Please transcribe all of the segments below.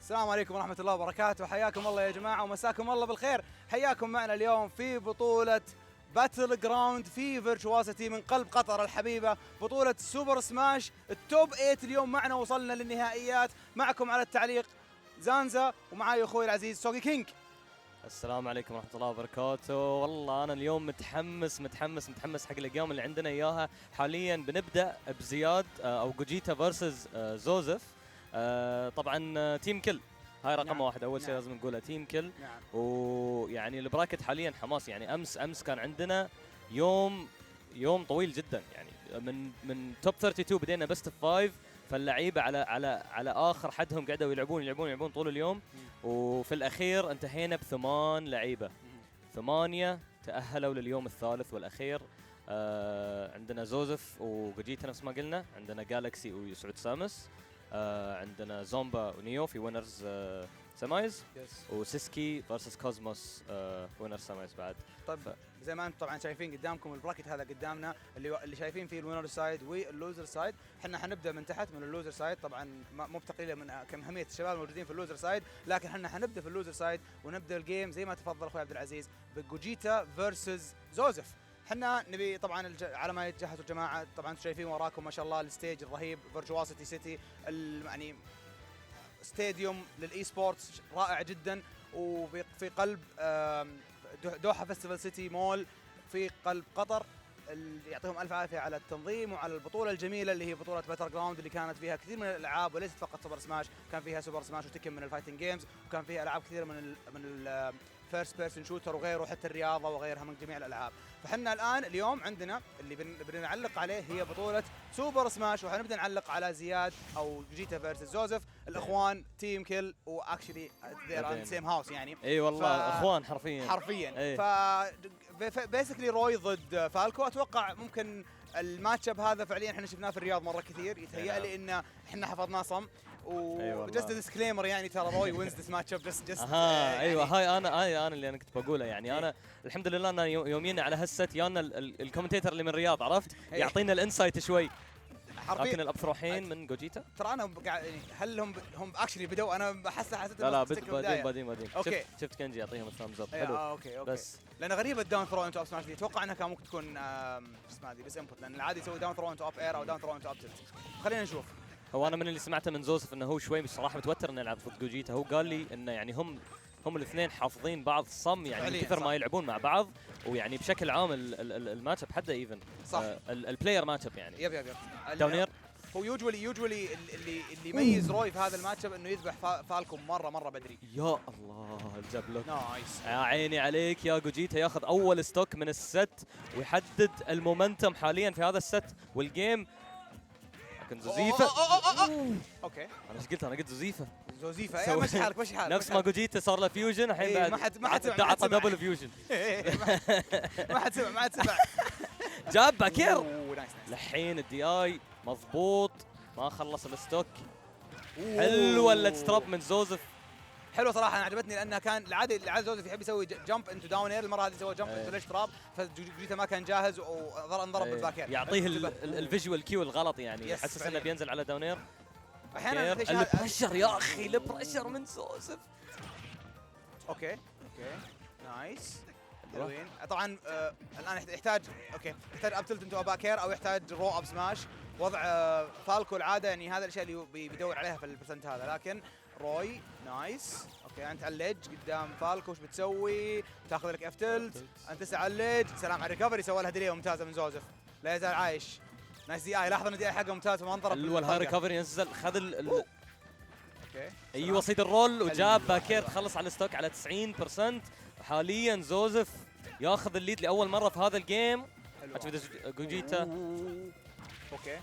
السلام عليكم ورحمة الله وبركاته، حياكم الله يا جماعة ومساكم الله بالخير. حياكم معنا اليوم في بطولة باتل جراوند في فيرتشواسيتي من قلب قطر الحبيبة، بطولة سوبر سماش التوب 8. اليوم معنا وصلنا للنهائيات. معكم على التعليق زانزا ومعاي اخوي العزيز سوقي كينج. السلام عليكم ورحمة الله وبركاته. والله أنا اليوم متحمس حق الأيام اللي عندنا إياها. حاليا بنبدأ بزياد أو جوجيتا فيرسز زوزف. طبعا تيم كل هاي رقم واحد أول شيء لازم نقولها تيم كل. ويعني البراكت حاليا حماس، يعني أمس كان عندنا يوم طويل جدا، يعني من توب 32 بدينا بست اوف 5، فاللعيبه على اخر حدهم قعدوا يلعبون طول اليوم. وفي الاخير انتهينا بثمان لعيبه، 8 تاهلوا لليوم الثالث والاخير. عندنا زوزف وجوجيتا نفس ما قلنا، عندنا جالكسي ويسعود سامس، عندنا زومبا ونيو في وينرز سمايز، وسيسكي فيرسس كوزموس وينرز سمايز بعد. طيب زي ما انتم طبعا شايفين قدامكم البراكت هذا قدامنا اللي شايفين فيه الوينر سايد واللوزر سايد. احنا حنبدا من تحت من اللوزر سايد، طبعا مو بتقليلا من كمية الشباب الموجودين في اللوزر سايد، لكن احنا حنبدا في اللوزر سايد ونبدا الجيم زي ما تفضل اخوي عبد العزيز بجوجيتا فيرسز زوزف. احنا نبي طبعا على ما يتجهزوا الجماعه، طبعا انتم شايفين وراكم ما شاء الله الستيج الرهيب فيرتشواسيتي سيتي، يعني ستاديوم للاي سبورتس رائع جدا، وفي قلب دوحة فيستيفال سيتي مول في قلب قطر. يعطيهم الف عافيه على التنظيم وعلى البطوله الجميله اللي هي بطوله باتل جراوند، اللي كانت فيها كثير من الالعاب وليست فقط سوبر سماش، كان فيها سوبر سماش وتكن من الفايتنج جيمز، وكان فيها العاب كثيره من الفيرست بيرسون شوتر وغيره، وحتى الرياضه وغيرها من جميع الالعاب. فحنا الان اليوم عندنا اللي بنعلق عليه هي بطوله سوبر سماش، وحنبدا نعلق على زياد او جيتا فيرسز زوزف، الاخوان تيم كيل واكشلي ذير اون سيم هاوس يعني. اي والله اخوان حرفيا. بيسكلي روي ضد فالكو. اتوقع ممكن الماتش اب هذا فعليا احنا شفناه في الرياض مره كثير، يتهيأ لي ان احنا حفظناه صم. وجست ديسكليمر يعني ترى روي وينز ذس ماتش اب جست ايوه هاي انا اللي انا كنت بقوله يعني. انا الحمد لله انا يوميا على هالست يانا الكومنتيتر اللي من الرياض، عرفت يعطينا الانسايت شوي. لكن الابثروحين من جوجيتا ترى انا قاعد يعني هل هم اكشلي بدوا؟ انا حسيت لا بعدين شفت كنجي يعطيهم الثامز اب حلو. اوكي بس لان غريبه الداون ثرو انتو اب سماش دي، اتوقع انها كان ممكن تكون اسمها هذه بس انبوت، لان العادي يسوي داون ثرو انتو اب اير او داون ثرو انتو اب تلت. خلينا نشوف. هو انا من اللي سمعته من زوزف انه هو شوي بصراحه متوتر انه يلعب ضد جوجيتا. هو قال لي انه يعني هم الاثنين حافظين بعض صم، يعني من كثر ما يلعبون مع بعض، ويعني بشكل عام الماتش اب حده ايفن صح. البلاير ماتش اب يعني يب داونير. هو يوجولي اللي يميز روي في هذا الماتش اب انه يذبح فالكم مره بدري. يا الله الجبلوك نايس، يا عيني عليك يا جوجيتا. ياخذ اول ستوك من الست ويحدد المومنتم حاليا في هذا الست والجيم. لكن زوزيفا اوكي انا ايش قلت؟ انا قلت زوزيفا ايه مشي حالك نفس ما جوجيتا صار له فيوجن الحين بعد ما حد عطى دبل فيوجن. ما حد سمع جاب باكير الحين الدي اي مضبوط، ما خلص الستوك. حلوه الستراب من زوزف، حلوه صراحه. انا عجبتني لانها كان العاده زوزف يحب يسوي جمب انتو داون اير، المره هذه سوى جمب انتو ليش تراب، فجوجيتا ما كان جاهز وانضرب بالباكير. يعطيه الفيجوال كيو الغلط يعني، يحسس انه بينزل على داون اير. احيانا البريشر يا اخي، البريشر من زوزف. اوكي نايس حلوين. طبعا الان يحتاج اب تلت انتو باكير او يحتاج رو اب سماش. وضع فالكو العاده يعني هذا الاشياء اللي بيدور عليها في البرسنت هذا. لكن روي نايس اوكي، انت على الليج قدام فالكو ايش بتسوي؟ تاخذ لك اف تلت، انت تسعى على الليج. سلام على الريكفري، سوى لها ديلي ممتازه من زوزف، لا يزال عايش. نايس دي اي، لاحظ ان دي اي حقه ممتاز وما انضرب. الهاي ريكفري نزل خذ اوكي ايوه صيد الرول وجاب باكير، تخلص على الستوك على 90%. حاليا زوزف ياخذ الليد لاول مره في هذا الجيم. جوجيتا اوكي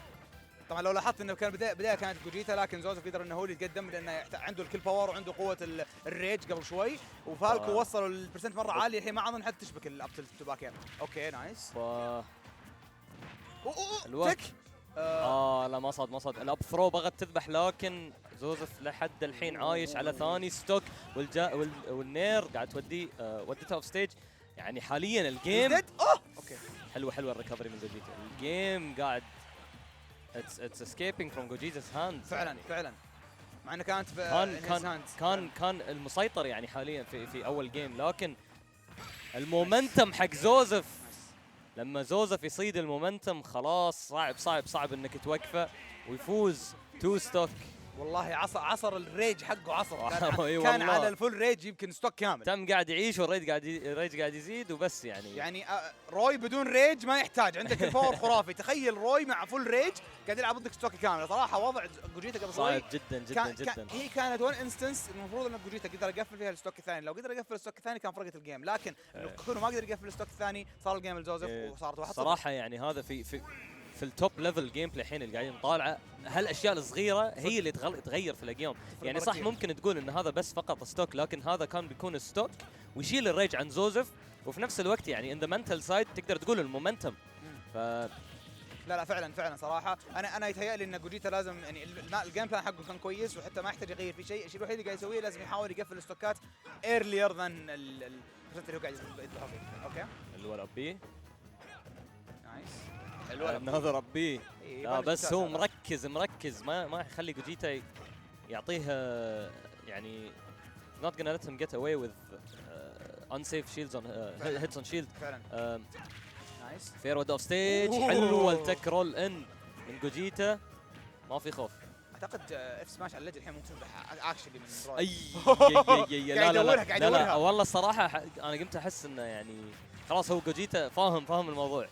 طبعا لو لاحظت انه كان بدايه كانت جوجيتا، لكن زوزف قدر انه هو اللي يتقدم لانه عنده الكل باور وعنده قوه الريج قبل شوي، وفالكو وصلوا البرسنت مره عاليه الحين ما اظن حتى تشبك الابتل توباكير. اوكي نايس. الوقت لا ما صاد الاب ثرو بغت تذبح، لكن زوزف لحد الحين عايش على ثاني ستوك، والنير قاعد توديه ودته اوف ستيج. يعني حاليا الجيم اوكي حلوه الريكفري من جوجيتا. الجيم قاعد اتس اسكيبينج فروم جوجيتا's هاند. فعلا مع انه كانت في كان المسيطر يعني حاليا في اول جيم، لكن المومنتم حق زوزف لما زوزف يصيد المومنتم خلاص صعب انك توقفه ويفوز 2 ستوك. والله عصر الريج حقه عصر كان كان على الفول ريج يمكن ستوك كامل. تم قاعد يعيش والريج قاعد يزيد وبس يعني روي بدون ريج ما يحتاج، عندك الباور خرافي. تخيل روي مع فول ريج قاعد يلعب ضدك ستوك كامل. صراحه وضع جوجيتا قبل شوي صعب جدا. هي كانت وان انستنس المفروض ان جوجيتا قدر يقفل فيها الستوك الثاني. لو قدر يقفل الستوك الثاني كان فرقت الجيم، لكن كونه ما قدر يقفل الستوك الثاني صار الجيم لزوزف وصارت 1-0. صراحه يعني هذا في التوب ليفل جيم بلاي الحين اللي قاعدين نطالعه، هالاشياء الصغيره هي اللي تغير في الجيم. يعني صح ممكن تقول ان هذا بس فقط ستوك، لكن هذا كان بيكون ستوك ويشيل الريج عن زوزف، وفي نفس الوقت يعني ان ذا منتل سايد تقدر تقول المومنتم. لا فعلا صراحه انا يتهيألي ان جوجيتا لازم يعني الجيم بلان حقه كان كويس وحتى ما يحتاج يغير في شيء. الشيء الوحيد اللي قاعد يسويه لازم يحاول يقفل الستوكات ايرلير ذان البرسنت اللي هو قاعد يذبحها فيه. اوكي الولد بي نايس. هذا ربيه. لا بس هو مركز ما يخلي جوجيتا يعطيها يعني not gonna let him get away with unsafe shields on hits on shield. فعلا نايس. فير ود اوف ستيج حلوه التك رول ان من جوجيتا، ما في خوف. اعتقد اف سماش على الليج الحين ممكن تذبح اكشلي من اي لا والله الصراحه انا قمت احس انه يعني خلاص هو جوجيتا فاهم الموضوع.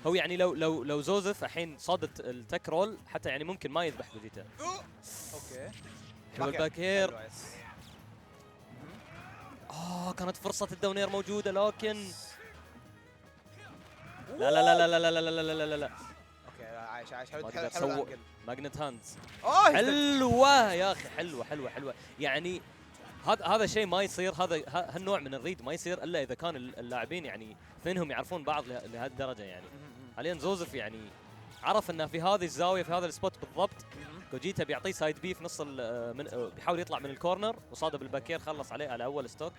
هو يعني لو زوزف الحين صادت التك رول حتى يعني ممكن ما يذبح جوجيتا. اوكي حلو الباك هير. كانت فرصه الدونير موجوده، لكن لا اوكي عايش حلو ماجنت هاندز. حلوه يا اخي، حلوه يعني هذا شيء ما يصير. هذا هالنوع من الريد ما يصير الا اذا كان اللاعبين يعني اثنينهم يعرفون بعض لهالدرجه. يعني حاليا زوزف يعني عرف انه في هذه الزاويه في هذا السبوت بالضبط جوجيتا بيعطيه سايد بي في نص بيحاول يطلع من الكورنر وصاده بالباكير، خلص عليه على اول ستوك.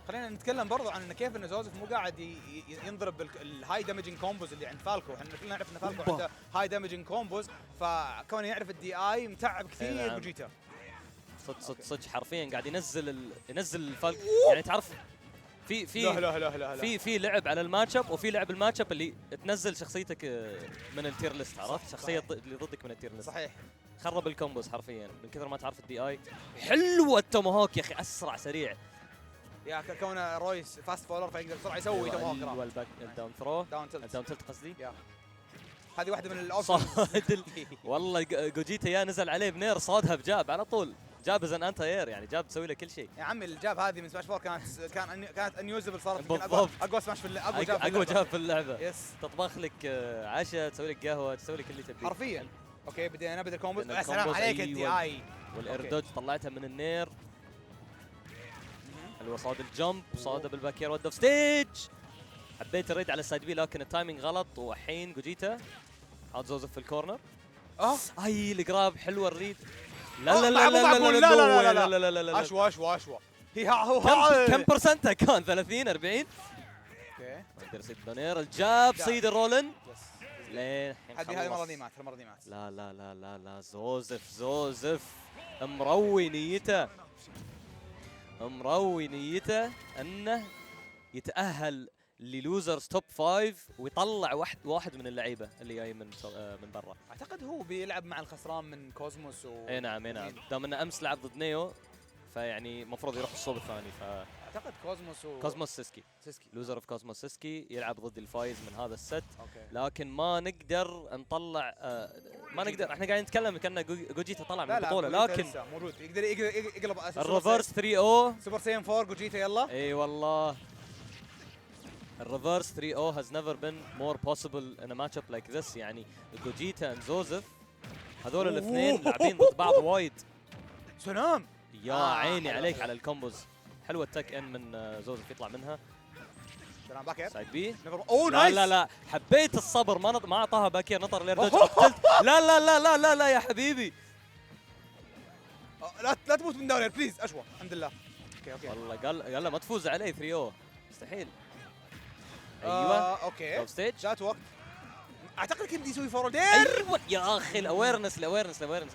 خلينا نتكلم برضو عن كيف ان زوزف مو قاعد ينضرب الهاي دامجينج كومبوز اللي عند فالكو. احنا كلنا نعرف ان فالكو عنده هاي دامجينج كومبوز، فكونه يعرف الدي اي متعب كثير جوجيتا. صدق حرفيا قاعد ينزل الفالكو. يعني تعرف في لعب على الماتش اب، وفي لعب الماتش اب اللي تنزل شخصيتك من التير ليست. عرفت شخصيه اللي ضدك من التير ليست. صحيح خرب الكومبوز حرفيا من كثر ما تعرف الدي اي. حلوه التوماهوك يا اخي، اسرع سريع يا كونه رويس فاست فولر فيقدر بسرعه يسوي توماهوك. والباك الداون ثرو الداون تلت قصدي. هذه واحده من الاوبشنز. والله جوجيتا يا نزل عليه بنير صادها بجاب على طول، جاب زن انت اير يعني جاب تسوي له كل شيء. يا عمي الجاب هذه من سماش 4 كانت انيوزبل، صارت اقوى سماش في اقوى جاب في اللعبه. يس تطبخ لك عشاء، تسوي لك قهوه، تسوي لك اللي تبيه حرفيا. اوكي بدينا نبدا الكومبوز. يا سلام عليك الدي اي والايردوج طلعتها من النير. حلوه صاد الجمب، صاده بالباكير ود اوف ستيج. حبيت الريد على السايد بي لكن التايمينج غلط، والحين جوجيتا حاط زوزف في الكورنر. القراب حلوه الريد. لا اشوى هي كم برسنتها كان 30 40. اوكي ما يقدر يصيد دونير. الجاب صيد الرولن لين هذه المره دي مات. لا زوزف مروي نيته انه يتاهل للوزرز توب 5 ويطلع واحد من اللعيبه اللي جاي من برا. اعتقد هو بيلعب مع الخسران من كوزموس اي نعم دام انه امس لعب ضد نيو، فيعني المفروض يروح الصوب الثاني. اعتقد كوزموس سيسكي لوزر اوف كوزموس سيسكي يلعب ضد الفايز من هذا الست. لكن ما نقدر نطلع ما نقدر. احنا قاعدين نتكلم كأنه جوجيتا طلع من البطوله، لكن موجود يقدر يقلب الريفرس 3-0 سوبر ساين 4 جوجيتا. يلا اي والله الريفرس 3-0 has never been more possible in a matchup like this. يعني جوجيتا and زوزف هذول الاثنين لاعبين ضد بعض وايد. سلام يا عيني عليك على الكومبوز. حلوه التك ان من زوزف يطلع منها. سلام باكر سايد بي. اوه لا نايس. لا حبيت الصبر، ما اعطاها باكير، نطر الايردوج قتلت. لا لا لا لا لا لا يا حبيبي. لا تموت من داونير بليز. اشوى الحمد لله. اوكي والله قال له ما تفوز علي 3-0 مستحيل. ايوه اوكي توب ستيج. جات وقت اعتقد كنت يسوي فورورد. ايوه يا اخي الاويرنس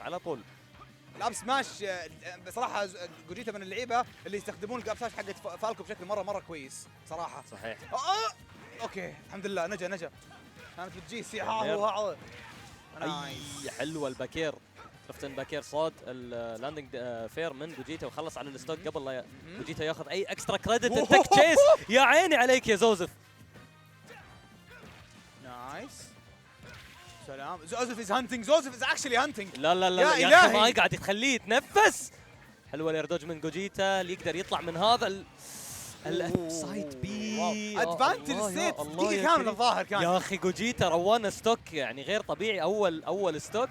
على طول. الاب سماش بصراحه جوجيتا من اللعيبه اللي يستخدمون الاب سماش حقت فالكو بشكل مره كويس صراحه. صحيح. اوكي الحمد لله نجا كانت بتجي سيحه. اي حلوه الباكير. شفت ان باكير صاد اللاندنج فير من جوجيتا وخلص على الستوك قبل لا جوجيتا ياخذ اي اكسترا كريدت. التك تشيس يا عيني عليك يا زوزف. نايس سلام. زوزف از هانتنج. زوزف از اكشلي هانتنج. لا يا اخي ما قاعد تخليه يتنفس. حلوه الايردوج من جوجيتا اللي يقدر يطلع من هذا السايد بي. ادفانتج ست دقيقه كامله الظاهر كان. يا اخي جوجيتا روانا ستوك يعني غير طبيعي. اول ستوك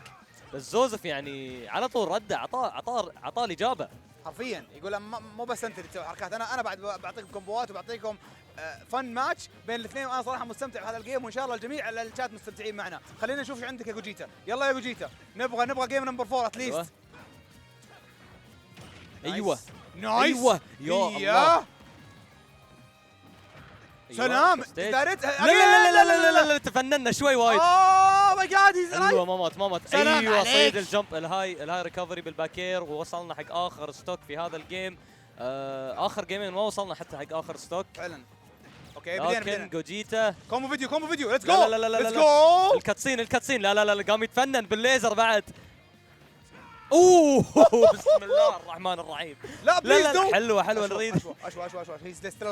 بس زوزف يعني على طول رد عطاه الاجابه حرفيا. يقول مو بس انت اللي تسوي حركات، انا بعد بعطيكم كومبوات وبعطيكم فن ماتش بين الاثنين، وانا صراحه مستمتع بهذا الجيم، وان شاء الله الجميع على الشات مستمتعين معنا. خلينا نشوف ايش عندك يا جوجيتا. يلا يا جوجيتا نبغى جيم نمبر 4 اتليست. ايوه نايس يا الله. سلام. لا تفننا شوي وايد. اوه ماي جاد هيز ايوه ما مات. ايوه عليك. صيد الجمب الهاي ريكفري بالباكير، ووصلنا حق اخر ستوك في هذا الجيم. اخر جيمين ما وصلنا حتى حق اخر ستوك فعلا. اوكي بدينا جوجيتا. كومبو فيديو ليتس جو. لا الكاتسين لا قام يتفنن بالليزر بعد. اوه بسم الله الرحمن الرحيم. لا حلوه الريد. اشوى هيز ستيل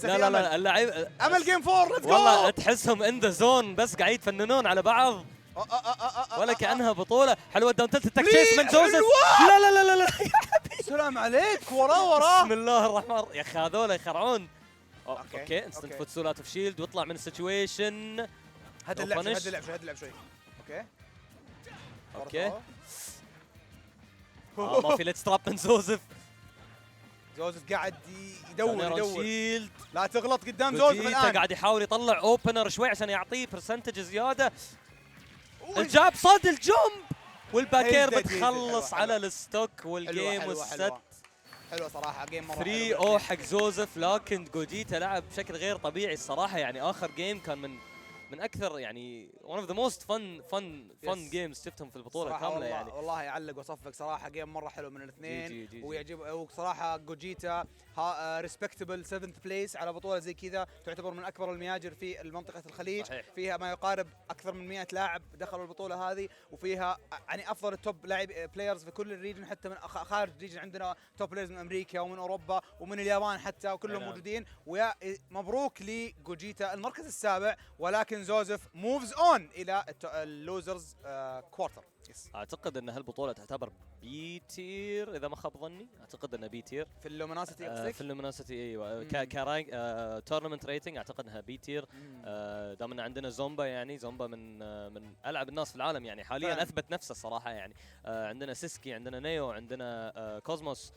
لا اللعيب امل جيم 4 ليتس جو. والله تحسهم ان ذا زون بس قاعد يتفننون على بعض ولا كانها بطوله. حلوه الداون تلت التكشيس من جوزف. لا سلام عليك. وراه بسم الله الرحمن. يا اخي هذول يخرعون. اوكي انستنت فوت سول اوت اوف شيلد واطلع من السيتويشن. هد اللعب شوي. اوكي ما في ليتس تراب من زوزف قاعد يدور شيلد. لا تغلط قدام زوزف الان. قاعد يحاول يطلع اوبنر شوي عشان يعطيه برسنتج زياده. الجاب صاد الجمب والباكير بتخلص على الستوك والجيم والست. حلوه صراحه جيم مره 3-0 حق زوزف. لكن جوجيتا لعب بشكل غير طبيعي الصراحه. يعني اخر جيم كان من اكثر يعني one of the most fun games شفتهم في البطوله كامله. يعني والله يعلق وصفق صراحه. جيم مره حلو من الاثنين ويعجب. وصراحه جوجيتا ريسبكتبل 7th بليس على بطوله زي كذا تعتبر من اكبر المياجر في منطقه الخليج. صحيح. فيها ما يقارب اكثر من 100 لاعب دخلوا البطوله هذه، وفيها يعني افضل التوب لاعب بلايرز في كل الريجن، حتى من خارج الريجن عندنا توب بلايرز من امريكا ومن اوروبا ومن اليابان حتى، وكلهم موجودين. ويا مبروك لجوجيتا المركز السابع، ولكن زوزف موفز اون الى اللوزرز كوارتر. اعتقد ان هالبطوله تعتبر بي تير اذا ما خاب ظني. اعتقد انها بي تير في اللوميناسيتي قصدك؟ في اللوميناسيتي ايوه. كرانك تورنمنت ريتنج اعتقد انها بي تير. دام ان عندنا زومبا، يعني زومبا من العب الناس في العالم يعني حاليا فعلا. اثبت نفسه الصراحه. يعني عندنا سيسكي، عندنا نيو، عندنا كوزموس.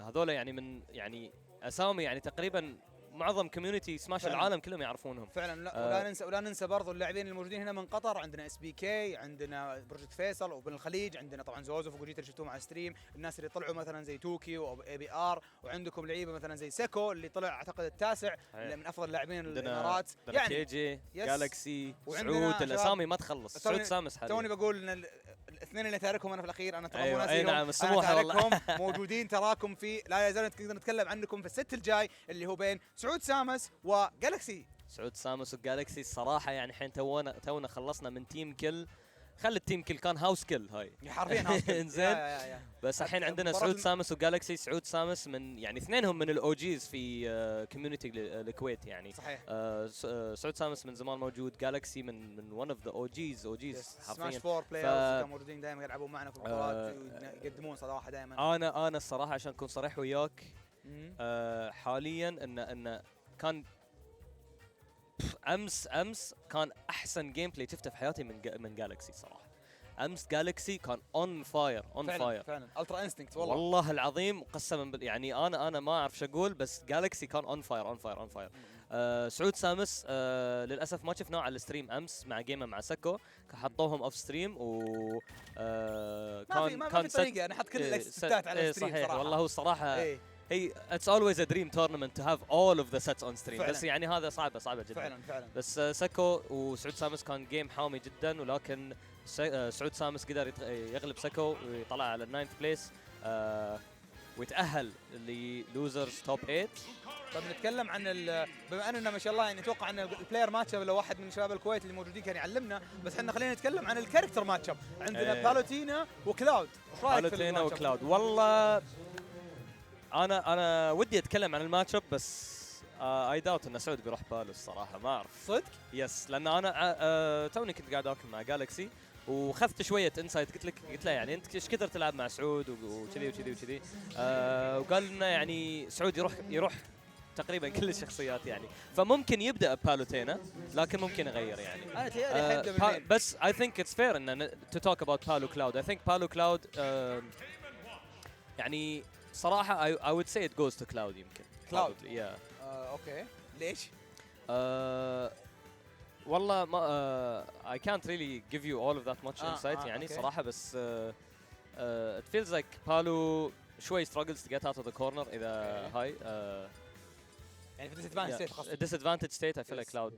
هذول يعني من يعني اسامي يعني تقريبا معظم كوميونتي سماش العالم كلهم يعرفونهم فعلا. ولا ننسى برضو اللاعبين الموجودين هنا من قطر. عندنا اس بي كي، عندنا بروجكت فيصل، وبن الخليج عندنا طبعا زوزف وجوجيتا اللي شفتوهم على ستريم. الناس اللي طلعوا مثلا زي توكي واي بي ار، وعندكم لعيبه مثلا زي سيكو اللي طلع اعتقد التاسع من افضل لاعبين الامارات. يعني كيجي جالكسي سعود. الاسامي ما تخلص. سعود سامس حاليا. توني بقول ان الاثنين اللي تاركهم انا في الاخير انا ترى أيوة. مو ناسيهم. نعم انا تاركهم موجودين تراكم في لا يزال نتكلم عنكم في الست الجاي اللي هو بين سعود سامس وجالكسي. سعود سامس وجالكسي الصراحه يعني الحين تونا خلصنا من تيم كل. خلي التيم كل كان هاوس كل هاي حرفيا هاوس كل. انزين بس الحين عندنا سعود سامس وجالكسي. سعود سامس من يعني اثنينهم من الاوجيز في كوميونتي الكويت يعني. صحيح. سعود سامس من زمان موجود. جالكسي من ون اوف ذا اوجيز حرفيا. سماش 4 بلايرز كانوا موجودين دائما يلعبون معنا في البطولات ويقدمون صراحه دائما. انا الصراحه عشان اكون صريح وياك حاليا ان كان امس كان احسن جيم بلاي شفته في حياتي من جالكسي صراحه. امس جالكسي كان اون فاير فعلا الترا انستنكت والله العظيم قسما يعني انا ما اعرف شو اقول، بس جالكسي كان اون فاير. سعود سامس للاسف ما شفناه على الستريم امس مع جيمه مع سكو، حطوهم اوف ستريم و كان في طريقه انا احط كل الاكسبتات على الستريم صحيح صراحه. والله هو الصراحه هي it's always a dream tournament to have all of the sets on stream، بس يعني هذا صعبه جدا فعلا. بس سكو وسعود سامس كان جيم حامي جدا، ولكن سعود سامس قدر يغلب سكو ويطلع على الناينث بليس ويتأهل للوزرز توب 8. طيب نتكلم عن بما اننا ما شاء الله يعني اتوقع ان البلاير ماتش اب لو واحد من شباب الكويت اللي موجودين كان يعلمنا، بس احنا خلينا نتكلم عن الكاركتر ماتش اب. عندنا بالوتينا وكلاود. بالوتينا وكلاود والله انا ودي اتكلم عن الماتش اب، بس اي داوت ان سعود بيروح باله الصراحه، ما اعرف صدق. يس لان انا توني كنت قاعد اكل مع جالكسي وخذت شويه انسايت، قلت له يعني انت ايش كثر تلعب مع سعود وكذي وقال لنا يعني سعود يروح تقريبا كل الشخصيات يعني، فممكن يبدا بالوتينا لكن ممكن يغير يعني. بس I think it's fair ان to talk about بالو كلاود. I think بالو كلاود يعني صراحه I would say it goes to cloud يمكن. كلاود اوكي ليش؟ والله ما I can't really give you all of that much insight يعني صراحة، بس it feels like بالو شوي struggles to get out of the corner إذا هاي يعني في disadvantage state I feel like cloud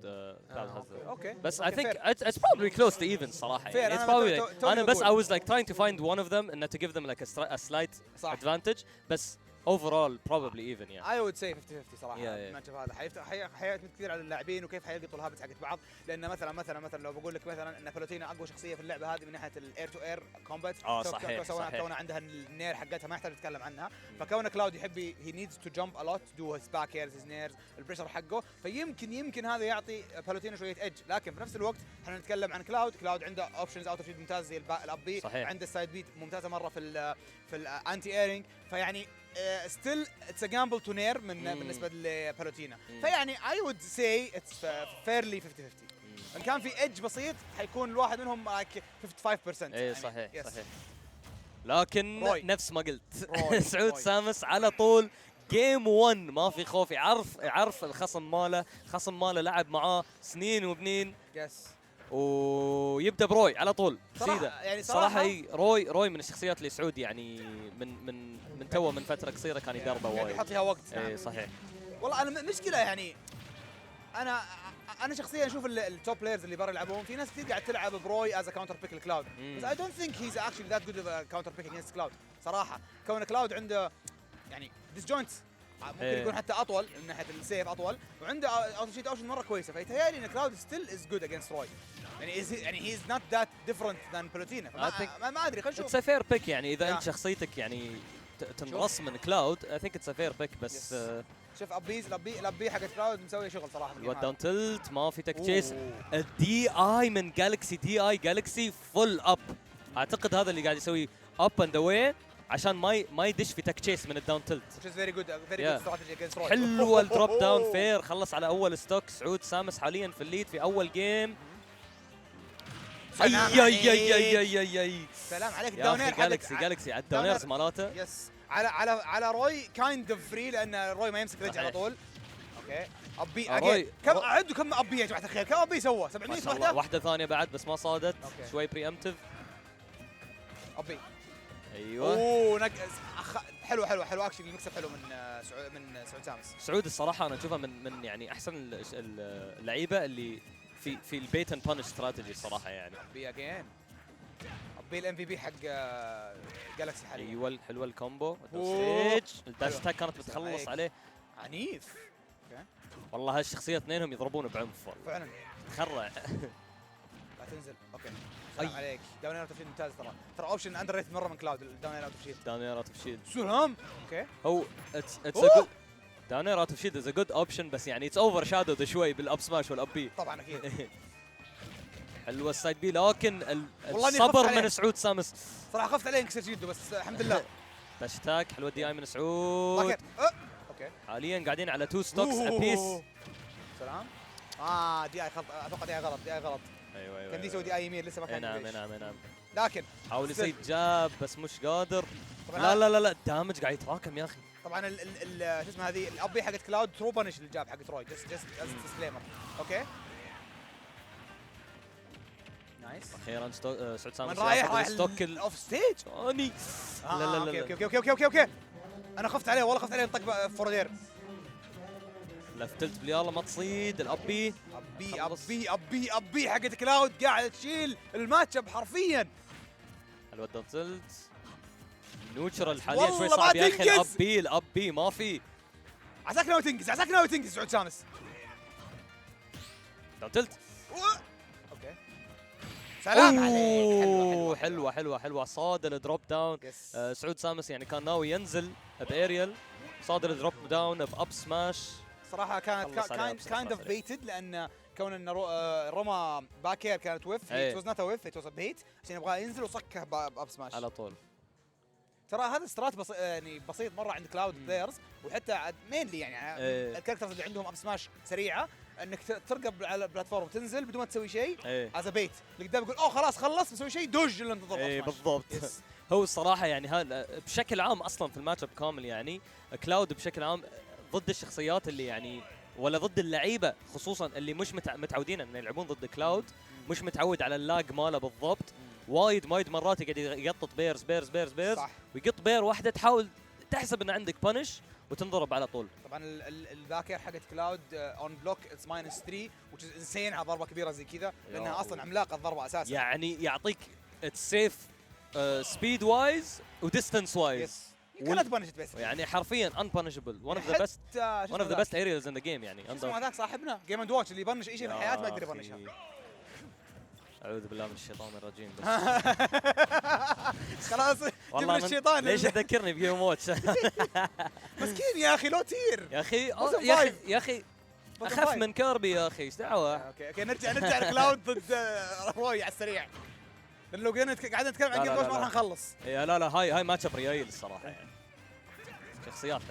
has okay. بس I think it's probably close to even صراحة يعني. It's probably like أنا بس I was like trying to find one of them and to give them like a slight advantage, بس overall probably even يعني. I would say 50-50 صراحه. الماتش هذا حيعتمد كثير على اللاعبين وكيف حيلقطوا الهابتس حقت بعض، لان مثلا لو بقول لك مثلا ان بالوتينا اقوى شخصيه في اللعبه هذه من ناحيه الاير تو اير كومبات. صحيح كونها عندها النير حقتها ما يحتاج نتكلم عنها، فكون كلاود يحب هي نيدز تو جامب ا لوت دو هيز باك ايرز هيز نيرز البريشر حقه، فيمكن هذا يعطي بالوتينا شويه ايدج. لكن في نفس الوقت احنا نتكلم عن كلاود عنده اوبشنز اوت اوف شيد ممتاز زي الابي، عنده السايد بيت ممتازه مره في الانتي ايرنج، فيعني ستيل اتس ا جامبل تو نير بالنسبه لبالوتينا. فيعني اي وود سي اتس فيرلي 50-50. ان كان في ايدج بسيط حيكون الواحد منهم 55%. اي صحيح صحيح. لكن نفس ما قلت سعود سامس على طول جيم 1 ما في خوف، يعرف الخصم ماله لعب معاه سنين وبنين. ويبدا بروي على طول سيده يعني صراحه روي من الشخصيات اللي سعود يعني من توه من فتره قصيره كان يدربه وايد، يحط فيها وقت. اي صحيح. والله انا مشكله يعني انا شخصيا اشوف التوب بلايرز اللي برا يلعبون، في ناس كثير قاعد تلعب بروي از كاونتر بيك لكلاود، بس اي دونت ثينك هيز اكشلي ذات جود كاونتر بيك اجينست كلاود صراحه. كون كلاود عنده يعني ديسجوينتس ممكن يكون حتى اطول من ناحيه السيف اطول، وعنده اوتو شيت اوبشن مره كويسه، فيتهيألي ان كلاود ستيل از جود اجينست روي يعني هي از نوت ذات ديفرنت ذان بالوتينا. ما ادري خلينا نشوف. اتس ا فير بيك يعني اذا انت شخصيتك يعني تنقص من كلاود اي ثينك اتس ا فير بيك. بس شوف الابي حق كلاود مسوي شغل صراحه. الداون تلت ما في تكتشيس. الدي اي من جالكسي فول اب، اعتقد هذا اللي قاعد يسوي اب اند اواي عشان ما يدش في تكتشيس من الداون تلت. حلوه الدروب داون فير، خلص على اول ستوك. سعود سامس حاليا في الليد في اول جيم. اي سلام عليك الداونير جالكسي على الداونيرز مالاته. يس على روي كايند اوف فري، لان روي ما يمسك رجل على طول. اوكي ابي كم عنده كم ابي يا جماعه الخير؟ كم ابي سوى 700 واحده ثانيه بعد بس ما صادت. شوي بري امتيف ابي. ايوه اوه حلو اكشلي المكسب حلو من سعود سامس. سعود الصراحه انا اشوفها من يعني احسن اللعيبه اللي في البيت اند بانش استراتيجي الصراحه يعني. ابي الام في بي حق جالكسي حاليا. ايوه حلوه الكومبو الداش اتاك كانت بتخلص عليه عنيف. والله هالشخصيه اثنينهم يضربونه بعنف فعلا. تخرع. لا تنزل. اوكي سلام عليك. داون اوت اوف شيلد ممتاز ترى اوبشن اندر ريت مره من كلاود. الداون اوت اوف شيلد سلام. اوكي هو اتس ا جود داون اوت اوف شيلد از ا جود اوبشن، بس يعني اتس اوفر شادود شوي بالاب سماش والاب بي طبعا اكيد. حلوه السايد بي، لكن الصبر من سعود سامس صراحه خفت عليه انكسر جده، بس الحمد لله. داش اتاك حلوه دي اي من سعود. اوكي حاليا قاعدين على 2 ستوكس ابيس. سلام. دي اي غلط، اتوقع دي اي غلط، دي اي غلط. ايوه كان دي يسوي دي اي يمين، لسه ما كان نعم ليش. نعم. لكن حاول يصيد جاب بس مش قادر. طبعاً لا الدامج قاعد يتراكم يا اخي. طبعا شو اسمه هذه الابي حقت كلاود ترو بانش اللي جاب حق تروي، جست ديسكليمر. اوكي نايس. اخيرا سعود سامي رايح ستوك اوف ستيج ثاني. اوكي انا خفت عليه والله، خفت عليه طق فوردير. لفتلت باليلا ما تصيد الابي. ابي حقت كلاود قاعد تشيل الماتش اب حرفيا. الودرتلت نوتشرال حاليا شوي صعب يا اخي. الابي ما في. عساك ناوي تنقز سعود سامس. دونتلت اوكي سلام عليك. حلوه صاد الدروب داون. سعود سامس يعني كان ناوي ينزل باريال، صاد الدروب داون باب سماش. صراحه كانت كايند اوف بيتد، لان كون انه رمى باكير كانت ويف. ات واز نوت ويف، ات واز بيت عشان يبغى ينزل وصكه باب سماش على طول. ترى هذا استرات يعني بسيط مره عند كلاود بلايرز، وحتى مينلي يعني الكاركترز اللي عندهم اب سماش سريعه، انك ترقب على البلاتفورم وتنزل بدون ما تسوي شيء. از بيت اللي قدام يقول اوه خلاص خلص بسوي شيء دوج اللي انت ضربه. بالضبط. هو الصراحه يعني هذا بشكل عام اصلا في الماتش اب كامل، يعني كلاود بشكل عام ضد الشخصيات اللي يعني ولا ضد اللعيبه خصوصا اللي مش متعودين ان يلعبون ضد كلاود، مش متعود على اللاج ماله بالضبط. وايد مرات يقعد يقطط بيرز صح. ويقط بير واحده تحاول تحسب ان عندك بانش وتنضرب على طول. طبعا الباكر حقت كلاود اون بلوك اتس -3 which is insane على ضربه كبيره زي كذا، لانها اصلا عملاقه الضربه اساسا. يعني يعطيك سيف سبيد وايز وديستنس وايز. كانت بانشت بس يعني حرفيا unpunishable. one of the best areas in the game يعني. اسمه هذاك صاحبنا جيم اند واتش اللي يبنش اي شيء في الحياه ما يقدر يبنشها. اعوذ بالله من الشيطان الرجيم. بس خلاص جبنا الشيطان. ليش تذكرني بجيم واتش؟ مسكين يا اخي لو تير يا اخي اخف من كيربي يا اخي، ايش دعوه. اوكي نرجع لكلاود ضد روي على السريع، لان لو قعدنا نتكلم عن جيم واتش ما راح نخلص. لا هاي ماتش اب ريايل الصراحه يعني. شخصيات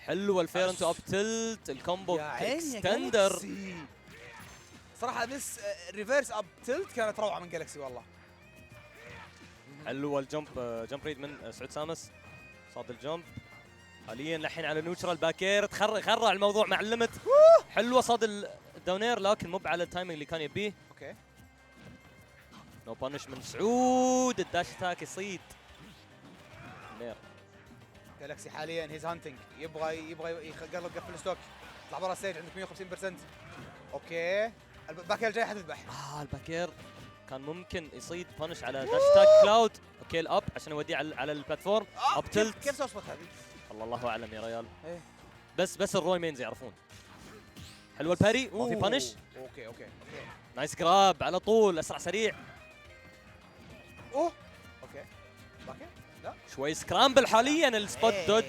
حلوه الفير انتو اب تلت الكومبو اكستندر. صراحه بس ريفيرس اب تلت كانت روعه من جالكسي والله. حلوه جمب ريد من سعود سامس. صاد الجمب حاليا لحين على نوترال باكير تخرع الموضوع مع الليمت. حلوه صاد الداونير لكن مو على التايمينج اللي كان يبيه. اوكي نو بانش من سعود. الداش تاك يصيد نير. جالكسي حاليا هيز هانتنج، يبغى يقفل ستوك، يطلع برا الستيج عندك 150%. اوكي الباكير جاي حتذبح. الباكير كان ممكن يصيد بانش على داش تاك كلاود. اوكي الاب عشان يوديه على البلاتفورم. اب تلت كيف وصلت هذه؟ الله اعلم يا ريال. ايه بس الروي مينز يعرفون. حلوه الباري ما في بانش. اوكي نايس جراب على طول اسرع سريع. اوكي باكير لا شوي سكرامبل حاليا السبوت دوج.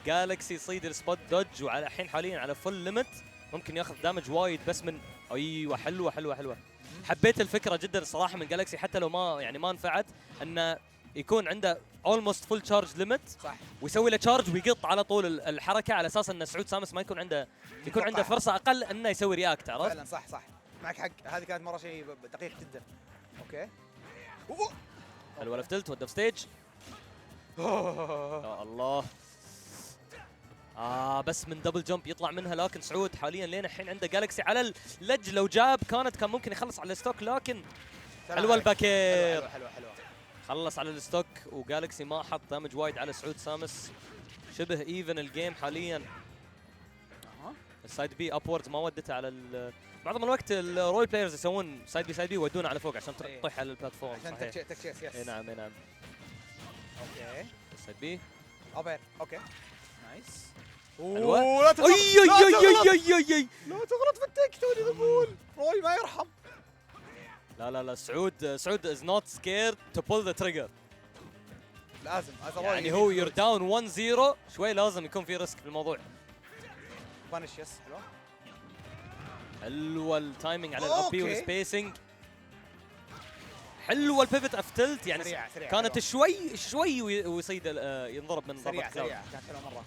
جالكسي يصيد السبوت دوج وعلى الحين حاليا على فل ليمت، ممكن ياخذ دامج وايد بس من ايوه حلوه. حبيت الفكره جدا الصراحه من جالكسي، حتى لو ما نفعت انه يكون عنده اولموست فول تشارج ليمت صح، ويسوي له تشارج ويقط على طول الحركه على اساس ان سعود سامس ما يكون عنده فرصه اقل انه يسوي رياكت. عرفت؟ فعلا صح معك حق، هذه كانت مره شيء دقيق جدا. اوكي حلوه لفتلت ودف ستيج. يا الله بس من دبل جمب يطلع منها، لكن سعود حاليا لين الحين عنده جالكسي على اللج. لو جاب كان ممكن يخلص على الستوك، لكن حلوه الباكير. حلوه خلص على الستوك وجالكسي ما حط دامج وايد على سعود سامس. شبه ايفن الجيم حاليا. السايد بي ابورد ما ودته على معظم الوقت الروي بلايرز يسوون سايد بي يودونه على فوق عشان تطيح على البلاتفورم عشان تكشيس. يس نعم اوكي السايد بي اوكي نايس. لا تغلط في التك توني بقول روي ما يرحم. لا سعود از نوت سكيرد تو بول ذا تريجر. لازم يعني هو يور داون 1-0 شوي لازم يكون في ريسك في الموضوع. بانش يس حلوه التايمينج على الاب بي والسبيسنج. حلوه البيفت افتلت يعني سريع كانت شوي ويصيد ينضرب من ضربه سريع كانت حلوه مره.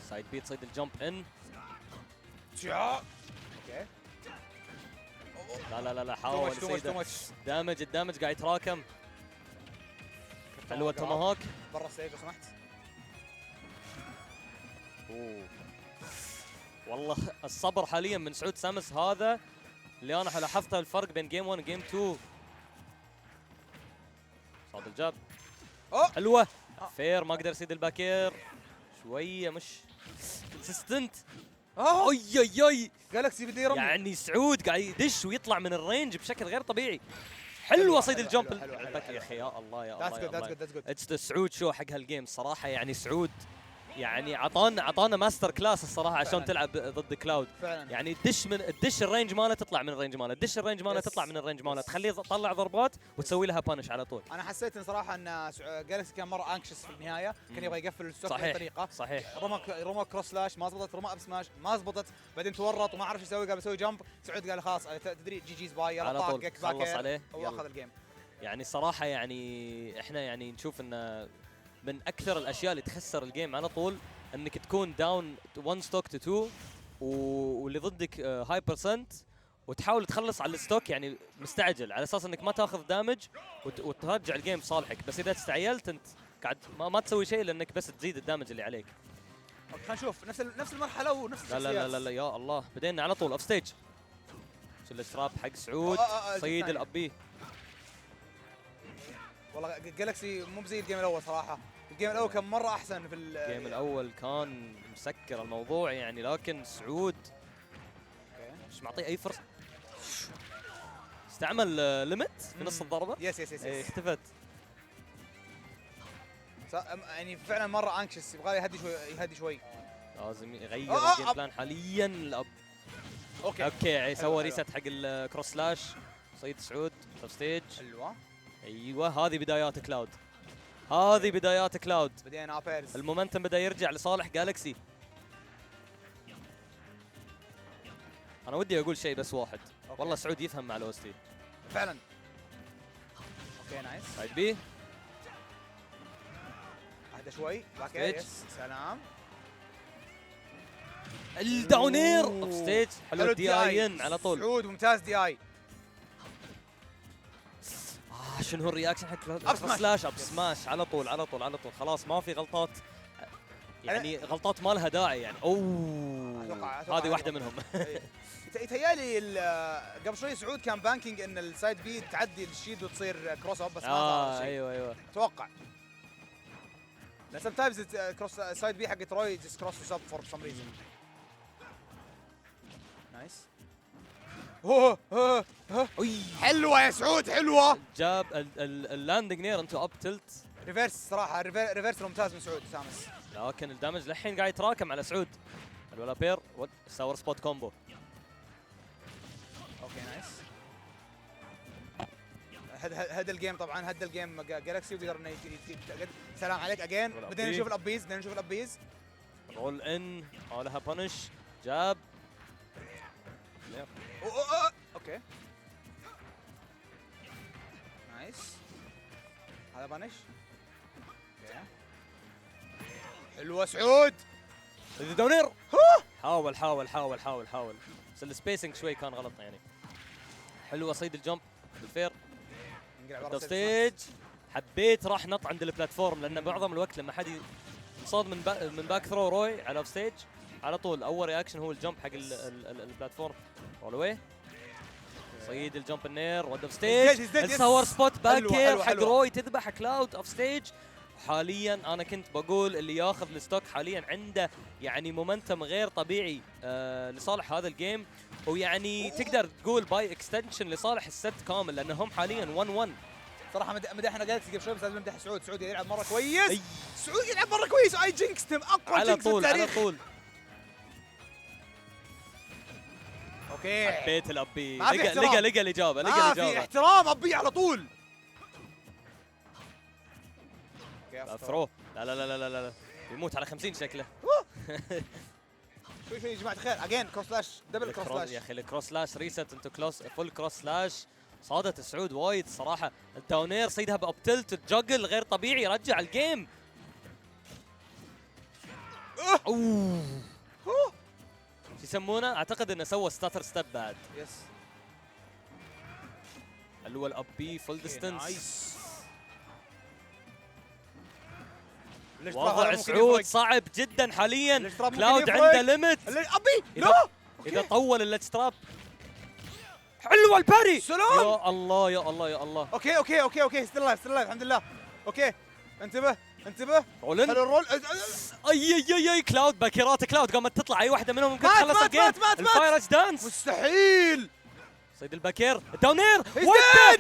سايد بي تصيد الجمب ان. اوكي لا حاول سيده. الدامج قاعد يتراكم. حلوه توماهوك برا السيف لو سمحت. والله الصبر حاليا من سعود سامس، هذا اللي انا لاحظته الفرق بين جيم 1 وجيم 2. صاد الجاب حلوه فير، ما قدر يصيد الباكير شويه، مش كونسيستنت. اي جالكسي بده يرمي، يعني سعود قاعد يدش ويطلع من الرينج بشكل غير طبيعي. حلوه صيد الجمب يا اخي، يا الله يا الله. اتس سعود شو حق هالجيم صراحه، يعني سعود يعني عطانا ماستر كلاس الصراحه عشان تلعب ضد كلاود فعلا. يعني تدش الرينج ماله، تطلع من الرينج ماله، تدش الرينج ماله، تطلع من الرينج ماله، تخليه يطلع ضربات وتسوي لها بانش على طول. انا حسيت ان صراحه ان جالكسي كان مره انكشس في النهايه، كان يبغى يقفل الستوك بطريقه صحيح. رمى كروس سلاش ما زبطت، رمى اب سماش ما زبطت، بعدين تورط وما عرف يسوي، قال بسوي جمب. سعود قال خلاص تدري جي جيز باي، يلا طاقك خلص عليه واخذ الجيم. يعني صراحه يعني احنا يعني نشوف ان من اكثر الاشياء اللي تخسر الجيم على طول انك تكون داون 1 ستوك تو 2 واللي ضدك هاي برسنت وتحاول تخلص على الستوك، يعني مستعجل على اساس انك ما تاخذ دامج وترجع الجيم بصالحك. بس اذا استعجلت انت قاعد ما تسوي شيء لانك بس تزيد الدامج اللي عليك. خلينا نشوف نفس المرحله ونفس الشخصيات. لا يا الله، بدينا على طول اوف ستيج. شو الاشتراك حق سعود صيد الابي. والله جالكسي مو بزي الجيم الاول صراحه، الجيم الاول كان مره احسن. في الجيم الاول كان مسكر الموضوع يعني، لكن سعود مش معطيه اي فرصه. استعمل ليمت في نص الضربه. يس اختفت. يعني فعلا مره انكشس، يبغى يهدي شوي. لازم يغير الجيم بلان حاليا. الاب اوكي سوى ريست حق الكروس سلاش. صيد سعود في ستيج. ايوه هذه بدايات كلاود، هذه بدايات كلاود. بدينا بيرز، المومنتم بدا يرجع لصالح جالكسي. انا ودي اقول شيء بس واحد، والله سعود يفهم مع الاوستي فعلا. اوكي نايس. سايد بي اهدى شوي. يس سلام. الداونير اوف ستيج. حلو الدي اي على طول. سعود ممتاز دي اي. شنو هو الرياكشن حق سلاش اب سماش على طول على طول على طول. خلاص ما في غلطات، يعني غلطات ما لها داعي يعني. هذه واحده منهم. يتهيألي قبل شوي سعود كان بانكينج ان السايد بي تعدي الشيد وتصير كروس اب، بس ما صار شيء. ايوه اتوقع لان سم تايمز كروس سايد بي حق تروي جست كروس سب فور سم ريزن. نايس. حلوه يا سعود حلوه. جاب اللاندنج نير انتو اب تلت. ريفيرس صراحه، ريفيرس ممتاز من سعود سامس، لكن الدمج للحين قاعد يتراكم على سعود. الولا بير ساور سبوت كومبو. اوكي نايس. هذا الجيم طبعا، هذا الجيم جالكسي وقدر انه سلام عليك اجين. بدينا نشوف الابيز، رول ان لها بانش. جاب اوكي نايس. هذا بانش. حلوه سعود. داونير. حاول بس السبيسنج شوي كان غلط يعني. حلوه صيد الجمب بالفير. ستيج حبيت راح نط عند البلاتفورم، لان معظم الوقت لما حد يصاد من باك ثرو روي على ستيج على طول اول رياكشن هو الجمب حق البلاتفورم. رول اواي صيد الجمب النير ود اوف ستيج. الساور سبوت باكير حق روي تذبح كلاود اوف ستيج. حاليا انا كنت بقول اللي ياخذ الستوك حاليا عنده يعني مومنتم غير طبيعي لصالح هذا الجيم، ويعني تقدر تقول باي اكستنشن لصالح الست كامل، لانهم حاليا 1-1. صراحه مدحنا جالكسي قبل شوي، بس لازم نمدح سعود. سعود يلعب مره كويس. سعود يلعب مره كويس. اي جينكستم اقوى جينكس في التاريخ على طول. اوكي حبيت الابي. لقى الاجابه. في احترام ابي على طول. ثرو. لا يموت على 50 شكله. شوي يا جماعه الخير. اجين كروس سلاش، دبل كروس سلاش يا اخي. الكروس سلاش ريست انتو كلوس فول كروس سلاش. صادت السعود وايد صراحه. الداونير صيدها بابتلت جاجل غير طبيعي، رجع الجيم. شو يسمونه؟ اعتقد انه سوى ستاتر ستيب بعد. يس اللي هو الابي فول ديستنس. وضع سعود صعب جدا حاليا. كلاود عنده ليمت. ابي لا اذا طول الاتستراب. حلوه الباري. سلام. يا الله يا الله يا الله. اوكي ستيل لايف الحمد لله. اوكي انتبه رولن. حلو الرول. اي كلاود باكيرات كلاود قامت تطلع اي واحده منهم ممكن تخلص الجيم. الفاير دانس مستحيل. صيد الباكير داونير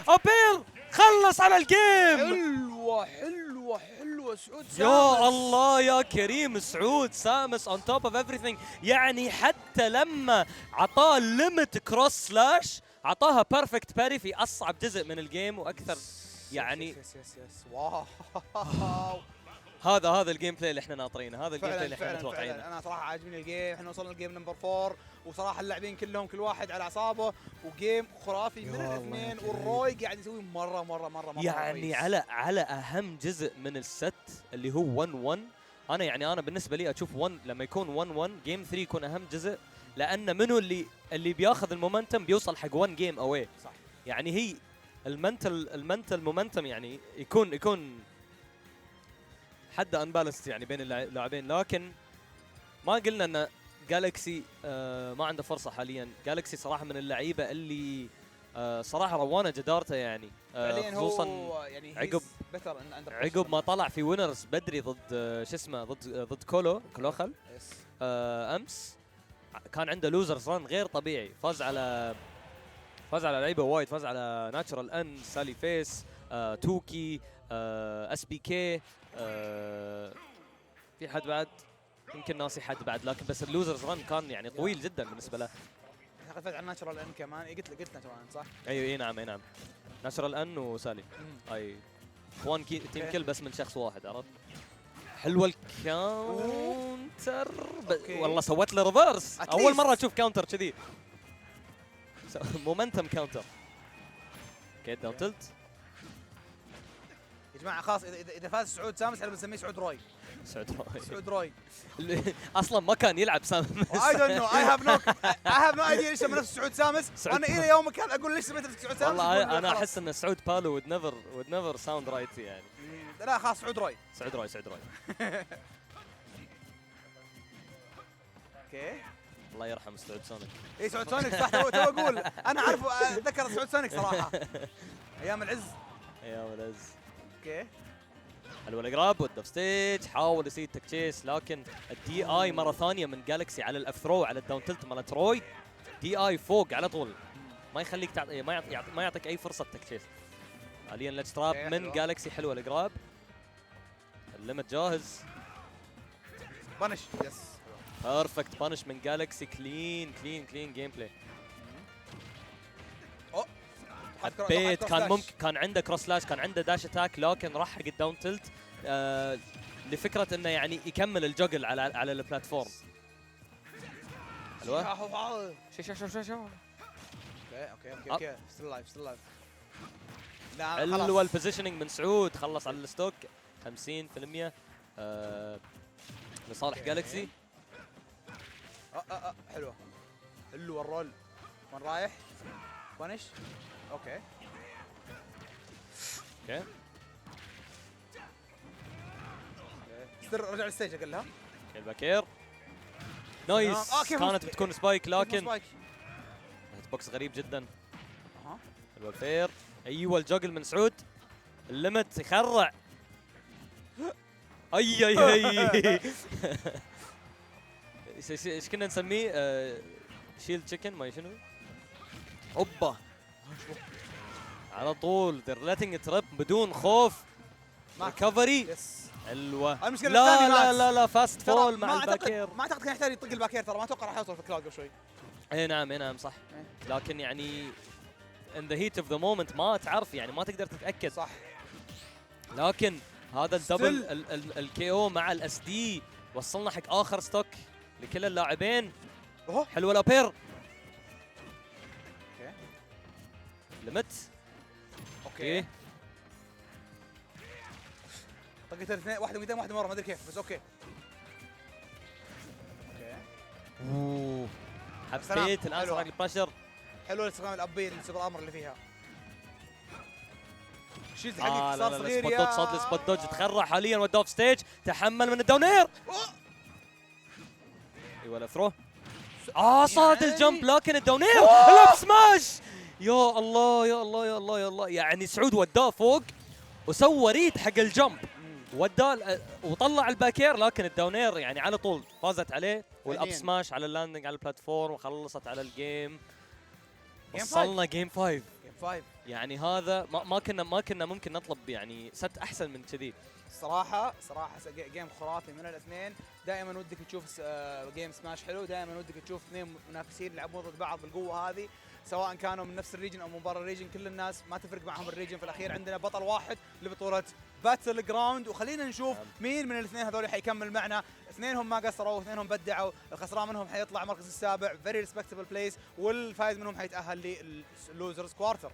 ابير خلص على الجيم. حلوه سعود سامس. يا الله يا كريم سعود سامس اون توب اوف ايفريثينج. يعني حتى لما عطاه ليميت كروس سلاش عطاها بيرفكت باري في اصعب جزء من الجيم واكثر. يعني واو هذا الجيم بلاي اللي احنا ناطرينه. هذا الجيم بلاي اللي احنا متوقعينه. انا صراحه عاجبني الجيم. احنا وصلنا الجيم نمبر 4 وصراحه اللاعبين كلهم كل واحد على اعصابه وجيم خرافي من الاثنين. والروي قاعد يسوي مره يعني على اهم جزء من الست اللي هو 1-1. انا بالنسبه لي اشوف 1 لما يكون 1-1 جيم 3 يكون اهم جزء. لان منو اللي بياخذ المومنتم بيوصل حق 1 جيم اوي. صح. يعني هي المنتل مومنتم يعني يكون حد انبالانس يعني بين اللاعبين. لكن ما قلنا ان جالكسي ما عنده فرصه حاليا. جالكسي صراحه من اللعيبه اللي صراحه روانه جدارته يعني. خصوصا يعني عقب ما طلع في وينرز بدري ضد شو اسمه ضد كلوخل امس. كان عنده لوزرز ران غير طبيعي. فاز على لعيبه وايد. فاز على ناتشرال ان سالي فيس توكي اس بي كي في حد بعد يمكن ناسي حد بعد. لكن بس اللوزرز ران كان يعني طويل جدا بالنسبه له. فاز على ناتشرال ان كمان. قلت ناتشرال ان صح؟ اي نعم ناتشرال ان وسالي. اي اخوان تيم كل بس من شخص واحد. عرفت. حلوه الكاونتر. والله سوت له ريفرس. اول مره اشوف كاونتر كذي. مومنتم كاونتر. اوكي داون تلت. يا جماعه خلاص اذا فاز سعود سامس احنا بنسميه سعود روي. اصلا ما كان يلعب سامس. I don't know. I have no idea ليش سمى نفسه سعود سامس. انا الى يوم كان اقول ليش سميت نفسك سعود سامس. والله انا احس ان سعود بالو would never sound right يعني. لا خلاص سعود روي. اوكي. الله يرحم سعود سونيك. اي سعود سونيك صح. تو اقول انا اعرف اتذكر سعود سونيك صراحه. ايام العز. اوكي. حلوه القراب والدف ستيج. حاول يصيد تكتشيس لكن الدي اي مره ثانيه من جالكسي على الاف ثرو على الداون تلت مال تروي. دي اي فوق على طول. ما يخليك ما يعطيك اي فرصه تكتشيس. حاليا الاتستراب من جالكسي. حلوه القراب. الليمت جاهز. بانش. يس بيرفكت بانش من جالكسي. كلين جيم بلاي. حبيت. كان ممكن كان عنده كروس سلاش. كان عنده داش اتاك لكن راح حق الداون تلت لفكره انه يعني يكمل الجوجل على البلاتفورم. حلوه. شو اوكي ستيل لايف. حلوه البوزيشننج من سعود. خلص على الستوك 50% لصالح جالكسي. حلوه الرول. وين رايح؟ بانش. اوكي رجع الستيج اقلها. الباكير نايس. كانت بتكون سبايك لكن هيت بوكس غريب جدا. الوفير. ايوه الجوجل من سعود. الليمت يخرع. اي ايش كنا نسميه؟ شيل تشيكن ما شنو؟ اوبا على طول they're letting it rip بدون خوف. ريكفري. حلوه. لا فاست فول مع الباكير. ما اعتقد كان يحتاج يطق الباكير. ترى ما اتوقع راح يوصل في كلاود قبل شوي. اي نعم صح. لكن يعني in the heat of the moment ما تعرف يعني ما تقدر تتاكد. صح. لكن هذا الدبل الكي او مع الاس دي وصلنا حق اخر ستوك لكل اللاعبين. حلوه الابير. اوكي ليمت. اوكي طقت الاثنين. واحده قدام واحده ورا ما ادري كيف بس اوكي. حبيت الان صار البريشر. حلو الاستخدام الابي السوبر امر اللي فيها. الشيلد حقك صار صغير سبوت يا دوج صاد سبوت دوج تخرع حاليا ودوه في ستيج تحمل من الداونير ايوه الثرو صاد الجمب لكن الداونير الاب سماش يا الله يا الله يا الله يا الله يعني سعود وداه فوق وسوى ريد حق الجمب وداه وطلع الباكير لكن الداونير يعني على طول فازت عليه والاب سماش على اللاندنج على البلاتفورم وخلصت على الجيم وصلنا جيم 5 يعني هذا ما كنا ممكن نطلب يعني ست احسن من كذي صراحة جيم خرافي من الاثنين. دائما ودك تشوف جيم سماش حلو، دائما ودك تشوف اثنين منافسين يلعبون ضد بعض بالقوة هذه سواء كانوا من نفس الريجن او من برا الريجن. كل الناس ما تفرق معهم الريجن، في الاخير عندنا بطل واحد لبطولة باتل جراوند وخلينا نشوف مين من الاثنين هذول حيكمل معنا. اثنينهم ما قصروا، اثنينهم بدعوا، الخسران منهم حيطلع المركز السابع فيري ريسبكتبل بليس والفايز منهم حيتأهل لللوزرز كوارتر.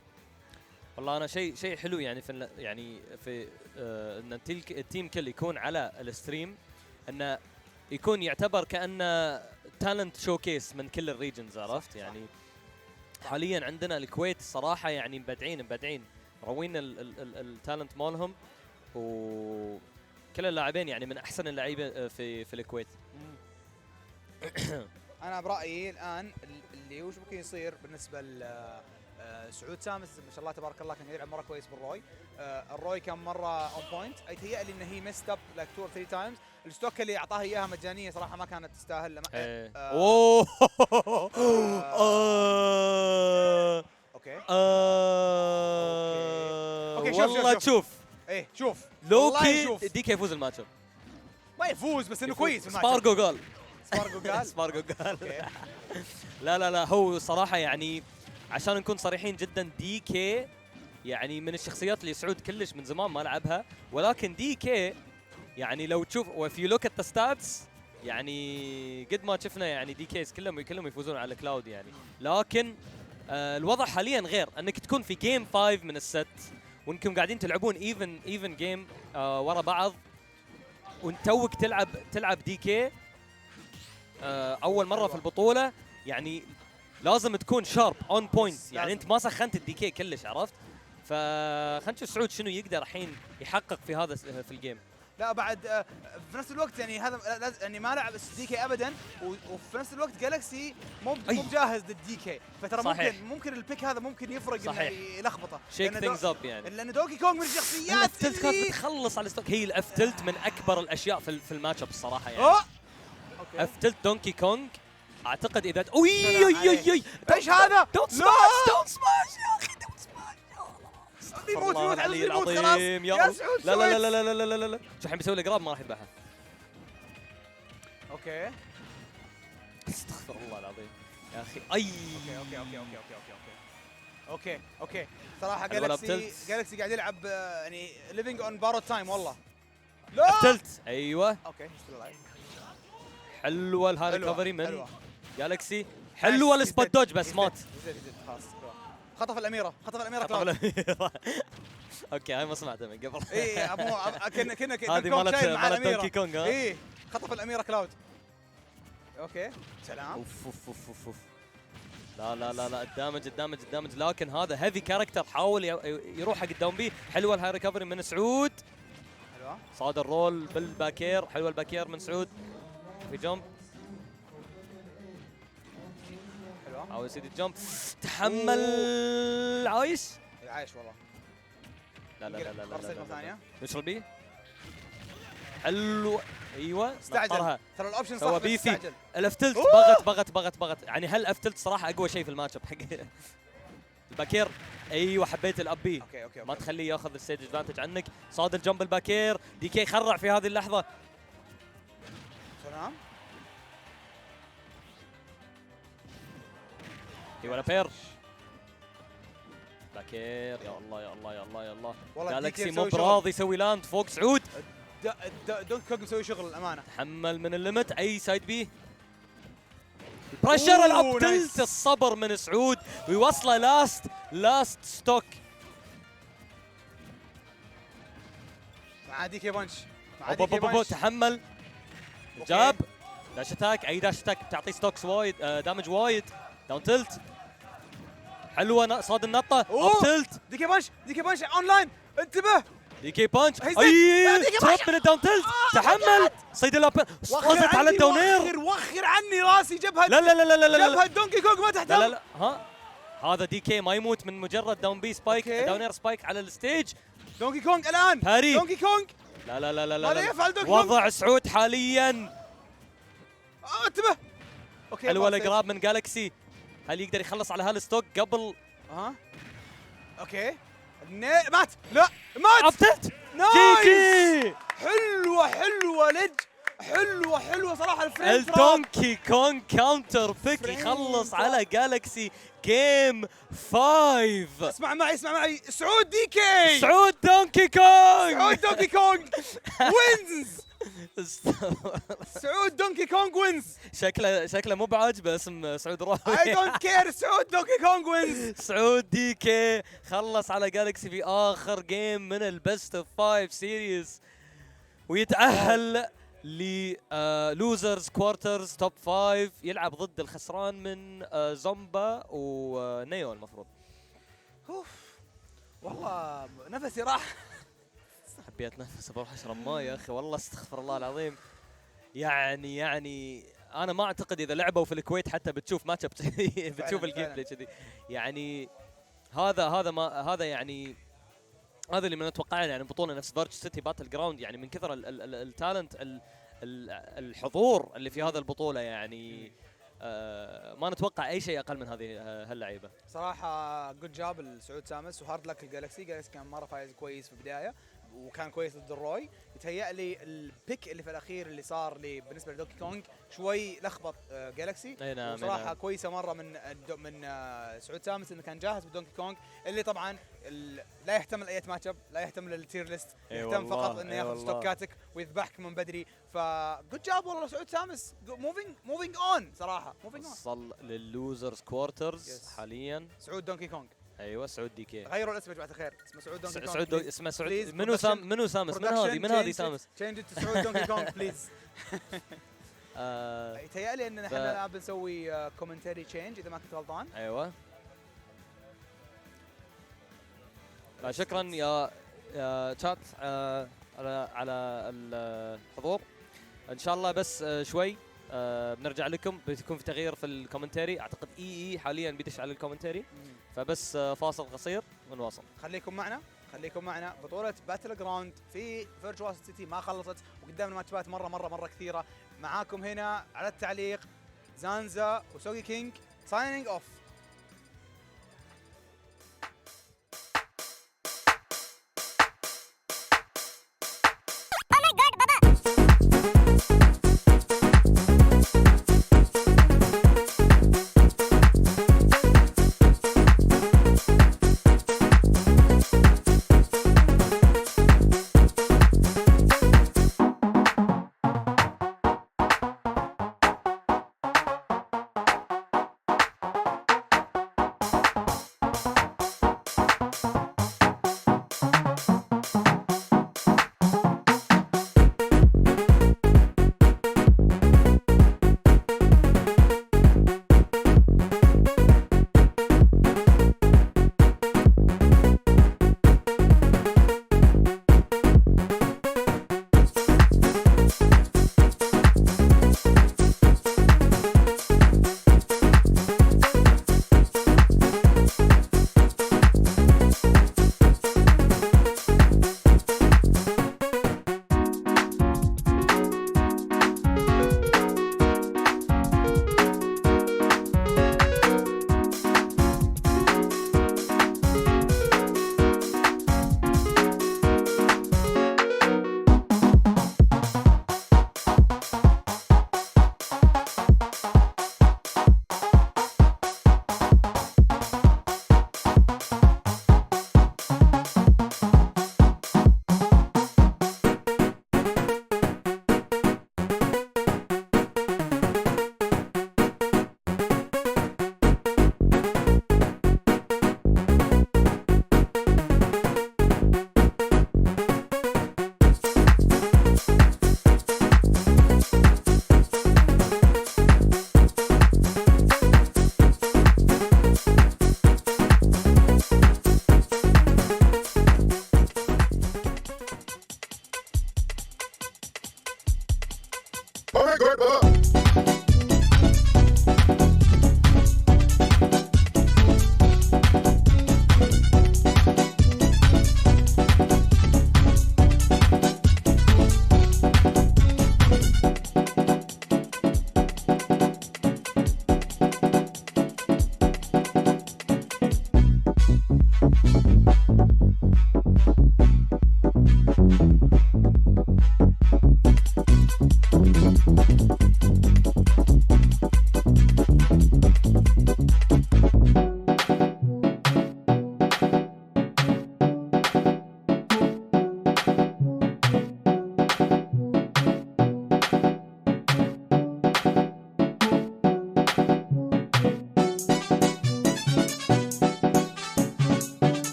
والله انا شيء حلو يعني في ان التيم كل يكون على الستريم انه يكون يعتبر كانه تالنت شوكيس من كل الريجنز عرفت يعني. حاليا عندنا الكويت صراحه يعني مبدعين مروين التالنت مالهم وكل اللاعبين يعني من احسن اللعيبه في الكويت. انا برايي الان اللي وش ممكن يصير بالنسبه سعود سامس ما شاء الله تبارك الله كان يلعب مره كويس بالروي. الروي كان مره اون بوينت. يتهيأ لي ان هي ميست اب لايك 2 or 3 تايمز. الستوك اللي اعطاها اياها مجانيه صراحه ما كانت تستاهل. اوه اوكي والله شوف شوف لوكي ديكي يفوز الماتش اب ما يفوز بس انه كويس. سبارجو قال سبارجو قال لا هو صراحه يعني عشان نكون صريحين جدا دي كي يعني من الشخصيات اللي سعود كلش من زمان ما لعبها ولكن دي كي يعني لو تشوف وفي يو لوك ات ذا ستاتس يعني قد ما شفنا يعني دي كيس كلهم يفوزون على كلاود يعني. لكن الوضع حاليا غير انك تكون في جيم 5 من الست وانكم قاعدين تلعبون ايفن جيم ورا بعض وانتوك تلعب دي كي اول مره في البطوله يعني لازم تكون شارب اون بوينت يعني انت ما سخنت الدي كي كلش عرفت. فخلينا نشوف سعود شنو يقدر الحين يحقق في هذا في الجيم. لا بعد في نفس الوقت يعني هذا يعني ما لعب دي كي ابدا وفي نفس الوقت جالكسي مو جاهز للدي كي فترى ممكن البيك هذا ممكن يفرق انه يلخبطه شيك ثينجز اب يعني لان دوكي كونغ من الشخصيات اللي كانت بتخلص على الستوك. هي الافتلت من اكبر الاشياء في الماتش اب الصراحه يعني. افتلت دونكي كونغ اعتقد اذا ايش هذا؟ دونت سماش يا اخي دونت سماش يموت العلي العظيم يا لا شو الحين بيسوي لي جراب ما راح يذبحها. اوكي استغفر الله العظيم يا اخي اوكي صراحه جالكسي قاعد يلعب يعني ليفينج اون بارو تايم والله. لا قتلت ايوه اوكي حلوه الهاي ريكفري من جالكسي حلوه السبوت دوج بس مات. خلاص خطف الاميره اوكي هاي ما سمعتها من قبل. اي ابو كنا هذه مالت دونكي كونغ. اي خطف الاميره كلاود. اوكي سلام. اوف لا الدامج لكن هذا هيفي كاركتر حاول يروح حق الداون بي. حلوه الهاي ريكفري من سعود. حلوه صاد الرول بالباكير. حلوه الباكير من سعود في جمب. حاول يصيد الجمب تحمل. عايش والله. لا ثانيه نشرب بيه. حلو ايوه استعجل ترى الاوبشن صح بس استعجل. الافتلت بغت يعني هل افتلت صراحه اقوى شيء في الماتش اب حق الباكير. ايوه حبيت الابي أوكي. ما تخليه ياخذ الستيج ادفانتج عنك. صاد الجمب الباكير دي كي خرع في هذه اللحظه. سلام ولا بير باكير. يا الله جالكسي مو براضي يسوي لاند فوق سعود. دونكي كونغ مسوي شغل الامانه. تحمل من الليمت اي سايد بي. بريشر الابتلت الصبر من سعود ويوصله لاست ستوك. مع دي كي بنش تحمل جاب داش اتاك. اي داش اتاك بتعطي ستوكس وايد دامج وايد. داون تلت حلوه صاد النطه اب تلت. دي كي بنش اون لاين انتبه دي كي بانش هيزت. اي تراب من الداون تلت تحمل صيد الابن وصلت على الدونير وخر عني راسي جبهه لا لا لا لا لا جبهه دونكي كونغ ما تحتم. لا لا ها هذا دي كي ما يموت من مجرد داون بي سبايك داونير سبايك على الستيج. دونكي كونغ الان باري. دونكي كونغ لا لا لا لا ماذا لا يفعل دونكي كونغ؟ وضع سعود حاليا. انتبه اوكي الولا قراب من جالكسي، هل يقدر يخلص على هالستوك قبل؟ اوكي مات لا مات عبتت نايس حلوه لج حلوه صراحه الفريم الدونكي كونغ كاونتر بيك يخلص على جالكسي جيم 5. اسمع معي سعود دي كي سعود دونكي كونغ وينز سعود دونكي كونغ وينز. شكله مو بعاجبه اسم سعود روحي. اي دونت كير سعود دونكي كونغ وينز. سعود دي كي خلص على جالكسي في اخر جيم من البست اوف 5 سيريز ويتأهل للوزرز كوارترز توب 5 يلعب ضد الخسران من زومبا ونيو المفروض. والله نفسي راح. حبيت نفس بروح اشرب ماء يا اخي والله استغفر الله العظيم. يعني انا ما اعتقد اذا لعبوا في الكويت حتى بتشوف ماتش اب بتشوف الجيم بلاي كذي. يعني هذا يعني هذا اللي من نتوقعه يعني بطوله نفس فيرتشوسيتي باتل جراوند يعني من كثر التالنت الحضور اللي في هذا البطوله يعني ما نتوقع اي شيء اقل من هذه هاللعيبه. صراحه جود جاب السعود سامس وهارد لك الجالكسي كان مره فايز كويس في البدايه وكان كويس ضد الروي. يتهيأ لي البيك اللي في الاخير اللي صار لي بالنسبه لدونكي كونغ شوي لخبط جالكسي. نعم وصراحه نعم. كويسه مره من سعود سامس انه كان جاهز بدونكي كونغ اللي طبعا لا يحتمل اي ماتش اب، لا يحتمل التير ليست، يهتم فقط انه ياخذ ستوكاتك ويذبحك من بدري. فجود جاب والله سعود سامس موفينج اون صراحه موفينج اون. وصل لللوزرز كوارترز حاليا سعود دونكي كونغ. ايوه سعود دي كي. غيروا الاسم يا جماعه الخير اسمه سعود دونكي كونغ. اسمه سعود منو سامس من هذه سامس تشينج تو سعود دونكي كونغ بليز. يتهيألي ان احنا الان بنسوي كومنتري تشينج اذا ما كنت غلطان. ايوه شكرا يا شات على الحضور. ان شاء الله بس شوي بنرجع لكم بيكون في تغيير في الكومنتري. اعتقد اي حاليا بيدش على الكومنتري فبس فاصل قصير ونواصل. خليكم معنا بطولة باتل جراوند في فيرتشواسيتي ما خلصت وقدامنا ماتشات مرة كثيرة. معاكم هنا على التعليق زانزا وسوغي كينج ساينينج اوف.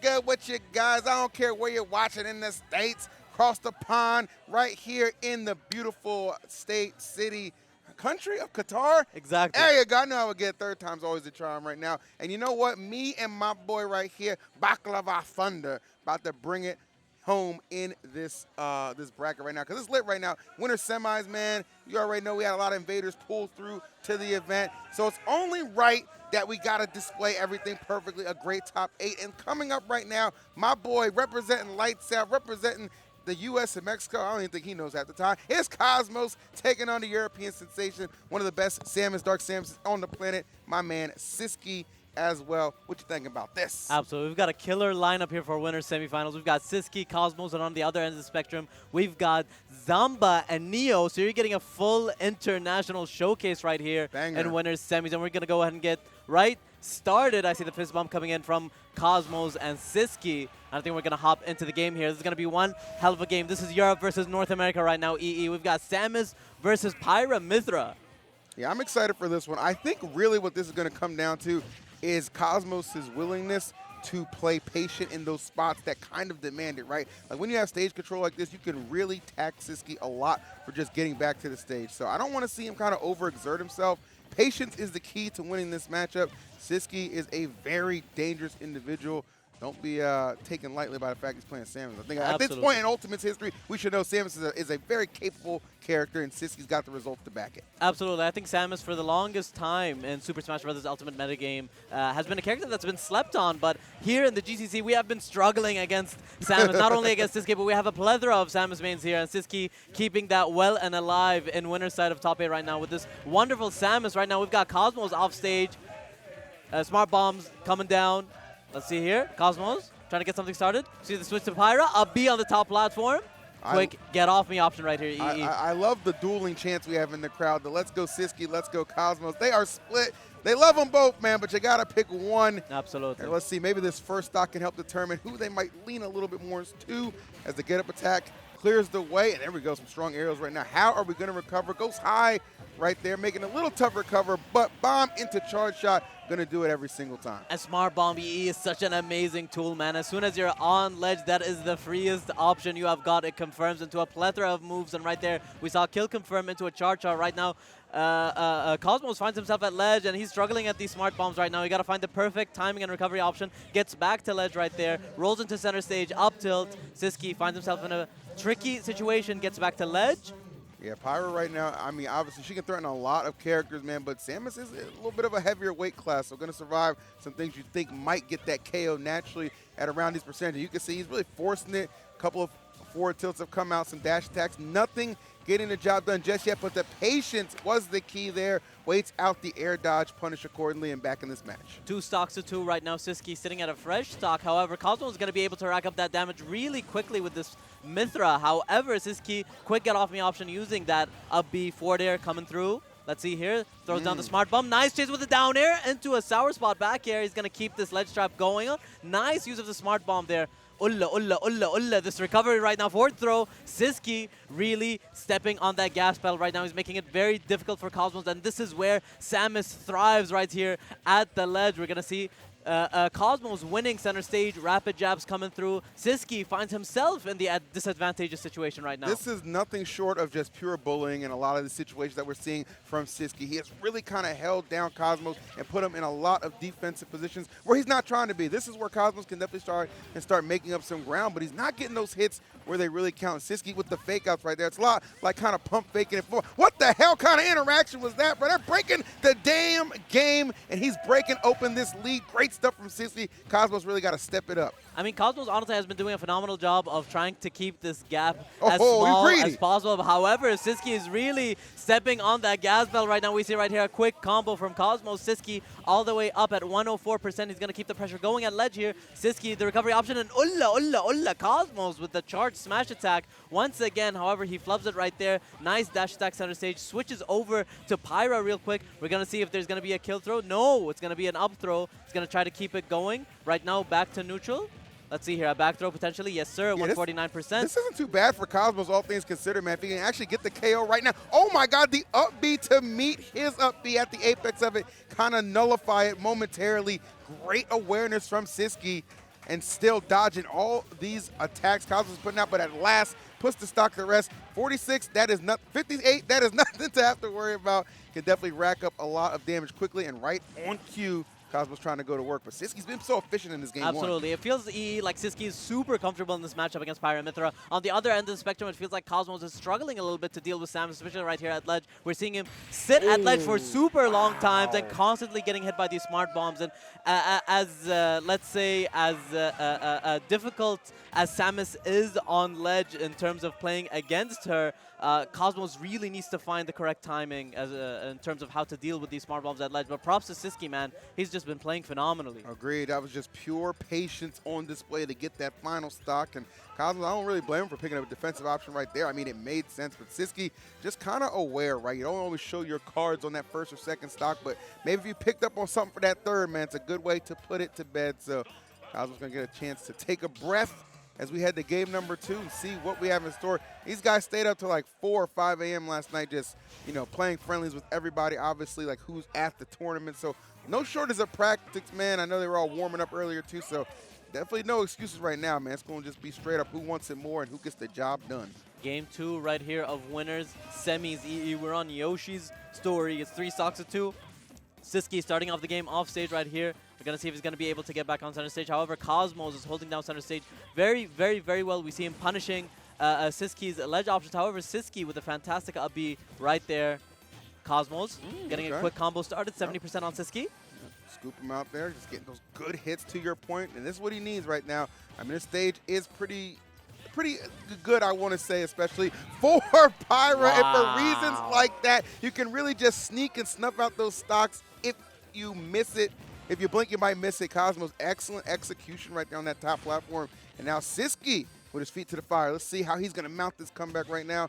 good with you guys? I don't care where you're watching in the States, across the pond, right here in the beautiful state, city, country of Qatar. Exactly. There you go. I know I would get third time's always the charm right now. And you know what? Me and my boy right here, Baklava Thunder, about to bring it home in this this bracket right now, because it's lit right now. Winter semis, man. You already know we had a lot of invaders pull through to the event, so it's only right that we got to display everything perfectly, a great top 8. And coming up right now, my boy representing Lights Out, representing the U.S. and Mexico. I don't even think he knows at the time. It's Cosmos taking on the European sensation, one of the best Samus, Dark Samus on the planet, my man Siski as well. What you thinking about this? Absolutely. We've got a killer lineup here for winner semifinals. We've got Siski, Cosmos, and on the other end of the spectrum, we've got Zamba and Neo. So you're getting a full international showcase right here in winners semis. And we're going to go ahead and get right started. I see the fist bump coming in from Cosmos and Siski. I think we're going to hop into the game here. This is going to be one hell of a game. This is Europe versus North America right now, EE. We've got Samus versus Pyra Mithra. Yeah, I'm excited for this one. I think really what this is going to come down to is Cosmos' willingness to play patient in those spots that kind of demand it, right? Like when you have stage control like this, you can really tax Siski a lot for just getting back to the stage. So I don't want to see him kind of overexert himself. Patience is the key to winning this matchup. Siski is a very dangerous individual. Don't be taken lightly by the fact he's playing Samus. I think at this point in Ultimate's history, we should know Samus is a very capable character, and Siski's got the results to back it. Absolutely. I think Samus, for the longest time in Super Smash Bros. Ultimate metagame, has been a character that's been slept on. But here in the GCC, we have been struggling against Samus. Not only against Siski, but we have a plethora of Samus mains here. And Siski keeping that well and alive in winner's side of top 8 right now with this wonderful Samus. Right now, we've got Cosmos off stage. Smart bombs coming down. Let's see here. Cosmos trying to get something started. See the switch to Pyra. A B on the top platform. Quick get off me option right here, EE. I love the dueling chants we have in the crowd. The let's go Siski, let's go Cosmos. They are split. They love them both, man, but you got to pick one. Absolutely. And let's see, maybe this first stock can help determine who they might lean a little bit more to as the get-up attack clears the way. And there we go, some strong arrows right now. How are we going to recover? Goes high right there, making it a little tough recover, but bomb into charge shot. Going to do it every single time. And Smart Bomb EE is such an amazing tool, man. As soon as you're on ledge, that is the freest option you have got. It confirms into a plethora of moves, and right there, we saw kill confirm into a charge shot. Right now, Cosmos finds himself at ledge, and he's struggling at these Smart Bombs right now. You got to find the perfect timing and recovery option. Gets back to ledge right there, rolls into center stage, up tilt. Siski finds himself in a tricky situation, gets back to ledge. Yeah, Pyra right now, I mean, obviously she can threaten a lot of characters, man, but Samus is a little bit of a heavier weight class, so going to survive some things you think might get that KO naturally at around these percentages. You can see he's really forcing it. A couple of forward tilts have come out, some dash attacks. Nothing getting the job done just yet, but the patience was the key there. Waits out the air dodge, punish accordingly, and back in this match. 2 stocks to 2 right now. Siski sitting at a fresh stock. However, Cosmos is going to be able to rack up that damage really quickly with this Mithra. However, Siski, quick get off me option using that up B forward air coming through. Let's see here. Throws down the Smart Bomb. Nice chase with the down air into a sour spot back air. He's going to keep this ledge trap going. Nice use of the Smart Bomb there. Ulla. This recovery right now, forward throw. Siski really stepping on that gas pedal right now. He's making it very difficult for Cosmos, and this is where Samus thrives right here at the ledge. We're going to see Cosmos winning center stage, rapid jabs coming through. Siski finds himself in the disadvantageous situation right now. This is nothing short of just pure bullying in a lot of the situations that we're seeing from Siski. He has really kind of held down Cosmos and put him in a lot of defensive positions where he's not trying to be. This is where Cosmos can definitely start making up some ground, but he's not getting those hits where they really count. Siski with the fake outs right there. It's a lot like kind of pump faking it for. What the hell kind of interaction was that, bro? They're breaking the damn game, and he's breaking open this lead. Great stuff from Siski. Cosmos really got to step it up. I mean, Cosmos honestly has been doing a phenomenal job of trying to keep this gap as small as possible. However, Siski is really stepping on that gas bell right now. We see right here a quick combo from Cosmos. Siski all the way up at 104%. He's going to keep the pressure going at ledge here. Siski, the recovery option, and Ulla. Cosmos with the charge smash attack once again. However, he flubs it right there. Nice dash attack center stage. Switches over to Pyra real quick. We're going to see if there's going to be a kill throw. No, it's going to be an up throw. He's going to try to keep it going. Right now, back to neutral. Let's see here, a back throw potentially. Yes, sir, 149%. This isn't too bad for Cosmos, all things considered, man. If he can actually get the KO right now. Oh, my God, the up B to meet his up B at the apex of it, kind of nullify it momentarily. Great awareness from Siski. and still dodging all these attacks Cosmos is putting out, but at last puts the stock to rest. 46, that is not 58, that is nothing to have to worry about. Can definitely rack up a lot of damage quickly and right on cue. Cosmos trying to go to work, but Siski's been so efficient in this game. Absolutely. It feels like Siski is super comfortable in this matchup against Pyra and Mythra. On the other end of the spectrum, it feels like Cosmos is struggling a little bit to deal with Sam, especially right here at ledge. We're seeing him sit at ledge for super long times and constantly getting hit by these smart bombs. And let's say, as difficult as Samus is on ledge in terms of playing against her, Cosmos really needs to find the correct timing in terms of how to deal with these smart bombs at ledge. But props to Siski, man. He's just been playing phenomenally. Agreed. That was just pure patience on display to get that final stock. And Cosmos, I don't really blame him for picking up a defensive option right there. I mean, it made sense. But Siski just kind of aware, right? You don't always show your cards on that first or second stock. But maybe if you picked up on something for that third, man, it's a good way to put it to bed. So Cosmos going to get a chance to take a breath as we head to game number 2 and see what we have in store. These guys stayed up till like 4 or 5 a.m. last night just, you know, playing friendlies with everybody, obviously, like who's at the tournament. So no shortage of practice, man. I know they were all warming up earlier too, so definitely no excuses right now, man. It's going to just be straight up who wants it more and who gets the job done. Game 2 right here of winners, semis. We're on Yoshi's story. It's 3 stocks to 2. Siski starting off the game off stage right here. We're going to see if he's going to be able to get back on center stage. However, Cosmos is holding down center stage very, very, very well. We see him punishing Siski's ledge options. However, Siski with a fantastic up B right there. Cosmos getting a quick combo started, 70% on Siski. Scoop him out there, just getting those good hits to your point. And this is what he needs right now. I mean, this stage is pretty good, I want to say, especially for Pyra. And for reasons like that, you can really just sneak and snuff out those stocks if you miss it. If you blink, you might miss it. Cosmos, excellent execution right there on that top platform. And now Siski with his feet to the fire. Let's see how he's going to mount this comeback right now.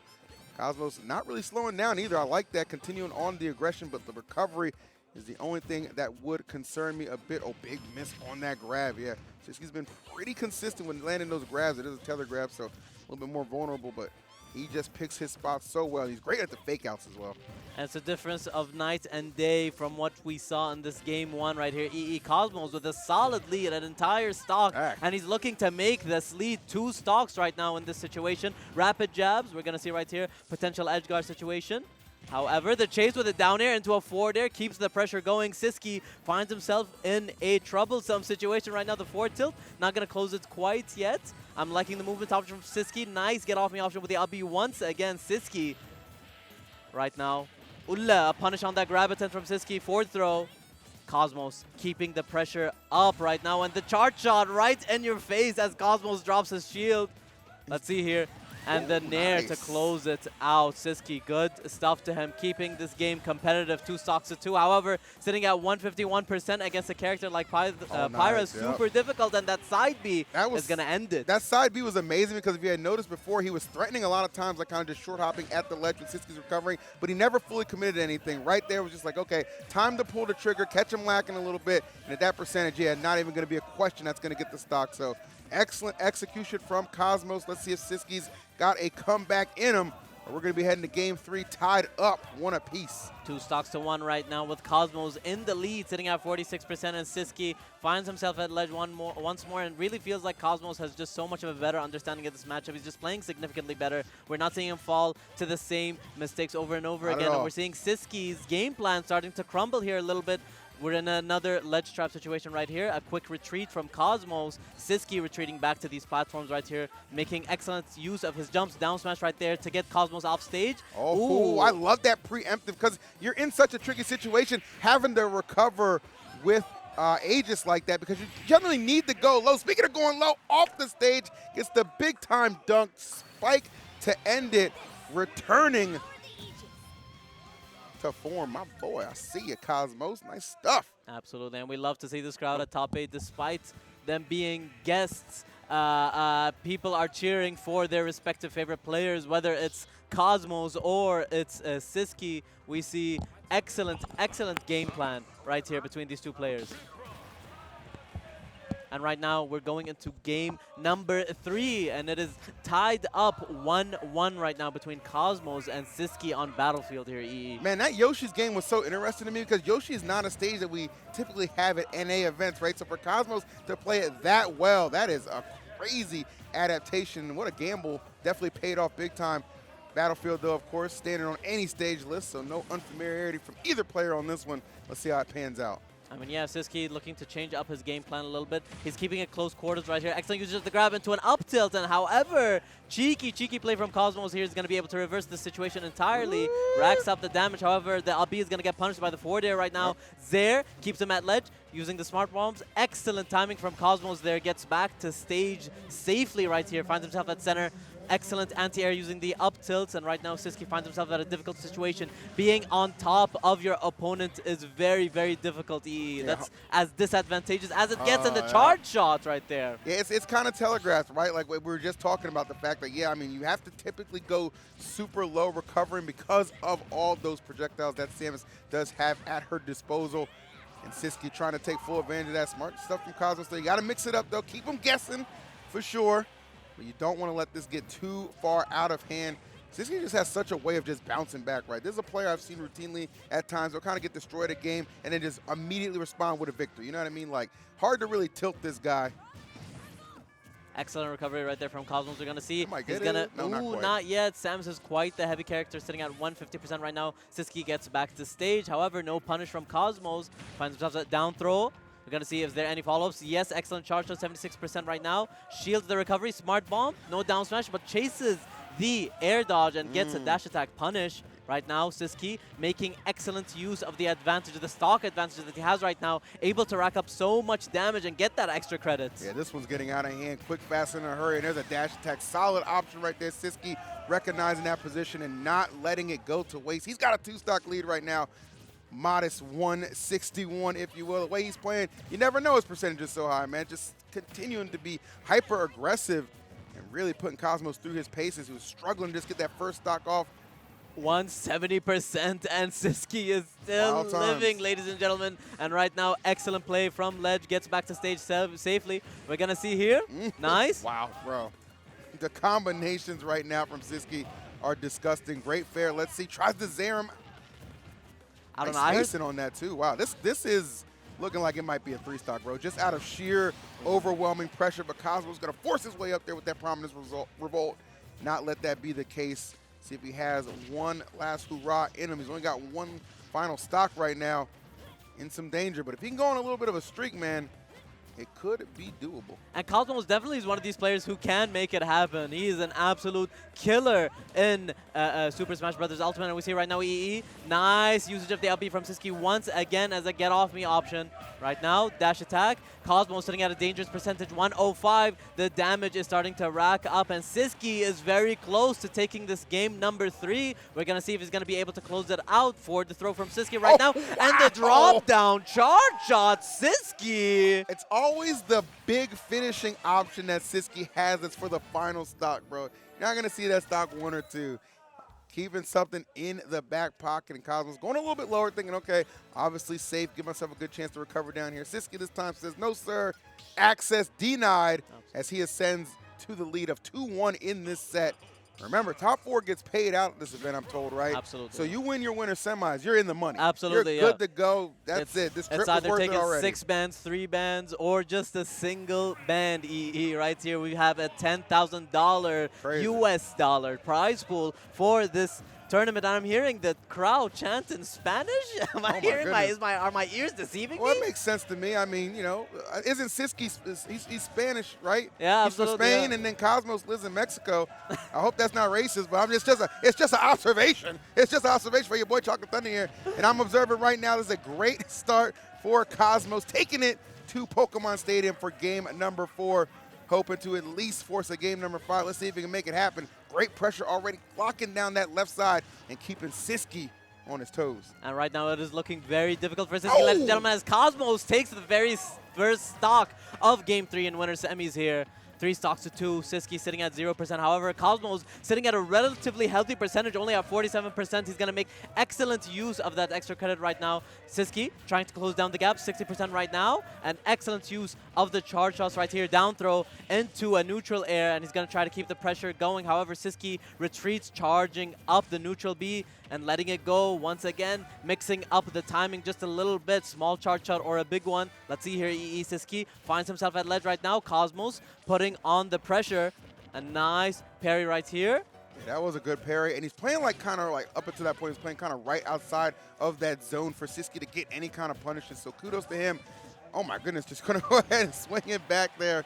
Cosmos not really slowing down either. I like that, continuing on the aggression, but the recovery is the only thing that would concern me a bit. Oh, big miss on that grab, yeah. Siski's been pretty consistent when landing those grabs. It is a tether grab, so a little bit more vulnerable, but he just picks his spots so well. He's great at the fake outs as well. And it's a difference of night and day from what we saw in this game 1 right here. Cosmos with a solid lead, an entire stock, and he's looking to make this lead 2 stocks right now in this situation. Rapid jabs, we're going to see right here, potential edge guard situation. However, the chase with a down air into a forward air keeps the pressure going. Siski finds himself in a troublesome situation right now. The forward tilt, not going to close it quite yet. I'm liking the movement option from Siski. Nice get off me option with the up B once again. Siski right now. A punish on that grab attempt from Siski. Forward throw. Cosmos keeping the pressure up right now. And the charge shot right in your face as Cosmos drops his shield. Let's see here. And the nair to close it out. Siski, good stuff to him, keeping this game competitive, 2 stocks to 2. However, sitting at 151% against a character like Pyra is super difficult, and that side B is going to end it. That side B was amazing because if you had noticed before, he was threatening a lot of times, like kind of just short hopping at the ledge when Siski's recovering, but he never fully committed to anything. Right there was just like, okay, time to pull the trigger, catch him lacking a little bit, and at that percentage, yeah, not even going to be a question that's going to get the stock. So excellent execution from Cosmos. Let's see if Siski's got a comeback in him, or we're going to be heading to game 3 tied up 1 apiece. 2 stocks to 1 right now with Cosmos in the lead, sitting at 46%, and Siski finds himself at ledge once more, and really feels like Cosmos has just so much of a better understanding of this matchup. He's just playing significantly better. We're not seeing him fall to the same mistakes over and over again, and we're seeing Siski's game plan starting to crumble here a little bit. We're in another ledge trap situation right here. A quick retreat from Cosmos. Siski retreating back to these platforms right here, making excellent use of his jumps. Down smash right there to get Cosmos off stage. Oh, I love that preemptive because you're in such a tricky situation having to recover with Aegis like that because you generally need to go low. Speaking of going low, off the stage, gets the big time dunk spike to end it, returning to form. My boy, I see you, Cosmos. Nice stuff. Absolutely, and we love to see this crowd at top 8 despite them being guests. People are cheering for their respective favorite players, whether it's Cosmos or it's Siski. We see excellent game plan right here between these 2 players. And right now, we're going into game number 3, and it is tied up 1-1 right now between Cosmos and Siski on Battlefield here, EE. Man, that Yoshi's game was so interesting to me because Yoshi is not a stage that we typically have at NA events, right? So for Cosmos to play it that well, that is a crazy adaptation. What a gamble. Definitely paid off big time. Battlefield, though, of course, standing on any stage list, so no unfamiliarity from either player on this one. Let's see how it pans out. I mean, yeah, Siski looking to change up his game plan a little bit. He's keeping it close quarters right here. Excellent usage of the grab into an up tilt, and however, cheeky play from Cosmos here is going to be able to reverse the situation entirely. Racks up the damage, however, the LB is going to get punished by the forward air right now. Zare keeps him at ledge, using the smart bombs. Excellent timing from Cosmos there, gets back to stage safely right here, finds himself at center. Excellent anti-air using the up tilts, and right now Siski finds himself at a difficult situation. Being on top of your opponent is very, very difficult, EE. That's as disadvantageous as it gets in the charge shot right there. Yeah, it's kind of telegraphed, right? Like we were just talking about the fact that, yeah, I mean, you have to typically go super low recovering because of all those projectiles that Samus does have at her disposal. And Siski trying to take full advantage of that smart stuff from Cosmos. So you got to mix it up, though. Keep them guessing for sure. But you don't want to let this get too far out of hand. Siski just has such a way of just bouncing back, right? This is a player I've seen routinely at times. They'll kind of get destroyed a game and then just immediately respond with a victory. You know what I mean? Like, hard to really tilt this guy. Excellent recovery right there from Cosmos. We're going to see. He's going to... No, not yet. Samus is quite the heavy character, sitting at 150% right now. Siski gets back to stage. However, no punish from Cosmos. Finds himself at down throw. We're going to see if there are any follow-ups. Yes, excellent charge to 76% right now. Shields the recovery. Smart bomb. No down smash, but chases the air dodge and gets a dash attack punish. Right now, Siski making excellent use of the advantage, the stock advantage that he has right now, able to rack up so much damage and get that extra credits. Yeah, this one's getting out of hand quick, fast, in a hurry. And there's a dash attack. Solid option right there. Siski recognizing that position and not letting it go to waste. He's got a 2-stock lead right now. Modest 161, if you will. The way he's playing, you never know his percentage is so high, man. Just continuing to be hyper-aggressive and really putting Cosmos through his paces. He was struggling to just get that first stock off. 170%, and Siski is still living, ladies and gentlemen. And right now, excellent play from Ledge. Gets back to stage safely. We're going to see here. Nice. Wow, bro. The combinations right now from Siski are disgusting. Great fair. Let's see. Tries to zare him. I don't know. Spacing on that too. Wow, this is looking like it might be a 3-stock, bro. Just out of sheer overwhelming pressure, but Cosmo's gonna force his way up there with that prominence revolt. Not let that be the case. See if he has one last hurrah in him. He's only got one final stock right now. In some danger, but if he can go on a little bit of a streak, man, it could be doable. And Cosmos definitely is one of these players who can make it happen. He is an absolute killer in Super Smash Bros. Ultimate. And we see right now EE. Nice usage of the LB from Siski once again as a get off me option. Right now, dash attack. Cosmos sitting at a dangerous percentage, 105. The damage is starting to rack up, and Siski is very close to taking this game number 3. We're going to see if he's going to be able to close it out for the throw from Siski right now. Wow. And the drop down charge shot, Siski. It's always the big finishing option that Siski has that's for the final stock, bro. You're not going to see that stock 1 or 2. Keeping something in the back pocket, and Cosmos going a little bit lower, thinking, okay, obviously safe, give myself a good chance to recover down here. Siski this time says, no, sir, access denied, as he ascends to the lead of 2-1 in this set. Remember, top 4 gets paid out at this event, I'm told, right? Absolutely. So you win your winner semis, you're in the money. Absolutely, You're good to go. That's it. This trip it's was either worth it taking already. 6 bands, 3 bands, or just a single band, EE. Right here, we have a $10,000 US dollar prize pool for this tournament. I'm hearing the crowd chant in Spanish. Am I hearing are my ears deceiving Well, me? it makes sense to me. I mean, you know, isn't Siski, he's Spanish, right? Yeah, he's absolutely. from Spain, and then Cosmos lives in Mexico. I hope that's not racist, but it's just an observation. It's just an observation for your boy Chocolate Thunder here. And I'm observing right now, this is a great start for Cosmos, taking it to Pokemon Stadium for game number 4. Hoping to at least force a game number 5. Let's see if he can make it happen. Great pressure already, locking down that left side and keeping Siski on his toes. And right now it is looking very difficult for Siski, ladies and gentlemen, as Cosmos takes the very first stock of Game 3 in winner semis here. 3 stocks to 2. Siski sitting at 0%. However, Cosmos sitting at a relatively healthy percentage, only at 47%. He's going to make excellent use of that extra credit right now. Siski trying to close down the gap, 60% right now. And excellent use of the charge shots right here. Down throw into a neutral air, and he's going to try to keep the pressure going. However, Siski retreats, charging up the neutral B and letting it go once again, mixing up the timing just a little bit. Small charge shot or a big one. Let's see here. Siski finds himself at ledge right now. Cosmos putting on the pressure. A nice parry right here. Yeah, that was a good parry, and he's playing like kind of like up until that point, he's playing kind of right outside of that zone for Siski to get any kind of punishes. So kudos to him. Oh my goodness, just gonna go ahead and swing it back there.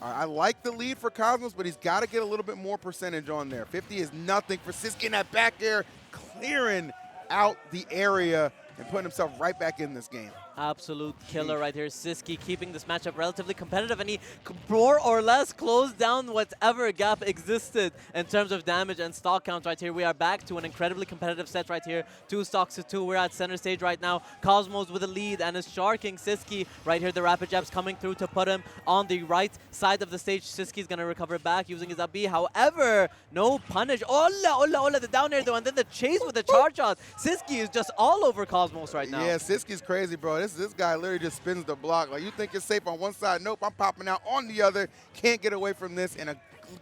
I like the lead for Cosmos, but he's got to get a little bit more percentage on there. 50 is nothing for Siski in that back air, clearing out the area and putting himself right back in this game. Absolute killer right here. Siski keeping this matchup relatively competitive, and he more or less closed down whatever gap existed in terms of damage and stock count right here. We are back to an incredibly competitive set right here. 2 stocks to 2. We're at center stage right now. Cosmos with a lead and is sharking Siski right here. The rapid jabs coming through to put him on the right side of the stage. Siski's going to recover back using his up B. However, no punish. Ola, the down air though, and then the chase with the charge shot. Siski is just all over Cosmos right now. Yeah, Siski's crazy, bro. This guy literally just spins the block. Like, you think you're safe on one side. Nope, I'm popping out on the other. Can't get away from this. And a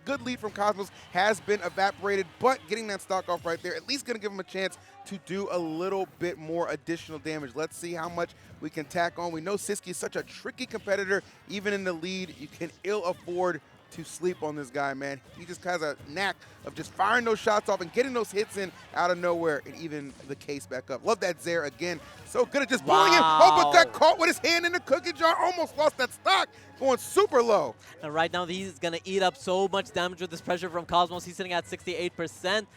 good lead from Cosmos has been evaporated, but getting that stock off right there, at least going to give him a chance to do a little bit more additional damage. Let's see how much we can tack on. We know Siski is such a tricky competitor. Even in the lead, you can ill afford to sleep on this guy, man. He just has a knack of just firing those shots off and getting those hits in out of nowhere, and even the case back up. Love that Zaire again. So good at just pulling him. Oh, but got caught with his hand in the cookie jar. Almost lost that stock. Going super low. And right now, he's going to eat up so much damage with this pressure from Cosmos. He's sitting at 68%.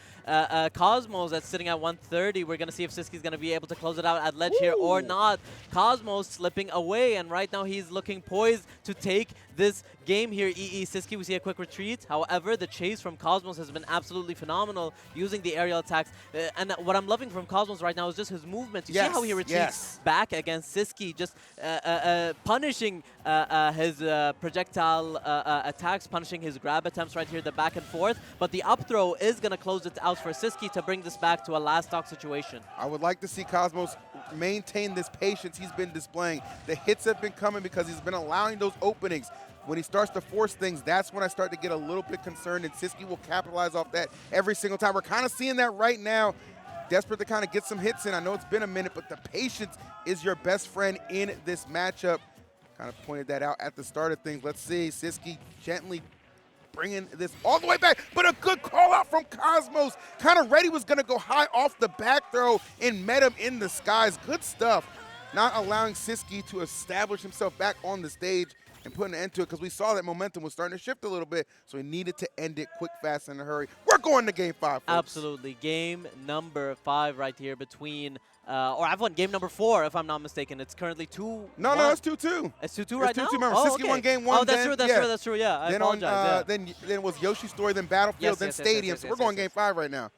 Cosmos that's sitting at 130. We're going to see if Siski's going to be able to close it out at ledge here or not. Cosmos slipping away, and right now he's looking poised to take this game here. Siski, we see a quick retreat. However, the chase from Cosmos has been absolutely phenomenal using the aerial attacks. And what I'm loving from Cosmos right now is just his movement. You see how he retreats back against Siski, just punishing his projectile attacks, punishing his grab attempts right here, the back and forth. But the up throw is going to close it out for Siski to bring this back to a last stock situation. I would like to see Cosmos maintain this patience he's been displaying. The hits have been coming because he's been allowing those openings. When he starts to force things, that's when I start to get a little bit concerned, and Siski will capitalize off that every single time. We're kind of seeing that right now. Desperate to kind of get some hits in. I know it's been a minute, but the patience is your best friend in this matchup. Kind of pointed that out at the start of things. Let's see, Siski gently bringing this all the way back, but a good call out from Cosmos. Kind of ready, was going to go high off the back throw and met him in the skies. Good stuff. Not allowing Siski to establish himself back on the stage and putting an end to it, because we saw that momentum was starting to shift a little bit, so we needed to end it quick, fast, in a hurry. We're going to game 5, folks. Absolutely. Game number 5 right here between, or I've won game number 4, if I'm not mistaken. It's currently 2-1. No, it's 2-2. It's 2-2 right now? 2-2. Remember, Siski won game 1. Oh, that's true, yeah. I apologize. Then it was Yoshi's Story, then Battlefield, then Stadium. So we're going game 5 right now.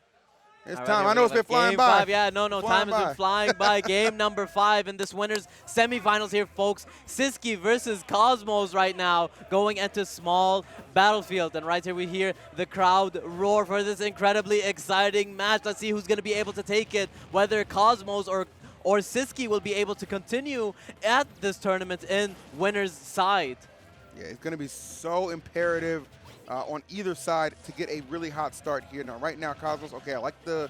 It's All time. Right, I know it's been flying by. 5, yeah, no, time has been flying by. Game number 5 in this winners semifinals here, folks. Siski versus Cosmos right now, going into small battlefield. And right here we hear the crowd roar for this incredibly exciting match. Let's see who's going to be able to take it, whether Cosmos or Siski will be able to continue at this tournament in winner's side. Yeah, it's going to be so imperative on either side to get a really hot start here. Now, right now, Cosmos, okay, I like the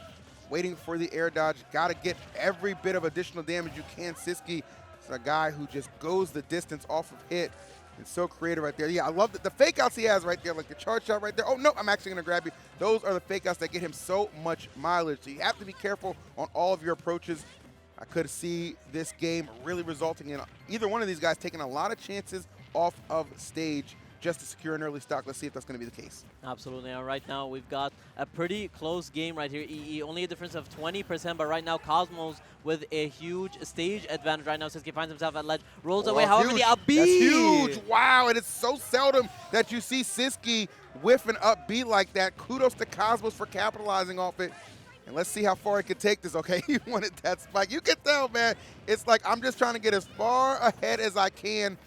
waiting for the air dodge. Got to get every bit of additional damage you can. Siski is a guy who just goes the distance off of hit. It's so creative right there. Yeah, I love the fake outs he has right there, like the charge shot right there. Oh, no, I'm actually going to grab you. Those are the fake outs that get him so much mileage. So you have to be careful on all of your approaches. I could see this game really resulting in either one of these guys taking a lot of chances off of stage just to secure an early stock. Let's see if that's going to be the case. Absolutely. And right now, we've got a pretty close game right here. Only a difference of 20%, but right now, Cosmos with a huge stage advantage right now. Siski finds himself at ledge, rolls away. However, the up B. That's huge. Wow, and it's so seldom that you see Siski whiff an up B like that. Kudos to Cosmos for capitalizing off it. And let's see how far he can take this. Okay, he wanted that spike. You can tell, man. It's like I'm just trying to get as far ahead as I can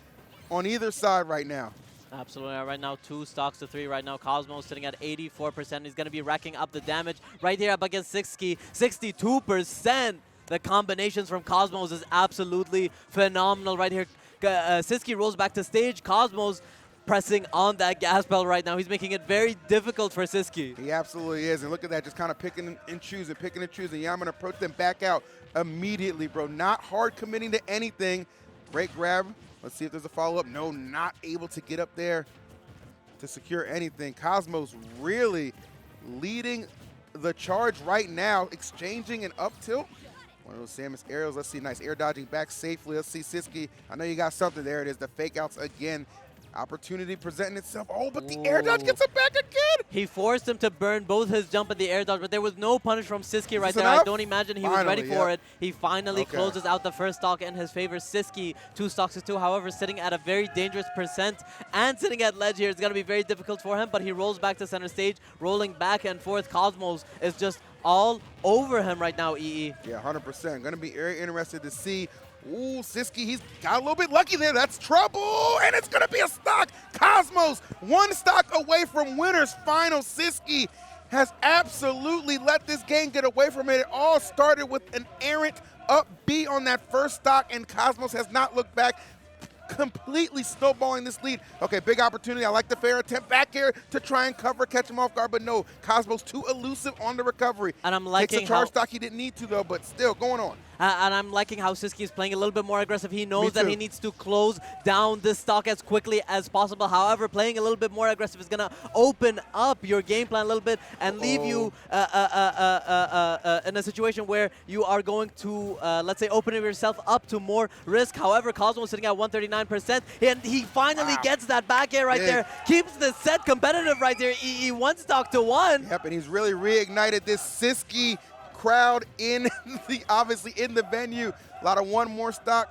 on either side right now. Absolutely. Right now, 2 stocks to 3 right now. Cosmo sitting at 84%. He's going to be racking up the damage right here up against Siski. 62%. The combinations from Cosmos is absolutely phenomenal right here. Siski rolls back to stage. Cosmos pressing on that gas pedal right now. He's making it very difficult for Siski. He absolutely is. And look at that, just kind of picking and choosing. Yeah, I'm going to approach them back out immediately, bro. Not hard committing to anything. Great grab. Let's see if there's a follow-up. No, not able to get up there to secure anything. Cosmos really leading the charge right now, exchanging an up tilt. One of those Samus aerials. Let's see, nice air dodging back safely. Let's see, Siski. I know you got something. There it is, the fake outs again. Opportunity presenting itself. Oh, but the air dodge gets it back again. He forced him to burn both his jump and the air dodge, but there was no punish from Siski right there. Enough? I don't imagine he was ready for it. He finally Okay. closes out the first stock in his favor. Siski, 2 stocks to 2, however, sitting at a very dangerous percent and sitting at ledge here. It's going to be very difficult for him, but he rolls back to center stage, rolling back and forth. Cosmos is just all over him right now, EE. Yeah, 100%. Going to be very interested to see. Ooh, Siski, he's got a little bit lucky there. That's trouble, and it's going to be a stock. Cosmos, 1 stock away from winners final. Siski has absolutely let this game get away from it. It all started with an errant up B on that first stock, and Cosmos has not looked back, completely snowballing this lead. Okay, big opportunity. I like the fair attempt back here to try and cover, catch him off guard, but no, Cosmos too elusive on the recovery. And I'm liking Takes a charge stock he didn't need to, though, but still going on. And I'm liking how Siski is playing a little bit more aggressive. He knows that he needs to close down this stock as quickly as possible. However, playing a little bit more aggressive is going to open up your game plan a little bit and leave you in a situation where you are going to, let's say, open yourself up to more risk. However, Cosmo is sitting at 139%, and he finally gets that back air right there. Keeps the set competitive right there, EE. 1 stock to 1. Yep, and he's really reignited this Siski crowd in the, obviously in the venue. A lot of 1 more stock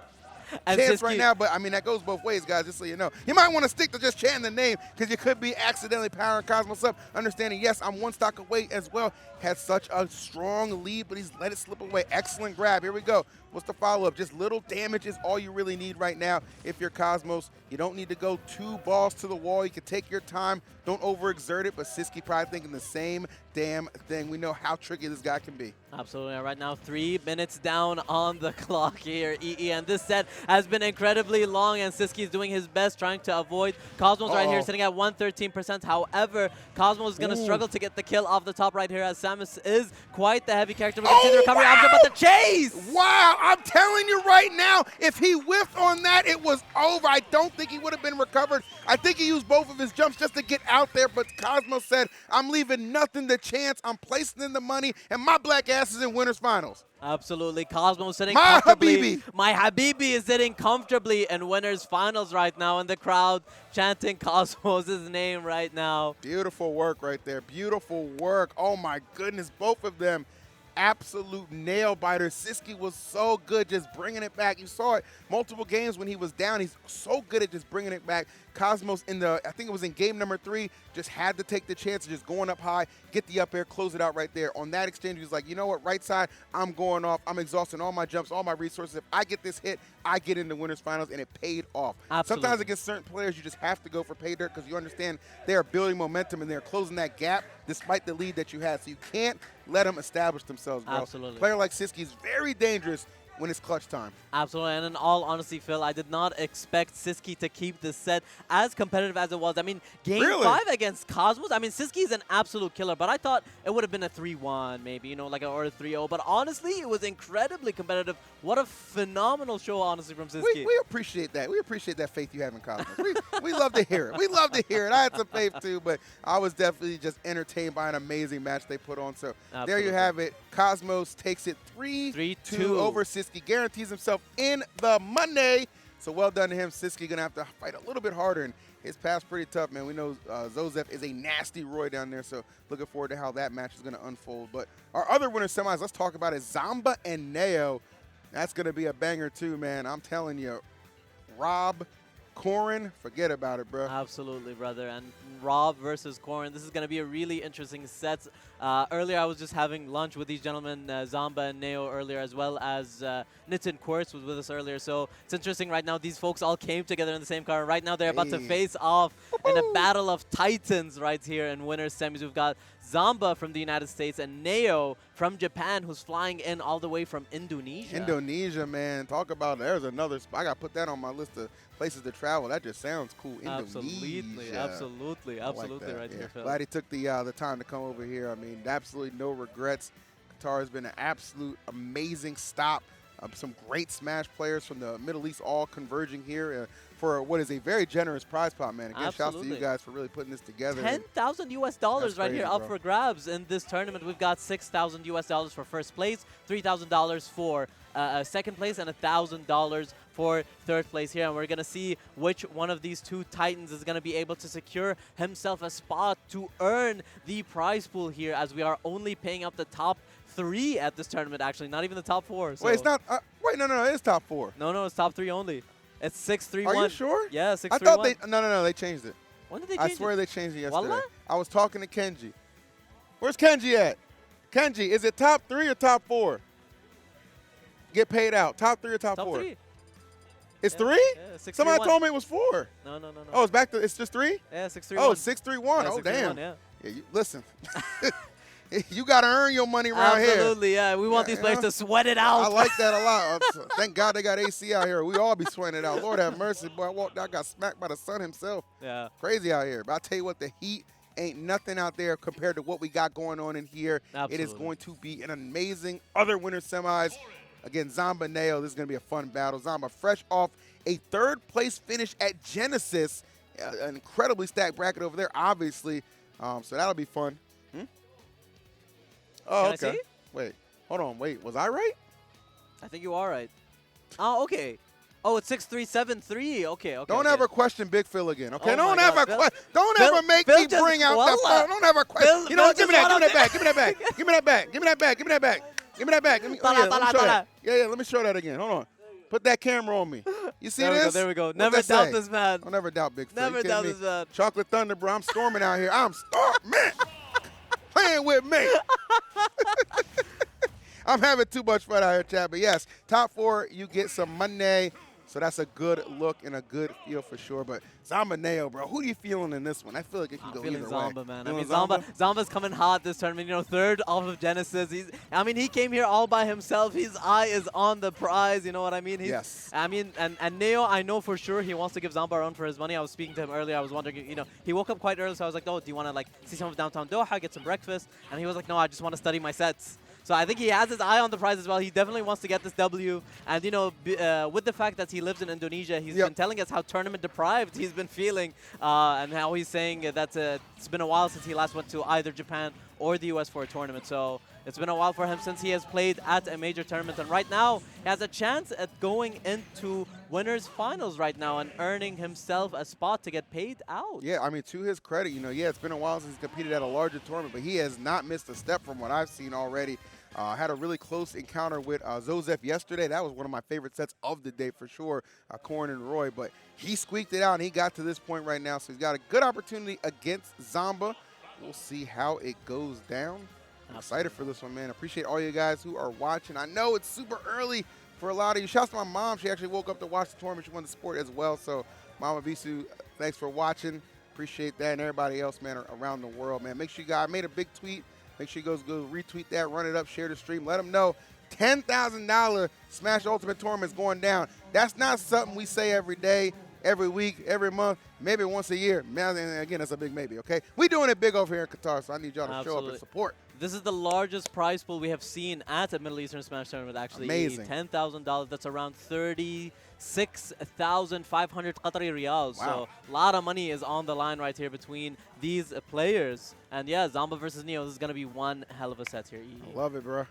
And chance Siski, right now, but I mean, that goes both ways, guys, just so you know. You might want to stick to just chanting the name because you could be accidentally powering Cosmos up. Understanding, yes, I'm 1 stock away as well. Had such a strong lead, but he's let it slip away. Excellent grab. Here we go. What's the follow-up? Just little damage is all you really need right now if you're Cosmos. You don't need to go 2 balls to the wall. You can take your time. Don't overexert it, but Siski probably thinking the same damn thing. We know how tricky this guy can be. Absolutely. Right now, 3 minutes down on the clock here, EE. And this set has been incredibly long, and Siski is doing his best trying to avoid. Cosmos right here sitting at 113%. However, Cosmos is going to struggle to get the kill off the top right here, as Samus is quite the heavy character. We can see the recovery option, but the chase! Wow, I'm telling you right now, if he whiffed on that, it was over. I don't think he would have been recovered. I think he used both of his jumps just to get out there, but Cosmos said, I'm leaving nothing to chance. I'm placing in the money, and my black ass is in winners finals. Absolutely. Cosmos sitting My comfortably. Habibi. My Habibi is sitting comfortably in winners finals right now, and the crowd chanting Cosmos' name right now. Beautiful work right there. Beautiful work. Oh, my goodness. Both of them absolute nail biters. Siski was so good just bringing it back. You saw it multiple games when he was down. He's so good at just bringing it back. Cosmos in the, I think it was in game number 3, just had to take the chance of just going up high, get the up air, close it out right there. On that exchange, he was like, you know what, right side, I'm going off. I'm exhausting all my jumps, all my resources. If I get this hit, I get into winners finals, and it paid off. Absolutely. Sometimes against certain players, you just have to go for pay dirt because you understand they are building momentum and they're closing that gap despite the lead that you had. So you can't let them establish themselves, bro. Absolutely. A player like Siski is very dangerous when it's clutch time. Absolutely, and in all honesty, Phil, I did not expect Siski to keep this set as competitive as it was. I mean, game 5 against Cosmos, I mean, Siski is an absolute killer, but I thought it would have been a 3-1 maybe, you know, like or a 3-0. But honestly, it was incredibly competitive. What a phenomenal show, honestly, from Siski. We appreciate that. We appreciate that faith you have in Cosmos. we love to hear it. We love to hear it. I had some faith too, but I was definitely just entertained by an amazing match they put on. So there you have it. Cosmos takes it 3-2 over Siski, guarantees himself in the Monday. So well done to him. Siski going to have to fight a little bit harder, and his path's pretty tough, man. We know Zozef is a nasty Roy down there, so looking forward to how that match is going to unfold. But our other winner semis, let's talk about it. Zamba and Neo. That's going to be a banger too, man. I'm telling you, Rob, Korin, forget about it, bro. Absolutely, brother. And Rob versus Korin. This is going to be a really interesting set. Earlier, I was just having lunch with these gentlemen, Zamba and Neo, earlier, as well as Nitin Quartz was with us earlier. So it's interesting right now. These folks all came together in the same car. Right now, they're about to face off in a battle of titans right here in winners semis. We've got Zamba from the United States and Neo from Japan, who's flying in all the way from Indonesia. Indonesia, man. Talk about, there's another spot. I got to put that on my list of places to travel. That just sounds cool. Absolutely, Indonesia. absolutely, absolutely like right here, Phil. Glad he took the time to come over here. I mean, absolutely no regrets. Qatar has been an absolute amazing stop. Some great Smash players from the Middle East all converging here for what is a very generous prize pot, man. Again, shouts to you guys for really putting this together. $10,000 US right crazy, here up for grabs in this tournament. We've got $6,000 US for first place, $3,000 for second place, and $1,000 for third place here. And we're going to see which one of these two titans is going to be able to secure himself a spot to earn the prize pool here, as we are only paying up the top 3 at this tournament, actually, not even the top 4. So. Wait, it's not. Wait, no, it's top 4. No, it's top 3 only. It's 6-3-1. Are you sure? Yeah, 6-3-1. I thought they. No, they changed it. When did they change I swear it? they changed it yesterday. Wallah? I was talking to Kenji. Where's Kenji at? Kenji, is it top 3 or top 4? Get paid out. Top 3 or top 4? Top 3. It's Yeah, 3? Yeah, 6-3-1. Somebody told me it was 4. No. Oh, it's back to. It's just 3? Yeah, 6-3-1. Oh, 6-3-1. Yeah, Oh, 6-3-1, damn. Yeah. Listen. You got to earn your money around here. Absolutely, yeah. We want these players to sweat it out. I like that a lot. Thank God they got AC out here. We all be sweating it out. Lord have mercy, boy. I got smacked by the sun himself. Yeah. Crazy out here. But I tell you what, the heat ain't nothing out there compared to what we got going on in here. Absolutely. It is going to be an amazing other winter semis. Again, Zamba Neo, this is going to be a fun battle. Zamba fresh off a third-place finish at Genesis. An incredibly stacked bracket over there, obviously. So that'll be fun. Oh, Can I okay. see? Wait, hold on. Wait, was I right? I think you are right. Oh, okay. Oh, it's 6-3-7-3. Okay. Don't ever question Big Phil again, okay? Oh don't my ever God, don't Phil- ever make Phil me just- bring out the Wallah. phone. Don't ever question. Phil- You know what? Phil Give me that. just Give me that back. Give me that back. Give me that back. Give me that back. Give me that back. Give me that back. Give me. Oh, yeah, let me show that. Yeah, let me show that again. Hold on. Put that camera on me. You see this? There we go. What'd Never that doubt say? this man. Don't never doubt Big Phil. Never You kidding doubt me? this man. Chocolate Thunder, bro. I'm storming out here. I'm storming. Playing with me. I'm having too much fun out here, chat. But yes, top 4, you get some money. So that's a good look and a good feel for sure. But Zamba Neo, bro, who are you feeling in this one? I feel like it can go Feeling either Zamba, way. man. I Feeling mean, Zamba's coming hot this tournament. You know, third off of Genesis. He came here all by himself. His eye is on the prize. You know what I mean? Yes. I mean, and Neo, I know for sure he wants to give Zamba a run for his money. I was speaking to him earlier. I was wondering, you know, he woke up quite early, so I was like, oh, do you want to like see some of downtown Doha, get some breakfast? And he was like, no, I just want to study my sets. So I think he has his eye on the prize as well. He definitely wants to get this W. And, you know, with the fact that he lives in Indonesia, he's been telling us how tournament deprived he's been feeling and how he's saying that it's been a while since he last went to either Japan or the US for a tournament. So it's been a while for him since he has played at a major tournament. And right now, he has a chance at going into winners finals right now and earning himself a spot to get paid out. Yeah, I mean, to his credit, you know, it's been a while since he's competed at a larger tournament, but he has not missed a step from what I've seen already. Had a really close encounter with Zozef yesterday. That was one of my favorite sets of the day for sure, Korin and Roy. But he squeaked it out, and he got to this point right now. So he's got a good opportunity against Zamba. We'll see how it goes down. I'm excited for this one, man. Appreciate all you guys who are watching. I know it's super early for a lot of you. Shouts to my mom. She actually woke up to watch the tournament. She won the sport as well. So, Mama Visu, thanks for watching. Appreciate that. And everybody else, man, around the world, man. Make sure you guys, I made a big tweet. Make sure you go retweet that, run it up, share the stream. Let them know $10,000 Smash Ultimate Tournament is going down. That's not something we say every day, every week, every month, maybe once a year. Man, and again, that's a big maybe, okay? We doing it big over here in Qatar, so I need y'all to show up and support. This is the largest prize pool we have seen at a Middle Eastern Smash tournament, actually. Amazing. $10,000. That's around 36,500 Qatari riyals. Wow. So a lot of money is on the line right here between these players. And yeah, Zamba versus Neo, this is going to be one hell of a set here. I love it, bro.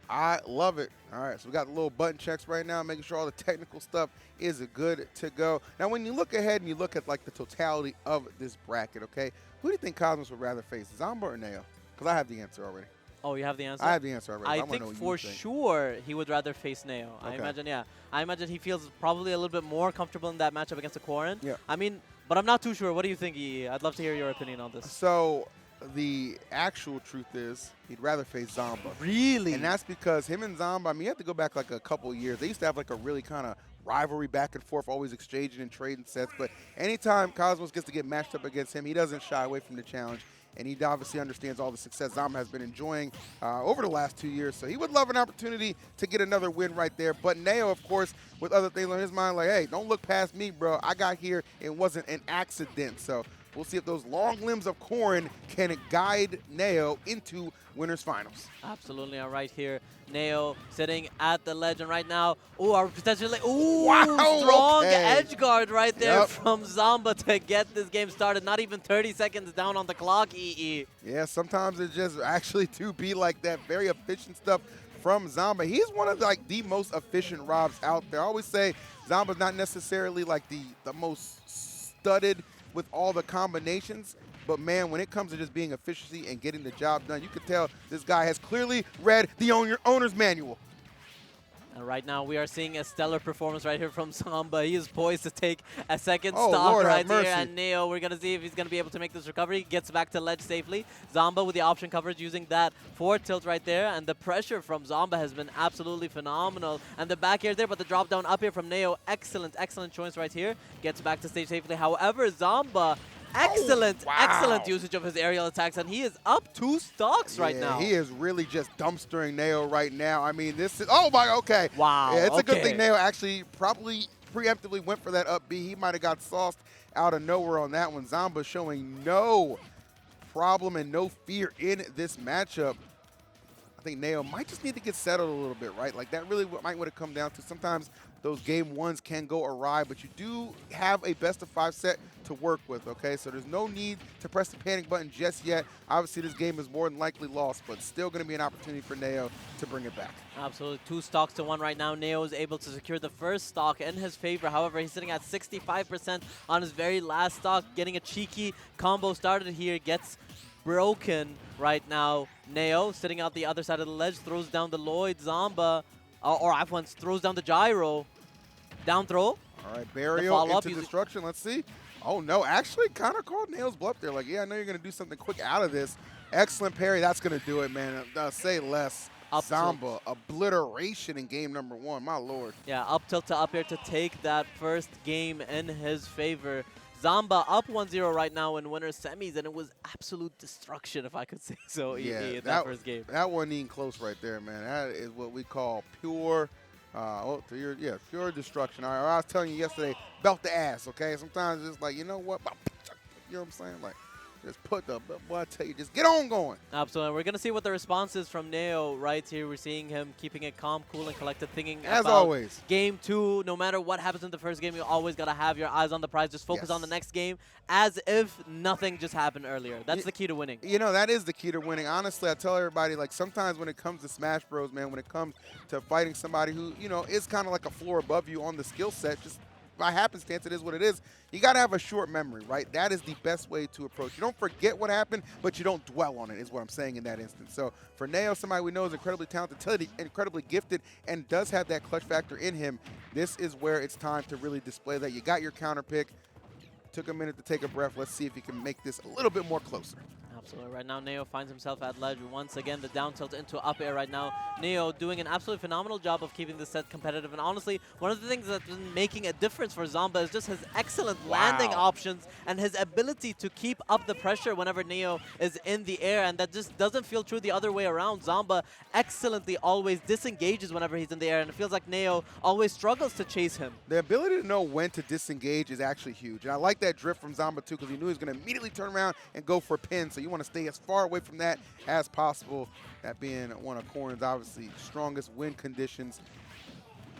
I love it. All right, so we got the little button checks right now, making sure all the technical stuff is good to go. Now, when you look ahead and you look at like the totality of this bracket, okay, who do you think Cosmos would rather face, Zamba or Neo? Because I have the answer already. Oh, you have the answer? I have the answer already. I wanna know think what you for think. sure he would rather face Neo. I Okay. imagine, yeah. I imagine he feels probably a little bit more comfortable in that matchup against the Quarren. Yeah. I mean, but I'm not too sure. What do you think, EE? I'd love to hear your opinion on this. So the actual truth is he'd rather face Zamba. Really? And that's because him and Zamba, I mean, you have to go back like a couple of years. They used to have like a really kind of rivalry back and forth, always exchanging and trading sets. But anytime Cosmos gets to get matched up against him, he doesn't shy away from the challenge. And he obviously understands all the success Zamba has been enjoying over the last 2 years. So he would love an opportunity to get another win right there. But Neo, of course, with other things on his mind, like, hey, don't look past me, bro. I got here. It wasn't an accident. So we'll see if those long limbs of Quarren can guide Neo into winners finals. Absolutely. All right here. Neo sitting at the ledge, and right now, ooh, are potentially, ooh, Wow, strong okay. edge guard right there Yep. from Zamba to get this game started. Not even 30 seconds down on the clock, EE. Yeah, sometimes it just actually do be like that. Very efficient stuff from Zamba. He's one of like the most efficient Robs out there. I always say Zamba's not necessarily like the most studded with all the combinations, but man, when it comes to just being efficiency and getting the job done, you can tell this guy has clearly read the owner's manual. And right now, we are seeing a stellar performance right here from Zamba. He is poised to take a second Oh, stock Lord, have right here. mercy. And Neo, we're going to see if he's going to be able to make this recovery. Gets back to ledge safely. Zamba with the option coverage using that forward tilt right there. And the pressure from Zamba has been absolutely phenomenal. And the back air there, but the drop down up here from Neo. Excellent, excellent choice right here. Gets back to stage safely. However, Zamba, excellent, wow. excellent usage of his aerial attacks. And he is up 2 stocks right Yeah, now. he is really just dumpstering Neo right now. I mean, this is, oh my, okay. Wow, Yeah, it's a good okay. thing Neo actually probably preemptively went for that up B. He might have got sauced out of nowhere on that one. Zamba showing no problem and no fear in this matchup. I think Neo might just need to get settled a little bit, right? Like that really might what it come down to. Sometimes those game ones can go awry, but you do have a best of 5 set to work with, okay? So there's no need to press the panic button just yet. Obviously, this game is more than likely lost, but still going to be an opportunity for Neo to bring it back. Absolutely. 2 stocks to 1 right now. Neo is able to secure the first stock in his favor. However, he's sitting at 65% on his very last stock. Getting a cheeky combo started here. Gets broken right now. Neo sitting out the other side of the ledge. Throws down the Lloyd. Zamba, or F1 throws down the gyro. Down throw. All right, burial into destruction. Let's see. Oh, no. Actually, kind of called Neo's bluff there. Like, yeah, I know you're going to do something quick out of this. Excellent parry. That's going to do it, man. Say less. Up Zamba, obliteration in game number 1. My lord. Yeah, up tilt to up air to take that first game in his favor. Zamba up 1-0 right now in winner's semis, and it was absolute destruction, if I could say so, Yeah, in that first game. That wasn't even close right there, man. That is what we call pure, pure destruction. All right, I was telling you yesterday, belt the ass, okay? Sometimes it's like, you know what? You know what I'm saying? Like, just put the, boy, I tell you, just get on going. Absolutely. We're going to see what the response is from Neo right here. We're seeing him keeping it calm, cool, and collected, thinking As about always. game 2. No matter what happens in the first game, you always got to have your eyes on the prize. Just focus on the next game as if nothing just happened earlier. That's the key to winning. You know, that is the key to winning. Honestly, I tell everybody, like, sometimes when it comes to Smash Bros, man, when it comes to fighting somebody who, you know, is kind of like a floor above you on the skill set, just by happenstance, it is what it is. You got to have a short memory, right? That is the best way to approach. You don't forget what happened, but you don't dwell on it, is what I'm saying in that instance. So for Neo, somebody we know is incredibly talented, incredibly gifted, and does have that clutch factor in him, this is where it's time to really display that. You got your counter pick. Took a minute to take a breath. Let's see if he can make this a little bit more closer. Absolutely. Right now, Neo finds himself at ledge. Once again, the down tilt into up air right now. Neo doing an absolutely phenomenal job of keeping the set competitive. And honestly, one of the things that's been making a difference for Zamba is just his excellent landing options and his ability to keep up the pressure whenever Neo is in the air. And that just doesn't feel true the other way around. Zamba excellently always disengages whenever he's in the air. And it feels like Neo always struggles to chase him. The ability to know when to disengage is actually huge. And I like that drift from Zamba, too, because he knew he was going to immediately turn around and go for a pin. So you want to stay as far away from that as possible. That being one of Quarren's obviously strongest win conditions.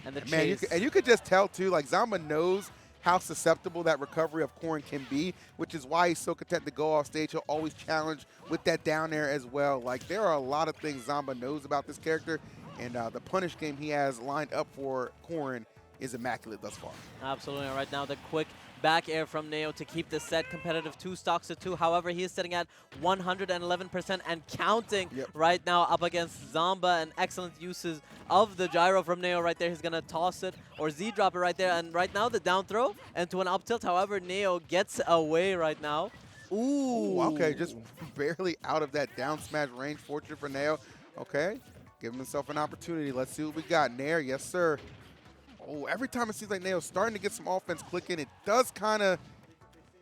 And the Man, chase. you could just tell too, like Zamba knows how susceptible that recovery of Quarren can be, which is why he's so content to go off stage. He'll always challenge with that down air as well. Like, there are a lot of things Zamba knows about this character, and the punish game he has lined up for Quarren is immaculate thus far. Absolutely. Right now, the quick back air from Neo to keep the set competitive 2 stocks to 2. However, he is sitting at 111% and counting right now up against Zamba, and excellent uses of the gyro from Neo right there. He's going to toss it or Z-drop it right there. And right now, the down throw into an up tilt. However, Neo gets away right now. Ooh. Okay, just barely out of that down smash range. Fortune for Neo. Okay, giving himself an opportunity. Let's see what we got. Nair, yes, sir. Oh, every time it seems like Neo's starting to get some offense clicking, it does kind of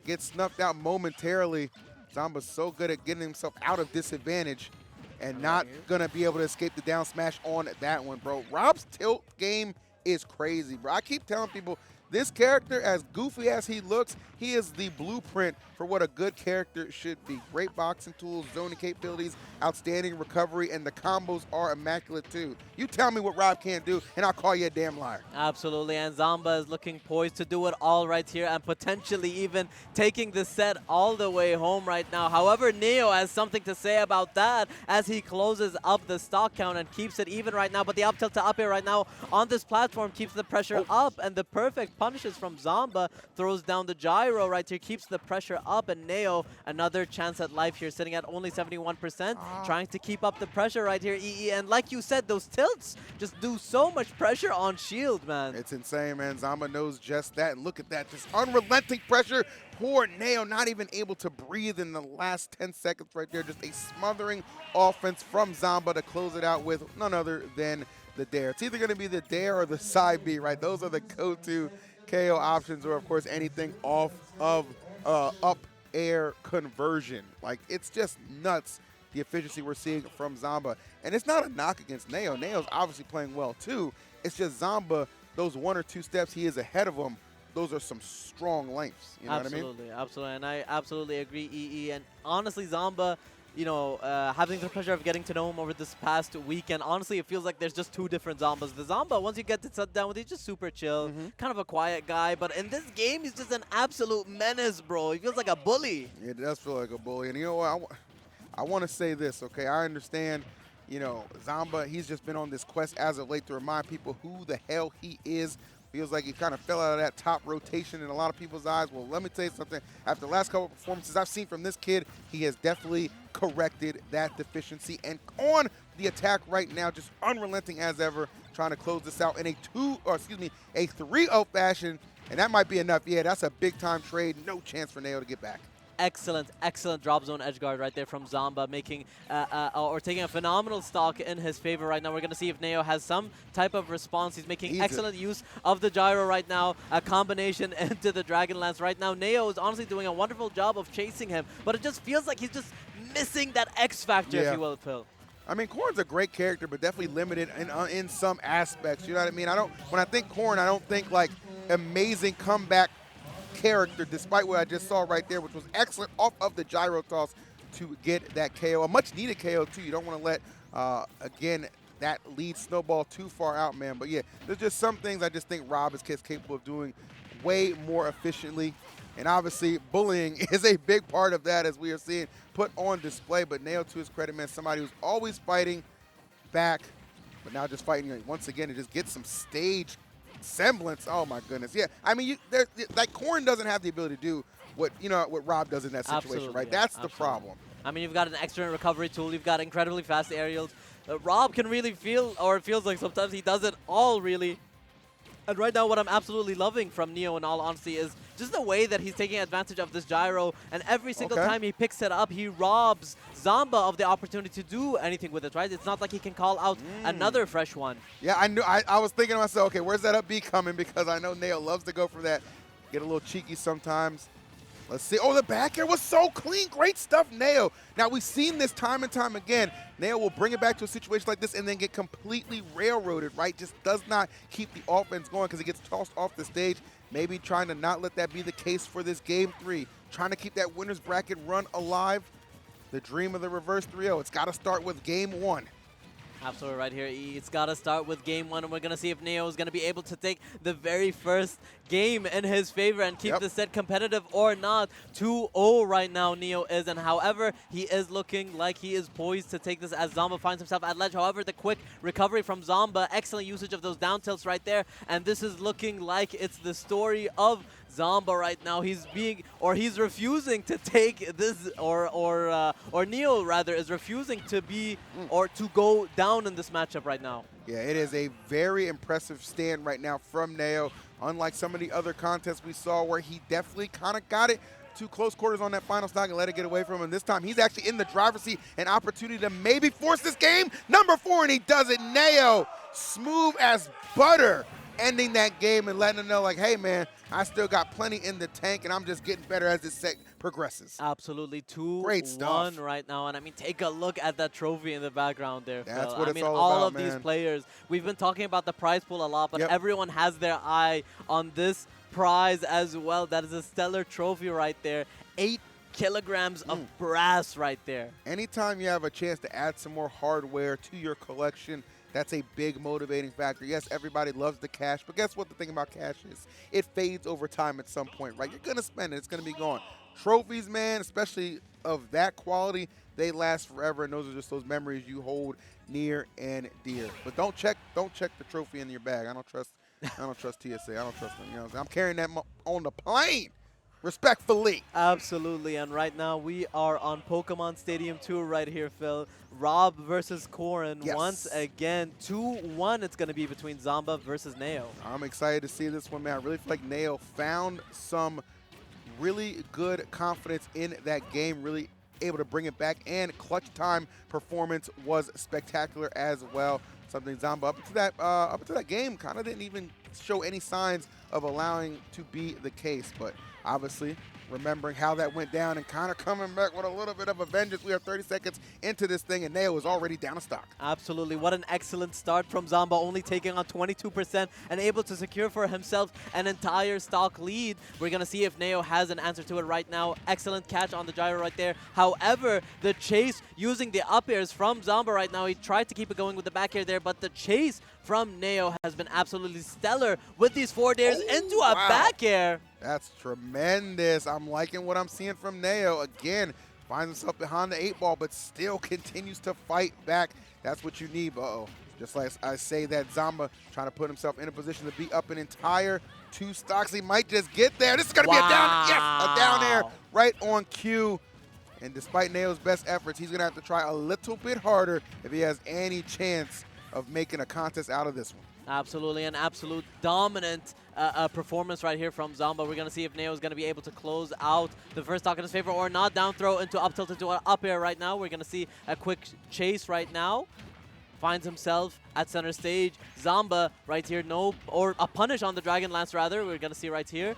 get snuffed out momentarily. Zamba's so good at getting himself out of disadvantage and not going to be able to escape the down smash on that one, bro. Rob's tilt game is crazy, bro. I keep telling people, this character, as goofy as he looks, he is the blueprint for what a good character should be. Great boxing tools, zoning capabilities, outstanding recovery, and the combos are immaculate too. You tell me what Rob can't do, and I'll call you a damn liar. Absolutely, and Zamba is looking poised to do it all right here and potentially even taking the set all the way home right now. However, Neo has something to say about that as he closes up the stock count and keeps it even right now. But the up tilt to up air right now on this platform keeps the pressure up, and the perfect punishes from Zamba throws down the gyro right here, keeps the pressure up, and Neo another chance at life here, sitting at only 71%, trying to keep up the pressure right here, EE. And like you said, those tilts just do so much pressure on shield, man. It's insane, man. Zamba knows just that. And look at that, just unrelenting pressure. Poor Neo not even able to breathe in the last 10 seconds right there. Just a smothering offense from Zamba to close it out with none other than the dare. It's either going to be the dare or the side B, right? Those are the go-to KO options, or of course anything off of up air conversion. Like, it's just nuts, the efficiency we're seeing from Zamba. And it's not a knock against Neo. Neo's obviously playing well too. It's just Zamba, those 1 or 2 steps he is ahead of him, those are some strong lengths. You know what I mean? Absolutely, and I absolutely agree, EE. And honestly, Zamba, you know, having the pleasure of getting to know him over this past weekend, honestly, it feels like there's just 2 different Zambas. The Zamba, once you get to sit down with, he's just super chill, kind of a quiet guy. But in this game, he's just an absolute menace, bro. He feels like a bully. It does feel like a bully. And you know what? I want to say this, okay? I understand, you know, Zamba, he's just been on this quest as of late to remind people who the hell he is. Feels like he kind of fell out of that top rotation in a lot of people's eyes. Well, let me tell you something. After the last couple of performances I've seen from this kid, he has definitely corrected that deficiency. And on the attack right now, just unrelenting as ever, trying to close this out in a 3-0 fashion. And that might be enough. Yeah, that's a big-time trade. No chance for Neo to get back. Excellent drop zone edge guard right there from Zamba, making or taking a phenomenal stock in his favor right now. We're going to see if Neo has some type of response. He's making excellent use of the gyro right now, a combination into the Dragon Lance right now. Neo is honestly doing a wonderful job of chasing him, but it just feels like he's just missing that X factor, if you will, Phil. I mean, Corrin's a great character, but definitely limited in some aspects. You know what I mean? When I think Corrin, I don't think like amazing comeback character, despite what I just saw right there, which was excellent off of the gyro toss to get that KO. A much needed KO too. You don't want to let, again, that lead snowball too far out, man. But yeah, there's just some things I just think Rob is capable of doing way more efficiently. And obviously, bullying is a big part of that, as we are seeing put on display. But Neo, to his credit, man, somebody who's always fighting back, but now just fighting once again to just get some stage semblance. Oh my goodness, yeah. I mean, like Corrin doesn't have the ability to do what Rob does in that situation, right? That's the problem. I mean, you've got an excellent recovery tool. You've got incredibly fast aerials. Rob can really feel, or it feels like sometimes he does it all, really. And right now, what I'm absolutely loving from Neo, in all honesty, is just the way that he's taking advantage of this gyro. And every single time he picks it up, he robs Zamba of the opportunity to do anything with it, right? It's not like he can call out another fresh one. Yeah, I was thinking to myself, okay, where's that up B coming? Because I know Neo loves to go for that. Get a little cheeky sometimes. Let's see. Oh, the back air was so clean. Great stuff, Neo. Now, we've seen this time and time again. Neo will bring it back to a situation like this and then get completely railroaded, right? Just does not keep the offense going because he gets tossed off the stage. Maybe trying to not let that be the case for this Game 3. Trying to keep that winner's bracket run alive. The dream of the reverse 3-0. It's got to start with Game 1. Absolutely right here, E. It's got to start with Game 1, and we're going to see if Neo is going to be able to take the very first game in his favor and keep the set competitive or not. 2-0 right now, Neo is, and however, he is looking like he is poised to take this as Zamba finds himself at ledge. However, the quick recovery from Zamba, excellent usage of those down tilts right there, and this is looking like it's the story of Zomba right now, he's refusing to take this, or Neo rather is refusing to be or to go down in this matchup right now. Yeah, it is a very impressive stand right now from Neo. Unlike some of the other contests we saw where he definitely kind of got it to close quarters on that final stock and let it get away from him. This time, he's actually in the driver's seat, an opportunity to maybe force this game. Number 4, and he does it. Neo, smooth as butter, ending that game and letting him know, like, hey, man, I still got plenty in the tank, and I'm just getting better as this set progresses. Absolutely. 2-1 right now. And, I mean, take a look at that trophy in the background there, Phil. That's what I it's mean, all about, of man. these players, we've been talking about the prize pool a lot, but everyone has their eye on this prize as well. That is a stellar trophy right there. 8 kilograms of brass right there. Anytime you have a chance to add some more hardware to your collection, that's a big motivating factor. Yes, everybody loves the cash, but guess what the thing about cash is? It fades over time at some point, right? You're going to spend it. It's going to be gone. Trophies, man, especially of that quality, they last forever, and those are just those memories you hold near and dear. But don't check the trophy in your bag. I don't trust TSA. I don't trust them. You know what I'm saying? I'm carrying that on the plane. Respectfully. Absolutely, and right now we are on Pokemon Stadium 2 right here, Phil. Rob versus Corin. Yes. Once again, 2-1 it's going to be between Zomba versus Neo. I'm excited to see this one, man. I really feel like Neo found some really good confidence in that game, really able to bring it back, and clutch time performance was spectacular as well. Something Zomba up until that game kind of didn't even show any signs of allowing to be the case, but obviously remembering how that went down and kind of coming back with a little bit of a vengeance. We are 30 seconds into this thing, and Neo is already down a stock. Absolutely. What an excellent start from Zomba, only taking on 22% and able to secure for himself an entire stock lead. We're going to see if Neo has an answer to it right now. Excellent catch on the gyro right there. However, the chase using the up airs from Zomba right now, he tried to keep it going with the back air there, but the chase from Neo has been absolutely stellar with these forward airs into a back air. That's tremendous. I'm liking what I'm seeing from Neo. Again, finds himself behind the 8 ball, but still continues to fight back. That's what you need. Uh-oh. Just like I say that, Zomba trying to put himself in a position to be up an entire 2 stocks. He might just get there. This is going to be a down air right on cue. And despite Neo's best efforts, he's going to have to try a little bit harder if he has any chance of making a contest out of this one. Absolutely, an absolute dominant performance right here from Zomba. We're going to see if Neo is going to be able to close out the first stock in his favor or not. Down throw into up tilt into an up air right now. We're going to see a quick chase right now. Finds himself at center stage. Zomba right here, or a punish on the Dragon Lance rather. We're going to see right here.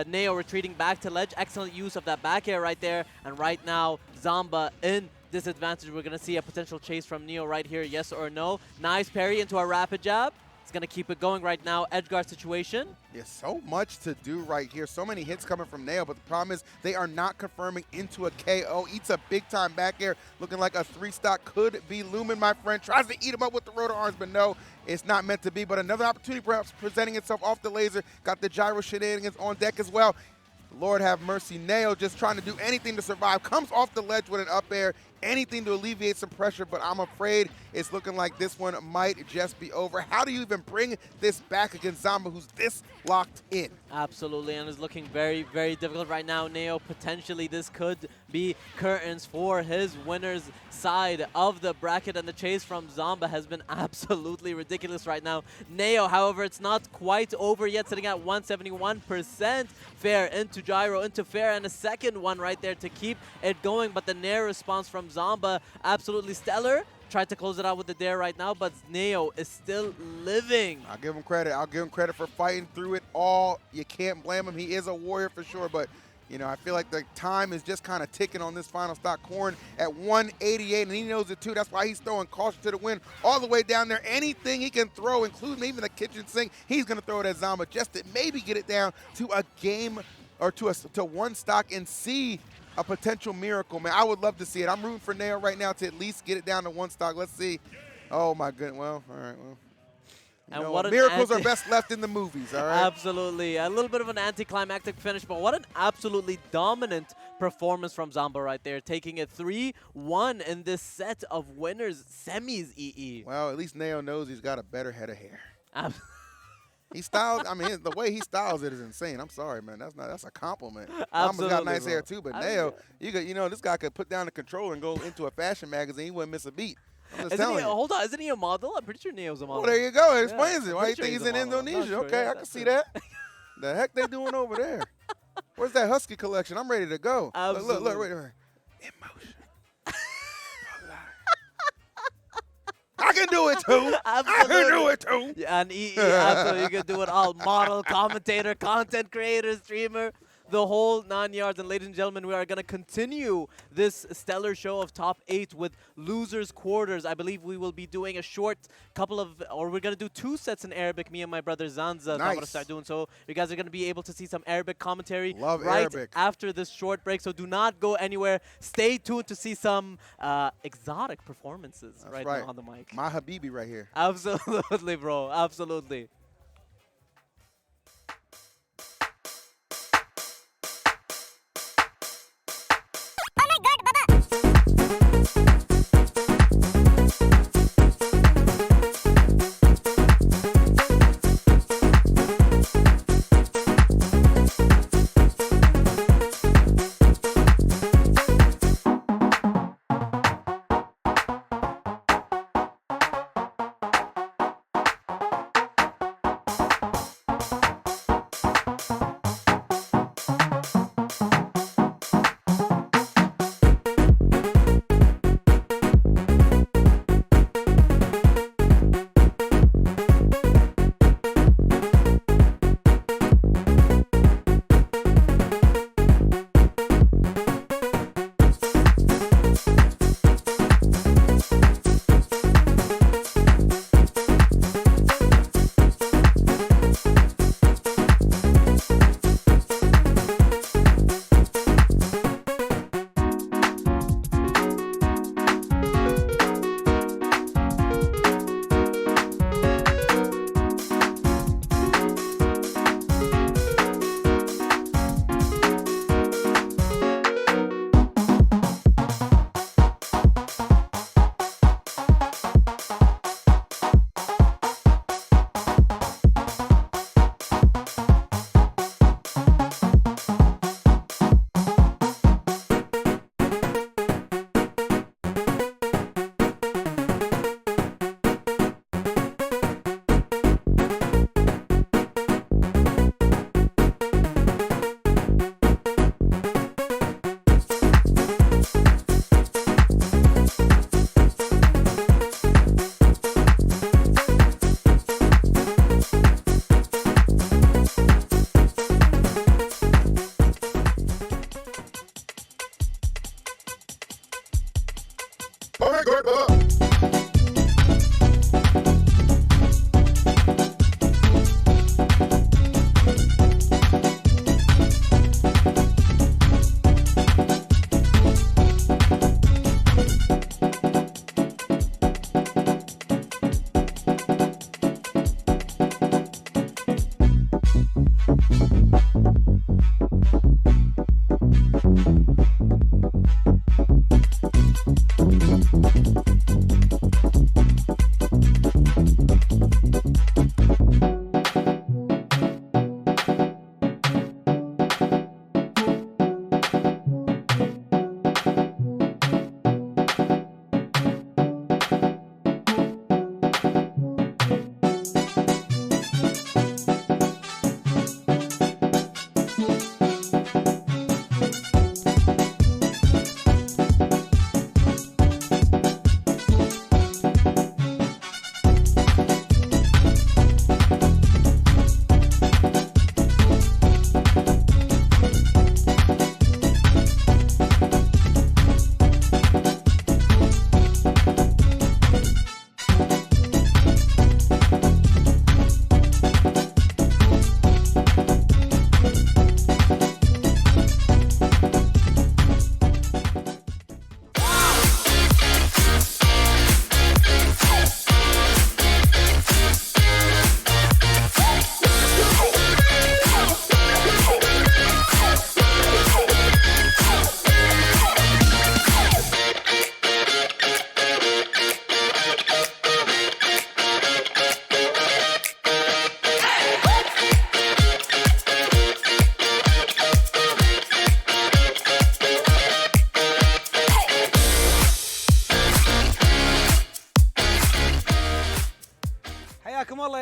Neo retreating back to ledge. Excellent use of that back air right there. And right now, Zomba in disadvantage. We're going to see a potential chase from Neo right here, yes or no. Nice parry into a rapid jab. He's going to keep it going right now. Edge guard situation. Yeah, so much to do right here. So many hits coming from Neo, but the problem is they are not confirming into a KO. Eats a big-time back air, looking like a 3-stock could be looming, my friend. Tries to eat him up with the rotor arms, but no, it's not meant to be. But another opportunity perhaps presenting itself off the laser. Got the gyro shenanigans on deck as well. Lord have mercy. Neo just trying to do anything to survive. Comes off the ledge with an up air. Anything to alleviate some pressure, but I'm afraid it's looking like this one might just be over. How do you even bring this back against Zomba, who's this locked in? Absolutely, and it's looking very, very difficult right now. Neo, potentially this could be curtains for his winner's side of the bracket, and the chase from Zomba has been absolutely ridiculous right now. Neo, however, it's not quite over yet, sitting at 171%. Fair into gyro, into fair, and a second one right there to keep it going, but the nair response from Zomba, absolutely stellar. Tried to close it out with the dare right now, but Neo is still living. I'll give him credit. I'll give him credit for fighting through it all. You can't blame him. He is a warrior for sure, but you know, I feel like the time is just kind of ticking on this final stock. Corn at 188, and he knows it too. That's why he's throwing caution to the wind all the way down there. Anything he can throw, including even the kitchen sink, he's going to throw it at Zomba just to maybe get it down to a game or to 1 stock and see a potential miracle, man. I would love to see it. I'm rooting for Neo right now to at least get it down to 1 stock. Let's see. Oh, my goodness. Well, all right. Well, and know, what miracles are best left in the movies, all right? Absolutely. A little bit of an anticlimactic finish, but what an absolutely dominant performance from Zomba right there, taking it 3-1 in this set of winners semis EE. Well, at least Neo knows he's got a better head of hair. He styles. I mean, the way he styles it is insane. I'm sorry, man. That's a compliment. Mama's got Absolutely, nice bro. hair too, but Neo, this guy could put down the controller and go into a fashion magazine. He wouldn't miss a beat. I'm just telling you. Hold on, isn't he a model? I'm pretty sure Neo's a model. Well, there you go. It explains it. Why you pretty sure think he's he's in a model. I'm not Indonesia? sure. Okay, Yeah, I can that's see true. that. The heck they doing over there? Where's that Husky collection? I'm ready to go. Look, wait. Emotion. I can do it too. I can do it too. Yeah, and absolutely, you can do it all. Model, commentator, content creator, streamer, the whole 9 yards. And ladies and gentlemen, we are going to continue this stellar show of top 8 with losers quarters. I believe we will be doing a short we're going to do 2 sets in Arabic, me and my brother Zanza. I'm going to start doing so. You guys are going to be able to see some Arabic commentary Arabic. after this short break. So do not go anywhere. Stay tuned to see some exotic performances That's now on the mic. My Habibi right here. Absolutely, bro. Absolutely.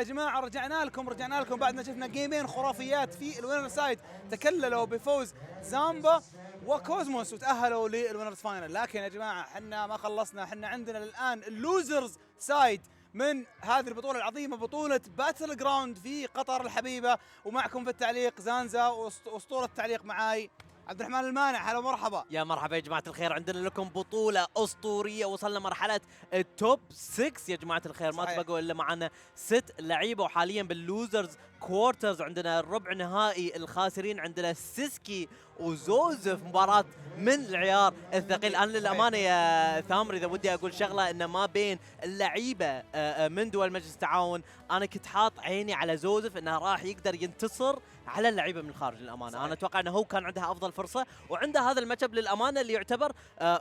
يا جماعه رجعنا لكم بعد ما شفنا جيمين خرافيات في الوينر سايد تكللوا بفوز زامبا وكوزموس وتاهلوا للوينرز فاينل. لكن يا جماعه احنا ما خلصنا، احنا عندنا الان اللوزرز سايد من هذه البطوله العظيمه، بطوله باتل جراوند في قطر الحبيبه. ومعكم في التعليق زانزا، واسطوره التعليق معاي عبد الرحمن المانع. هلا مرحبا. يا مرحبا يا جماعة الخير، عندنا لكم بطولة أسطورية، وصلنا مرحلة التوب 6 يا جماعة الخير. ما تبقوا إلا معنا 6 لعيبة، وحاليا باللوزرز كوارترز عندنا الربع نهائي الخاسرين، عندنا سيسكي وزوزف، مباراة من العيار الثقيل. أنا للأمانة يا ثامر إذا ودي أقول شغلة، إن ما بين اللعيبة من دول مجلس التعاون أنا كنت حاط عيني على زوزف إنه راح يقدر ينتصر على اللعيبة من الخارج للأمانة. صحيح. أنا أتوقع أنه هو كان عنده أفضل فرصة، وعنده هذا الماتشاب للأمانة اللي يعتبر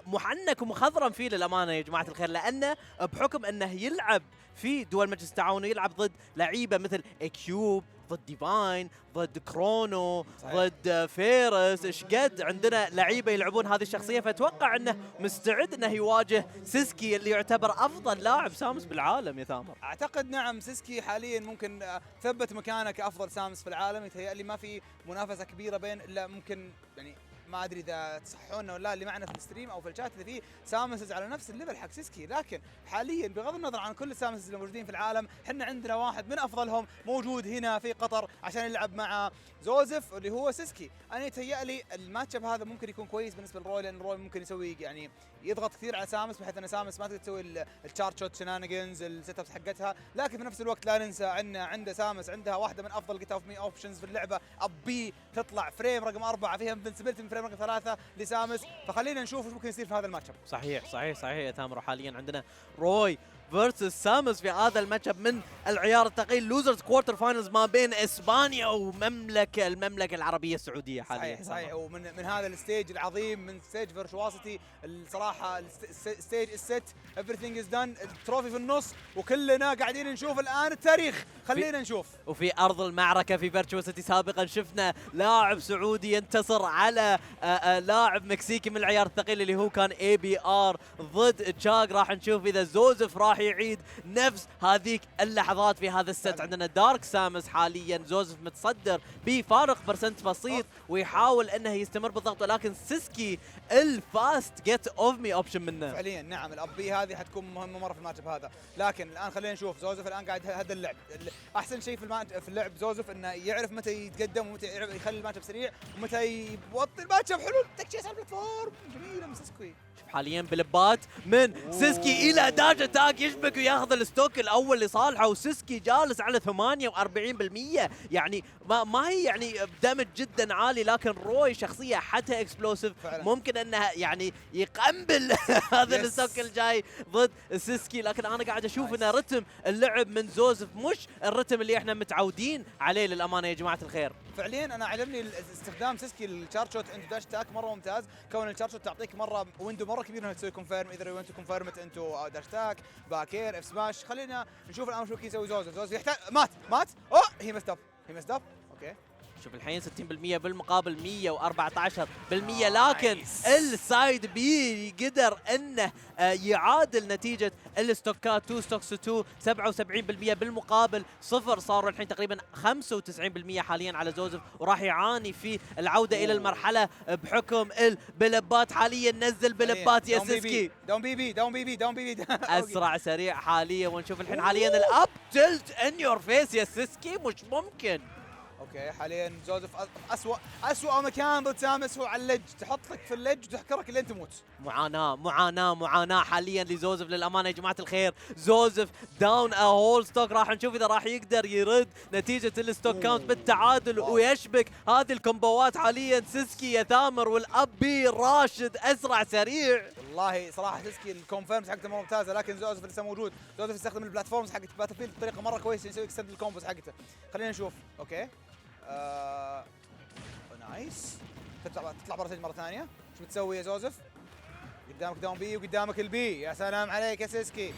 محنك ومخضرم فيه للأمانة يا جماعة الخير، لأنه بحكم أنه يلعب في دول مجلس التعاون يلعب ضد لعيبة مثل كيوب، ضد ديفاين، ضد كرونو، صحيح. ضد فيرس. ايش قد عندنا لعيبه يلعبون هذه الشخصيه، فاتوقع انه مستعد انه يواجه سيسكي اللي يعتبر افضل لاعب سامس بالعالم يا ثامر. اعتقد نعم سيسكي حاليا ممكن ثبت مكانه كافضل سامس في العالم. يتهيألي ما في منافسه كبيره بين، الا ممكن يعني ما ادري اذا تصحونا ولا اللي معنا في الستريم او في الشات اللي فيه سامسز على نفس الليفل حق سيسكي. لكن حاليا بغض النظر عن كل السامسز اللي موجودين في العالم، احنا عندنا واحد من افضلهم موجود هنا في قطر عشان يلعب مع زوزف اللي هو سيسكي. انا يتهيألي الماتش اب هذا ممكن يكون كويس بالنسبه لروي، لان روي ممكن يسوي يعني يضغط كثير على سامس، بحيث ان سامس ما تقدر تسوي الشارت شوت شنانجنز السيت ابس حقتها. لكن في نفس الوقت لا ننسى ان عند سامس عندها واحده من افضل جيت اوف مي اوبشنز في اللعبه، ابي تطلع فريم رقم 4 فيها انفنسبيلتي من فريم رقم 3 لسامس. فخلينا نشوف ايش ممكن يصير في هذا الماتش اب. صحيح يا ثامر. حاليا عندنا روي فيرسس سامس في هذا الماتش اب من العيار الثقيل، لوزرز كوارتر فاينلز ما بين اسبانيا المملكه العربيه السعوديه حاليا. صحيح ومن هذا الستيج العظيم، من ستيج فيرتشواسيتي الصراحه الستيج الست everything is done، التروفي في النص وكلنا قاعدين نشوف الان التاريخ. خلينا نشوف. وفي ارض المعركه في فيرتشوسيتي سابقا شفنا لاعب سعودي ينتصر على لاعب مكسيكي من العيار الثقيل اللي هو كان ABR ضد تشاك. راح نشوف اذا زوزف راح يعيد نفس هذيك اللحظات في هذا الست. عندنا دارك سامس حاليا، زوزف متصدر بفارق برسنت بسيط ويحاول انه يستمر بالضغط، ولكن سيسكي الفاست جيت اوف مي اوبشن منه فعليا. نعم الابي هذه حتكون مهمه مره في الماتش هذا. لكن الان خلينا نشوف زوزف الان قاعد هذا اللعب. احسن شيء في اللعب زوزف انه يعرف متى يتقدم ومتى يعرف يخلي الماتش سريع ومتى يوطي الماتش حلو. تكشيس على البلاتفورم جميله من سيسكي. حاليا بلبات من سيسكي الى داج اتاك، يشبك وياخذ الستوك الاول لصالحه، وسيسكي جالس على 48%. يعني ما هي يعني دمج جدا عالي، لكن روي شخصيه حتى اكسبلوسيف ممكن انها يعني يقنبل هذا الستوك الجاي ضد سيسكي. لكن انا قاعد اشوف ان رتم اللعب من زوزف مش الرتم اللي احنا متعودين عليه للامانه يا جماعه الخير. فعليا انا عجبني استخدام سيسكي للشارت شوت انتو داش تاك مره ممتاز. كون الشارت شوت تعطيك مره ويندو مره كبير انك تسوي كونفيرم، اذا وانت كونفيرمت انتو داش تاك باكير اف سماش. خلينا نشوف الان شو يسوي زوزف يحتاج مات اوه هي مست اب اوكي. شوف الحين 60% بالمقابل 114%، لكن السايد بي قدر انه يعادل نتيجه الستوكات 2 ستوكس 2 77% بالمقابل 0. صاروا الحين تقريبا 95% حاليا على زوزف، وراح يعاني في العوده الى المرحله بحكم البلبات. حاليا نزل بلبات يا سيسكي. داون بي بي اسرع سريع حاليا. ونشوف الحين حاليا الاب تلت ان يور فيس يا سيسكي، مش ممكن. اوكي حاليا زوزف اسوأ مكان ضد سامس هو على اللج، تحط لك في اللج وتحكرك لين تموت. معاناة حاليا لزوزف للامانه يا جماعه الخير. زوزف داون ا هول ستوك، راح نشوف اذا راح يقدر يرد نتيجه الستوك كاونت بالتعادل ويشبك هذه الكومبوات. حاليا سيسكي يا ثامر والابي راشد اسرع سريع. والله صراحه سيسكي الكونفيرمز حقته مره ممتازه، لكن زوزف لسه موجود. زوزف يستخدم البلاتفورمز حقت باتل فيلد بطريقه مره كويسه، يسوي اكستند الكومبوز حقته. خلينا نشوف. اوكي نايس. تطلع برا مره ثانيه. شو بتسوي يا زوزف؟ قدامك داون بي وقدامك البي. يا سلام عليك يا سيسكي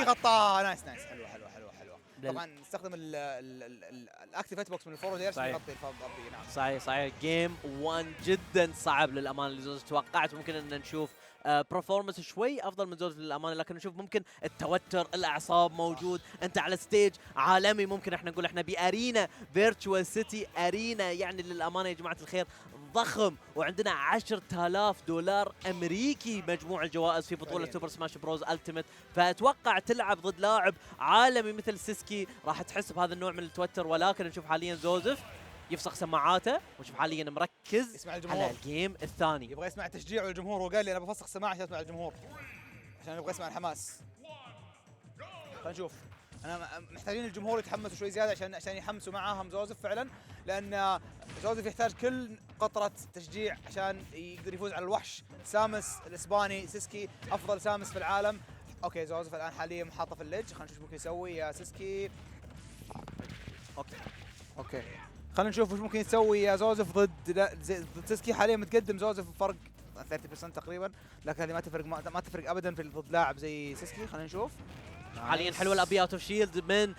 غطاها. نايس حلوه. طبعا نستخدم الاكتيف هيت بوكس من الفورورد يرش يغطي البي. نعم صحيح. جيم 1 جدا صعب للامانه لزوزف. توقعت ممكن ان نشوف برفورمانس شوي افضل من زوزف للامانه، لكن نشوف ممكن التوتر، الاعصاب موجود، انت على ستيج عالمي، ممكن احنا نقول احنا بارينا فيرتشواسيتي ارينا، يعني للامانه يا جماعه الخير ضخم، وعندنا 10,000 دولار امريكي مجموع الجوائز في بطوله سوبر سماش بروز التيمت، فاتوقع تلعب ضد لاعب عالمي مثل سيسكي راح تحس بهذا النوع من التوتر، ولكن نشوف حاليا زوزف يفسخ سماعاته ونشوف حاليا مركز على الجيم الثاني. يبغى يسمع التشجيع والجمهور، وقال لي انا بفسخ سماعه عشان اسمع الجمهور، عشان يبغى يسمع الحماس. خلينا نشوف، انا محتاجين الجمهور يتحمسوا شوي زياده عشان يحمسوا معاهم زوزف فعلا، لان زوزف يحتاج كل قطره تشجيع عشان يقدر يفوز على الوحش سامس الاسباني سيسكي، افضل سامس في العالم. اوكي زوزف الان حاليا محاطه في الليدج، خلينا نشوف ممكن يسوي يا سيسكي. اوكي خلينا نشوف وش ممكن يسوي يا زوزف ضد سيسكي. حاليا متقدم زوزف بفرق 30% تقريبا، لكن هذه ما تفرق ابدا في ضد لاعب زي سيسكي. خلينا نشوف حاليا حلوه الابي اوت اوف شيلد من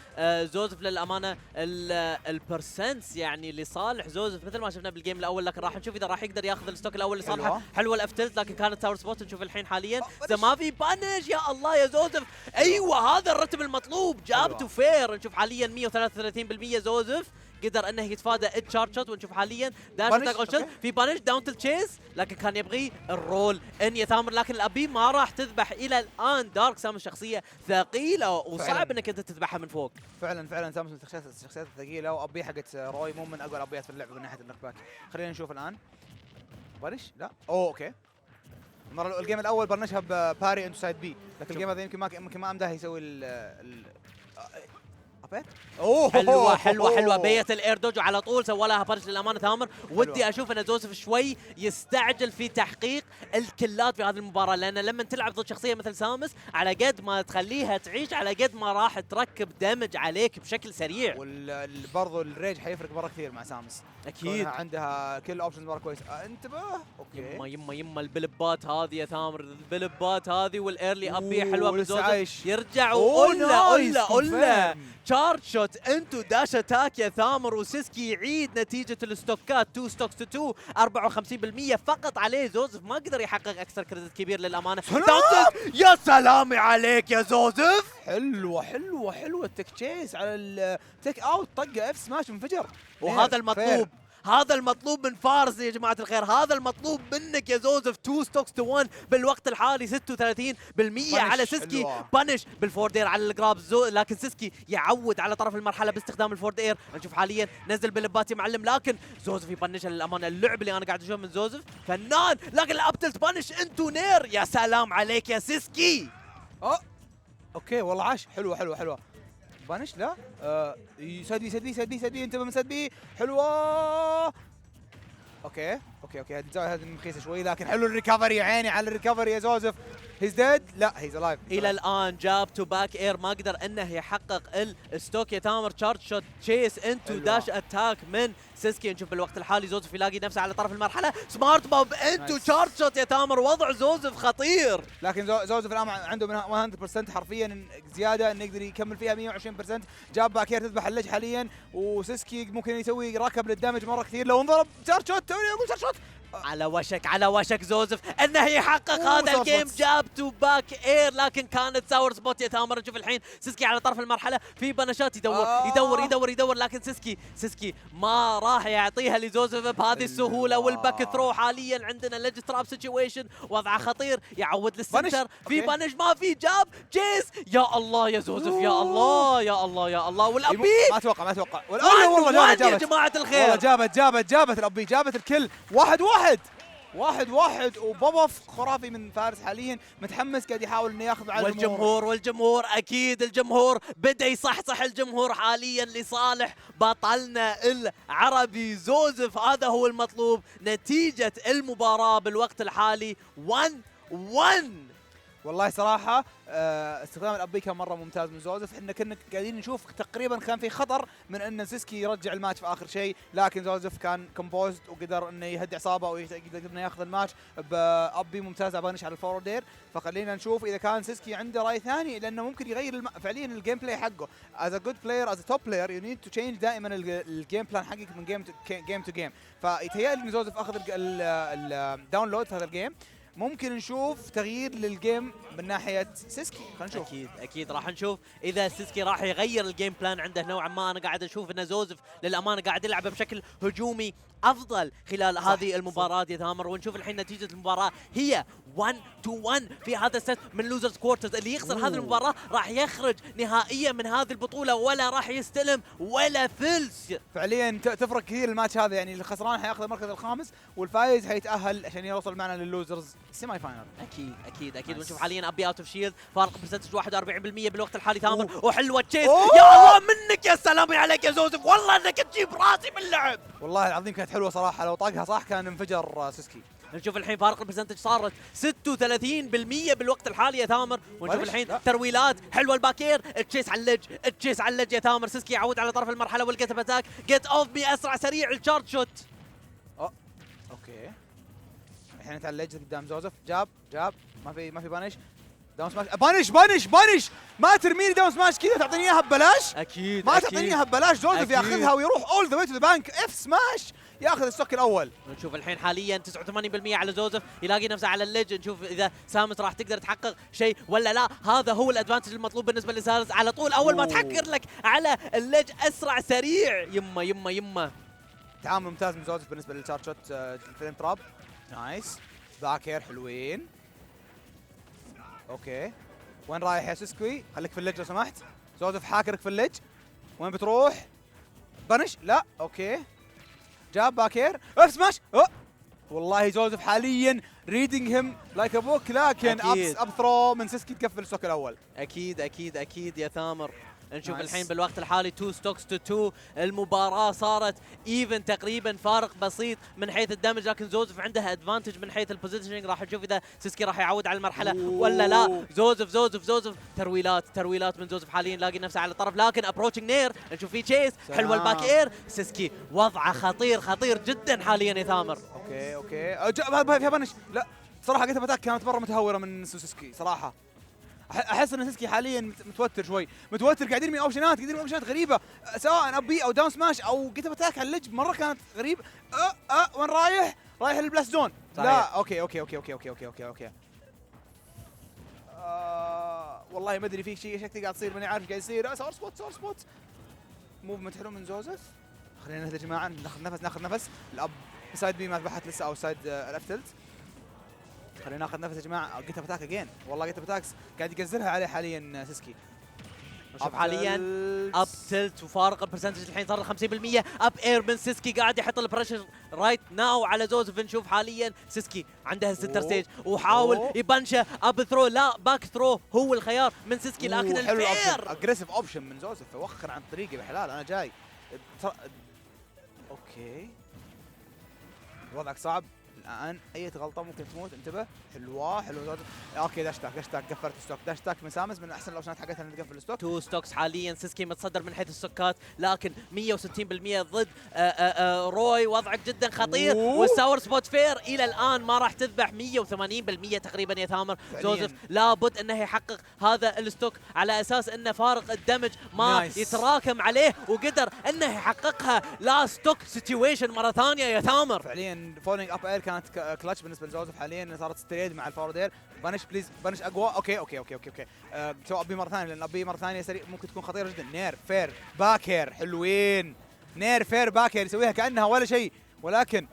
زوزف للامانه، البرسنتس يعني لصالح زوزف مثل ما شفنا بالجيم الاول، لكن راح نشوف اذا راح يقدر ياخذ الستوك الاول لصالحه. حلوه الافتلت، لكن كانت تاور سبوت. نشوف الحين حاليا اذا ما في بانش. يا الله يا زوزف، ايوه هذا الرتم المطلوب، جابته فير. نشوف حاليا 133% زوزف قدر انه يتفادى التشارج شوت، ونشوف حاليا داش اتاك في بانش داون تل تشيز، لكن كان يبغي الرول ان يا ثامر، لكن الابي ما راح تذبح الى الان. دارك سامس شخصيه ثقيله وصعب انك انت تذبحها من فوق. فعلا سامس من الشخصيات الثقيله، وابي حقت روي مو من اقوى الابيات في اللعبه من ناحيه النكبات. خلينا نشوف الان بانش. لا اوكي، المره الجيم الاول برنشها بباري انتو سايد بي، لكن الجيم هذا يمكن ما امداه يسوي حلوه بيت الاير دوج على طول سوى لها بانش للامانه ثامر. ودي اشوف ان زوزف شوي يستعجل في تحقيق الكلات في هذه المباراه، لان لما تلعب ضد شخصيه مثل سامس على قد ما تخليها تعيش على قد ما راح تركب دمج عليك بشكل سريع. وبرضه الريج حيفرق مره كثير مع سامس، اكيد عندها كل اوبشنز مره كويس. انتبه. اوكي يما البلبات هذه يا ثامر، البلبات هذه والايرلي ابي حلوه من زوزف. يرجع وقول تشارج شوت انتو داش اتاك يا ثامر، وسيسكي يعيد نتيجه الستوكات 2 ستوكس تو 54% فقط عليه. زوزف ما قدر يحقق اكثر كريدت كبير للامانه. يا سلامي عليك يا زوزف، حلوه التك تشيس على التك اوت، طقه اف سماش انفجر. وهذا المطلوب هذا المطلوب من فارس يا جماعه الخير، هذا المطلوب منك يا زوزف. 2 ستوكس تو 1 بالوقت الحالي 36% على سيسكي. بانش بالفورد اير على الجراب لكن سيسكي يعود على طرف المرحله باستخدام الفورد اير. نشوف حاليا نزل بالبات يا معلم، لكن زوزف يبنشها للامانه. اللعب اللي انا قاعد اشوفه من زوزف فنان، لكن الابتلت بانش انتو نير. يا سلام عليك يا سيسكي. اوكي والله عاش. حلوه بانش. لا سدبي انتبه من سدبي. حلوه. اوكي هذه الزاويه هذه مخيسه شوي، لكن حلو الريكفري. يا عيني على الريكفري يا زوزف. هيز ديد. لا هيز الايف. الى الان جاب تو باك اير، ما قدر انه يحقق الستوك يا تامر. تشارج شوت تشيس انتو داش اتاك من سيسكي. نشوف بالوقت الحالي زوزف يلاقي نفسه على طرف المرحله. سمارت بوب انتو تشارج شوت يا تامر. وضع زوزف خطير، لكن زوزف الان عنده منها 100% حرفيا زياده انه يقدر يكمل فيها 120%. جاب باكير تذبح اللج حاليا، وسيسكي ممكن يسوي ركب للدمج مره كثير لو انضرب. تشارج شوت، توني اقول تشارج شوت. على وشك زوزف انه يحقق هذا الجيم. جاب تو باك اير، لكن كانت ساور سبوت يا تامر. نشوف الحين سيسكي على طرف المرحله في بنشات، يدور لكن سيسكي ما راح يعطيها لزوزف بهذه السهوله. والباك ثرو حاليا عندنا ليج تراب سيتويشن، وضعه خطير. يعود للسنتر في بنش، ما في جاب جيس. يا الله يا زوزف، يا الله والابي ما اتوقع والله يا جماعه الخير. والله جابت الابي، جابت الكل. واحد وبوبوف خرافي من فارس حاليا، متحمس قاعد يحاول انه ياخذ على والجمهور اكيد الجمهور بدا يصحصح. الجمهور حاليا لصالح بطلنا العربي زوزف، هذا هو المطلوب. نتيجة المباراة بالوقت الحالي 1-1. والله صراحة استخدام الابي كان مرة ممتاز من زوزف. احنا كنا قاعدين نشوف تقريبا كان في خطر من ان سيسكي يرجع الماتش في اخر شيء، لكن زوزف كان كومبوزد وقدر انه يهدي اعصابه ويقدر انه ياخذ الماتش بابي ممتاز. بانش على الفورورد اير. فخلينا نشوف اذا كان سيسكي عنده راي ثاني، لانه ممكن يغير فعليا الجيم بلاي حقه. از ا جود بلاير، از ا توب بلاير، يو نيد تو تشينج دائما الجيم بلان حقك من جيم تو جيم. فيتهيألي ان زوزف اخذ الداونلود في هذا الجيم. ممكن نشوف تغيير للجيم من ناحيه سيسكي. خلينا نشوف. اكيد راح نشوف اذا سيسكي راح يغير الجيم بلان عنده نوعا ما. انا قاعد اشوف ان زوزف للامانه قاعد يلعب بشكل هجومي افضل خلال هذه المباراه يا ثامر. ونشوف الحين نتيجه المباراه هي 1-1 في هذا الست من لوزرز كوارترز. اللي يخسر هذه المباراه راح يخرج نهائيا من هذه البطوله ولا راح يستلم ولا فلس. فعليا تفرق كثير الماتش هذا، يعني الخسران حياخذ المركز الخامس والفايز حيتاهل عشان يوصل معنا لللوزرز سيمي فاينل. اكيد ونشوف حاليا ابي اوت اوف شيلد فارق برسنتج 41% بالوقت الحالي ثامر. أوه. وحلوه تشيس. أوه. يا الله منك يا سلام عليك يا زوزف، والله انك تجيب راسي باللعب. والله العظيم كانت حلوه صراحه، لو طاقها صح كان انفجر سيسكي. نشوف الحين فارق البرسنتج صارت 36% بالوقت الحالي يا ثامر. ونشوف الحين ترويلات حلوه الباكير. تشيس على اللج يا ثامر. سيسكي يعود على طرف المرحله والجيت اتاك. جيت اوف باسرع سريع الشارج شوت. اوكي الحين انت على الليج قدام زوزف. جاب ما في بانش. داون سماش بانش ما ترميني داون سماش كذا تعطيني اياها ببلاش. اكيد ما تعطيني اياها ببلاش. زوزف ياخذها ويروح اول ذا واي تو ذا بانك. اف سماش ياخذ الستوك الاول. نشوف الحين حاليا 89% على زوزف، يلاقي نفسه على الليج. نشوف اذا سامس راح تقدر تحقق شيء ولا لا. هذا هو الادفانتج المطلوب بالنسبه لسارس على طول. اول ما تحقق لك على الليج اسرع سريع. يما تعامل ممتاز من زوزف بالنسبه للشارج شوت. الفليم تراب نايس. باكر حلوين. اوكي وين رايح يا سيسكوي؟ خليك في الليج لو سمحت. زوزف حاكرك في الليج. وين بتروح؟ بنش لا. اوكي جاب باكير. اف سماش. والله زوزف حاليا ريدنج هيم لايك ا بوك، لكن اب ثرو من سيسكي تقفل الستوك الاول. اكيد يا ثامر. نشوف الحين بالوقت الحالي 2 ستوكس تو 2. المباراة صارت ايفن تقريبا، فارق بسيط من حيث الدمج، لكن زوزف عنده ادفانتج من حيث البوزيشننج. راح نشوف اذا سيسكي راح يعود على المرحلة ولا لا. زوزف ترويلات من زوزف حاليا لاقي نفسه على الطرف، لكن ابروتشنج نير. نشوف في تشيس حلوه الباك اير. سيسكي وضعه خطير جدا حاليا يا ثامر. اوكي فيها بنش. لا صراحة قلت بتاك كانت مرة متهورة من سيسكي صراحة. احس ان سيسكي حاليا متوتر شوي، قاعدين يرمي اوبشنات غريبه، سواء ابي او داون سماش او جيت اتاك على اللج مره كانت غريب. وين رايح للبلاست زون. لا اوكي والله ما ادري في شيء قاعد يصير ماني عارف قاعد يصير. صار سبوت موفمنت حلو من زوزف. خلينا نهدى يا جماعه، ناخذ نفس. الاب سايد بي ما ذبحت لسه، او سايد الافتلت. خلينا ناخذ نفس يا جماعه. جيت اتاك اجين، والله جيت اتاكس قاعد يقزلها عليه حاليا سيسكي. شوف حاليا اب تلت وفارق البرسنتج الحين صار 50%. اب اير من سيسكي قاعد يحط البريشر رايت ناو على زوزف. نشوف حاليا سيسكي عنده السنتر ستيج وحاول يبنشه. اب ثرو لا باك ثرو هو الخيار من سيسكي، لكن الفير اجريسيف اوبشن من زوزف. وخر عن طريقي بحلال انا جاي. اوكي وضعك صعب الان، اي غلطه ممكن تموت. انتبه. حلوه زوزف. اوكي داشتاك قفلت الستوك. داشتاك من سامس من احسن الاوبشنات حقتها انها تقفل الستوك. 2 ستوكس حاليا. سيسكي متصدر من حيث الستوكات، لكن 160% ضد روي. وضعك جدا خطير. والساور سبوت فير الى الان ما راح تذبح 180% تقريبا يا ثامر. زوزف لابد انه يحقق هذا الستوك على اساس انه فارق الدمج ما يتراكم عليه، وقدر انه يحققها. لا ستوك سيتويشن مره ثانيه يا ثامر. فعليا فولينج اب اير كانت كلتش بالنسبه لزوزف. حاليا صارت ستريد مع الفوردير. بانش بليز بانش اقوى. اوكي سوى ابي مره ثانيه، لان ابي مره ثانيه سريع ممكن تكون خطيره جدا. نير فير باكر حلوين. نير فير باكر يسويها كانها ولا شيء، ولكن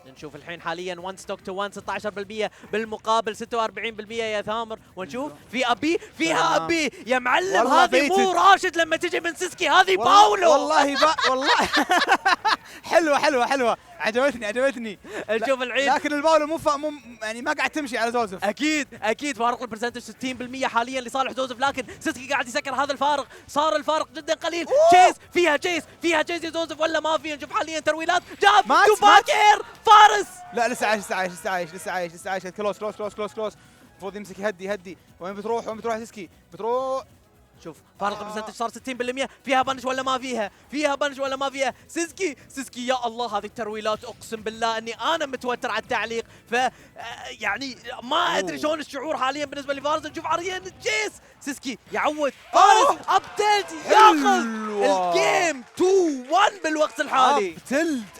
نشوف الحين حاليا 1 ستوك تو 1 16% بالمقابل 46% يا ثامر. ونشوف في ابي فيها ابي يا معلم. هذه مو راشد لما تجي من سيسكي، هذه باولو. والله حلوه عجبتني. نشوف العيد، لكن الباولو مو يعني ما قاعد تمشي على زوزف. اكيد فارق البرسنتج 60% حاليا لصالح زوزف، لكن سيسكي قاعد يسكر هذا الفارق. صار الفارق جدا قليل. تشيس فيها تشيس يا زوزف ولا ما فيها؟ نشوف حاليا ترويلات. جاب باكر فارس. لا لسه عايش. كلوز. المفروض يمسك يهدي. وين بتروح سيسكي؟ بتروح شوف فارق البرسنتج صار 60%. فيها بنش ولا ما فيها؟ فيها بنش ولا ما فيها؟ سيسكي يا الله هذه الترويلات اقسم بالله اني انا متوتر على التعليق. ف يعني ما ادري شلون الشعور حاليا بالنسبه لفارس. نشوف عريان الجيس. سيسكي يعود فارس اب تلت ياخذ الجيم 2-1 بالوقت الحالي.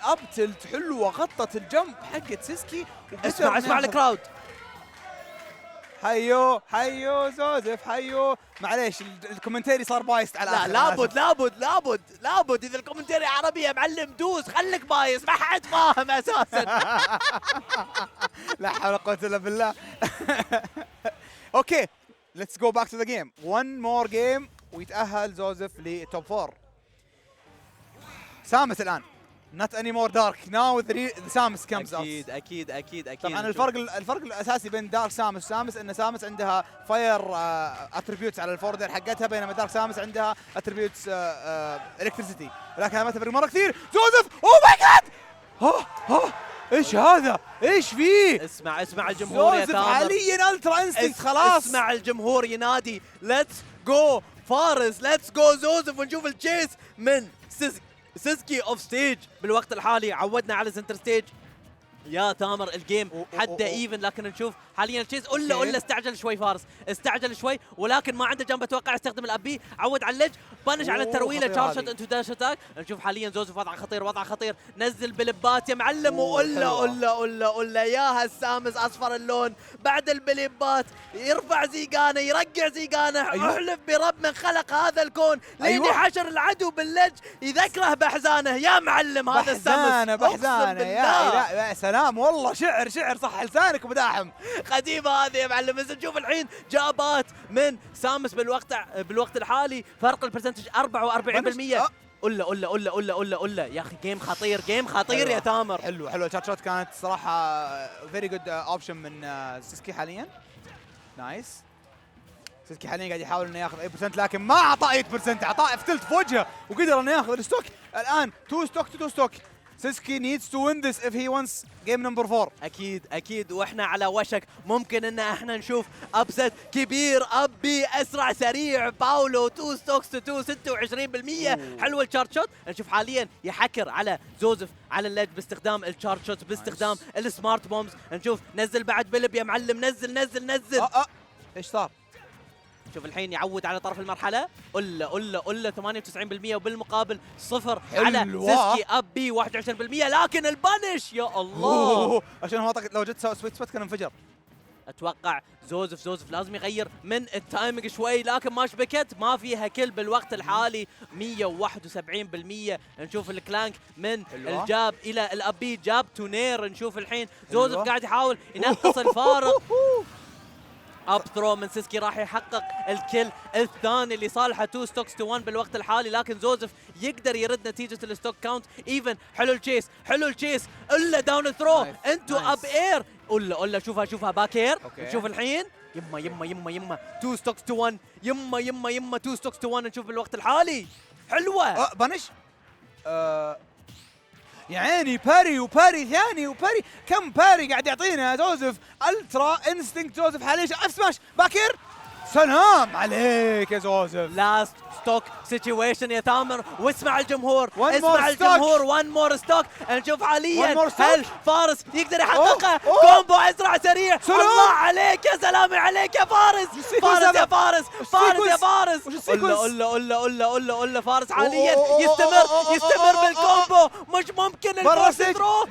اب تلت حلوه غطت الجمب حقت سيسكي. اسمع الكراود. حيو زوزف حيو. معليش الكومنتاري صار بايست على لا لابد اذا الكومنتاري عربي يا معلم دوس خليك بايس ما حد فاهم اساسا. لا حول ولا قوه الا بالله. اوكي let's go back to the game. one more game ويتأهل زوزف للتوب 4. سامس الآن not anymore dark now the سامس comes out. أكيد طبعا الفرق الأساسي بين دارك سامس وسامس إن سامس عندها فاير اتريبيوتس على الفوردر حقتها بينما دارك سامس عندها اتريبيوتس الكتريسيتي. ولكن هذا ما تفرق مرة كثير. زوزف اوه ماي جاد ايش هذا؟ ايش فيه؟ اسمع الجمهور يا تامر. حاليا الترا انستنكت خلاص. اسمع الجمهور ينادي ليتس جو فارس ليتس جو زوزف. ونشوف التشيس من سيسكي اوف ستيج بالوقت الحالي. عودنا على سنتر ستيج يا تامر. الجيم حتى ايفن لكن نشوف حاليا التشيس قله استعجل شوي فارس استعجل شوي ولكن ما عنده جنب اتوقع يستخدم الابي. عود على الليج بنش على الترويله تشارشت انتو داش اتاك. نشوف حاليا زوزف وضع خطير نزل بلبات يا معلم. وقله يا السامس اصفر اللون بعد البلبات يرفع زيقانه يرقع زيقانه. احلف برب من خلق هذا الكون لين حشر العدو باللج يذكره باحزانه يا معلم. هذا السامس بحزانه يا سلام والله شعر صح لسانك ومداحم قديمه هذه يا معلم. بس نشوف الحين جابات من سامس بالوقت الحالي فرق البرسنتج 44%. قله يا اخي جيم خطير يا تامر. حلو الشات شوت كانت صراحه فيري جود اوبشن من سيسكي حاليا. نايس. سيسكي حاليا قاعد يحاول انه ياخذ اي برسنت لكن ما اعطاه 8%. اعطاه فتلت في وجهه وقدر انه ياخذ الستوك. الان 2 ستوك. سيسكي needs to win this if he wants game number 4. اكيد واحنا على وشك ممكن ان احنا نشوف ابسط كبير. ابي اسرع سريع باولو 2 ستوكس تو 26%. حلو الشارت شوت. نشوف حاليا يحكر على زوزف على الليج باستخدام الشارت شوت باستخدام السمارت بومز. نشوف نزل بعد بلب يا معلم نزل. ايش صار؟ شوف الحين يعود على طرف المرحله. قله 98% وبالمقابل 0 على سيسكي ابي 21%. لكن البانش يا الله عشان هو لو جت سويت سبوت كان انفجر. اتوقع زوزف لازم يغير من التايمنج شوي لكن ما شبكت ما فيها كل بالوقت الحالي 171%. نشوف الكلانك من الجاب الى الابي جاب تونير. نشوف الحين زوزف قاعد يحاول ينقص الفارق. اب ثرو من سيسكي راح يحقق الكل الثاني اللي صالحه 2 ستوكس تو 1 بالوقت الحالي. لكن زوزف يقدر يرد نتيجه الستوك كاونت ايفن. حلو التشيس الا داون ثرو انتو اب اير. قله شوفها باكير. نشوف الحين يما 2 ستوكس تو 1 يما 2 ستوكس تو 1. نشوف بالوقت الحالي حلوه بنش يا عيني باري ثاني كم باري قاعد يعطينا زوزف. الترا انستنكت زوزف حاليا. سماش باكر سلام عليك يا زوزف. لاست ستوك سيتويشن يا تامر. واسمع الجمهور وان مور ستوك. نشوف حاليا هل فارس يقدر يحققه. كومبو اسرع سريع. الله عليك يا سلامي عليك يا فارس. يا فارس قله فارس حاليا يستمر بالكومبو. مش ممكن الفارس ثرو.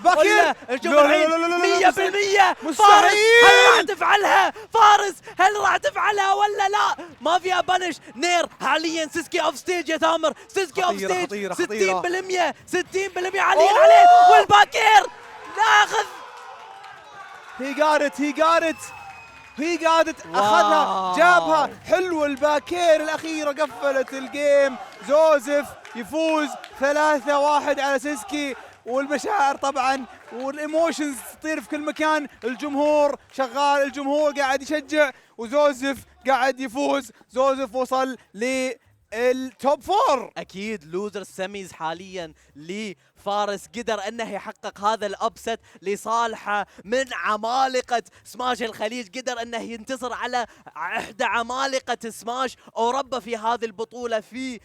نشوف الحين 100% فارس. هل راح تفعلها فارس؟ هل راح تفعلها ولا لا؟ ما فيها بنش. نير حاليا سيسكي اوف ستيج يا تامر. سيسكي اوف ستيج 60% عليه والباكير ناخذ. هي قادت اخذها جابها. حلو الباكير الاخيره قفلت الجيم. زوزف يفوز 3-1 على سيسكي. والمشاعر طبعا والايموشنز تطير في كل مكان. الجمهور شغال الجمهور قاعد يشجع وزوزف قاعد يفوز. زوزف وصل للتوب 4. اكيد لوزر سيميز حاليا فارس قدر أنه يحقق هذا الأبست لصالحه من عمالقة سماش الخليج، قدر أنه ينتصر على إحدى عمالقة سماش أوروبا في هذه البطولة في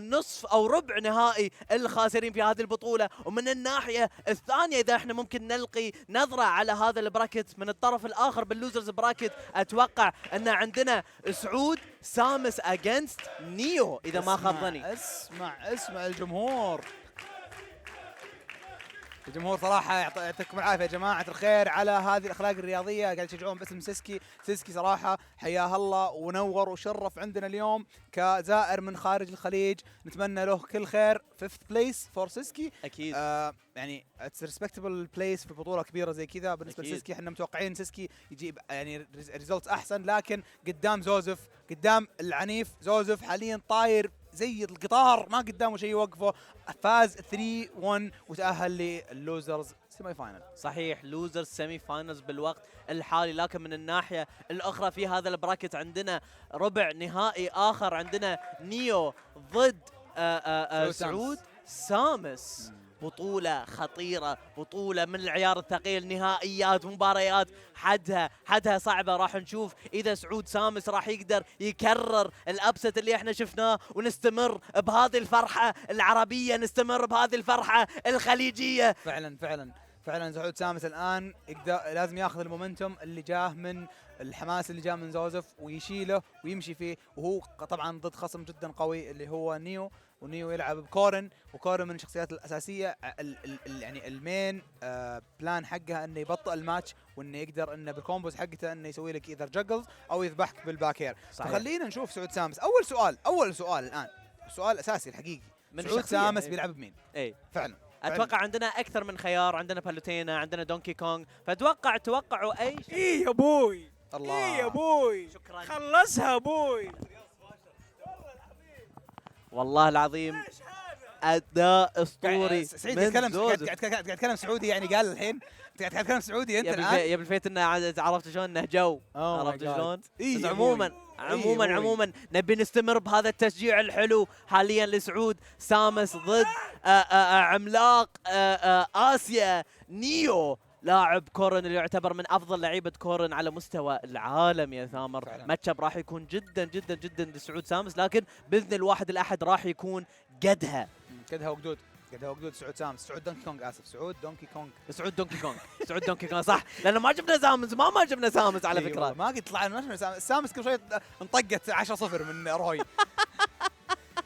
نصف أو ربع نهائي الخاسرين في هذه البطولة. ومن الناحية الثانية إذا احنا ممكن نلقي نظرة على هذا البراكت من الطرف الآخر باللوزرز براكت، أتوقع أن عندنا سعود سامس اجينست نيو إذا ما خاب ظني. اسمع الجمهور صراحة يعطيكم العافية يا جماعة الخير على هذه الأخلاق الرياضية، قاعد يشجعون باسم سيسكي صراحة حياه الله ونور وشرف عندنا اليوم كزائر من خارج الخليج. نتمنى له كل خير. 5th place فور سيسكي أكيد. يعني اتس ريسبكتبل بليس في بطولة كبيرة زي كذا بالنسبة أكيد. لسيسكي. احنا متوقعين سيسكي يجيب يعني ريزلتس أحسن، لكن قدام زوزف، قدام العنيف زوزف حاليا طاير زي القطار، ما قدامه شيء يوقفه. فاز 3-1 وتأهل لللوزرز سيمي فاينل. صحيح، لوزرز سيمي فاينلز بالوقت الحالي. لكن من الناحية الأخرى في هذا البراكت عندنا ربع نهائي آخر، عندنا نيو ضد سعود سامس. بطولة خطيرة، بطولة من العيار الثقيل، نهائيات، مباريات حدها صعبة. راح نشوف إذا سعود سامس راح يقدر يكرر الأبست اللي احنا شفناه ونستمر بهذه الفرحة العربية، نستمر بهذه الفرحة الخليجية. فعلا سعود سامس الآن لازم ياخذ المومنتوم اللي جاه من الحماس اللي جاء من زوزف ويشيله ويمشي فيه، وهو طبعا ضد خصم جدا قوي اللي هو نيو، ونيو يلعب بكورن، وكورن من الشخصيات الأساسية يعني المين بلان حقها انه يبطئ الماتش، وانه يقدر انه بالكومبوز حقته انه يسوي لك ايذر جاجلز او يذبحك بالباكير. فخلينا نشوف سعود سامس. اول سؤال الان، السؤال الاساسي الحقيقي، سعود سامس بيلعب بمين؟ فعلا اتوقع عندنا اكثر من خيار، عندنا بالوتينا، عندنا دونكي كونغ، توقعوا اي شيء. ايه يا ابوي، الله، ايه يا ابوي، شكرا، خلصها ابوي. والله العظيم اداء اسطوري. سعيد قاعد يتكلم سعودي يعني، قال الحين قاعد تتكلم سعودي انت الان. يا بالفيت انه عرفت شلون انه جو، عرفت شلون؟ بس عموما نبي نستمر بهذا التشجيع الحلو حاليا لسعود سامس ضد عملاق اسيا نيو، لاعب كورن اللي يعتبر من افضل لعيبه كورن على مستوى العالم يا ثامر. ماتشاب راح يكون جدا جدا جدا لسعود سامس، لكن باذن الواحد الاحد راح يكون قدها وقدود سعود سامس، سعود دونكي كونغ، اسف، سعود دونكي كونغ صح، لانه ما جبنا سامس، ما جبنا سامس على فكره. ما قد طلعنا سامس كل شوي انطقت 10-0 من روي.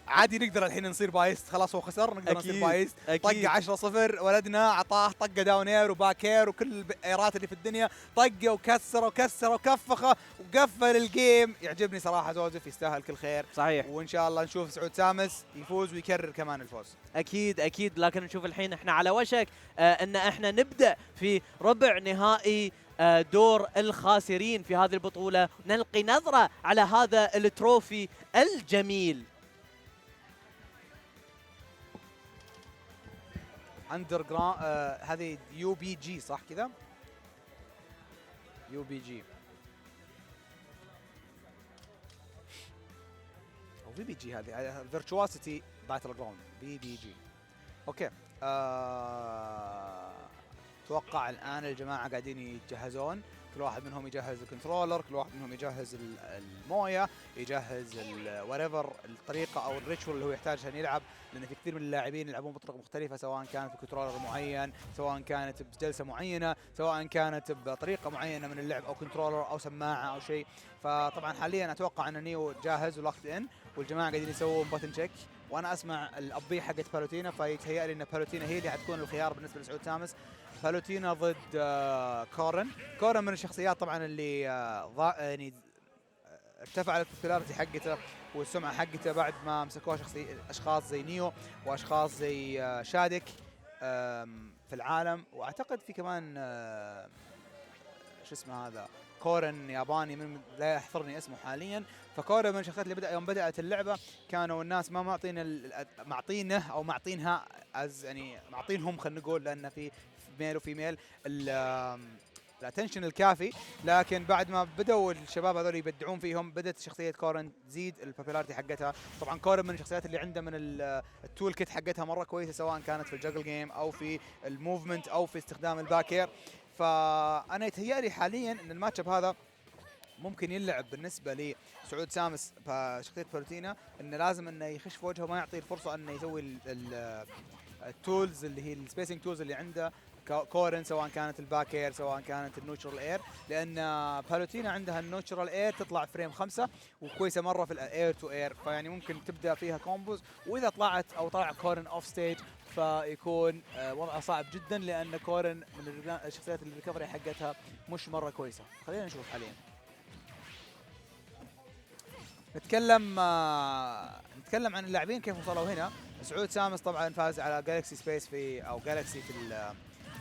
عادي نقدر الحين نصير بايست، خلاص هو خسر نقدر نصير بايست. طق 10-0 ولدنا، عطاه طقه داونير وباكير وكل الايرات اللي في الدنيا، طقه وكسر وكفخه وقفل الجيم. يعجبني صراحه زوزف، يستاهل كل خير. صحيح، وان شاء الله نشوف سعود سامس يفوز ويكرر كمان الفوز. اكيد. لكن نشوف الحين احنا على وشك ان احنا نبدا في ربع نهائي دور الخاسرين في هذه البطوله، نلقي نظره على هذا التروفي الجميل. اندر جراوند، هذه UBG صح كذا؟ UBG او VBG، هذه Virtuocity Battleground VBG. اوكي، اتوقع الان الجماعه قاعدين يتجهزون، كل واحد منهم يجهز الكنترولر، كل واحد منهم يجهز المويه، يجهز وريفر الطريقه او الريتشوال اللي هو يحتاج عشان يلعب، لان في كثير من اللاعبين يلعبون بطرق مختلفه، سواء كانت بكنترولر معين، سواء كانت بجلسه معينه، سواء كانت بطريقه معينه من اللعب او كنترولر او سماعه او شيء. فطبعا حاليا اتوقع ان نيو جاهز ولوكت ان، والجماعه قاعدين يسوون باتن تشيك، وانا اسمع الابي حقت بالوتينا، فيتهيأ لي ان بالوتينا هي اللي حتكون الخيار بالنسبه لسعود سامس. بالوتينا ضد كورن من الشخصيات طبعا اللي يعني ارتفع البوبولاريتي حقته والسمعه حقته بعد ما مسكوها اشخاص زي نيو واشخاص زي شادك في العالم، واعتقد في كمان شو اسمه هذا كورن ياباني من لا يحضرني اسمه حاليا. فكورن من الشخصيات اللي يوم بدأت اللعبة كانوا الناس ما معطينه او معطينها يعني معطينهم، خلينا نقول، لان في ميل وفيميل الاتنشن الكافي، لكن بعد ما بدأوا الشباب هذول يبدعون فيهم بدأت شخصية كورن تزيد البوبيلاريتي حقتها. طبعا كورن من الشخصيات اللي عنده من التول كيت حقتها مرة كويسة، سواء كانت في الجاجل جيم أو في الموفمنت أو في استخدام الباكير. فأنا يتهيألي حاليا أن الماتش هذا ممكن يلعب بالنسبه لسعود سامس بشخصيه بلوتينا، انه لازم انه يخش في وجهه، ما يعطيه الفرصه انه يسوي التولز اللي هي السبيسنج تولز اللي عنده كورن، سواء كانت الباكير سواء كانت النوتشرال اير، لان بالوتينا عندها النوتشرال اير تطلع فريم 5 وكويسه مره في الاير تو اير، فيعني ممكن تبدا فيها كومبوز، واذا طلعت او طلع كورن اوف ستيج فيكون وضعه صعب جدا، لان كورن من الشخصيات اللي الريكفري حقتها مش مره كويسه. خلينا نشوف حاليا. نتكلم عن اللاعبين كيف وصلوا هنا. سعود سامس طبعا فاز على جالكسي سبيس او جالكسي في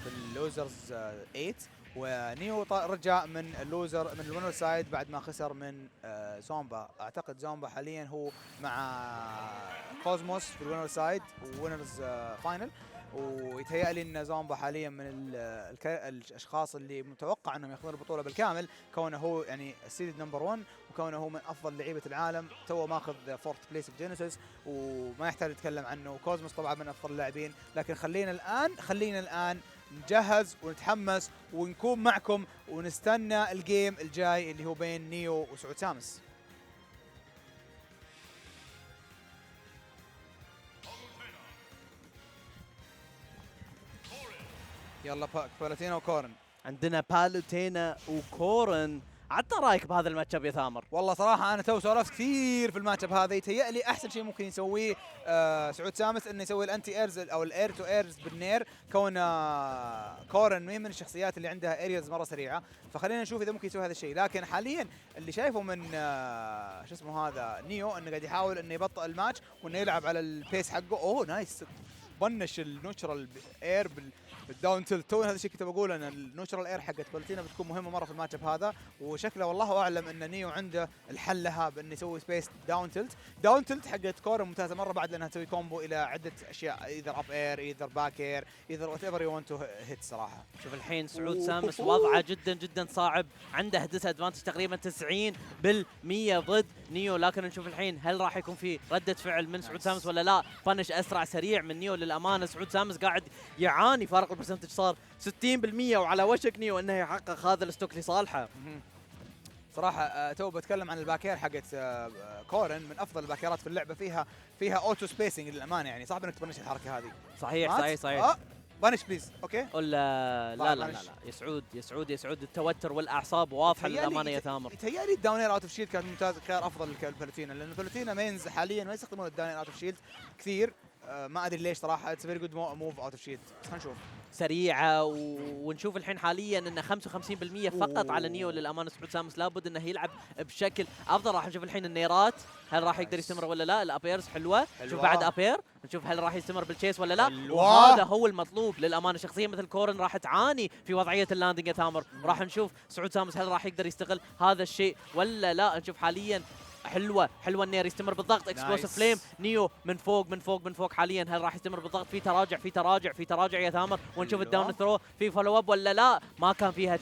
اللوزرز 8، ونيو رجع من الوينر سايد بعد ما خسر من زومبا. اعتقد زومبا حاليا هو مع كوزموس في الوينر سايد ووينرز فاينل، ويتهيألي ان زومبا حاليا من الاشخاص اللي متوقع انهم ياخذون البطوله بالكامل، كونه هو يعني السيد نمبر 1 وكونه هو من افضل لعيبه العالم، تو ماخذ فورث بليس في جينيسيس وما يحتاج نتكلم عنه. كوزموس طبعا من افضل اللاعبين، لكن خلينا الان نجهز ونتحمس ونكون معكم ونستنى الجيم الجاي اللي هو بين نيو وسعود سامس. يلا بالوتينا وكورن. عندنا بالوتينا وكورن. عطنا رايك بهذا الماتش اب يا ثامر؟ والله صراحه انا تو سولفت كثير في الماتش اب هذا. يتهيألي احسن شيء ممكن يسويه سعود سامس انه يسوي الانتي ايرز او الاير تو ايرز بالنير، كون كورن من الشخصيات اللي عندها ارياز مره سريعه، فخلينا نشوف اذا ممكن يسوي هذا الشيء. لكن حاليا اللي شايفه من شو اسمه هذا نيو انه قاعد يحاول انه يبطئ الماتش وانه يلعب على البيس حقه. اوه نايس، بنش النوتشرال اير بالداون تلت. تو هذا الشيء كنت بقول ان النوتشرال اير حقت بالوتينا بتكون مهمه مره في الماتش اب هذا، وشكله والله اعلم ان نيو عنده الحل لها بانه يسوي سبيس داون تلت. داون تلت حقت كورن ممتازه مره بعد لانها تسوي كومبو الى عده اشياء، ايذر اب اير ايذر باك اير ايذر وات ايفر يو ونت تو هيت صراحه. شوف الحين سعود سامس وضعه جدا جدا صعب، عنده ديس ادفانتج تقريبا 90% ضد نيو، لكن نشوف الحين هل راح يكون في رده فعل من سعود سامس ولا لا. بانش اسرع سريع من نيو للامانه. سعود سامس قاعد يعاني، فارق البرسنتج صار 60% وعلى وشك نيو انه يحقق هذا الستوك لصالحه. صراحه تو بتكلم عن الباكير حقت كورن، من افضل الباكيرات في اللعبه، فيها اوتو سبيسنج للامانه، يعني صعب انك تبنش الحركه هذه. صحيح. بانش بليز. اوكي لا يا سعود التوتر والاعصاب واضحه للامانه يا ثامر. يتهيألي الداونير اوت اوف شيلد كانت ممتازه، خيار افضل للبلوتينا، لان البلوتينا مينز حاليا ما يستخدمون الداونير اوت اوف شيلد كثير. ما ادري ليش صراحه. اتس فيري جود موف اوت اوف شيلد، بس خلينا نشوف. سريعه ونشوف الحين حاليا انه 55% فقط على نيو للامانه. سعود سامس لابد انه يلعب بشكل افضل. راح نشوف الحين النيرات، هل راح يقدر يستمر ولا لا؟ الابيرز حلوه. نشوف بعد ابير، نشوف هل راح يستمر بالتشيس ولا لا. وهذا هو المطلوب للامانه. شخصيه مثل كورن راح تعاني في وضعيه اللاندنج يا ثامر. راح نشوف سعود سامس هل راح يقدر يستغل هذا الشيء ولا لا. نشوف حاليا حلوه النير، يستمر بالضغط. اكسبلوسيف فليم. نيو من فوق حاليا. هل راح يستمر بالضغط؟ في تراجع يا ثامر. ونشوف الداون ثرو في فولو اب ولا لا. ما كانت فيها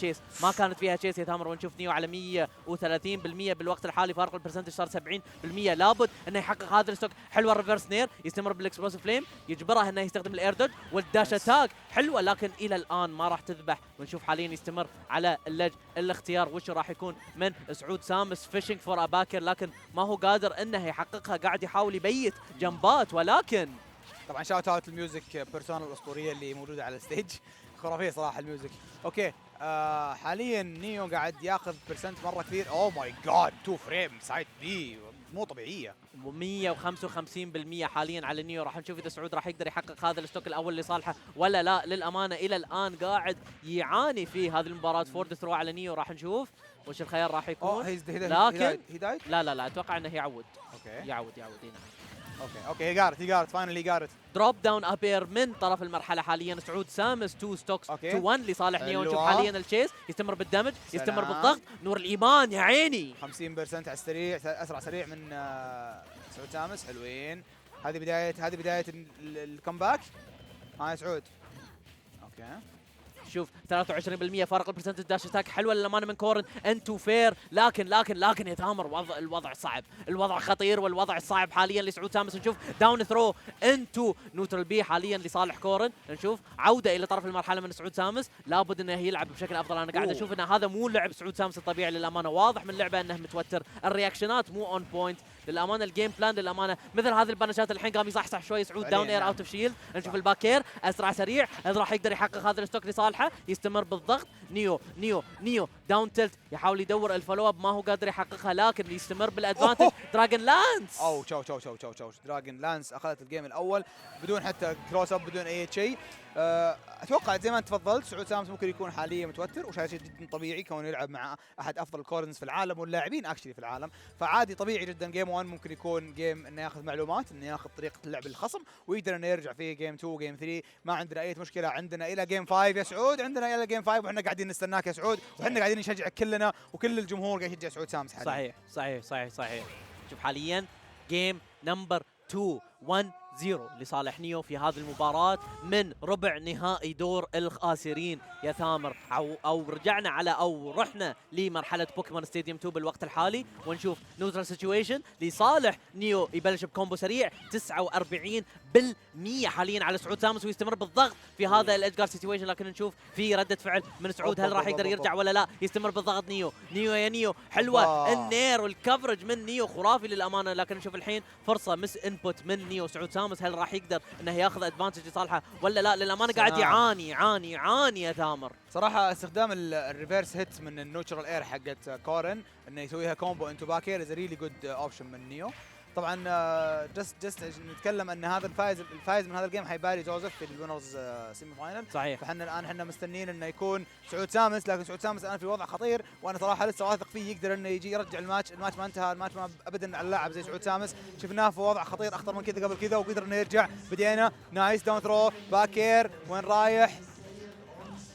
تشيس يا ثامر. ونشوف نيو على 130% بالوقت الحالي، فارق البرسنتج صار 70%. لابد انه يحقق هذا الستوك. حلوه الريفرس نير، يستمر بالاكسبلوسيف فليم، يجبره انه يستخدم الاير دوج والداش اتاك. حلوه لكن الى الان ما راح تذبح. ونشوف حاليا يستمر على اللج. الاختيار وش راح يكون من سعود سامس؟ فيشنج فور اباكر، لكن ما هو قادر انه يحققها. قاعد يحاول يبيت جنبات، ولكن طبعا شاوت اوت الميوزك بيرسونا الاسطوريه اللي موجوده على الستيج، خرافيه صراحه الميوزك. اوكي حاليا نيو قاعد ياخذ برسنت مره كثير. اوه ماي جاد 2 فريم سايد بي مو طبيعيه. 155% حاليا على نيو. راح نشوف اذا سعود راح يقدر يحقق هذا الستوك الاول لصالحه ولا لا. للامانه الى الان قاعد يعاني في هذه المباراه. فورد ثرو على نيو، راح نشوف وش الخيار راح يكون. لكن لا اتوقع انه يعود. يعود نعم. اوكي هي جارت فاينلي جارت. دروب داون ابير من طرف المرحله حاليا. سعود سامس 2 ستوكس تو 1 لصالح نيو. نشوف حاليا التشيس، يستمر بالدمج، يستمر بالضغط. نور الايمان يا عيني 50% على السريع، اسرع سريع من سعود سامس. حلوين. هذه بدايه الكمباك. هاي سعود. اوكي شوف 23% فرق البرسنتج داش اتاك حلوه للامانه من كورن انتو فير، لكن يا تامر الوضع صعب، الوضع خطير والوضع صعب حاليا لسعود سامس. نشوف داون ثرو انتو نوترال بي حاليا لصالح كورن. نشوف عوده الى طرف المرحله من سعود سامس، لابد انه يلعب بشكل افضل. انا قاعد اشوف ان هذا مو لعب سعود سامس الطبيعي للامانه، واضح من اللعبه انه متوتر، الرياكشنات مو اون بوينت للامانه، الجيم بلان للامانه مثل هذه البنشات. الحين قام يصحصح شوي سعود، داون اير اوت اوف شيلد. نشوف الباكير اسرع سريع، هل راح يقدر يحقق هذا الستوك لصالحه؟ يستمر بالضغط. نيو داون تلت، يحاول يدور الفولو اب، ما هو قادر يحققها، لكن يستمر بالادفانتج. دراجون لانس تشاو دراجون لانس اخذت الجيم الاول بدون حتى كروس اب، بدون اي شيء. اتوقع زي ما انت تفضلت سعود سامس ممكن يكون حاليا متوتر، وشيء جدا طبيعي كونه يلعب مع احد افضل الكورنز في العالم واللاعبين اكشلي في العالم، فعادي طبيعي جدا. جيم 1 ممكن يكون جيم انه ياخذ معلومات، انه ياخذ طريقه اللعب الخصم ويقدر انه يرجع فيه. جيم 2 جيم 3 ما عندنا اي مشكله، عندنا الى جيم 5 يا سعود، عندنا الى جيم 5 واحنا قاعدين نستناك يا سعود، واحنا قاعدين نشجعك كلنا، وكل الجمهور قاعد يشجع سعود سامس حاليا. صحيح. شوف حاليا جيم نمبر 2-1-0 لصالح نيو في هذه المباراة من ربع نهائي دور الخاسرين يا ثامر، أو رجعنا أو رحنا لمرحلة بوكيمون ستاديوم 2 بالوقت الحالي، ونشوف نيوترال سيتويشن لصالح نيو، يبلش بكومبو سريع 49% حاليا على سعود سامس، ويستمر بالضغط في هذا الادجار سيتويشن، لكن نشوف في ردة فعل من سعود، هل راح يقدر يرجع ولا لا؟ يستمر بالضغط. نيو حلوة النير والكفرج من نيو خرافي للأمانة، لكن نشوف الحين فرصة مس انبوت من نيو. سعود سامس هل راح يقدر انه ياخذ ادفانتج لصالحه ولا لا؟ للأمانة قاعد يعاني يا ثامر صراحة. استخدام الريفيرس هيت من النوتشرال اير حقت كورن انه يسويها كومبو انتو باكير از ريلي جود اوبشن من نيو. طبعا جست نتكلم ان هذا الفائز من هذا الجيم حيباري جوزيف في الوينرز سيمي فاينل. صحيح. فاحنا الان احنا مستنيين انه يكون سعود سامس، لكن سعود سامس الان في وضع خطير، وانا صراحه لسه واثق فيه يقدر انه يجي يرجع الماتش ما انتهى، الماتش ما ابدا على اللاعب زي سعود سامس، شفناه في وضع خطير اخطر من كذا قبل كذا، وقدر انه يرجع. بدينا نايس داون ثرو باكير، وين رايح؟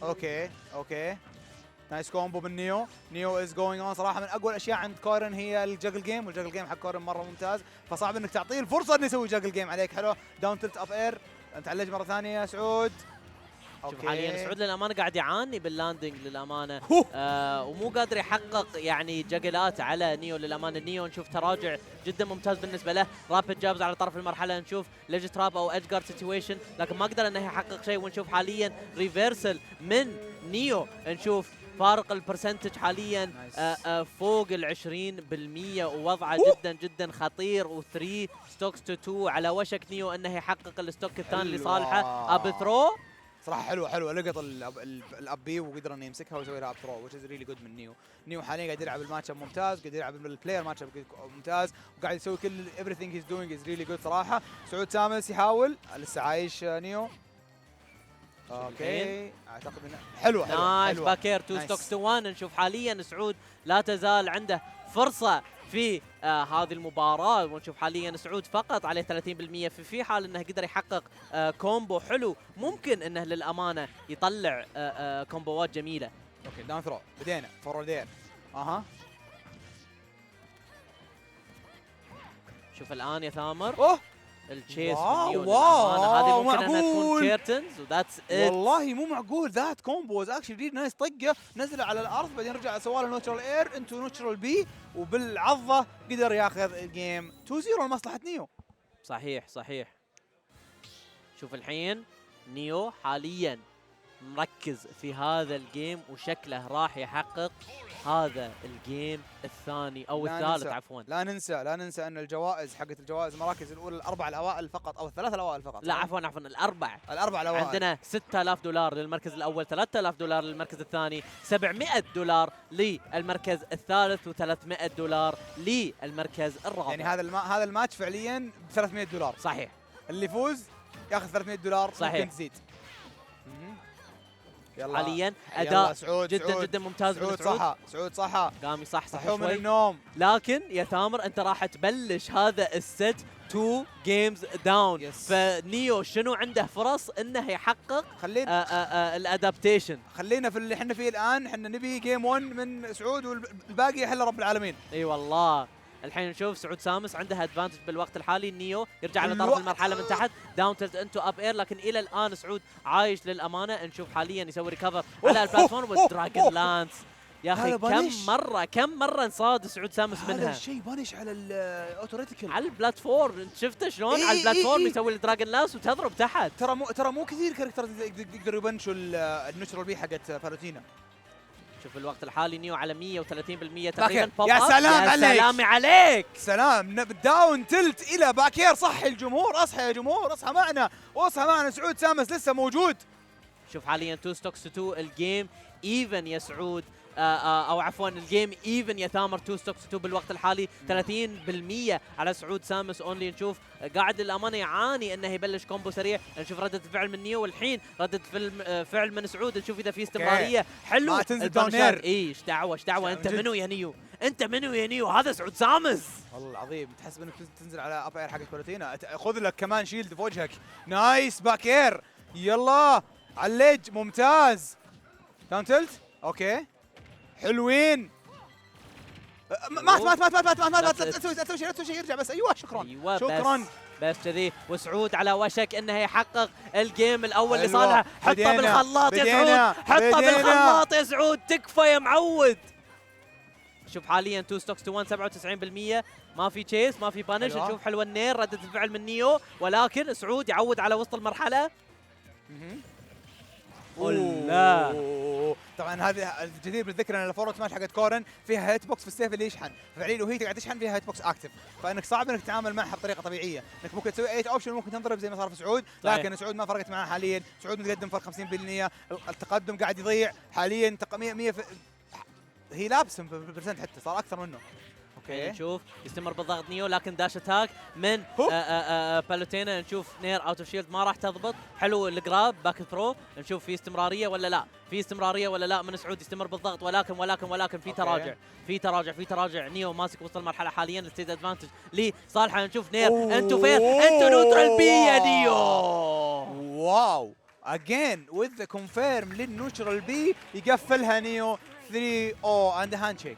اوكي نايس كومبو من نيو از جوينج اون. صراحه من اقوى الاشياء عند كورن هي الجاجل جيم، والجاجل جيم حق كورن مره ممتاز، فصعب انك تعطيه الفرصه انه يسوي جاجل جيم عليك. حلو داون تلت اب اير، انت علج مره ثانيه يا سعود. شوف حاليا سعود للامانه قاعد يعاني باللاندنج للامانه، ومو قادر يحقق يعني جاجلات على نيو للامانه. نيو نشوف تراجع جدا ممتاز بالنسبه له، رابid جابز على طرف المرحله، نشوف ليج تراب او ايدج جارد سيتويشن، لكن ما قدر انه يحقق شيء. ونشوف حاليا ريفرسل من نيو، نشوف فارق البرسنتج حاليا فوق ال 20%، ووضعه جدا خطير، و3 ستوكس تو 2 على وشك نيو انه يحقق الستوك الثاني لصالحه. اب ثرو صراحه حلوه لقط الاب بي وقدر انه يمسكها ويسوي لها اب ثرو which is really good من نيو حاليا قاعد يلعب الماتش ممتاز، قاعد يلعب البلاير ماتش ممتاز، وقاعد يسوي كل everything he's doing is really good صراحه. سعود سامس يحاول، لسه عايش نيو. اوكي اعتقد انه حلوه نايس باكير 2 ستوكس تو 1. نشوف حاليا سعود لا تزال عنده فرصه في هذه المباراه، ونشوف حاليا سعود فقط عليه 30%، في حال انه قدر يحقق كومبو حلو ممكن انه للامانه يطلع كومبوات جميله. اوكي داون ثرو، بدينا فورورد اير. شوف الان يا ثامر التشيس واو هذه ممكن انها تكون كيرتنز وذاتس ات. والله مو معقول، ذات كومبوز اكشلي نايس. طقه نزله على الارض، بعدين رجع سوى له نوتشرال اير انتو نوتشرال بي، وبالعضه قدر ياخذ الجيم 2-0 لمصلحه نيو. صحيح. شوف الحين نيو حاليا مركز في هذا الجيم، وشكله راح يحقق هذا الجيم الثاني او الثالث عفوا. لا ننسى ان الجوائز حقت الجوائز المراكز الاولى الاربع الاوائل فقط او الثلاث الاوائل فقط. لا عفوا الاربع الاوائل. عندنا $6000 للمركز الاول، $3000 للمركز الثاني، $700 للمركز الثالث، و$300 للمركز الرابع. يعني هذا الماتش فعليا $300. صحيح. اللي يفوز ياخذ $300. صحيح. ممكن تزيد. حاليا اداء سعود جدا ممتاز من سعود صحى قام يصحصح شوي من شوي، النوم. لكن يا ثامر انت راح تبلش هذا الست 2 جيمز داون، فنيو شنو عنده فرص انه يحقق الادابتيشن. خلينا في اللي احنا فيه الان، احنا نبي جيم 1 من سعود والباقي يحل رب العالمين. اي والله الحين نشوف سعود سامس عنده ادفانتج بالوقت الحالي. نيو يرجع على طرف المرحله من تحت، داون تلت انتو اب اير، لكن الى الان سعود عايش للامانه. نشوف حاليا يسوي ريكفر على البلاتفورم والدراجون لانس. يا اخي كم مره انصاد سعود سامس منها. هذا الشيء بانش على الاوتوريتيكال على البلاتفورم. انت شفته شلون على البلاتفورم يسوي الدراجون لانس وتضرب تحت. ترى مو كثير كاركتر يقدروا يبنشوا النوترال بي حقت بالوتينا. شوف الوقت الحالي نيو على 130% تقريبا. يا سلام عليك، يا سلام عليك، سلام. داون تلت الى باكير. صح الجمهور، اصحى يا جمهور، اصحى معنا، واصحى معنا. سعود سامس لسه موجود. شوف حاليا 2 ستوكس 2 الجيم ايفن يا سعود. او عفوا الجيم ايفن يا ثامر. 2 ستوكس 2 بالوقت الحالي 30% على سعود سامس اونلي. نشوف قاعد للامانه يعاني انه يبلش كومبو سريع. نشوف رده الفعل من نيو، والحين رده فعل من سعود. نشوف اذا في استمراريه. حلو ما تنزل داونير. ايش دعوه انت منو يا نيو؟ انت منو يا نيو؟ هذا سعود سامس والله العظيم. تحسب انك تنزل على اب اير حق بالوتينا. خذ لك كمان شيلد في وجهك. نايس باكير. يلا على الليج. ممتاز. داون تلت. اوكي حلوين. مات. لا تسوي شيء. يرجع بس. ايوه شكرا. أيوة شكرا. بس كذي. وسعود على وشك انه يحقق الجيم الاول أيوة. لصالحه. حطه بالخلاط يا سعود، حطه بالخلاط يا سعود. تكفى يا معود. شوف حاليا 2 ستوكس 1 97%. ما في تشيس، ما في بانش. نشوف حلوه النير، رده الفعل من نيو، ولكن سعود يعود على وسط المرحله. ولا طبعا هذه الجديد بالذكر ان الفورورد سماش حقت كورن فيها هيت بوكس في السيف اللي يشحن، فعليا وهي قاعده تشحن فيها هيت بوكس اكتف، فانك صعب انك تتعامل معها بطريقه طبيعيه، انك ممكن تسوي 8 اوبشن ممكن تنضرب زي ما صار في سعود، لكن سعود ما فرقت معاه حاليا. سعود متقدم فرق 50%، التقدم قاعد يضيع حاليا 100 هي لابسه بالبرسنت حتى صار اكثر منه. اوكي نشوف يستمر بالضغط نيو، لكن داش اتاك من بالوتينا. نشوف نير اوت اوف شيلد ما راح تضبط. حلو الجراب باك ثرو. نشوف في استمراريه ولا لا، في استمراريه ولا لا من سعود. يستمر بالضغط، ولكن في تراجع، في تراجع. نيو ماسك وسط المرحله حاليا. الستيت ادفانتج لصالحه. نشوف نير انتو فين؟ انتو نوترال بي يا نيو. واو اجين وذ ذا كونفيرم للنوترال بي. يقفلها نيو 3-0 اند هاندشيك.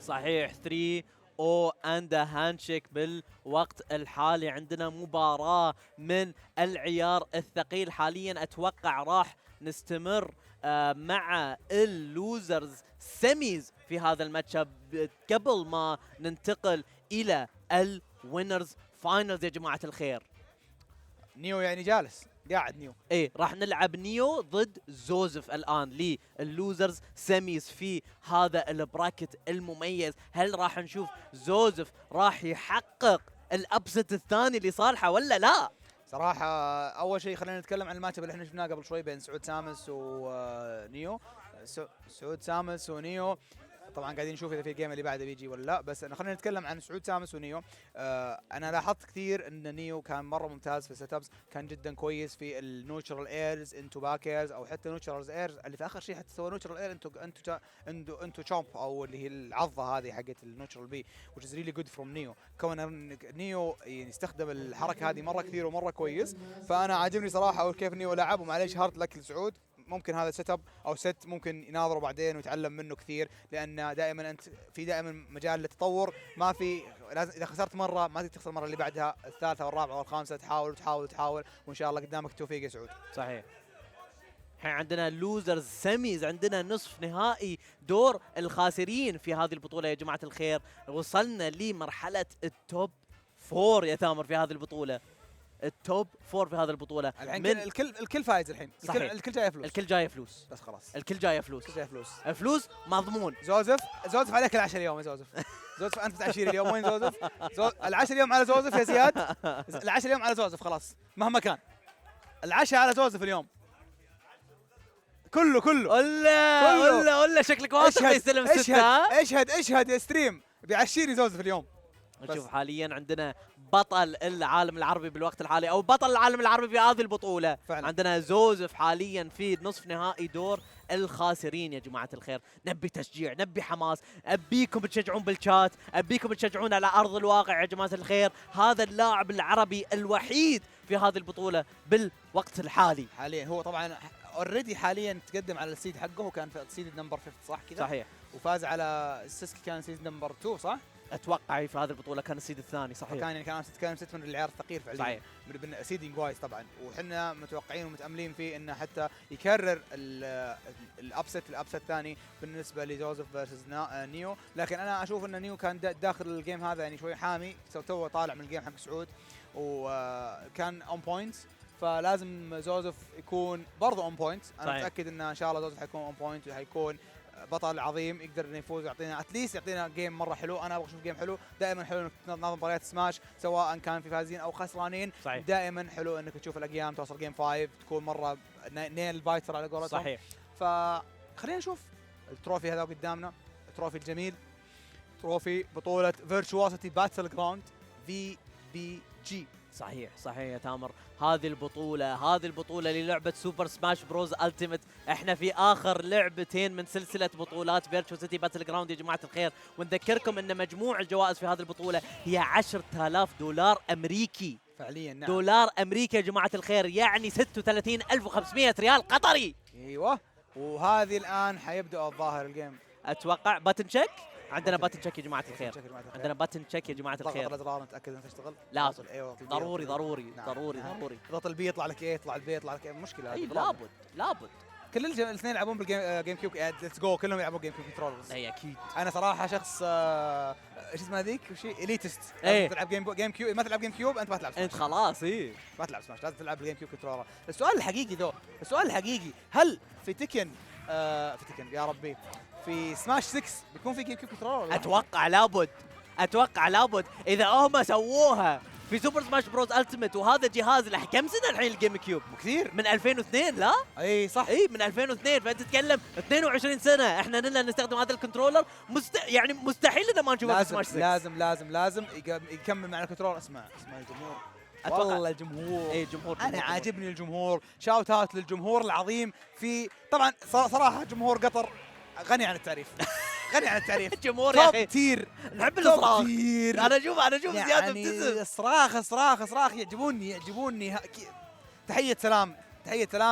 صحيح 3-0 اند هاندشيك بالوقت الحالي. عندنا مباراة من العيار الثقيل حاليا. اتوقع راح نستمر مع اللوزرز سيميز في هذا الماتش قبل ما ننتقل الى الوينرز فاينلز يا جماعة الخير. نيو يعني جالس قاعد نيو. ايه راح نلعب نيو ضد زوزف الان للوزرز سيميز في هذا البراكت المميز. هل راح نشوف زوزف راح يحقق الابست الثاني لصالحه ولا لا؟ صراحة أول شيء خلينا نتكلم عن الماتش اللي احنا شفناه قبل شوي بين سعود سامس ونيو. سعود سامس ونيو طبعا قاعدين نشوف اذا في الجيم اللي بعده بيجي ولا لا، بس خلينا نتكلم عن سعود سامس ونيو. انا لاحظت كثير ان نيو كان مره ممتاز في السيت ابس، كان جدا كويس في النوترال ايرز انتو باكيرز او حتى نوترال ايرز اللي في اخر شيء حتى سوى نوترال اير انتو تشومب او اللي هي العضه هذه حقت النوترال بي which is really good from نيو. كون نيو يستخدم الحركه هذه مره كثير ومره كويس، فانا عاجبني صراحه كيف نيو لعب. ومعليش هارد لك لسعود، ممكن هذا سيت اب او ست ممكن يناظره بعدين ويتعلم منه كثير، لان دائما انت في دائما مجال للتطور. ما في لازم اذا خسرت مره ما تخسر المره اللي بعدها، الثالثه والرابعه والخامسه تحاول وان شاء الله قدامك التوفيق يا سعود. صحيح. الحين عندنا لوزرز سيميز، عندنا نصف نهائي دور الخاسرين في هذه البطوله يا جماعه الخير. وصلنا لمرحله التوب 4 يا ثامر في هذه البطوله. التوب 4 في هذه البطوله الحين الكل فايز الحين. الكل جاي فلوس. الكل جاي فلوس بس خلاص الكل جاي فلوس. الفلوس مضمون. زوزف عليك العشاء اليوم يا زوزف. زوزف انت بتعشير اليوم. وين زوزف؟ العشاء اليوم على زوزف يا زياد. العشاء اليوم على زوزف خلاص مهما كان. العشاء على زوزف اليوم. كله ولا شكلك واثق يستلم ستة. اشهد يا ستريم بيعشيني زوزف اليوم. نشوف حاليا عندنا بطل العالم العربي بالوقت الحالي او بطل العالم العربي في هذه البطوله فعلا. عندنا زوزف حاليا في نصف نهائي دور الخاسرين يا جماعه الخير. نبي تشجيع، نبي حماس، ابيكم تشجعون بالشات، ابيكم تشجعون على ارض الواقع يا جماعه الخير. هذا اللاعب العربي الوحيد في هذه البطوله بالوقت الحالي. حاليا هو طبعا اوريدي حاليا تقدم على السيد حقه، وكان في السيد نمبر 5 صح كذا؟ صحيح. وفاز على سيسكي، كان سيزون نمبر 2 صح؟ اتوقع في هذه البطوله كان السيد الثاني صحيح. كان ست من العيار الثقيل فعليا صحيح. من سيدنج وايز طبعا، وحنا متوقعين ومتاملين فيه انه حتى يكرر الابست الثاني بالنسبه لجوزيف فيرسز نيو. لكن انا اشوف ان نيو كان داخل الجيم هذا يعني شوي حامي، تو طالع من الجيم حق سعود وكان اون بوينت، فلازم جوزيف يكون برضه اون بوينت. انا صحيح. متاكد ان شاء الله جوزيف حيكون اون بوينت وحيكون بطل عظيم يقدر انه يفوز ويعطينا اتليست يعطينا جيم مره حلو. انا ابغى اشوف جيم حلو. دائما حلو انك تنظم مباريات سماش سواء كان في فازين او خسرانين. صحيح. دائما حلو انك تشوف الايام توصل جيم 5 تكون مره نيل بايتر على قولتهم. صحيح. فخلينا نشوف التروفي هذا قدامنا، التروفي الجميل، تروفي بطولة Virtuocity Battleground VBG. صحيح يا تامر. هذه البطولة للعبة سوبر سماش بروز التيمت. احنا في اخر لعبتين من سلسلة بطولات Virtuocity Battleground يا جماعة الخير، ونذكركم ان مجموع الجوائز في هذه البطولة هي $10,000 امريكي. فعليا نعم. دولار امريكي يا جماعة الخير، يعني 36,500 ريال قطري. ايوه، وهذه الان حيبدا الظاهر الجيم. اتوقع باتن تشيك. عندنا باتن تشيك يا جماعة الخير. عندنا باتن باتن تشيك يا جماعة الخير. ضغط الازرار نتاكد انها تشتغل. لا ايوه ضروري نعم. ضروري. ضغط البي يطلع لك ايه، يطلع البي يطلع لك ايه، مشكله اي هذه. لابد كل الاثنين يلعبون بالجيم جيم كيوب. ليتس جو، كلهم يلعبون جيم كيوب كنترولرز. اي اكيد. انا صراحه شخص ايش اسمها ذيك شيء اليتست. إيه. تلعب جيم كيوب، ما تلعب جيم كيوب انت ما تلعب سماش. انت خلاص ما تلعب سماش، لازم تلعب بالجيم كيوب كنترولر. السؤال الحقيقي هل في تكن يا ربي في سماش 6 بيكون في جيم كيوب كنترولر؟ اتوقع لابد اذا هم سووها في سوبر سماش بروز التيمت، وهذا جهاز له كم سنه الحين الجيم كيوب؟ كثير، من 2002. لا اي صح، اي من 2002، فانت تتكلم 22 سنه احنا لنا نستخدم هذا الكنترولر. يعني مستحيل ان ما نشوفه في سماش 6. لازم يكمل معنا الكنترولر. اسمع الجمهور، والله الجمهور. اي جمهور. انا عاجبني الجمهور. شاوت اوت للجمهور العظيم. في طبعا صراحه جمهور قطر غني عن التعريف. الجمهور يا اخي تير، نحب الصراخ. انا اشوف يعني زياده ابتسم. صراخ يعجبوني. تحيه سلام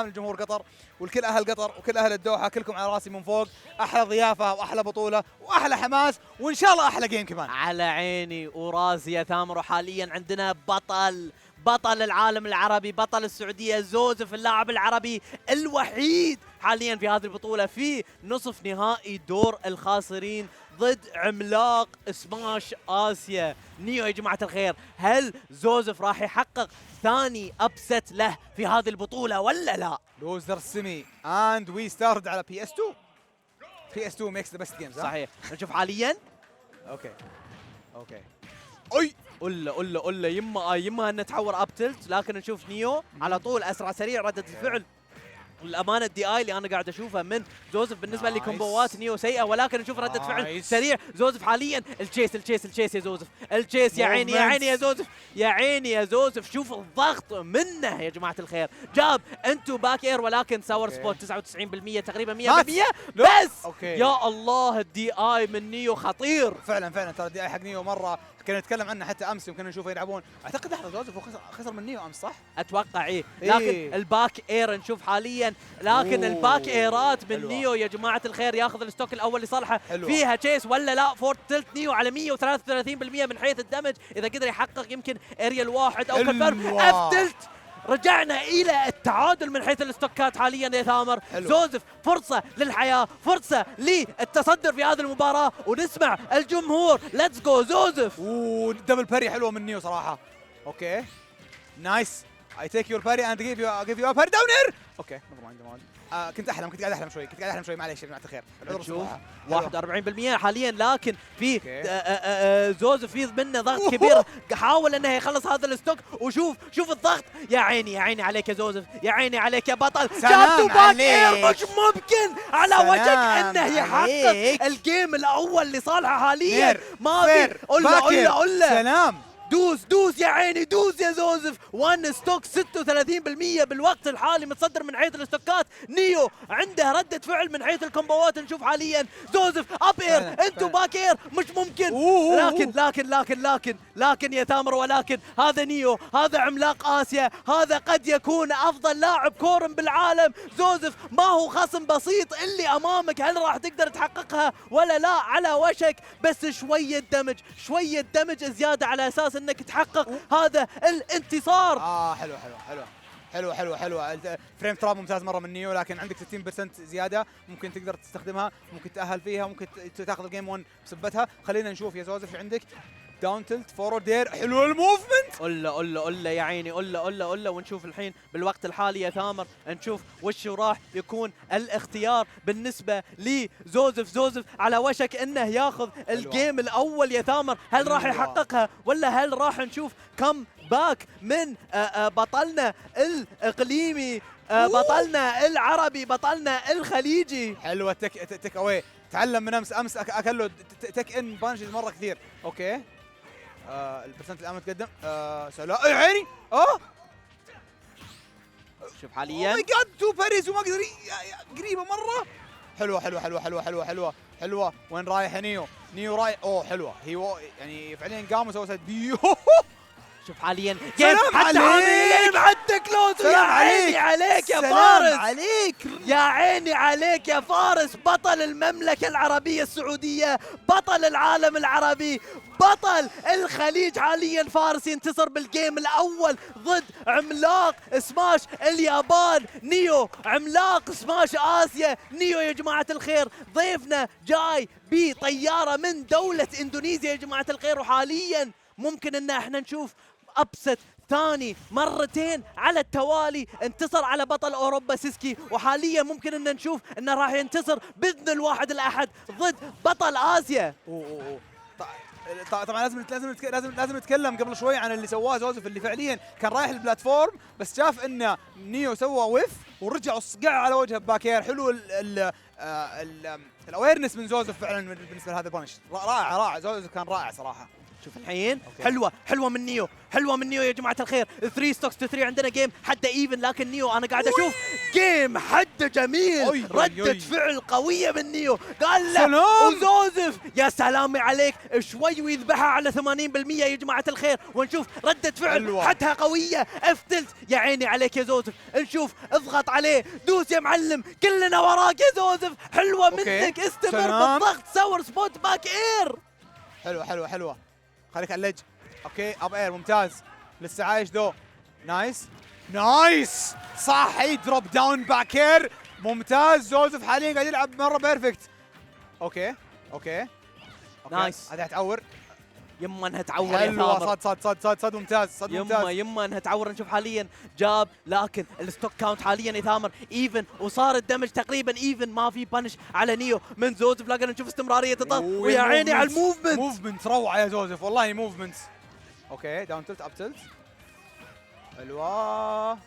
لجمهور قطر والكل اهل قطر وكل اهل الدوحه، كلكم على راسي من فوق. احلى ضيافه واحلى بطوله واحلى حماس، وان شاء الله احلى جيم كمان. على عيني وراسي يا ثامر. وحاليا عندنا بطل العالم العربي، بطل السعوديه، زوزف اللاعب العربي الوحيد حاليا في هذه البطوله في نصف نهائي دور الخاسرين ضد عملاق سماش آسيا نيو. يا جماعة الخير، هل زوزف راح يحقق ثاني أبست له في هذه البطولة ولا لا؟ لوزر سيمي and we started على PS2. PS2 makes the best games. صحيح. نشوف حاليا. اوكي اي قل يما ان نتحور اب تلت، لكن نشوف نيو على طول اسرع سريع ردة الفعل. والامانه الدي اي اللي انا قاعد اشوفها من زوزف بالنسبه لكومبوات نيو سيئه، ولكن نشوف رده فعل سريع زوزف حاليا. التشيس يا زوزف، التشيس. يا عيني يا زوزف، شوف الضغط منه يا جماعه الخير. جاب انتو باك اير، ولكن ساور سبوت 99% تقريبا 100% بس. يا الله الدي اي من نيو خطير فعلا. ترى الدي اي حق نيو مره كنا نتكلم عنه حتى امس، يمكن نشوفه يلعبون. اعتقد لحظه زوزف خسر من نيو امس صح؟ اتوقع لكن الباك اير نشوف حاليا، لكن الباك ايرات من حلوة. نيو يا جماعه الخير ياخذ الستوك الاول لصالحه. حلوة. فيها تشيس ولا لا؟ فورت تلت نيو على 133% من حيث الدمج، اذا قدر يحقق يمكن اريال واحد او كفر. اف تلت رجعنا الى التعادل من حيث الاستوكات حاليا يا ثامر. زوزف فرصه للحياه، فرصه للتصدر في هذه المباراه، ونسمع الجمهور. ليتس جو زوزف. دبل باري حلوه من نيو صراحه. اوكي نايس. I take your parry and give you a parry down here. اوكي never mind. كنت قاعد احلم شوي معليش يا جماعه الخير. نشوف 41% حاليا، لكن في زوزف في منه ضغط كبير. حاول انه يخلص هذا الستوك، وشوف الضغط. يا عيني عليك يا زوزف، يا عيني عليك يا بطل. جاب باك اير، مش ممكن على وجهك انه يحقق الجيم الاول لصالحه حاليا. ما في. قول له سلام دوس يا عيني، دوس يا زوزف. 1 ستوك 36% بالوقت الحالي متصدر من حيث الاستوكات. نيو عنده ردة فعل من حيث الكومبوات. نشوف حاليا زوزف اب اير انتو باك اير، مش ممكن. لكن يا ثامر، ولكن هذا نيو، هذا عملاق آسيا، هذا قد يكون أفضل لاعب كورن بالعالم. زوزف ما هو خصم بسيط اللي أمامك، هل راح تقدر تحققها ولا لا؟ على وشك، بس شوية دمج زيادة على أساس أنك تحقق هذا الانتصار. حلوة فريم تراب ممتاز مرة من نيو، لكن عندك 60% زيادة ممكن تقدر تستخدمها، ممكن تأهل فيها، ممكن تاخذ الجيم 1 بسبتها. خلينا نشوف يا زوزف عندك داون تلت فورورد دير. حلو الموفمنت. قلة يا عيني، قلة. ونشوف الحين بالوقت الحالي يا ثامر، نشوف وش راح يكون الاختيار بالنسبة لزوزف. على وشك انه ياخذ الجيم الاول يا ثامر، هل راح يحققها ولا هل راح نشوف كم باك من بطلنا الاقليمي، بطلنا العربي، بطلنا الخليجي؟ حلوة تك اواي. تعلم من امس اكل له تك ان بانشز مرة كثير. اوكي البرسنت الان متقدم. سلام يا عيني. شوف حاليا اوه ماي جاد، تو باريز وما قدر قريبه مره. حلوه. وين رايح نيو رايح. حلوه هي يعني فعليا قام وسوى سد بيو. شوف حاليا سلام عليك، حتى كلوز. يا عيني عليك يا فارس، يا عيني عليك يا فارس. بطل المملكة العربية السعودية، بطل العالم العربي، بطل الخليج حاليا. فارس ينتصر بالجيم الأول ضد عملاق سماش اليابان نيو، عملاق سماش آسيا نيو. يا جماعة الخير ضيفنا جاي بطيارة من دولة إندونيسيا يا جماعة الخير، وحاليا ممكن ان احنا نشوف ابست ثاني مرتين على التوالي. انتصر على بطل اوروبا سيسكي، وحاليا ممكن ان نشوف انه راح ينتصر باذن الواحد الاحد ضد بطل اسيا. طبعا لازم نتكلم قبل شوي عن اللي سواه زوزف، اللي فعليا كان رايح البلاتفورم بس شاف ان نيو سوى ويف ورجع وصقع على وجهه بباكير. حلو الاويرنس من زوزف فعلا بالنسبه لهذا البانش. رائع زوزف كان رائع صراحه. شوف الحين حلوه من نيو يا جماعه الخير. 3 ستوكس تو 3 عندنا جيم حده ايفن، لكن نيو انا قاعد اشوف جيم حده جميل. ردة فعل قويه من نيو، قال له وزوزف يا سلامي عليك شوي ويذبحها على 80% يا جماعه الخير. ونشوف ردة فعل حدها قويه. افتلت يا عيني عليك يا زوزف. نشوف اضغط عليه، دوس يا معلم، كلنا وراك يا زوزف. حلوه منك، استمر بالضغط. سور سبوت باك اير. حلوه خليك على اللج. اوكي اب اير ممتاز، لسه عايش ذو. نايس صح، يدروب داون باك اير ممتاز. زوزف حاليا قاعد يلعب مره بيرفكت. اوكي نايس. هذه حتعور يما انها تعور يا ثامر. صد ممتاز. يما انها تعور. نشوف حاليا جاب، لكن الستوك كاونت حاليا يا ثامر ايفن، وصار الدمج تقريبا ايفن. ما في بانش على نيو من زوزف، لكن نشوف استمراريه الضغط. ويا عيني على الموفمنت روعه يا زوزف والله موفمنت. اوكي داون تلت اب تلت. حلوه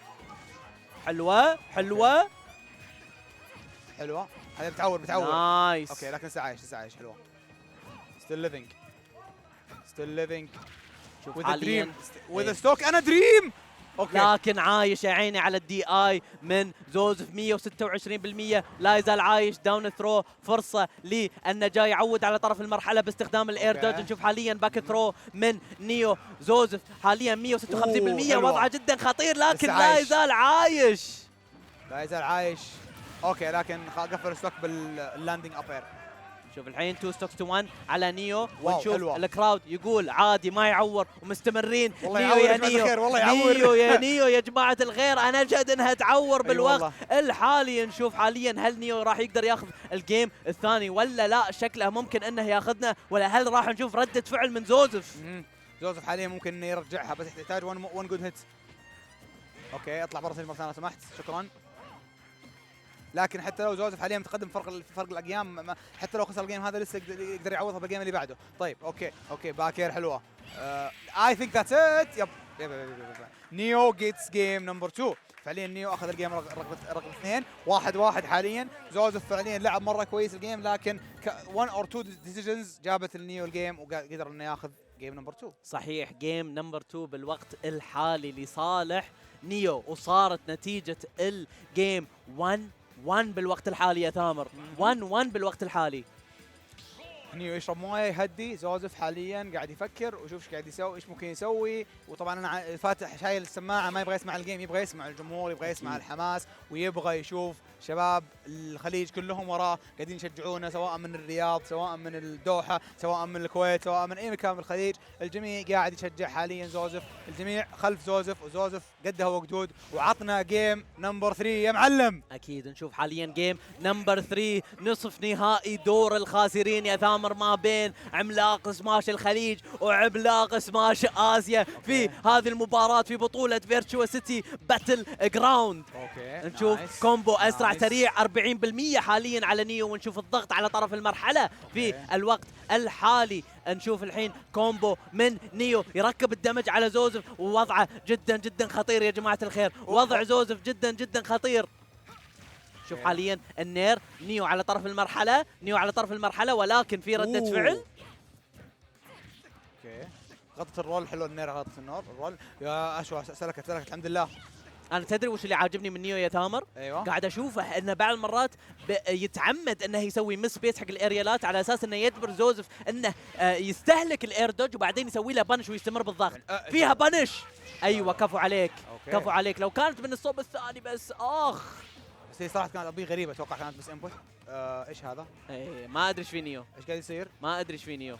هذه بتعور نايس. اوكي لكن لسه عايش حلوه. ستيل ليفينج شوف حاليا وذ ستوك انا دريم. اوكي لكن عايش يا عيني على الدي اي من زوزف. 126% لا يزال عايش. داون ثرو، فرصه للنجاة يعود على طرف المرحله باستخدام الاير دوج. نشوف حاليا باك ثرو من نيو. زوزف حاليا 156%، وضعه جدا خطير، لكن لا يزال عايش. اوكي لكن قفل ستوك باللاندنج اب اير. شوف الحين 2 ستوكس تو 1 على نيو. ونشوف الكراود يقول عادي ما يعور، ومستمرين. نيو يا نيو يا جماعه الخير، انا جد انها تعور بالوقت الحالي. نشوف حاليا هل نيو راح يقدر ياخذ الجيم الثاني ولا لا. شكله ممكن انه ياخذنا، ولا هل راح نشوف رده فعل من زوزف؟ زوزف حاليا ممكن انه يرجعها، بس يحتاج 1 جود هيت. اوكي اطلع برا مره ثانيه لو سمحت، شكرا. لكن حتى لو زوزف حاليا متقدم فرق الايام، حتى لو خسر الجيم هذا لسه يقدر يعوضها بالجيم اللي بعده. طيب اوكي باكير حلوه. اي ثينك ذاتس ات. يب نيو جيتس جيم نمبر 2. فعليا نيو اخذ الجيم رقم 2 1-1 حاليا. زوزف فعليا لعب مره كويس الجيم، لكن 1 or 2 ديسيجنز جابت النيو الجيم وقدر انه ياخذ جيم نمبر 2. صحيح، جيم نمبر 2 بالوقت الحالي لصالح نيو، وصارت نتيجة الجيم 1-1 بالوقت الحالي يا ثامر. 1-1 بالوقت الحالي. نيو يشرب مويه يهدي. زوزف حاليا قاعد يفكر ويشوف ايش قاعد يسوي، ايش ممكن يسوي. وطبعا انا فاتح شايل السماعه، ما يبغى يسمع الجيم، يبغى يسمع الجمهور، يبغى يسمع الحماس، ويبغى يشوف شباب الخليج كلهم وراه قاعدين يشجعونه، سواء من الرياض، سواء من الدوحه، سواء من الكويت، سواء من اي مكان من الخليج. الجميع قاعد يشجع حاليا زوزف، الجميع خلف زوزف، وزوزف قدها وقدود وعطنا جيم نمبر 3 يا معلم. اكيد نشوف حاليا جيم نمبر 3، نصف نهائي دور الخاسرين يا ثامر، ما بين عملاق سماش الخليج وعملاق سماش اسيا في هذه المباراة في بطولة Virtuocity Battleground. نشوف كومبو اسرع سريع 40% حاليا على نيو، ونشوف الضغط على طرف المرحلة في الوقت الحالي. نشوف الحين كومبو من نيو يركب الدمج على زوزف، ووضعه جدا جدا خطير يا جماعة الخير، وضع زوزف جدا جدا خطير. شوف حاليا النير، نيو على طرف المرحلة، نيو على طرف المرحلة، ولكن في ردة فعل. اوكي غطت الرول حلو، النير غطت الرول. يا اشوى سلكت الحمد لله. انا تدري وش اللي عاجبني من نيو يا ثامر؟ ايوه قاعد اشوفه انه بعض المرات يتعمد انه يسوي مس بيس حق الاريالات على اساس انه يجبر زوزف انه يستهلك الاير دوج وبعدين يسوي له بانش ويستمر بالضغط. فيها بانش. ايوه كفو عليك. كفو عليك، لو كانت من الصوب الثاني بس بس هي صراحه كانت ابي غريبه، اتوقع كانت بس انبوت. ايش هذا؟ ايه ما ادري ايش في نيو، ايش قاعد يصير؟ ما ادري ايش في نيو.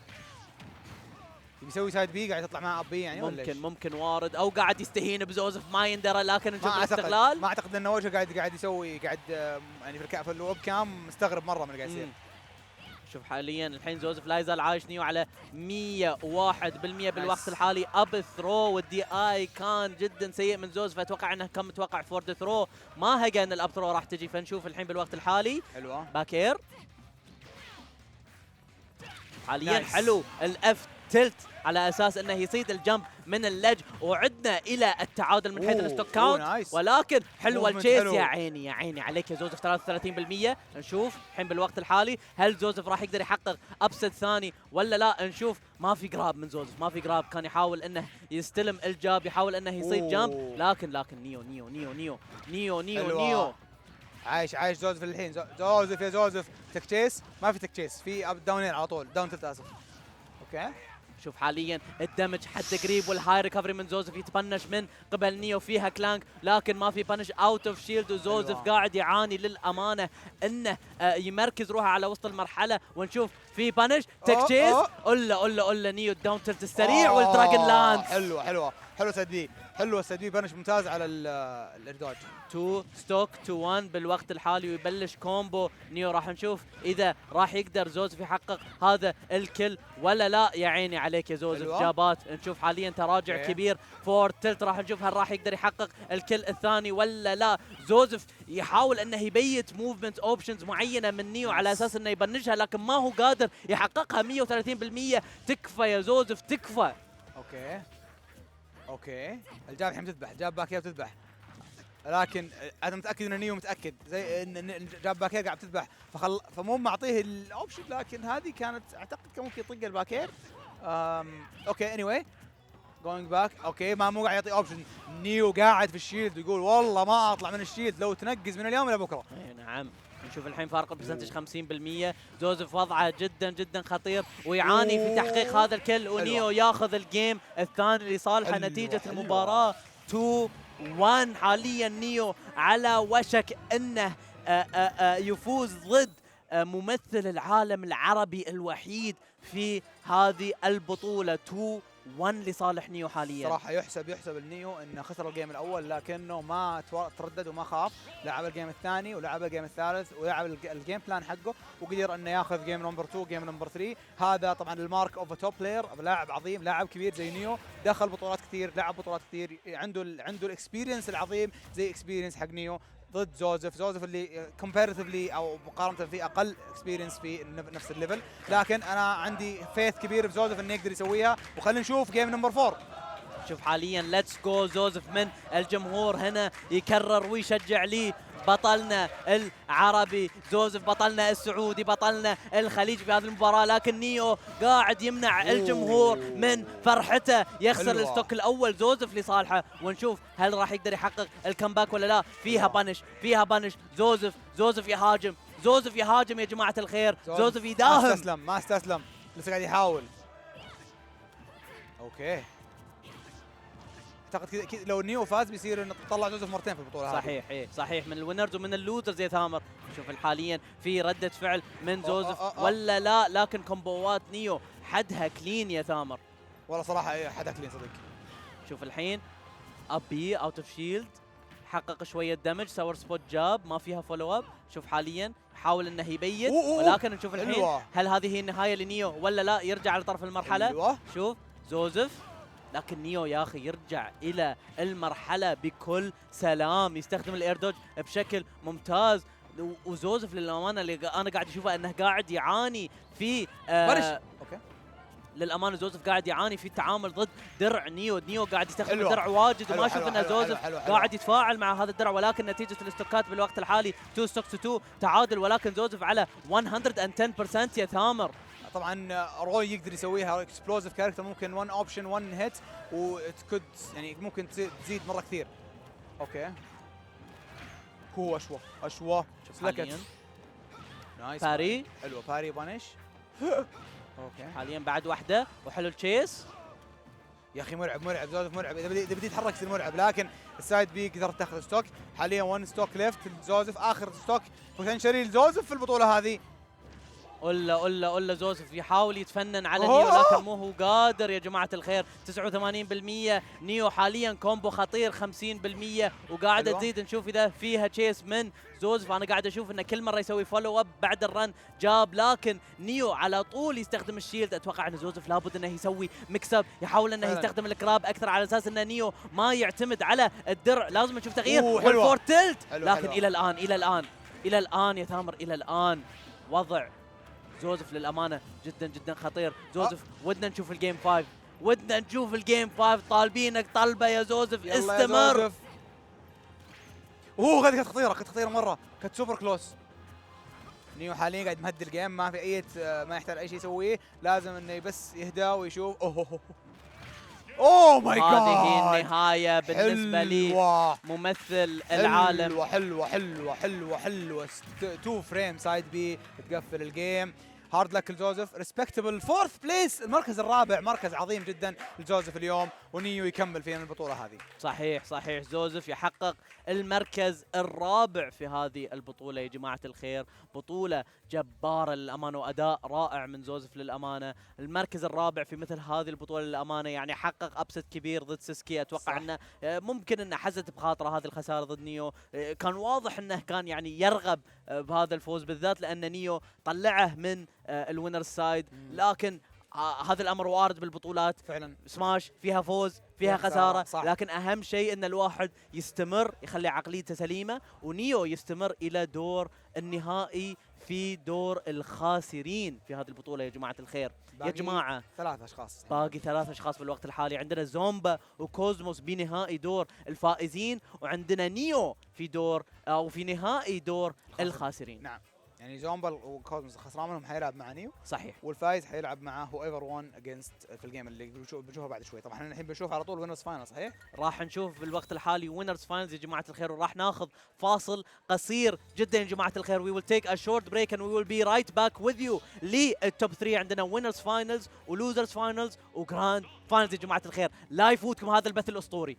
بيسوي سايد بي قاعد يطلع معاه ابي يعني، ولا ممكن وارد، او قاعد يستهين بزوزف ما يندرى، لكن نشوف الاستغلال. ما اعتقد انه وجهه قاعد يسوي يعني في الويب كام مستغرب مره من اللي قاعد يصير. شوف حاليا الحين زوزف لا يزال عايش نيو على 101% بالوقت الحالي. اب ثرو والدي اي كان جدا سيء من زوزف، اتوقع انه كان متوقع فورد ثرو، ما هقى ان الاب ثرو راح تجي. فنشوف الحين بالوقت الحالي حلوه باكير حاليا. حلو الاف تلت على اساس انه يصيد الجمب من اللج، وعدنا الى التعادل من حيث الستوك كاونت، ولكن حلوه التشيس. يا عيني يا عيني عليك يا زوزف 33%. نشوف الحين بالوقت الحالي هل زوزف راح يقدر يحقق ابسط ثاني ولا لا. نشوف ما في جراب من زوزف، ما في جراب، كان يحاول انه يستلم الجاب، يحاول انه يصيد جمب، لكن نيو نيو نيو نيو نيو نيو نيو عايش زوزف الحين. زوزف يا زوزف تكتشيس، ما في تكتشيس، في اب داونين على طول، داون تلت اسف. اوكي شوف حاليا الدمج حد قريب، والهاي ريكفري من زوزف يتبنش من قبل نيو، فيها كلانك لكن ما في بنش اوت اوف شيلد، وزوزف قاعد يعاني للامانه انه يمركز روحه على وسط المرحله. ونشوف في بنش تكتشيس، الا نيو الداون تلت السريع والدراجون لانس. حلوه سدي، حلوه سدي، بنش ممتاز على الارداج. 2 ستوك 2-1 بالوقت الحالي، ويبلش كومبو نيو. راح نشوف اذا راح يقدر زوزف يحقق هذا الكل ولا لا. يا عيني عليك يا زوزف. جابات نشوف حاليا تراجع كبير فور تلت، راح نشوف هل راح يقدر يحقق الكل الثاني ولا لا. زوزف يحاول انه يبيت موفمنت اوبشنز معينه من نيو على اساس انه يبنجها، لكن ما هو قادر يحققها. 130%. تكفى يا زوزف تكفى. اوكي الجاب الحين بتذبح، جاب باكيه بتذبح، لكن انا متاكد ان نيو متاكد زي ان جاب باكيه قاعد تذبح، فمو معطيه الاوبشن، لكن هذه كانت اعتقد كان ممكن يطق الباكير. اوكي اني واي جوينج باك. اوكي مو قاعد يعطي اوبشن. نيو قاعد في الشيلد ويقول والله ما اطلع من الشيلد لو تنقز من اليوم الى بكره. نعم نشوف الحين فارق البرسنتج 50%. زوزف وضعه جدا جدا خطير ويعاني في تحقيق هذا الكل، ونيو ياخذ الجيم الثاني لصالحه. نتيجة المباراة 2-1 حاليا. نيو على وشك انه يفوز ضد ممثل العالم العربي الوحيد في هذه البطولة. 2-1 لصالح نيو حاليا. صراحة يحسب النيو انه خسر الجيم الاول، لكنه ما تردد وما خاف، لعب الجيم الثاني ولعب الجيم الثالث ولعب الجيم بلان حقه، وقدر انه ياخذ جيم نمبر 2 جيم نمبر 3. هذا طبعا المارك اوف توب بلاير، لاعب عظيم، لاعب كبير زي نيو، دخل بطولات كثير، لعب بطولات كثير، عنده الاكسبيرينس العظيم زي اكسبيرينس حق نيو ضد زوزف اللي كومباريتيفلي او مقارنه في اقل اكسبيرينس في نفس الليفل، لكن انا عندي فيث كبير في زوزف انه يقدر يسويها. وخلينا نشوف جيم نمبر 4. شوف حاليا ليتس جو زوزف من الجمهور هنا يكرر ويشجع لي بطلنا العربي زوزف، بطلنا السعودي، بطلنا الخليج في هذه المباراة، لكن نيو قاعد يمنع الجمهور من فرحته، يخسر الستوك الأول زوزف لصالحه، ونشوف هل راح يقدر يحقق الكمباك ولا لا. فيها بانش، فيها بانش، زوزف يهاجم، زوزف يهاجم يا جماعة الخير، زوزف يداهم. ما استسلم لسه قاعد يحاول. اوكي اعتقد كذا لو نيو فاز بيصير انه طلع زوزف مرتين في البطوله هذه. صحيح ايه صحيح، من الوينرز ومن اللوزرز يا ثامر. شوف حاليا في ردة فعل من زوزف ولا لا، لكن كومبوات نيو حدها كلين يا ثامر. والله صراحه حدها كلين صدق. شوف الحين ابي اوت اوف شيلد، حقق شويه دمج، ساور سبوت جاب ما فيها فولو اب. شوف حاليا حاول انه يبيت، ولكن نشوف الحين هل هذه هي النهايه لنيو ولا لا، يرجع على طرف المرحله. شوف زوزف، لكن نيو يا اخي يرجع الى المرحله بكل سلام، يستخدم الاير دوج بشكل ممتاز. وزوزف للامانه اللي انا قاعد اشوفه انه قاعد يعاني في اوكي للامانه زوزف قاعد يعاني في التعامل ضد درع نيو قاعد يستخدم الدرع واجد، وما اشوف ان زوزف قاعد يتفاعل مع هذا الدرع، ولكن نتيجه الاستوكات بالوقت الحالي 2 ستوكس 2 تعادل، ولكن زوزف على 110% يا ثامر. طبعا روي يقدر يسويها اكسبلوزيف كاركتر، ممكن 1 اوبشن 1 هيت وتكد يعني ممكن تزيد مره كثير. اوكي هو اشوى سلكت نايس باري حلوه، باري بانش. اوكي حاليا بعد واحده وحلو التشيس. يا اخي مرعب زوزف مرعب، اذا بدي يتحرك يصير مرعب، لكن السايد بي قدرت تاخذ ستوك. حاليا 1 ستوك ليفت زوزف، اخر ستوك بوتنشالي لزوزف في البطوله هذه. ولا زوزف يحاول يتفنن على نيو، لكن مو هو قادر يا جماعه الخير. 89% نيو حاليا كومبو خطير 50%، وقاعده تزيد. نشوف اذا فيها تشيس من زوزف. انا قاعد اشوف انه كل مره يسوي فولو اب بعد الرن جاب، لكن نيو على طول يستخدم الشيلد. اتوقع ان زوزف لابد انه يسوي ميكس اب، يحاول انه يستخدم الكراب اكثر على اساس ان نيو ما يعتمد على الدرع. لازم نشوف تغيير والفورتلت، لكن الى الان يا ثامر، الى الان وضع زوزف للامانه جدا جدا خطير. زوزف ودنا نشوف الجيم 5، ودنا نشوف الجيم 5، طالبينك طلبه يا زوزف، استمر. يا كانت خطيره مره، كانت سوبر كلوس. نيو حاليا قاعد مهدي الجيم، ما في اي ما يحتاج اي شيء يسويه، لازم انه بس يهدى ويشوف. اوه ماي جاد، هذه النهايه بالنسبه لي ممثل العالم. حلوه 2 فريم سايد بي تقفل الجيم. هارد لك لجوزف، ريسبكتبل فورث بليس، المركز الرابع مركز عظيم جدا لجوزف اليوم، ونيو يكمل في البطوله هذه. صحيح زوزف يحقق المركز الرابع في هذه البطوله يا جماعه الخير. بطوله جباره للامانه، واداء رائع من زوزف للامانه. المركز الرابع في مثل هذه البطوله للامانه يعني حقق ابست كبير ضد سيسكي. اتوقع انه ممكن انه حزت بخاطره هذه الخساره ضد نيو، كان واضح انه كان يعني يرغب بهذا الفوز بالذات، لان نيو طلعه من الوينر سايد، لكن هذا الامر وارد بالبطولات فعلا. سماش فيها فوز فيها خساره، لكن اهم شيء ان الواحد يستمر، يخلي عقليته سليمه، ونيو يستمر الى دور النهائي في دور الخاسرين في هذه البطوله يا جماعه الخير. يا جماعه 3 اشخاص، باقي 3 اشخاص بالوقت الحالي. عندنا زومبا وكوزموس بنهائي دور الفائزين، وعندنا نيو في دور او في نهائي دور الخاسرين. نعم، يعني زومبا وكوزموس خسران منهم حيلعب مع نيو، صحيح، والفايز حيلعب مع هو ايفر وون اجينست في الجيم اللي بنشوفه بعد شوي. طبعا احنا الحين بنشوف على طول وينرز فاينل، صحيح؟ راح نشوف بالوقت الحالي وينرز فاينلز يا جماعه الخير، وراح ناخذ فاصل قصير جدا يا جماعه الخير. وي ويل تيك ا شورت بريك اند وي ويل بي رايت باك وذ يو للتوب 3. عندنا وينرز فاينلز ولوزرز فاينلز وجراند فاينلز يا جماعه الخير. لا يفوتكم هذا البث الاسطوري.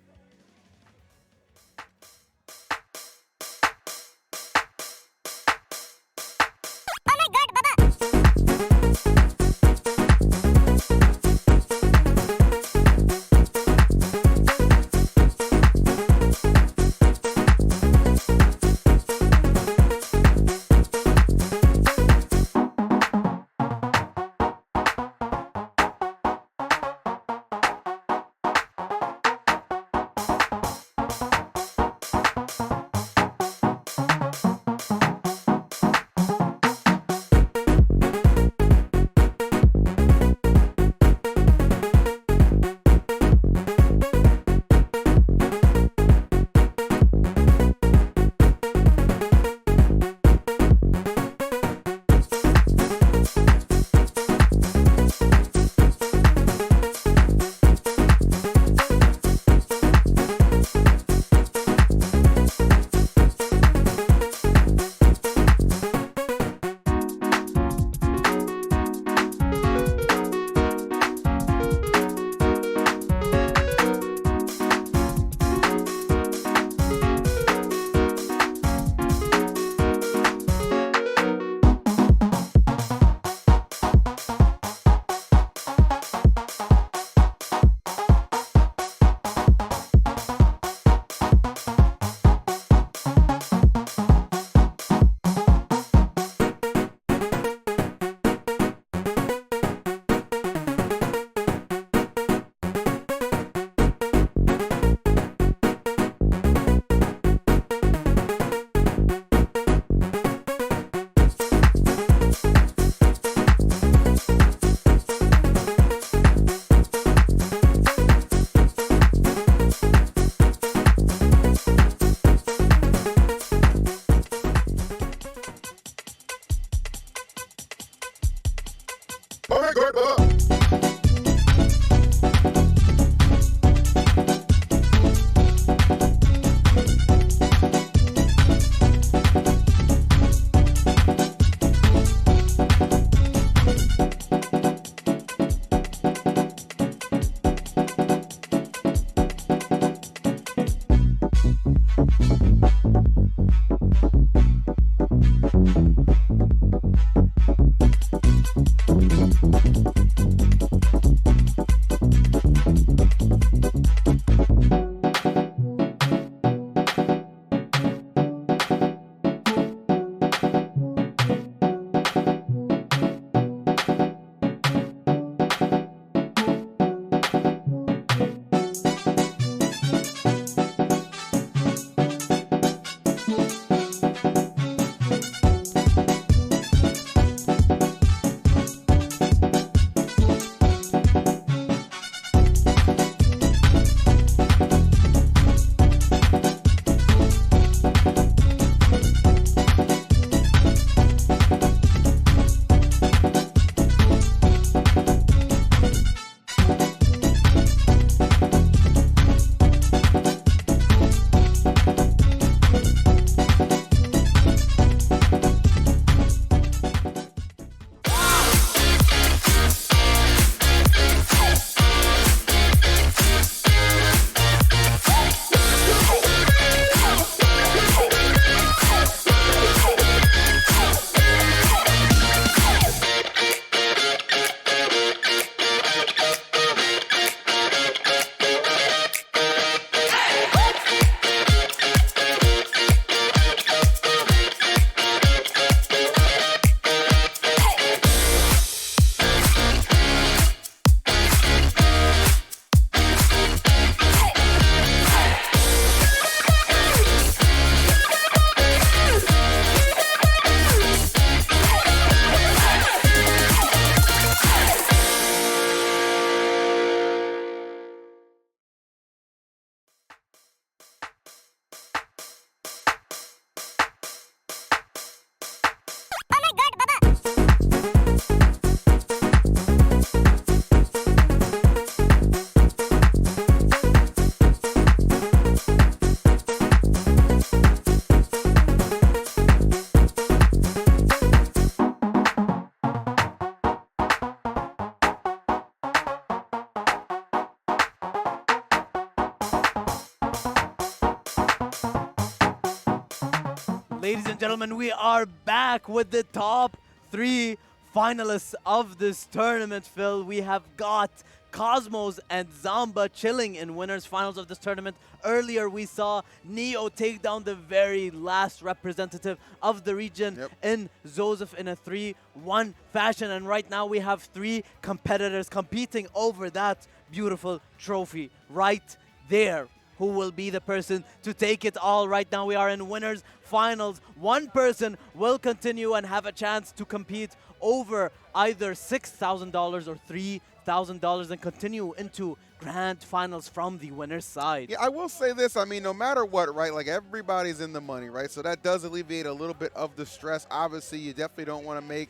ladies and gentlemen, we are back with the top 3 finalists of this tournament, Phil. We have got Cosmos and Zamba chilling in winners finals of this tournament. Earlier we saw Neo take down the very last representative of the region in Joseph in a 3-1 fashion. And right now we have 3 competitors competing over that beautiful trophy right there. Who will be the person to take it all? Right now we are in winners finals. One person will continue and have a chance to compete over either $6,000 or $3,000 and continue into grand finals from the winner's side. Yeah, I will say this. I mean, no matter what, right, like everybody's in the money, right? So that does alleviate a little bit of the stress. Obviously, you definitely don't want to make,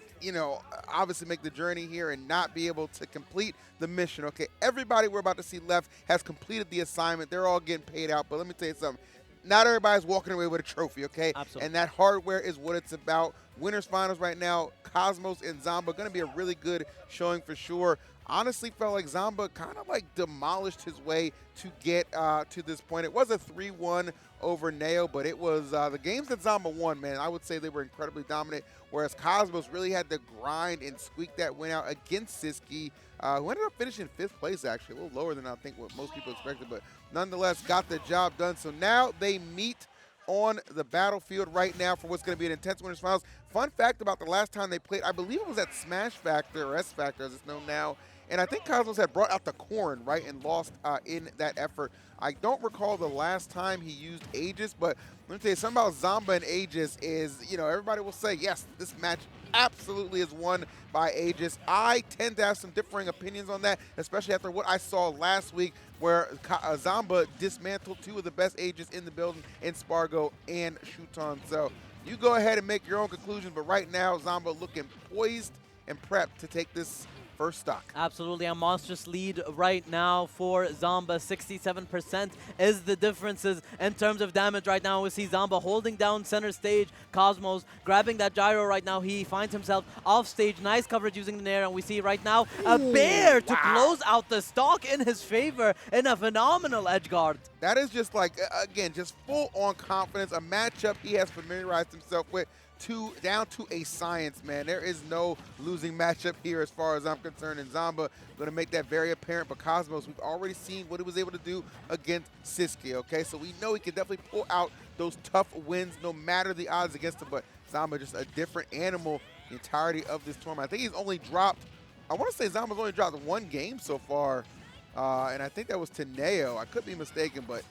obviously make the journey here and not be able to complete the mission. Okay, everybody we're about to see left has completed the assignment. They're all getting paid out. But let me tell you something. Not everybody's walking away with a trophy, okay? Absolutely. And that hardware is what it's about. Winners finals right now, Cosmos and Zamba, going to be a really good showing for sure. Honestly, felt like Zamba kind of like demolished his way to get to this point. It was a 3-1 over Neo, but it was the games that Zamba won, man. I would say they were incredibly dominant, whereas Cosmos really had to grind and squeak that win out against Siski, who ended up finishing 5th place, actually. A little lower than I think what most people expected, but nonetheless got the job done. So now they meet on the battlefield right now for what's going to be an intense winners finals. Fun fact about the last time they played, I believe it was at Smash Factor, or S Factor as it's known now, and I think Cosmos had brought out the corn, right, and lost in that effort. I don't recall the last time he used Aegis, but let me tell you something about Zamba and Aegis is, everybody will say, yes, this match absolutely is won by Aegis. I tend to have some differing opinions on that, especially after what I saw last week where Zamba dismantled 2 of the best Aegis in the building in Spargo and Shuton. So you go ahead and make your own conclusions, but right now Zamba looking poised and prepped to take this first stock. Absolutely, a monstrous lead right now for Zamba. 67% is the differences in terms of damage right now. We see Zamba holding down center stage. Cosmos grabbing that gyro right now. He finds himself off stage. Nice coverage using the Nair, and we see right now a bear to close out the stock in his favor in a phenomenal edge guard. That is just like, again, just full on confidence. A matchup he has familiarized himself with. Down to a science, man. There is no losing matchup here as far as I'm concerned, and Zamba going to make that very apparent. But Cosmos, we've already seen what he was able to do against Siski, okay? So we know he can definitely pull out those tough wins no matter the odds against him. But Zamba just a different animal the entirety of this tournament. I think he's only dropped, I want to say Zamba's only dropped 1 game so far, and I think that was to Neo. I could be mistaken, but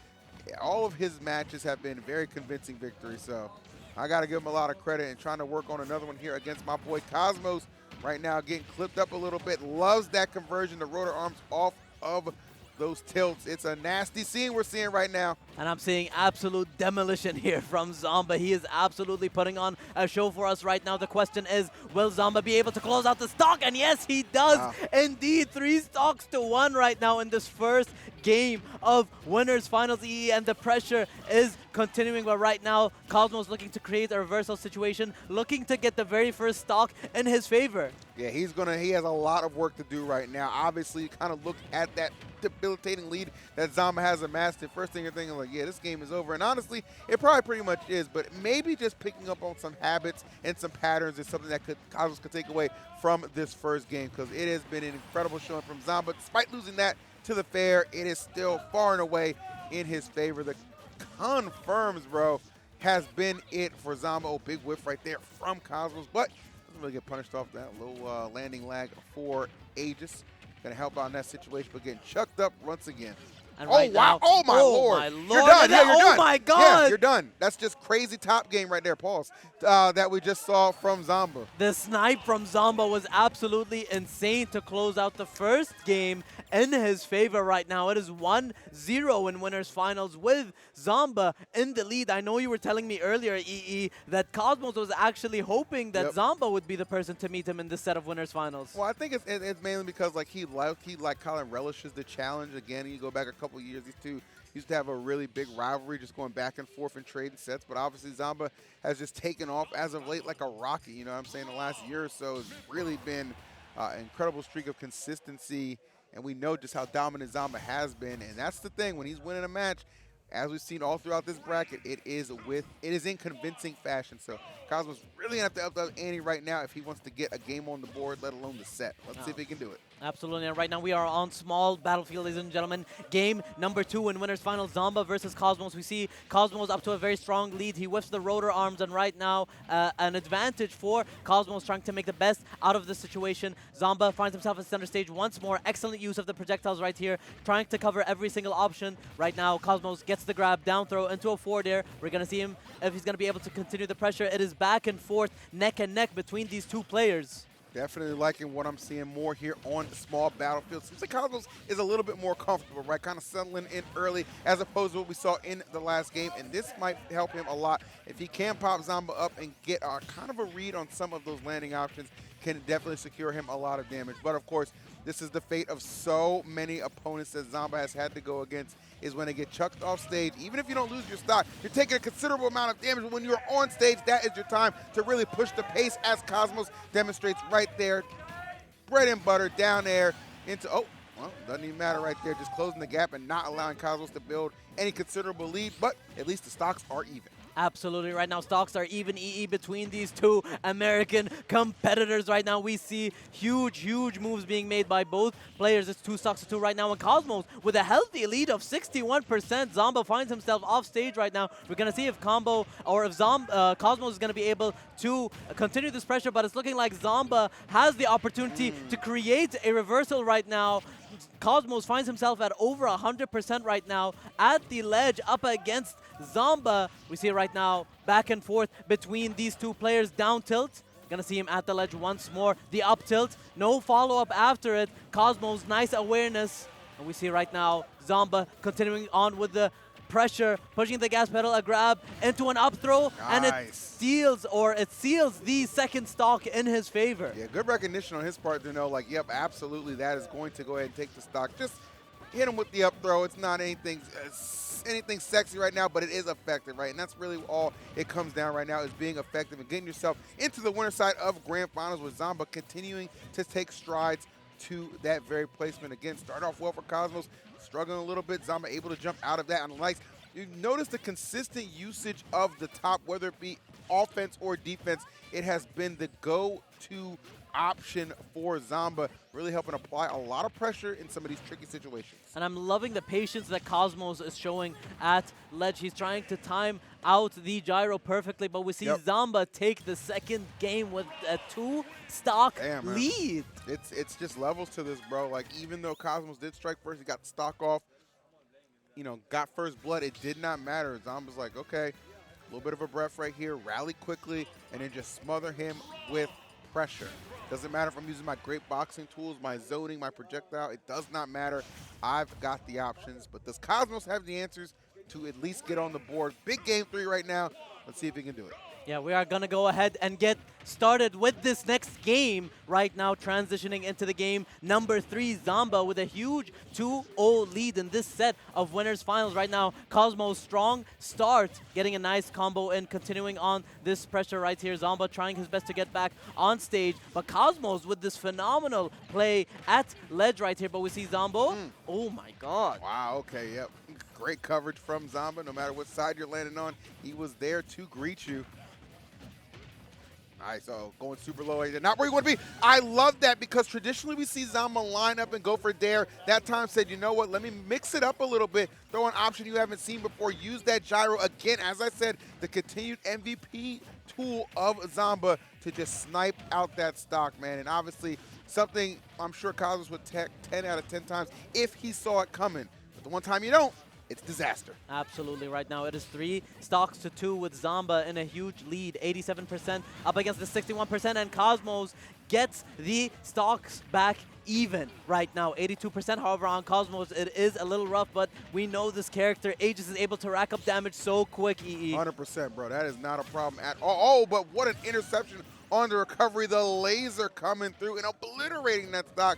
all of his matches have been very convincing victories, so I got to give him a lot of credit and trying to work on another one here against my boy Cosmos. Right now getting clipped up a little bit. Loves that conversion, the rotor arms off of those tilts. It's a nasty scene we're seeing right now. And I'm seeing absolute demolition here from Zamba. He is absolutely putting on a show for us right now. The question is, will Zamba be able to close out the stock? And yes, he does. Wow. Indeed, 3 stocks to 1 right now in this first game of Winners Finals EE, and the pressure is continuing. But right now, Cosmos looking to create a reversal situation, looking to get the very first stock in his favor. Yeah, he has a lot of work to do right now. Obviously, you kind of look at that debilitating lead that Zamba has amassed. The first thing you're thinking, like, yeah, this game is over. And honestly, it probably pretty much is, but maybe just picking up on some habits and some patterns is something that Cosmos could take away from this first game, because it has been an incredible showing from Zamba. Despite losing that to the fair, it is still far and away in his favor. The confirms, bro, has been it for Zamba. Oh, big whiff right there from Cosmos, but doesn't really get punished off that. Low landing lag for Aegis. Going to help out in that situation, but getting chucked up once again. And right wow. Now, oh, my Lord. My Lord. You're done. Yeah, you're done. Oh, my God. Yeah, you're done. That's just crazy top game right there, pause, that we just saw from Zamba. The snipe from Zamba was absolutely insane to close out the first game in his favor right now. It is 1-0 in Winners Finals with Zamba in the lead. I know you were telling me earlier, EE, that Cosmos was actually hoping that Zamba would be the person to meet him in this set of Winners Finals. Well, I think it's mainly because he kind of relishes the challenge. Again, you go back a couple years, these two used to have a really big rivalry, just going back and forth and trading sets. But obviously, Zamba has just taken off as of late like a rocket. You know what I'm saying? The last year or so has really been an incredible streak of consistency. And we know just how dominant Zamba has been. And that's the thing. When he's winning a match, as we've seen all throughout this bracket, it is in convincing fashion. So Cosmos really have to up the ante right now if he wants to get a game on the board, let alone the set. Let's see if he can do it. Absolutely, and right now we are on small battlefield, ladies and gentlemen. Game number 2 in winners final, Zamba versus Cosmos. We see Cosmos up to a very strong lead. He whiffs the rotor arms, and right now an advantage for Cosmos, trying to make the best out of this situation. Zamba finds himself at center stage once more. Excellent use of the projectiles right here, trying to cover every single option. Right now, Cosmos gets the grab, down throw into a forward air. We're going to see him if he's going to be able to continue the pressure. It is back and forth, neck and neck between these two players. Definitely liking what I'm seeing more here on small battlefield. Seems like Cosmos is a little bit more comfortable, right? Kind of settling in early as opposed to what we saw in the last game. And this might help him a lot. If he can pop Zamba up and get kind of a read on some of those landing options, can definitely secure him a lot of damage. But of course, this is the fate of so many opponents that Zamba has had to go against, is when they get chucked off stage. Even if you don't lose your stock, you're taking a considerable amount of damage. But when you're on stage, that is your time to really push the pace, as Cosmos demonstrates right there. Bread and butter down there into, oh, well, doesn't even matter right there. Just closing the gap and not allowing Cosmos to build any considerable lead. But at least the stocks are even. Absolutely. Right now, stocks are even EE between these two American competitors. Right now, we see huge moves being made by both players. It's 2 stocks to 2 right now. And Cosmos, with a healthy lead of 61%, Zamba finds himself off stage right now. We're going to see if Cosmos is going to be able to continue this pressure. But it's looking like Zamba has the opportunity to create a reversal right now. Cosmos finds himself at over 100% right now at the ledge up against Zamba. We see right now back and forth between these two players. Down tilt. Gonna see him at the ledge once more. The up tilt. No follow-up after it. Cosmos, nice awareness. And we see right now Zamba continuing on with the pressure, pushing the gas pedal, a grab into an up throw, and it seals the second stock in his favor. Yeah, good recognition on his part to know, like, yep, absolutely, that is going to go ahead and take the stock. Just hit him with the up throw. It's not anything sexy right now, but it is effective, right? And that's really all it comes down right now, is being effective and getting yourself into the winner side of Grand Finals, with Zamba continuing to take strides to that very placement. Again, start off well for Cosmos, struggling a little bit. Zamba able to jump out of that on the likes. You notice the consistent usage of the top, whether it be offense or defense. It has been the go-to option for Zamba, really helping apply a lot of pressure in some of these tricky situations. And I'm loving the patience that Cosmos is showing at ledge. He's trying to time out the gyro perfectly, but we see Zamba take the second game with a 2-stock lead. It's just levels to this, bro. Like, even though Cosmos did strike first, he got the stock off, you know, got first blood, it did not matter. Zamba's like, okay, a little bit of a breath right here, rally quickly, and then just smother him with pressure. Doesn't matter if I'm using my great boxing tools, my zoning, my projectile. It does not matter. I've got the options. But does Cosmos have the answers to at least get on the board? Big game 3 right now. Let's see if he can do it. Yeah, we are going to go ahead and get started with this next game right now, transitioning into the game number 3. Zamba with a huge 2-0 lead in this set of winners finals right now. Cosmos strong start, getting a nice combo in, continuing on this pressure right here. Zamba trying his best to get back on stage, but Cosmos with this phenomenal play at ledge right here. But we see Zamba. Oh my god. Wow, okay, yep. Great coverage from Zamba. No matter what side you're landing on, he was there to greet you. All right, so going super low, not where you want to be. I love that, because traditionally we see Zamba line up and go for dare. That time said, you know what, let me mix it up a little bit. Throw an option you haven't seen before. Use that gyro again. As I said, the continued MVP tool of Zamba to just snipe out that stock, man. And obviously something I'm sure Cosmos would tech 10 out of 10 times if he saw it coming. But the one time you don't, it's disaster. Absolutely. Right now it is 3 stocks to 2 with Zamba in a huge lead, 87% up against the 61%, and Cosmos gets the stocks back even right now, 82%. However, on Cosmos it is a little rough, but we know this character, Aegis, is able to rack up damage so quick, EE. 100%, bro. That is not a problem at all. Oh, but what an interception on the recovery. The laser coming through and obliterating that stock.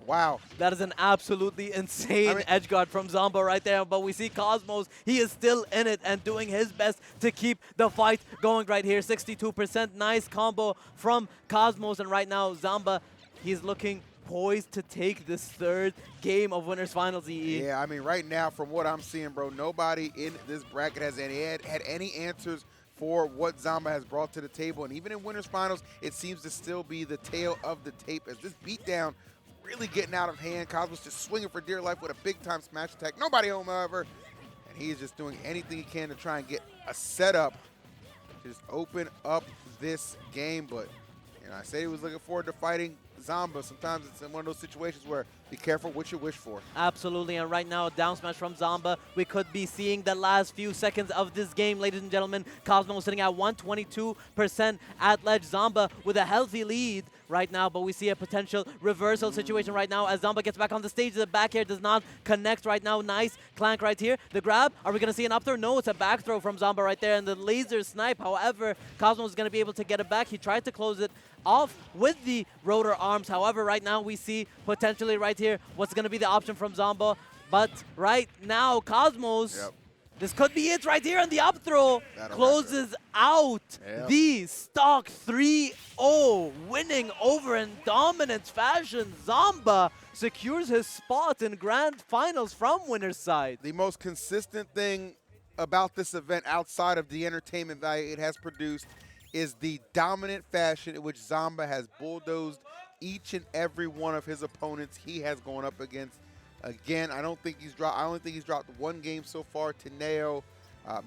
Wow. That is an absolutely insane edge guard from Zamba right there. But we see Cosmos, he is still in it and doing his best to keep the fight going right here. 62%, nice combo from Cosmos. And right now, Zamba, he's looking poised to take this third game of winners finals, EE. Yeah, I mean, right now, from what I'm seeing, bro, nobody in this bracket has had any answers for what Zamba has brought to the table. And even in winners finals, it seems to still be the tail of the tape as this beatdown really getting out of hand. Cosmos just swinging for dear life with a big-time smash attack. Nobody home, however. And he is just doing anything he can to try and get a setup to just open up this game. But, you know, I said he was looking forward to fighting Zamba. Sometimes it's in one of those situations where be careful what you wish for. Absolutely, and right now, down smash from Zamba. We could be seeing the last few seconds of this game, ladies and gentlemen. Cosmo sitting at 122% at ledge. Zamba with a healthy lead right now, but we see a potential reversal situation right now as Zamba gets back on the stage. The back air does not connect right now. Nice clank right here. The grab, are we going to see an up throw? No, it's a back throw from Zamba right there, and the laser snipe. However, Cosmo is going to be able to get it back. He tried to close it off with the rotor arms. However, right now we see potentially right here what's going to be the option from Zamba. But right now, Cosmos, this could be it right here, and the up throw closes out the stock 3-0, winning over in dominant fashion. Zamba secures his spot in grand finals from winner's side. The most consistent thing about this event outside of the entertainment value it has produced is the dominant fashion in which Zamba has bulldozed each and every one of his opponents he has gone up against. Again, I only think he's dropped one game so far to Neo,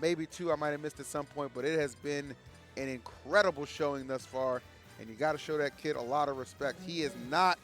maybe two I might have missed at some point, but it has been an incredible showing thus far, and you got to show that kid a lot of respect. He is not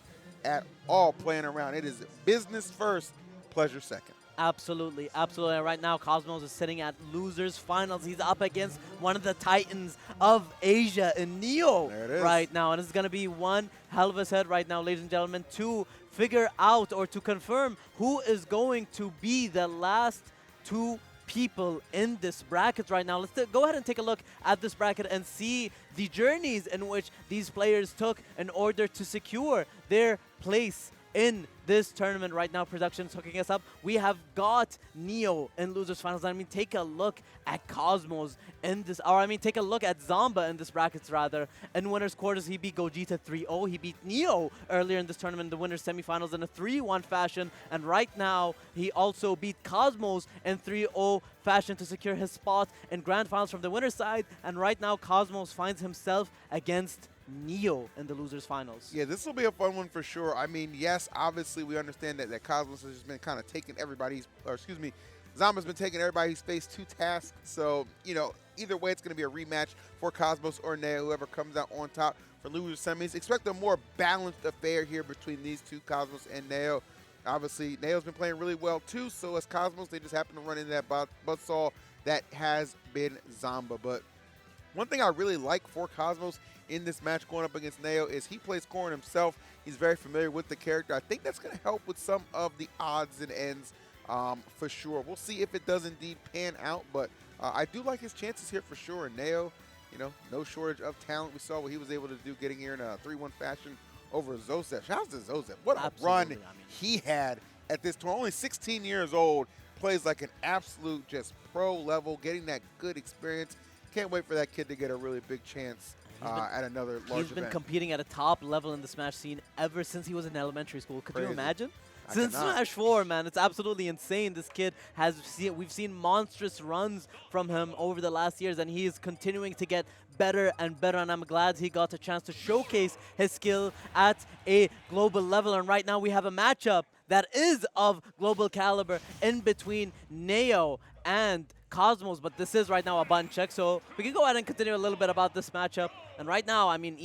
at all playing around. It is business first, pleasure second. Absolutely, absolutely. And right now, Cosmos is sitting at losers finals. He's up against one of the titans of Asia in Neo right now. And it's going to be one hell of a set right now, ladies and gentlemen, to figure out or to confirm who is going to be the last two people in this bracket right now. Let's go ahead and take a look at this bracket and see the journeys in which these players took in order to secure their place in this tournament right now. Production's hooking us up. We have got Neo in losers finals. I mean, take a look at Cosmos in this, or I mean, take a look at Zamba in this brackets rather. In winners quarters, he beat Gogeta 3-0. He beat Neo earlier in this tournament, the winners semifinals in a 3-1 fashion. And right now, he also beat Cosmos in 3-0 fashion to secure his spot in grand finals from the winner's side. And right now, Cosmos finds himself against Neo in the losers finals. Yeah, this will be a fun one for sure. I mean, yes, obviously we understand that Cosmos has just been kind of taking everybody's, or excuse me, Zamba's been taking everybody's face to task. So, you know, either way, it's going to be a rematch for Cosmos or Neo, whoever comes out on top for losers semis. Expect a more balanced affair here between these two, Cosmos and Neo. Obviously, Neo's been playing really well too, so as Cosmos, they just happen to run into that buzzsaw that has been Zamba. But one thing I really like for Cosmos in this match going up against Neo is he plays Corrin himself. He's very familiar with the character. I think that's going to help with some of the odds and ends for sure. We'll see if it does indeed pan out, but I do like his chances here for sure. And Neo, you know, no shortage of talent. We saw what he was able to do getting here in a 3-1 fashion over Zosef. Shouts to Zosef. What a run he had at this tournament. Only 16 years old, plays like an absolute just pro level, getting that good experience. Can't wait for that kid to get a really big chance at another large event. He's been competing at a top level in the Smash scene ever since he was in elementary school. Could you imagine? Since Smash 4, man, it's absolutely insane. This kid we've seen monstrous runs from him over the last years, and he is continuing to get better and better, and I'm glad he got a chance to showcase his skill at a global level. And right now we have a matchup that is of global caliber in between Neo and Cosmos, but this is right now a button check, so we can go ahead and continue a little bit about this matchup. And right now, I mean,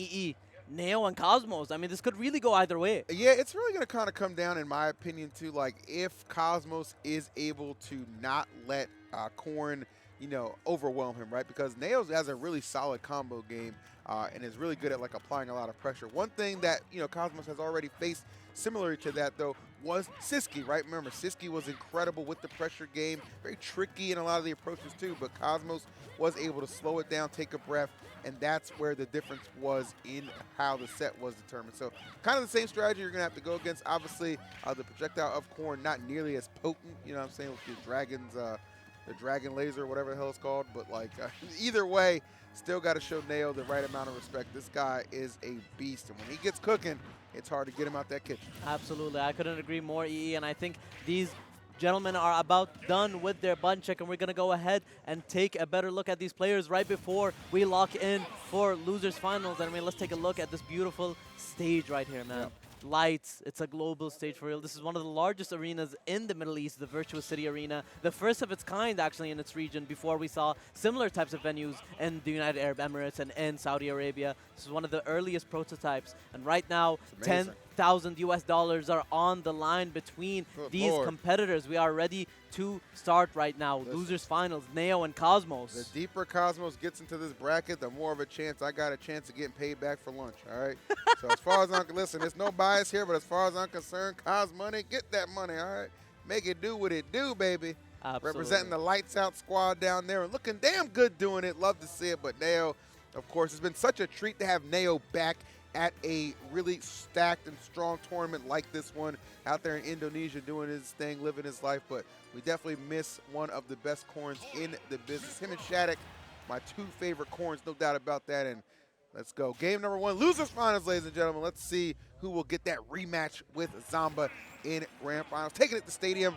Neo and Cosmos, I mean, this could really go either way. Yeah, it's really going to kind of come down, in my opinion, to like if Cosmos is able to not let Corrin, you know, overwhelm him, right? Because Neo has a really solid combo game and is really good at like applying a lot of pressure. One thing that, you know, Cosmos has already faced similar to that, though, was Siski, right? Remember, Siski was incredible with the pressure game, very tricky in a lot of the approaches too, but Cosmos was able to slow it down, take a breath, and that's where the difference was in how the set was determined. So kind of the same strategy you're going to have to go against. Obviously, the projectile of Corrin not nearly as potent, you know what I'm saying, with the dragons, the dragon laser, whatever the hell it's called, but like either way, still got to show Neo the right amount of respect. This guy is a beast, and when he gets cooking, it's hard to get him out that kitchen. Absolutely. I couldn't agree more, EE. And I think these gentlemen are about done with their button check, and we're going to go ahead and take a better look at these players right before we lock in for losers finals. And I mean, let's take a look at this beautiful stage right here, man. Yep. Lights, it's a global stage for real. This is one of the largest arenas in the Middle East, the Virtuocity Arena. The first of its kind, actually, in its region. Before we saw similar types of venues in the United Arab Emirates and in Saudi Arabia. This is one of the earliest prototypes. And right now, 10,000 US dollars are on the line between these competitors. We are ready to start right now. Losers finals, Neo and Cosmos. The deeper Cosmos gets into this bracket, the more of a chance I got a chance of getting paid back for lunch, all right? So as far as I'm listen, there's no bias here, but as far as I'm concerned, Cos money, get that money, all right? Make it do what it do, baby. Absolutely. Representing the lights out squad down there and looking damn good doing it. Love to see it, but Neo, of course, it's been such a treat to have Neo back at a really stacked and strong tournament like this one out there in Indonesia doing his thing, living his life. But we definitely miss one of the best corns in the business. Him and Shattuck, my two favorite corns, no doubt about that. And let's go. Game number one, losers finals, ladies and gentlemen. Let's see who will get that rematch with Zamba in grand finals. Taking it to stadium.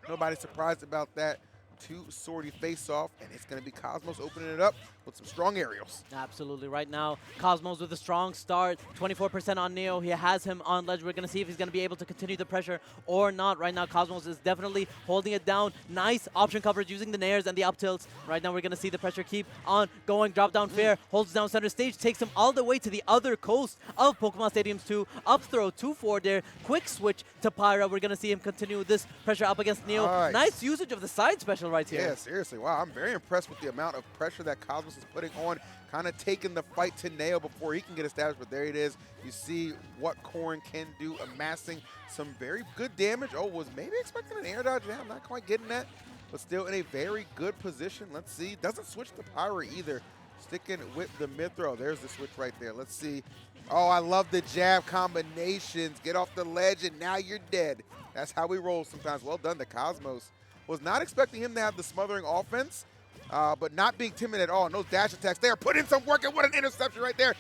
Nobody's surprised about that. Two sortie face-off, and it's going to be Cosmos opening it up with some strong aerials. Absolutely. Right now, Cosmos with a strong start, 24% on Neo. He has him on ledge. We're going to see if he's going to be able to continue the pressure or not. Right now, Cosmos is definitely holding it down. Nice option coverage using the nairs and the up tilts. Right now, we're going to see the pressure keep on going. Drop down fair, holds down center stage, takes him all the way to the other coast of Pokemon Stadiums 2. Up throw to forward there. Quick switch to Pyra. We're going to see him continue this pressure up against Neo. Nice usage of the side special right here. Yeah, seriously. Wow, I'm very impressed with the amount of pressure that Cosmos is putting on, kind of taking the fight to Neo before he can get established, but there it is. You see what Corrin can do, amassing some very good damage. Oh, was maybe expecting an air dodge. Yeah, I'm not quite getting that, but still in a very good position. Let's see. Doesn't switch to Pyra either. Sticking with the mid-throw. There's the switch right there. Let's see. Oh, I love the jab combinations. Get off the ledge, and now you're dead. That's how we roll sometimes. Well done to Cosmos. Was not expecting him to have the smothering offense, but not being timid at all. And those dash attacks there, put in some work, and what an interception right there.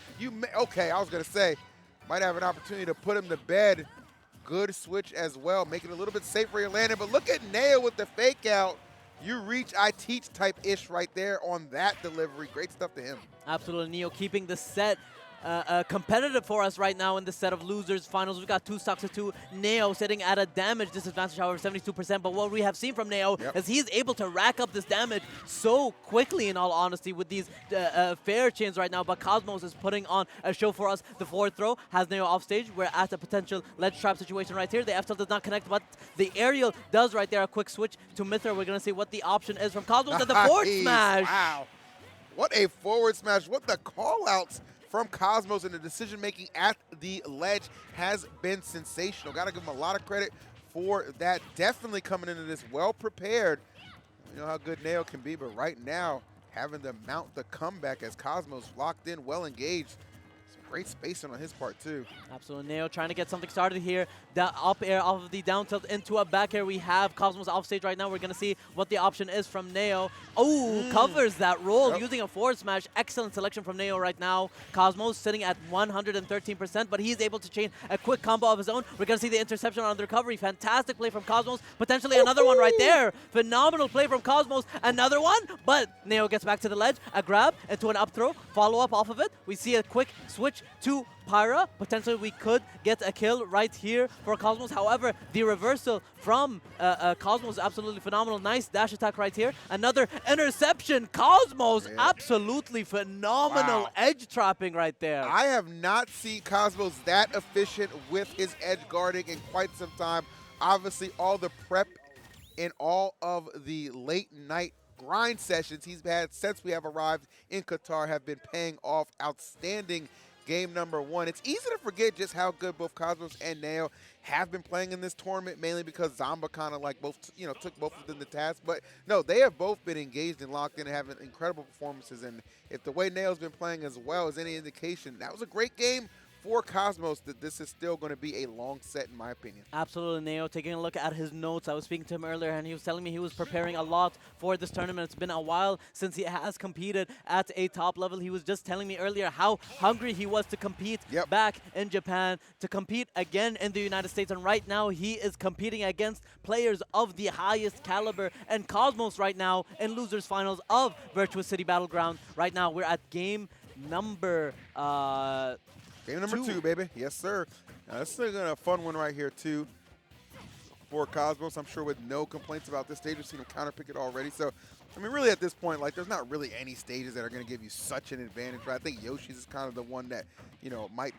Okay, I was going to say, might have an opportunity to put him to bed. Good switch as well, making it a little bit safer your landing. But look at Neo with the fake out. You reach, I teach type-ish right there on that delivery. Great stuff to him. Absolutely, Neo keeping the set competitive for us right now in the set of losers finals. We've got 2 stocks of 2. Neo sitting at a damage disadvantage, however, 72%. But what we have seen from Neo is he's able to rack up this damage so quickly, in all honesty, with these fair chains right now. But Cosmos is putting on a show for us. The forward throw has Neo off stage. We're at a potential ledge trap situation right here. The F-tilt does not connect, but the aerial does right there. A quick switch to Mithra. We're going to see what the option is from Cosmos at the forward smash. Wow. What a forward smash. What the call-outs from Cosmos, and the decision-making at the ledge has been sensational. Got to give him a lot of credit for that. Definitely coming into this well-prepared. You know how good Neo can be, but right now, having to mount the comeback as Cosmos locked in, well-engaged. Some great spacing on his part, too. Absolutely. Neo trying to get something started here. The up air off of the down tilt into a back air. We have Cosmos off stage right now. We're going to see what the option is from Neo. Oh, covers that roll using a forward smash. Excellent selection from Neo right now. Cosmos sitting at 113%, but he's able to chain a quick combo of his own. We're going to see the interception on the recovery. Fantastic play from Cosmos. Potentially another one right there. Phenomenal play from Cosmos. Another one, but Neo gets back to the ledge. A grab into an up throw. Follow up off of it. We see a quick switch to Pyra. Potentially we could get a kill right here for Cosmos. However, the reversal from Cosmos is absolutely phenomenal. Nice dash attack right here. Another interception. Cosmos absolutely phenomenal edge trapping right there. I have not seen Cosmos that efficient with his edge guarding in quite some time. Obviously, all the prep and all of the late night grind sessions he's had since we have arrived in Qatar have been paying off. Outstanding game number one. It's easy to forget just how good both Cosmos and Neo have been playing in this tournament, mainly because Zamba kind of like both, took both of them to task. But no, they have both been engaged and locked in and having incredible performances. And if the way Neo's been playing as well is any indication, that was a great game for Cosmos that this is still going to be a long set, in my opinion. Absolutely, Neo. Taking a look at his notes, I was speaking to him earlier, and he was telling me he was preparing a lot for this tournament. It's been a while since he has competed at a top level. He was just telling me earlier how hungry he was to compete back in Japan, to compete again in the United States, and right now he is competing against players of the highest caliber. And Cosmos right now in losers finals of Virtuocity Battleground. Right now we're at game number Game number two, baby. Yes, sir. Now, this is a fun one right here, too, for Cosmos. I'm sure with no complaints about this stage. We've seen him counterpick it already. So, I mean, really at this point, like, there's not really any stages that are going to give you such an advantage. Right? I think Yoshi's is kind of the one that, you know, might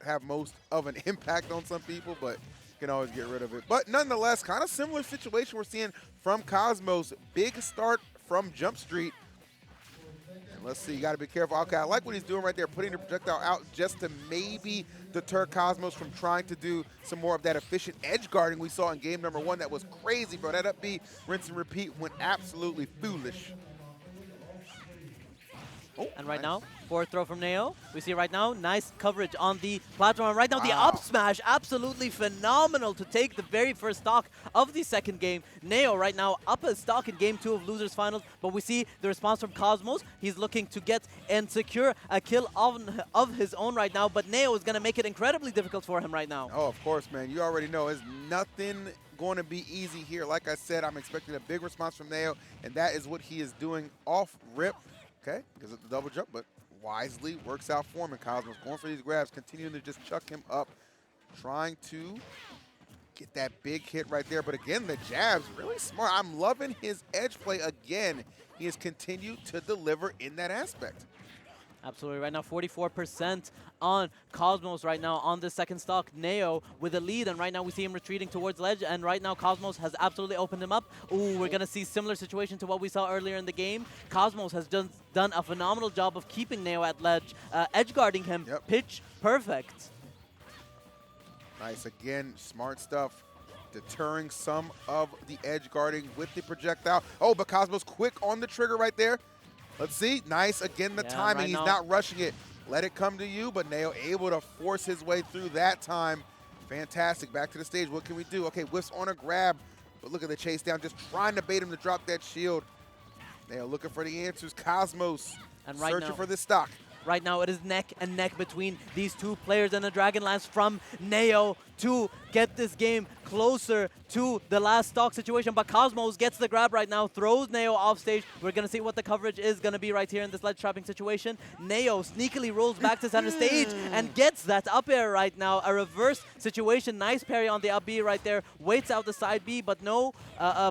have most of an impact on some people, but you can always get rid of it. But nonetheless, kind of similar situation we're seeing from Cosmos. Big start from Jump Street. Let's see, you got to be careful. Okay, I like what he's doing right there, putting the projectile out just to maybe deter Cosmos from trying to do some more of that efficient edge guarding we saw in game number 1. That was crazy, bro. That up B, rinse and repeat, went absolutely foolish. Oh, and right now, forward throw from Neo. We see right now, nice coverage on the platform. And right now, the up smash, absolutely phenomenal to take the very first stock of the second game. Neo right now up a stock in game 2 of losers finals, but we see the response from Cosmos. He's looking to get and secure a kill of his own right now, but Neo is going to make it incredibly difficult for him right now. Oh, of course, man. You already know it's nothing going to be easy here. Like I said, I'm expecting a big response from Neo, and that is what he is doing off rip. Okay, because of the double jump, but wisely works out for him. And Cosmos going for these grabs, continuing to just chuck him up, trying to get that big hit right there. But again, the jabs, really smart. I'm loving his edge play again. He has continued to deliver in that aspect. Absolutely. Right now, 44% on Cosmos right now on the second stock. Neo with a lead, and right now we see him retreating towards ledge, and right now Cosmos has absolutely opened him up. Ooh, we're going to see similar situation to what we saw earlier in the game. Cosmos has done a phenomenal job of keeping Neo at ledge, edge guarding him, pitch perfect. Nice. Again, smart stuff. Deterring some of the edge guarding with the projectile. Oh, but Cosmos quick on the trigger right there. Let's see. Nice. Again, the timing. Right He's now, not rushing it. Let it come to you, but Neo able to force his way through that time. Fantastic. Back to the stage. What can we do? Okay, whiffs on a grab. But look at the chase down. Just trying to bait him to drop that shield. Neo looking for the answers. Cosmos and right searching now, for this stock. Right now, it is neck and neck between these two players, and the Dragon Lance from Neo to get this game closer to the last stock situation. But Cosmos gets the grab right now, throws Neo off stage. We're going to see what the coverage is going to be right here in this ledge trapping situation. Neo sneakily rolls back to center stage and gets that up air right now. A reverse situation. Nice parry on the up B right there. Waits out the side B, but no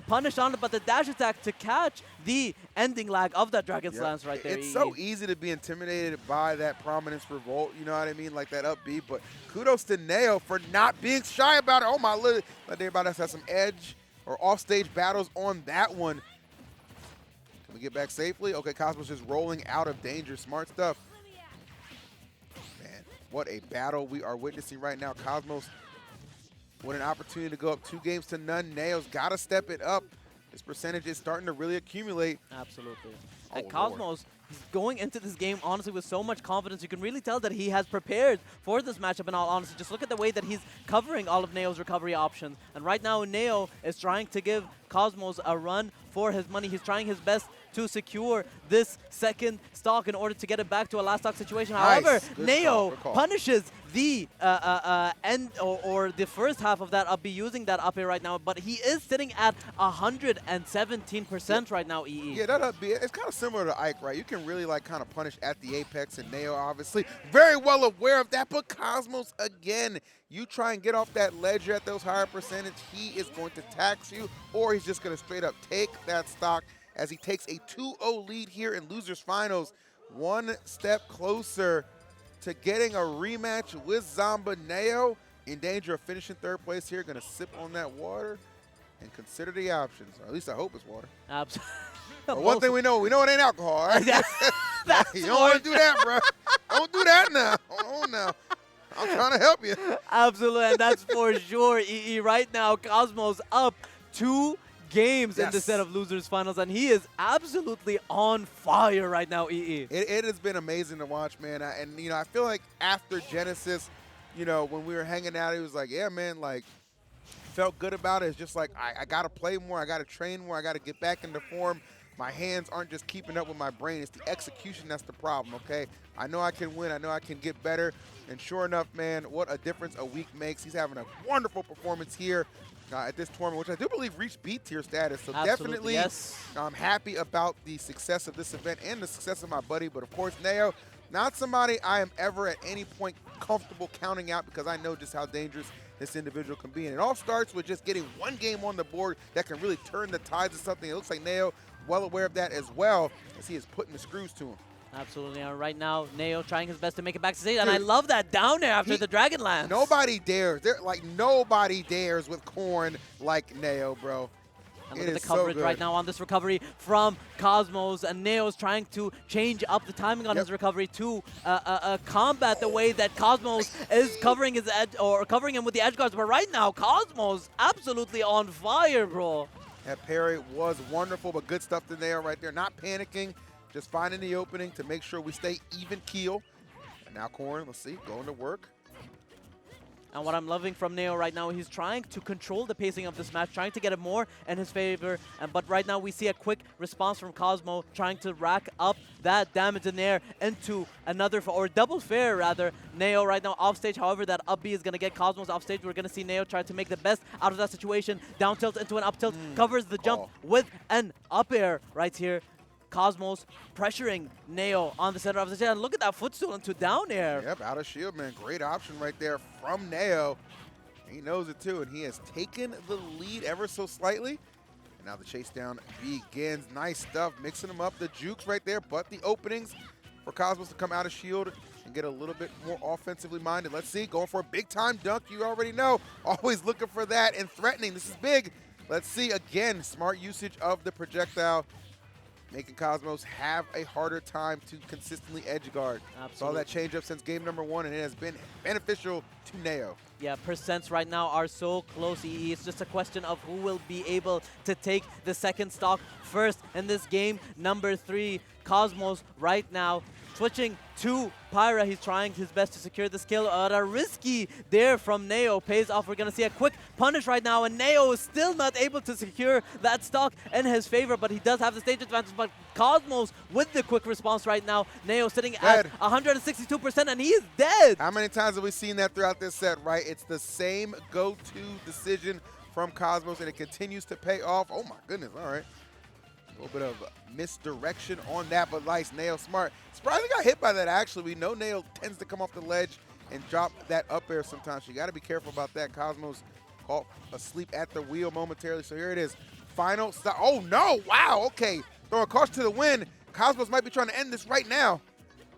punish on it. But the dash attack to catch the ending lag of that Dragon's Lance right there. It's so easy to be intimidated by that prominence revolt, you know what I mean, like that up B, but kudos to Neo for not being shy about it. Oh my, let everybody else have some edge or off-stage battles on that one. Can we get back safely? Okay, Cosmos just rolling out of danger. Smart stuff. Man, what a battle we are witnessing right now. Cosmos with an opportunity to go up 2-0. Neo's got to step it up. This percentage is starting to really accumulate. Absolutely. And Cosmos, he's going into this game, honestly, with so much confidence. You can really tell that he has prepared for this matchup, in all honesty. Just look at the way that he's covering all of Neo's recovery options. And right now, Neo is trying to give Cosmos a run for his money. He's trying his best to secure this second stock in order to get it back to a last stock situation. Nice. However, Good Neo call. punishes the end or the first half of that up B using that up air right now, but he is sitting at 117% right now, EE. Yeah, that up B, it's kind of similar to Ike, right? You can really like kind of punish at the apex, and Neo obviously very well aware of that, but Cosmos, again, you try and get off that ledger at those higher percentage, he is going to tax you, or he's just going to straight up take that stock as he takes a 2-0 lead here in losers finals. One step closer to getting a rematch with Zomba. Neo in danger of finishing third place here. Going to sip on that water and consider the options. Or at least I hope it's water. Absolutely. But one thing we know it ain't alcohol. Right? You don't want to do that, bro. Don't do that now. Hold on now. I'm trying to help you. Absolutely, and that's for sure, EE. Right now, Cosmos up 2 games in the Yes. set of losers finals, and he is absolutely on fire right now, EE. It has been amazing to watch, man. And, you know, I feel like after Genesis, you know, when we were hanging out, he was like, yeah, man, like, felt good about it. It's just like, I got to play more. I got to train more. I got to get back into form. My hands aren't just keeping up with my brain. It's the execution that's the problem, okay? I know I can win. I know I can get better. And sure enough, man, what a difference a week makes. He's having a wonderful performance here at this tournament, which I do believe reached B tier status. So Absolutely, definitely, yes. I'm happy about the success of this event and the success of my buddy. But of course, Neo, not somebody I am ever at any point comfortable counting out, because I know just how dangerous this individual can be. And it all starts with just getting one game on the board that can really turn the tides of something. It looks like Neo well aware of that as well, as he is putting the screws to him. Absolutely. And right now, Neo trying his best to make it back to stage. And I love that down air after the Dragon Lance. Nobody dares. Nobody dares with Corn like Neo, bro. And look at the coverage right now on this recovery from Cosmos, and Neo's trying to change up the timing on his recovery to combat the way that Cosmos is covering his edge, or covering him with the edge guards. But right now, Cosmos absolutely on fire, bro. That parry was wonderful, but good stuff to Neo right there. Not panicking, just finding the opening to make sure we stay even keel. And now Corn, let's see, going to work. And what I'm loving from Neo right now, he's trying to control the pacing of this match, trying to get it more in his favor. But right now we see a quick response from Cosmo, trying to rack up that damage in there into another, or double fair rather. Neo right now off stage, however, that up B is going to get Cosmos off stage. We're going to see Neo try to make the best out of that situation. Down tilt into an up tilt, covers the jump with an up air right here. Cosmos pressuring Neo on the center of the stage. And look at that footstool into down air. Yep, out of shield, man. Great option right there from Neo. He knows it too, and he has taken the lead ever so slightly. And now the chase down begins. Nice stuff, mixing them up. The jukes right there, but the openings for Cosmos to come out of shield and get a little bit more offensively minded. Let's see, going for a big time dunk. You already know, always looking for that and threatening. This is big. Let's see, again, smart usage of the projectile, making Cosmos have a harder time to consistently edge guard. Absolutely. Saw that change up since game number 1, and it has been beneficial to Neo. Yeah, percents right now are so close, EE. It's just a question of who will be able to take the second stock first in this game number 3. Cosmos right now switching to Pyra. He's trying his best to secure this kill. A risky there from Neo pays off. We're going to see a quick punish right now, and Neo is still not able to secure that stock in his favor, but he does have the stage advantage. But Cosmos with the quick response right now. Neo sitting at 162%, and he is dead. How many times have we seen that throughout this set, right? It's the same go-to decision from Cosmos, and it continues to pay off. Oh my goodness, all right. A little bit of misdirection on that, but nice. Neo smart. Surprisingly got hit by that, actually. We know Neo tends to come off the ledge and drop that up air sometimes. So you got to be careful about that. Cosmos caught asleep at the wheel momentarily. So here it is. Final stop. Oh, no. Wow. Okay. Throwing caution to the wind. Cosmos might be trying to end this right now.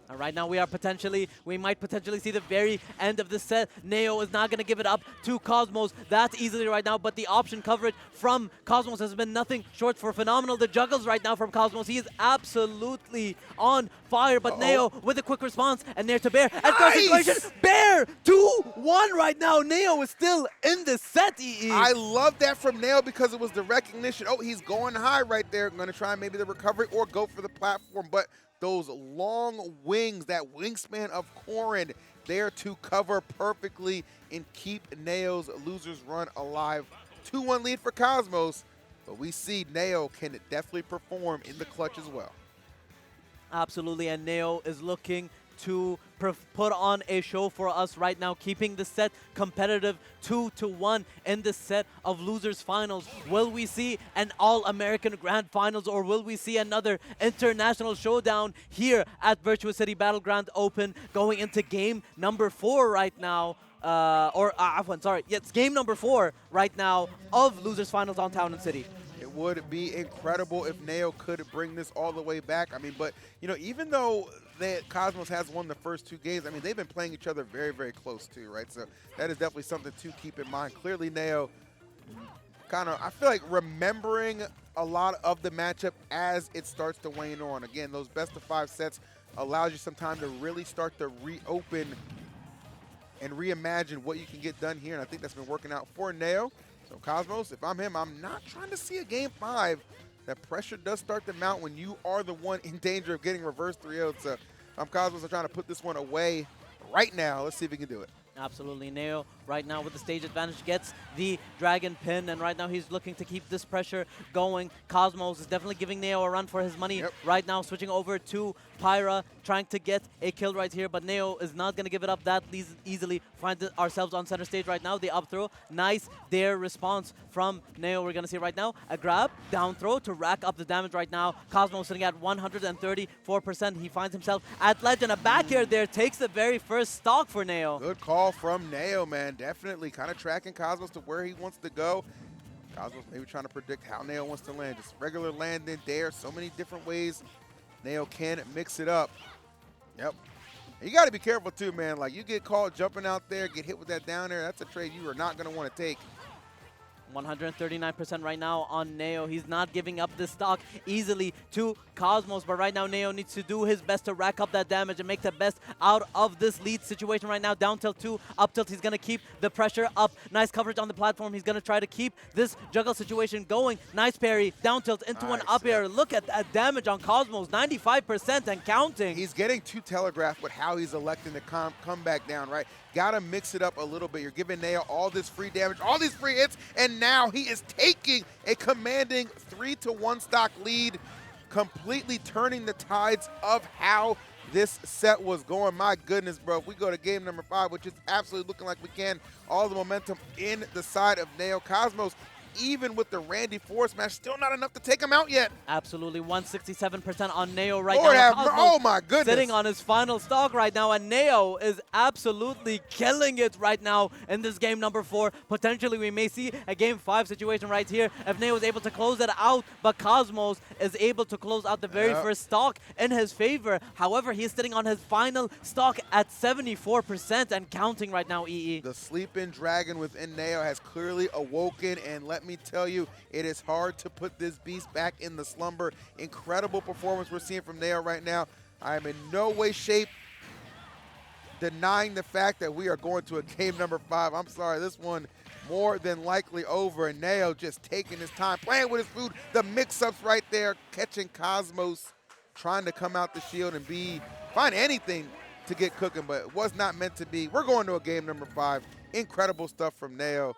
And right now we might potentially see the very end of this set. Neo is not going to give it up to Cosmos that easily right now, but the option coverage from Cosmos has been nothing short for phenomenal. The juggles right now from Cosmos, he is absolutely on fire, but Neo with a quick response, and Nair to Bear. Nice! Bear 2-1 right now. Neo is still in the set, EE. I love that from Neo because it was the recognition. Oh, he's going high right there. Going to try maybe the recovery or go for the platform, but those long wings, that wingspan of Corrin, there to cover perfectly and keep Neo's losers run alive. 2-1 lead for Cosmos, but we see Neo can definitely perform in the clutch as well. Absolutely, and Neo is looking to put on a show for us right now, keeping the set competitive 2-1 in the set of losers finals. Will we see an all-American grand finals, or will we see another international showdown here at Virtuocity Battleground Open going into game number 4 right now? It's game number 4 right now of losers finals on Town and City. It would be incredible if Neo could bring this all the way back. I mean, but, you know, even though Cosmos has won the first 2 games, I mean, they've been playing each other very, very close too, right? So that is definitely something to keep in mind. Clearly, Neo kind of, I feel like, remembering a lot of the matchup as it starts to wane on. Again, those best-of-5 sets allows you some time to really start to reopen and reimagine what you can get done here, and I think that's been working out for Neo. So Cosmos, if I'm him, I'm not trying to see a game 5. That pressure does start to mount when you are the one in danger of getting reverse 3-0'd. So I'm Cosmos. I'm trying to put this one away right now. Let's see if he can do it. Absolutely. Neo right now with the stage advantage gets the dragon pin, and right now he's looking to keep this pressure going. Cosmos is definitely giving Neo a run for his money. Right now switching over to Pyra, trying to get a kill right here, but Neo is not going to give it up that easily. Find ourselves on center stage right now. The up throw, nice there response from Neo. We're going to see right now a grab, down throw to rack up the damage right now. Cosmos sitting at 134%. He finds himself at ledge, and a back air there takes the very first stock for Neo. Good call from Neo, man. Definitely kind of tracking Cosmos to where he wants to go. Cosmos maybe trying to predict how Neo wants to land. Just regular landing there. So many different ways Neo can mix it up. Yep. And you got to be careful too, man. Like, you get caught jumping out there, get hit with that down air. That's a trade you are not going to want to take. 139% right now on Neo. He's not giving up this stock easily to Cosmos, but right now Neo needs to do his best to rack up that damage and make the best out of this lead situation right now. Down tilt 2, up tilt. He's going to keep the pressure up. Nice coverage on the platform. He's going to try to keep this juggle situation going. Nice parry, down tilt into an up air. Look at that damage on Cosmos, 95% and counting. He's getting too telegraphed with how he's electing to come back down, right? Got to mix it up a little bit. You're giving Neo all this free damage, all these free hits, and now he is taking a commanding 3-1 stock lead, completely turning the tides of how this set was going. My goodness, bro. If we go to game number 5, which is absolutely looking like we can, all the momentum in the side of Neo. Cosmos, even with the Randy force smash, still not enough to take him out yet. Absolutely, 167% on Neo right Lord now. Oh my goodness. Sitting on his final stock right now, and Neo is absolutely killing it right now in this game number 4. Potentially, we may see a game 5 situation right here if Neo is able to close it out, but Cosmos is able to close out the very first stock in his favor. However, he is sitting on his final stock at 74% and counting right now, EE. The sleeping dragon within Neo has clearly awoken, and let me tell you, it is hard to put this beast back in the slumber. Incredible performance we're seeing from Neo right now. I am in no way, shape denying the fact that we are going to a game number 5. I'm sorry, this one more than likely over. And Neo just taking his time, playing with his food. The mix-ups right there, catching Cosmos, trying to come out the shield and find anything to get cooking, but it was not meant to be. We're going to a game number 5. Incredible stuff from Neo.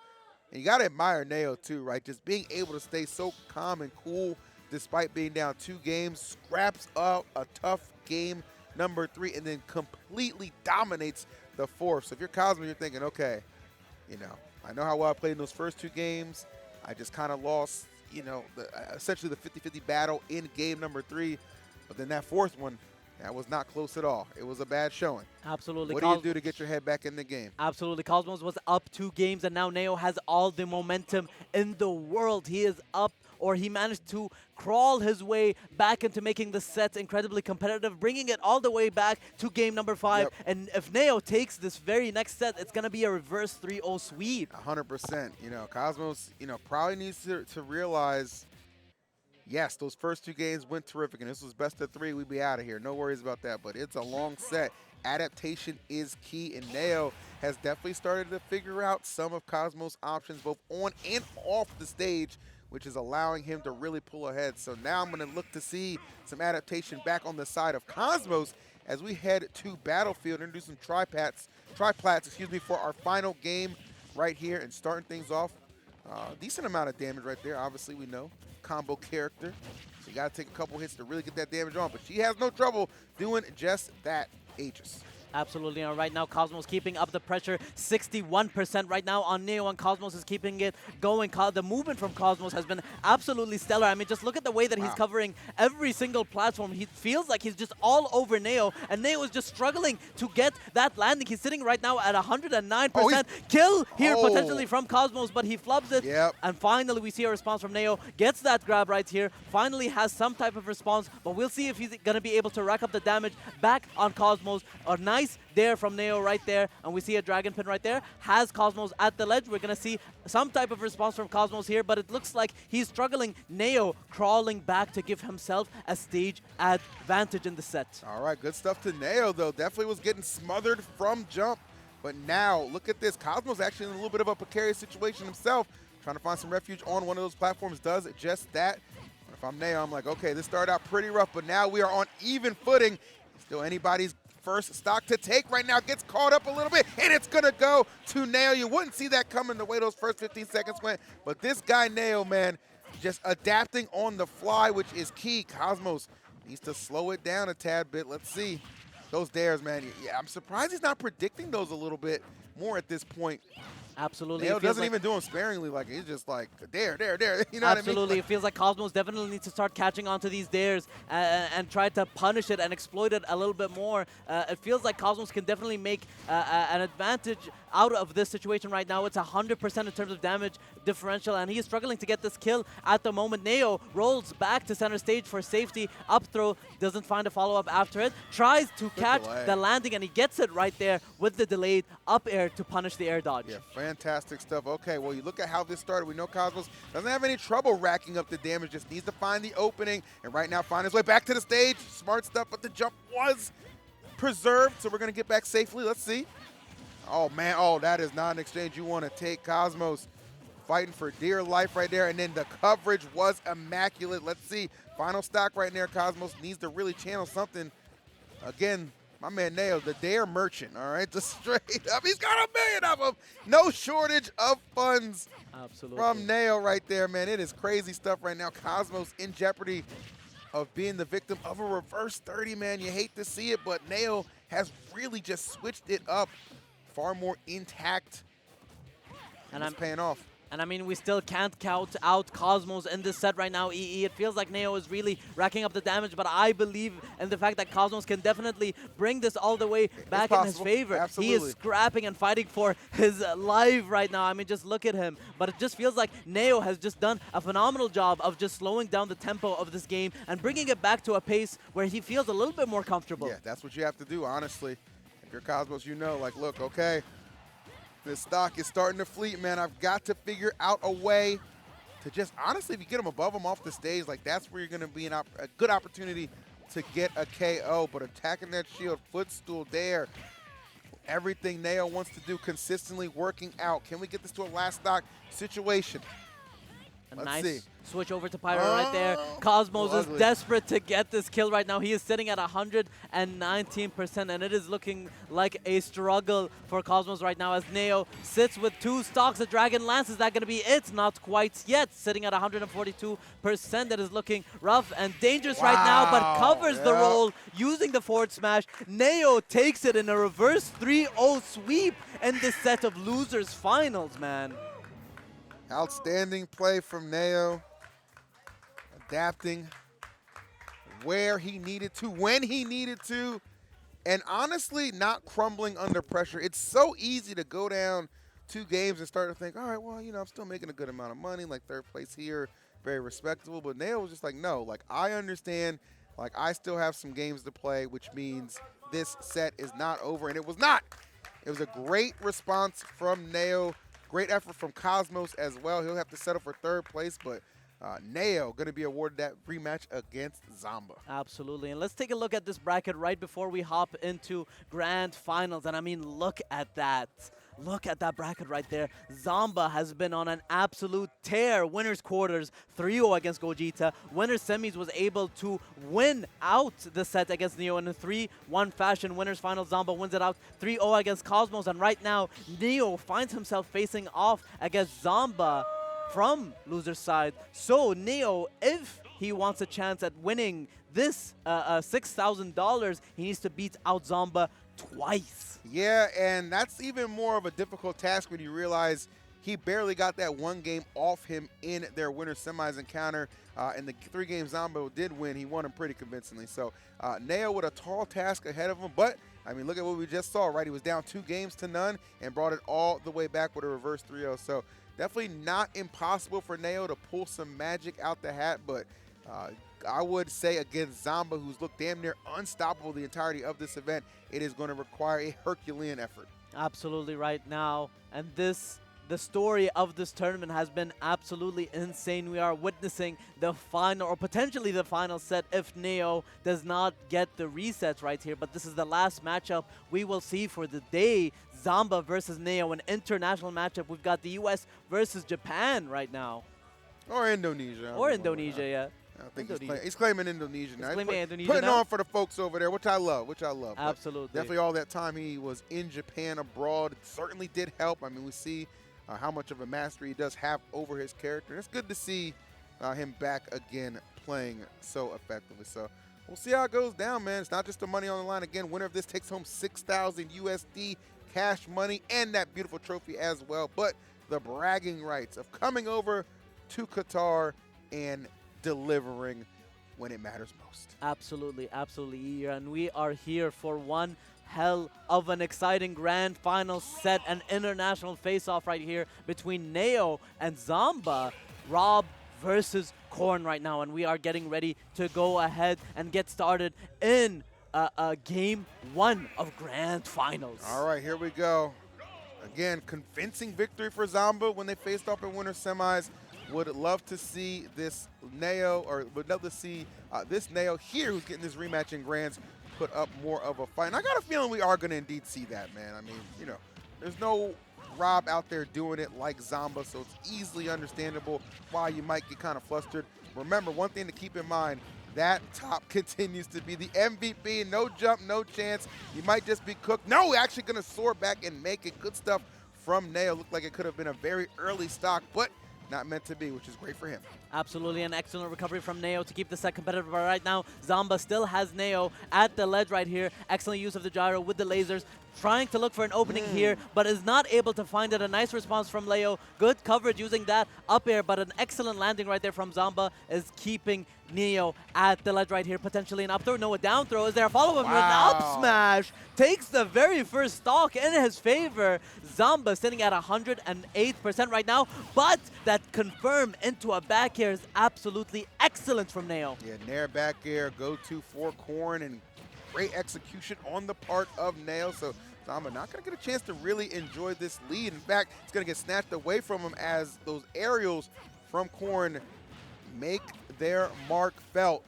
And you got to admire Neo too, right? Just being able to stay so calm and cool despite being down 2 games, scraps up a tough game number 3, and then completely dominates the 4th. So if you're Cosmo, you're thinking, okay, you know, I know how well I played in those first 2 games. I just kind of lost, you know, essentially the 50-50 battle in game number 3. But then that 4th one, that was not close at all. It was a bad showing. Absolutely. What do you do to get your head back in the game? Absolutely. Cosmos was up 2 games, and now Neo has all the momentum in the world. He is up, or he managed to crawl his way back into making the set incredibly competitive, bringing it all the way back to game number 5. Yep. And if Neo takes this very next set, it's going to be a reverse 3-0 sweep. 100%. You know, Cosmos, you know, probably needs to realize, yes, those first 2 games went terrific, and this was best of 3. We'd be out of here. No worries about that, but it's a long set. Adaptation is key, and Neo has definitely started to figure out some of Cosmos' options both on and off the stage, which is allowing him to really pull ahead. So now I'm going to look to see some adaptation back on the side of Cosmos as we head to Battlefield and do some triplats, for our final game right here, and starting things off. Decent amount of damage right there, obviously we know. Combo character. So you got to take a couple hits to really get that damage on, but she has no trouble doing just that, Aegis. Absolutely. And right now, Cosmos keeping up the pressure. 61% right now on Neo, and Cosmos is keeping it going. The movement from Cosmos has been absolutely stellar. I mean, just look at the way that he's covering every single platform. He feels like he's just all over Neo, and Neo is just struggling to get that landing. He's sitting right now at 109%. Kill here potentially from Cosmos, but he flubs it. Yep. And finally, we see a response from Neo. Gets that grab right here. Finally has some type of response, but we'll see if he's going to be able to rack up the damage back on Cosmos. A nice there from Neo right there, and we see a dragon pin right there. Has Cosmos at the ledge. We're going to see some type of response from Cosmos here, but it looks like he's struggling. Neo crawling back to give himself a stage advantage in the set. All right, good stuff to Neo, though. Definitely was getting smothered from jump, but now look at this. Cosmos actually in a little bit of a precarious situation himself. trying to find some refuge on one of those platforms does just that. If I'm Neo, I'm like, okay, this started out pretty rough, but now we are on even footing. Still anybody's first stock to take right now. Gets caught up a little bit, and it's going to go to Neo. You wouldn't see that coming the way those first 15 seconds went, but this guy, Neo, man, just adapting on the fly, which is key. Cosmos needs to slow it down a tad bit. Let's see. Those dares, man. Yeah, I'm surprised he's not predicting those a little bit more at this point. Absolutely. Neo doesn't even do them sparingly. Like, he's just like, dare. You know what I mean? Absolutely. It feels like Cosmos definitely needs to start catching on to these dares and try to punish it and exploit it a little bit more. It feels like Cosmos can definitely make an advantage out of this situation right now. It's 100% in terms of damage differential, and he is struggling to get this kill at the moment. Neo rolls back to center stage for safety. Up throw, doesn't find a follow-up after it. Tries to catch the landing, and he gets it right there with the delayed up air to punish the air dodge. Yeah, fantastic stuff. Okay, well, you look at how this started. We know Cosmos doesn't have any trouble racking up the damage, just needs to find the opening, and right now find his way back to the stage. Smart stuff, but the jump was preserved, so we're going to get back safely. Let's see. Oh, man. Oh, that is not an exchange you want to take. Cosmos fighting for dear life right there, and then the coverage was immaculate. Let's see. Final stock right there. Cosmos needs to really channel something. Again, my man Neo, the dare merchant, all right? Just straight up. He's got 1 million of them. No shortage of funds. Absolutely. From Neo right there, man. It is crazy stuff right now. Cosmos in jeopardy of being the victim of a reverse 30, man. You hate to see it, but Neo has really just switched it up. Far more intact, and it's paying off. And I mean, we still can't count out Cosmos in this set right now, EE. It feels like Neo is really racking up the damage, but I believe in the fact that Cosmos can definitely bring this all the way back in his favor. Absolutely. He is scrapping and fighting for his life right now. I mean, just look at him. But it just feels like Neo has just done a phenomenal job of just slowing down the tempo of this game and bringing it back to a pace where he feels a little bit more comfortable. Yeah, that's what you have to do, honestly. If you're Cosmos, you know, like, look, okay, this stock is starting to fleet, man. I've got to figure out a way to just, honestly, if you get him above him off the stage, like, that's where you're going to be a good opportunity to get a KO. But attacking that shield, footstool there, everything Neo wants to do consistently working out. Can we get this to a last stock situation? Let's see. Switch over to Pyro right there. Cosmos is desperate to get this kill right now. He is sitting at 119%, and it is looking like a struggle for Cosmos right now as Neo sits with 2 stocks. The Dragon Lance, is that going to be it? Not quite yet. Sitting at 142%. That is looking rough and dangerous right now, but covers the roll using the forward smash. Neo takes it in a reverse 3-0 sweep in this set of losers finals, man. Outstanding play from Neo. Adapting where he needed to, when he needed to, and honestly not crumbling under pressure. It's so easy to go down 2 games and start to think, all right, well, you know, I'm still making a good amount of money, like 3rd place here, very respectable. But Neo was just like, no, like, I understand, like, I still have some games to play, which means this set is not over, and it was not. It was a great response from Neo. Great effort from Cosmos as well. He'll have to settle for 3rd place, but Neo going to be awarded that rematch against Zamba. Absolutely. And let's take a look at this bracket right before we hop into grand finals. And I mean, look at that. Look at that bracket right there. Zamba has been on an absolute tear. Winners quarters, 3-0 against Gogeta. Winners semis was able to win out the set against Neo in a 3-1 fashion. Winners final, Zamba wins it out 3-0 against Cosmos. And right now, Neo finds himself facing off against Zamba from loser's side. So Neo, if he wants a chance at winning this $6,000, he needs to beat out Zamba twice. Yeah, and that's even more of a difficult task when you realize he barely got that 1 game off him in their winter semis encounter. And the 3 games Zamba did win, he won him pretty convincingly. So Neo with a tall task ahead of him, but I mean, look at what we just saw, right? He was down 2 games to none and brought it all the way back with a reverse 3-0. So definitely not impossible for Neo to pull some magic out the hat, but I would say against Zamba, who's looked damn near unstoppable the entirety of this event, it is going to require a Herculean effort. Absolutely right now. And this the story of this tournament has been absolutely insane. We are witnessing the final, or potentially the final set, if Neo does not get the resets right here. But this is the last matchup we will see for the day. Zamba versus Neo, an international matchup. We've got the US versus Japan right now. Or Indonesia. Or Indonesia, yeah. I think he's claiming Indonesia now. He's claiming Indonesia putting now? on for the folks over there, which I love, Absolutely. But definitely all that time he was in Japan abroad, it certainly did help. I mean, we see how much of a mastery he does have over his character. It's good to see him back again playing so effectively. So we'll see how it goes down, man. It's not just the money on the line. Again, winner of this takes home 6,000 USD cash money and that beautiful trophy as well. But the bragging rights of coming over to Qatar and delivering when it matters most. Absolutely, absolutely. And we are here for one hell of an exciting grand final set, an international face-off right here between Neo and Zamba. Rob versus Korn right now, and we are getting ready to go ahead and get started in game 1 of grand finals. All right, here we go. Again, convincing victory for Zamba when they faced off in winter semis. Would love to see this Neo, or would love to see this Neo here, who's getting this rematch in grands, put up more of a fight. And I got a feeling we are going to indeed see that, man. I mean, you know, there's no Rob out there doing it like Zamba, so it's easily understandable why you might get kind of flustered. Remember, one thing to keep in mind, that top continues to be the MVP. No jump, no chance. You might just be cooked. No, actually going to soar back and make it. Good stuff from Neo. Looked like it could have been a very early stock, but not meant to be, which is great for him. Absolutely, an excellent recovery from Neo to keep the set competitive. But right now, Zamba still has Neo at the ledge right here. Excellent use of the gyro with the lasers, trying to look for an opening here, but is not able to find it. A nice response from Leo. Good coverage using that up air, but an excellent landing right there from Zamba is keeping Neo at the ledge right here. Potentially an up throw. No, a down throw. Is there a follow-up with an up smash? Takes the very first stock in his favor. Zamba sitting at 108% right now, but that confirm into a back air is absolutely excellent from Neo. Yeah, Nair back air, go-to for Korn, and great execution on the part of Neo. So Zamba not going to get a chance to really enjoy this lead. In fact, it's going to get snatched away from him as those aerials from Korn make their mark felt.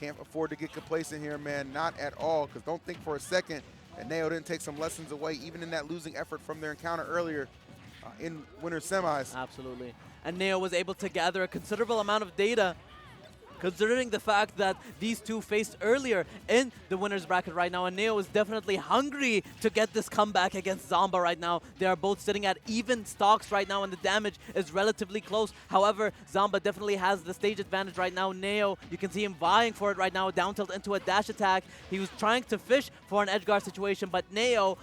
Can't afford to get complacent here, man. Not at all, because don't think for a second that Neo didn't take some lessons away, even in that losing effort from their encounter earlier in winter semis. Absolutely. And Neo was able to gather a considerable amount of data, considering the fact that these two faced earlier in the winner's bracket right now. And Neo is definitely hungry to get this comeback against Zamba right now. They are both sitting at even stocks right now, and the damage is relatively close. However, Zamba definitely has the stage advantage right now. Neo, you can see him vying for it right now. Down tilt into a dash attack. He was trying to fish for an edge guard situation, but Neo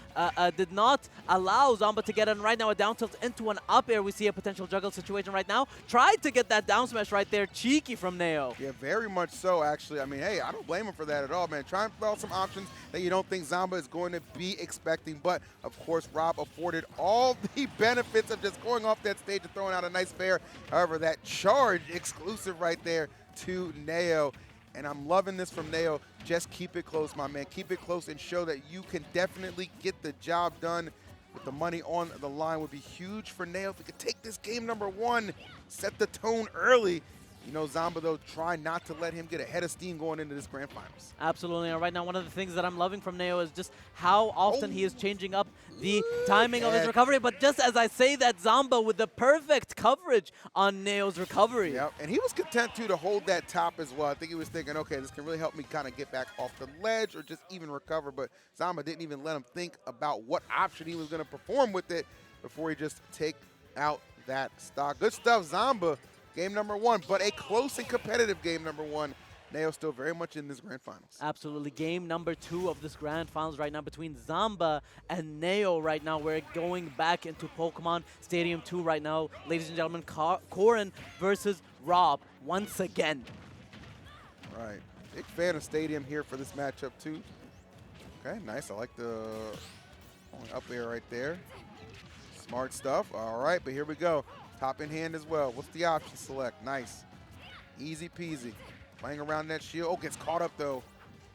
did not allow Zamba to get in. Right now, a down tilt into an up air. We see a potential juggle situation right now. Tried to get that down smash right there. Cheeky from Neo. Yeah, very much so, actually. I mean, hey, I don't blame him for that at all, man. Try and throw out some options that you don't think Zamba is going to be expecting. But, of course, Rob afforded all the benefits of just going off that stage and throwing out a nice fair. However, that charge exclusive right there to Neo. And I'm loving this from Neo. Just keep it close, my man. Keep it close and show that you can definitely get the job done. With the money on the line would be huge for Neo. If he could take this game number 1, set the tone early. You know, Zamba, though, try not to let him get ahead of steam going into this grand finals. Absolutely. And right now, one of the things that I'm loving from Neo is just how often he is changing up the timing of his recovery. But just as I say that, Zamba with the perfect coverage on Neo's recovery. Yep, and he was content, too, to hold that top as well. I think he was thinking, okay, this can really help me kind of get back off the ledge or just even recover. But Zamba didn't even let him think about what option he was going to perform with it before he just take out that stock. Good stuff, Zamba. Game number 1, but a close and competitive game number 1. Neo still very much in this grand finals. Absolutely. Game number 2 of this grand finals right now between Zamba and Neo right now. We're going back into Pokemon Stadium 2 right now. Ladies and gentlemen, Korn versus Rob once again. Right. Big fan of Stadium here for this matchup too. Okay, nice. I like the up air right there. Smart stuff. All right, but here we go. Top in hand as well. What's the option select? Nice. Easy peasy. Playing around that shield. Oh, gets caught up though.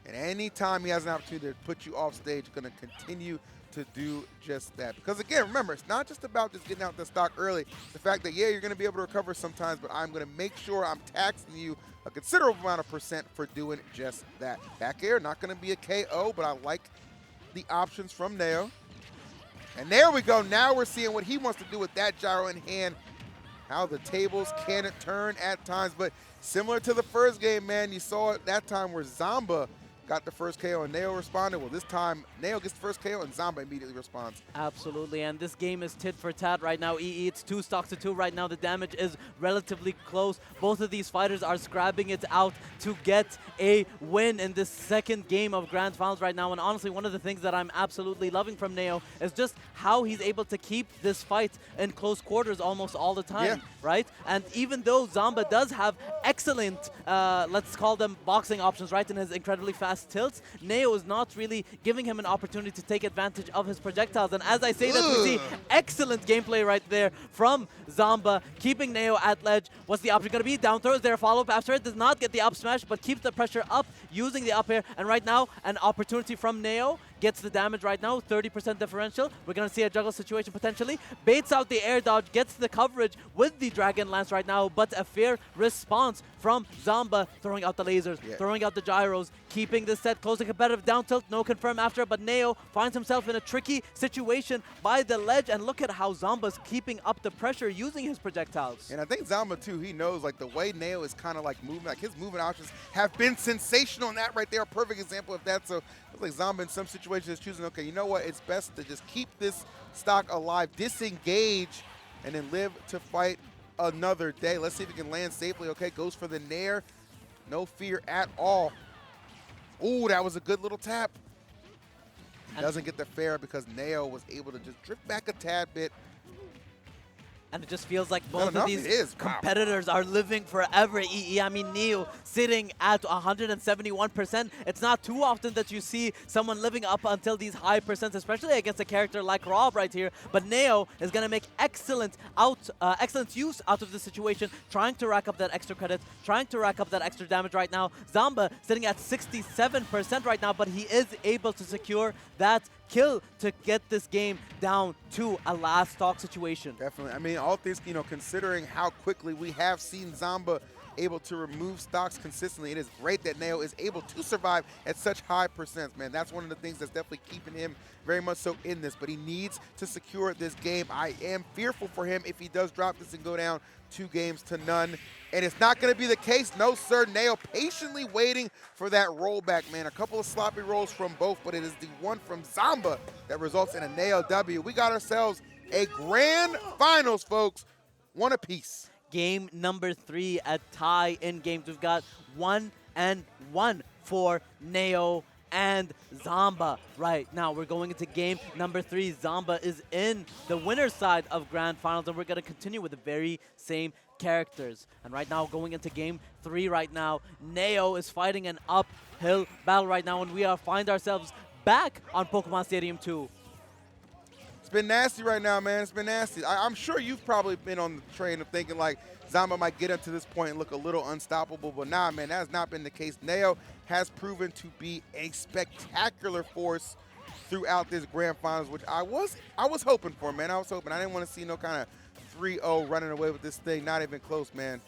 And any time he has an opportunity to put you off stage, going to continue to do just that. Because again, remember, it's not just about just getting out the stock early. It's the fact that, yeah, you're going to be able to recover sometimes, but I'm going to make sure I'm taxing you a considerable amount of percent for doing just that. Back air, not going to be a KO, but I like the options from Neo. And there we go. Now we're seeing what he wants to do with that gyro in hand. How the tables can turn at times, but similar to the first game, man, you saw it that time where Zamba got the first KO and Neo responded. Well, this time, Neo gets the first KO and Zamba immediately responds. Absolutely, and this game is tit for tat right now. EE, it's 2 stocks to 2 right now. The damage is relatively close. Both of these fighters are scrapping it out to get a win in this second game of Grand Finals right now. And honestly, one of the things that I'm absolutely loving from Neo is just how he's able to keep this fight in close quarters almost all the time, right? And even though Zamba does have excellent, let's call them boxing options, right, in his incredibly fast tilts, Neo is not really giving him an opportunity to take advantage of his projectiles. And as I say that, we see excellent gameplay right there from Zamba, keeping Neo at ledge. What's the option going to be? Down throw. Is there a follow-up after it? Does not get the up smash, but keeps the pressure up using the up air. And right now, an opportunity from Neo. Gets the damage right now, 30% differential. We're going to see a juggle situation potentially. Baits out the air dodge, gets the coverage with the Dragon Lance right now, but a fair response from Zamba, throwing out the lasers, throwing out the gyros, keeping this set close to competitive down tilt, no confirm after, but Neo finds himself in a tricky situation by the ledge, and look at how Zamba's keeping up the pressure using his projectiles. And I think Zamba, too, he knows, like, the way Neo is kind of, like, moving, like, his movement options have been sensational, and that right there, a perfect example of that. So it's like Zamba in some situations is choosing, okay, you know what, it's best to just keep this stock alive, disengage, and then live to fight another day. Let's see if he can land safely. Okay, goes for the nair. No fear at all. Ooh, that was a good little tap. He doesn't get the fair because Neo was able to just drift back a tad bit. And it just feels like both of these competitors are living forever, EE. I mean, Neo sitting at 171%. It's not too often that you see someone living up until these high percents, especially against a character like Rob right here. But Neo is going to make excellent use out of the situation, trying to rack up that extra credit, trying to rack up that extra damage right now. Zamba sitting at 67% right now, but he is able to secure that kill to get this game down to a last stock situation. Definitely. I mean, all things, you know, considering how quickly we have seen Zamba able to remove stocks consistently, it is great that Neo is able to survive at such high percents, man. That's one of the things that's definitely keeping him very much so in this, but he needs to secure this game. I am fearful for him if he does drop this and go down 2-0, and it's not going to be the case. No, sir. Neo patiently waiting for that rollback, man. A couple of sloppy rolls from both, but it is the one from Zamba that results in a Neo W. We got ourselves a grand finals, folks. One apiece. Game number 3 at tie in games. We've got 1-1 for Neo and Zamba right now. We're going into game number 3. Zamba is in the winner's side of Grand Finals, and we're going to continue with the very same characters. And right now, going into game 3 right now, Neo is fighting an uphill battle right now, and we find ourselves back on Pokemon Stadium 2. It's been nasty right now, man. It's been nasty. I'm sure you've probably been on the train of thinking like Zamba might get up to this point and look a little unstoppable, but nah, man, that has not been the case. Neo has proven to be a spectacular force throughout this grand finals, which I was hoping for, man. I was hoping. I didn't want to see no kind of 3-0 running away with this thing. Not even close, man.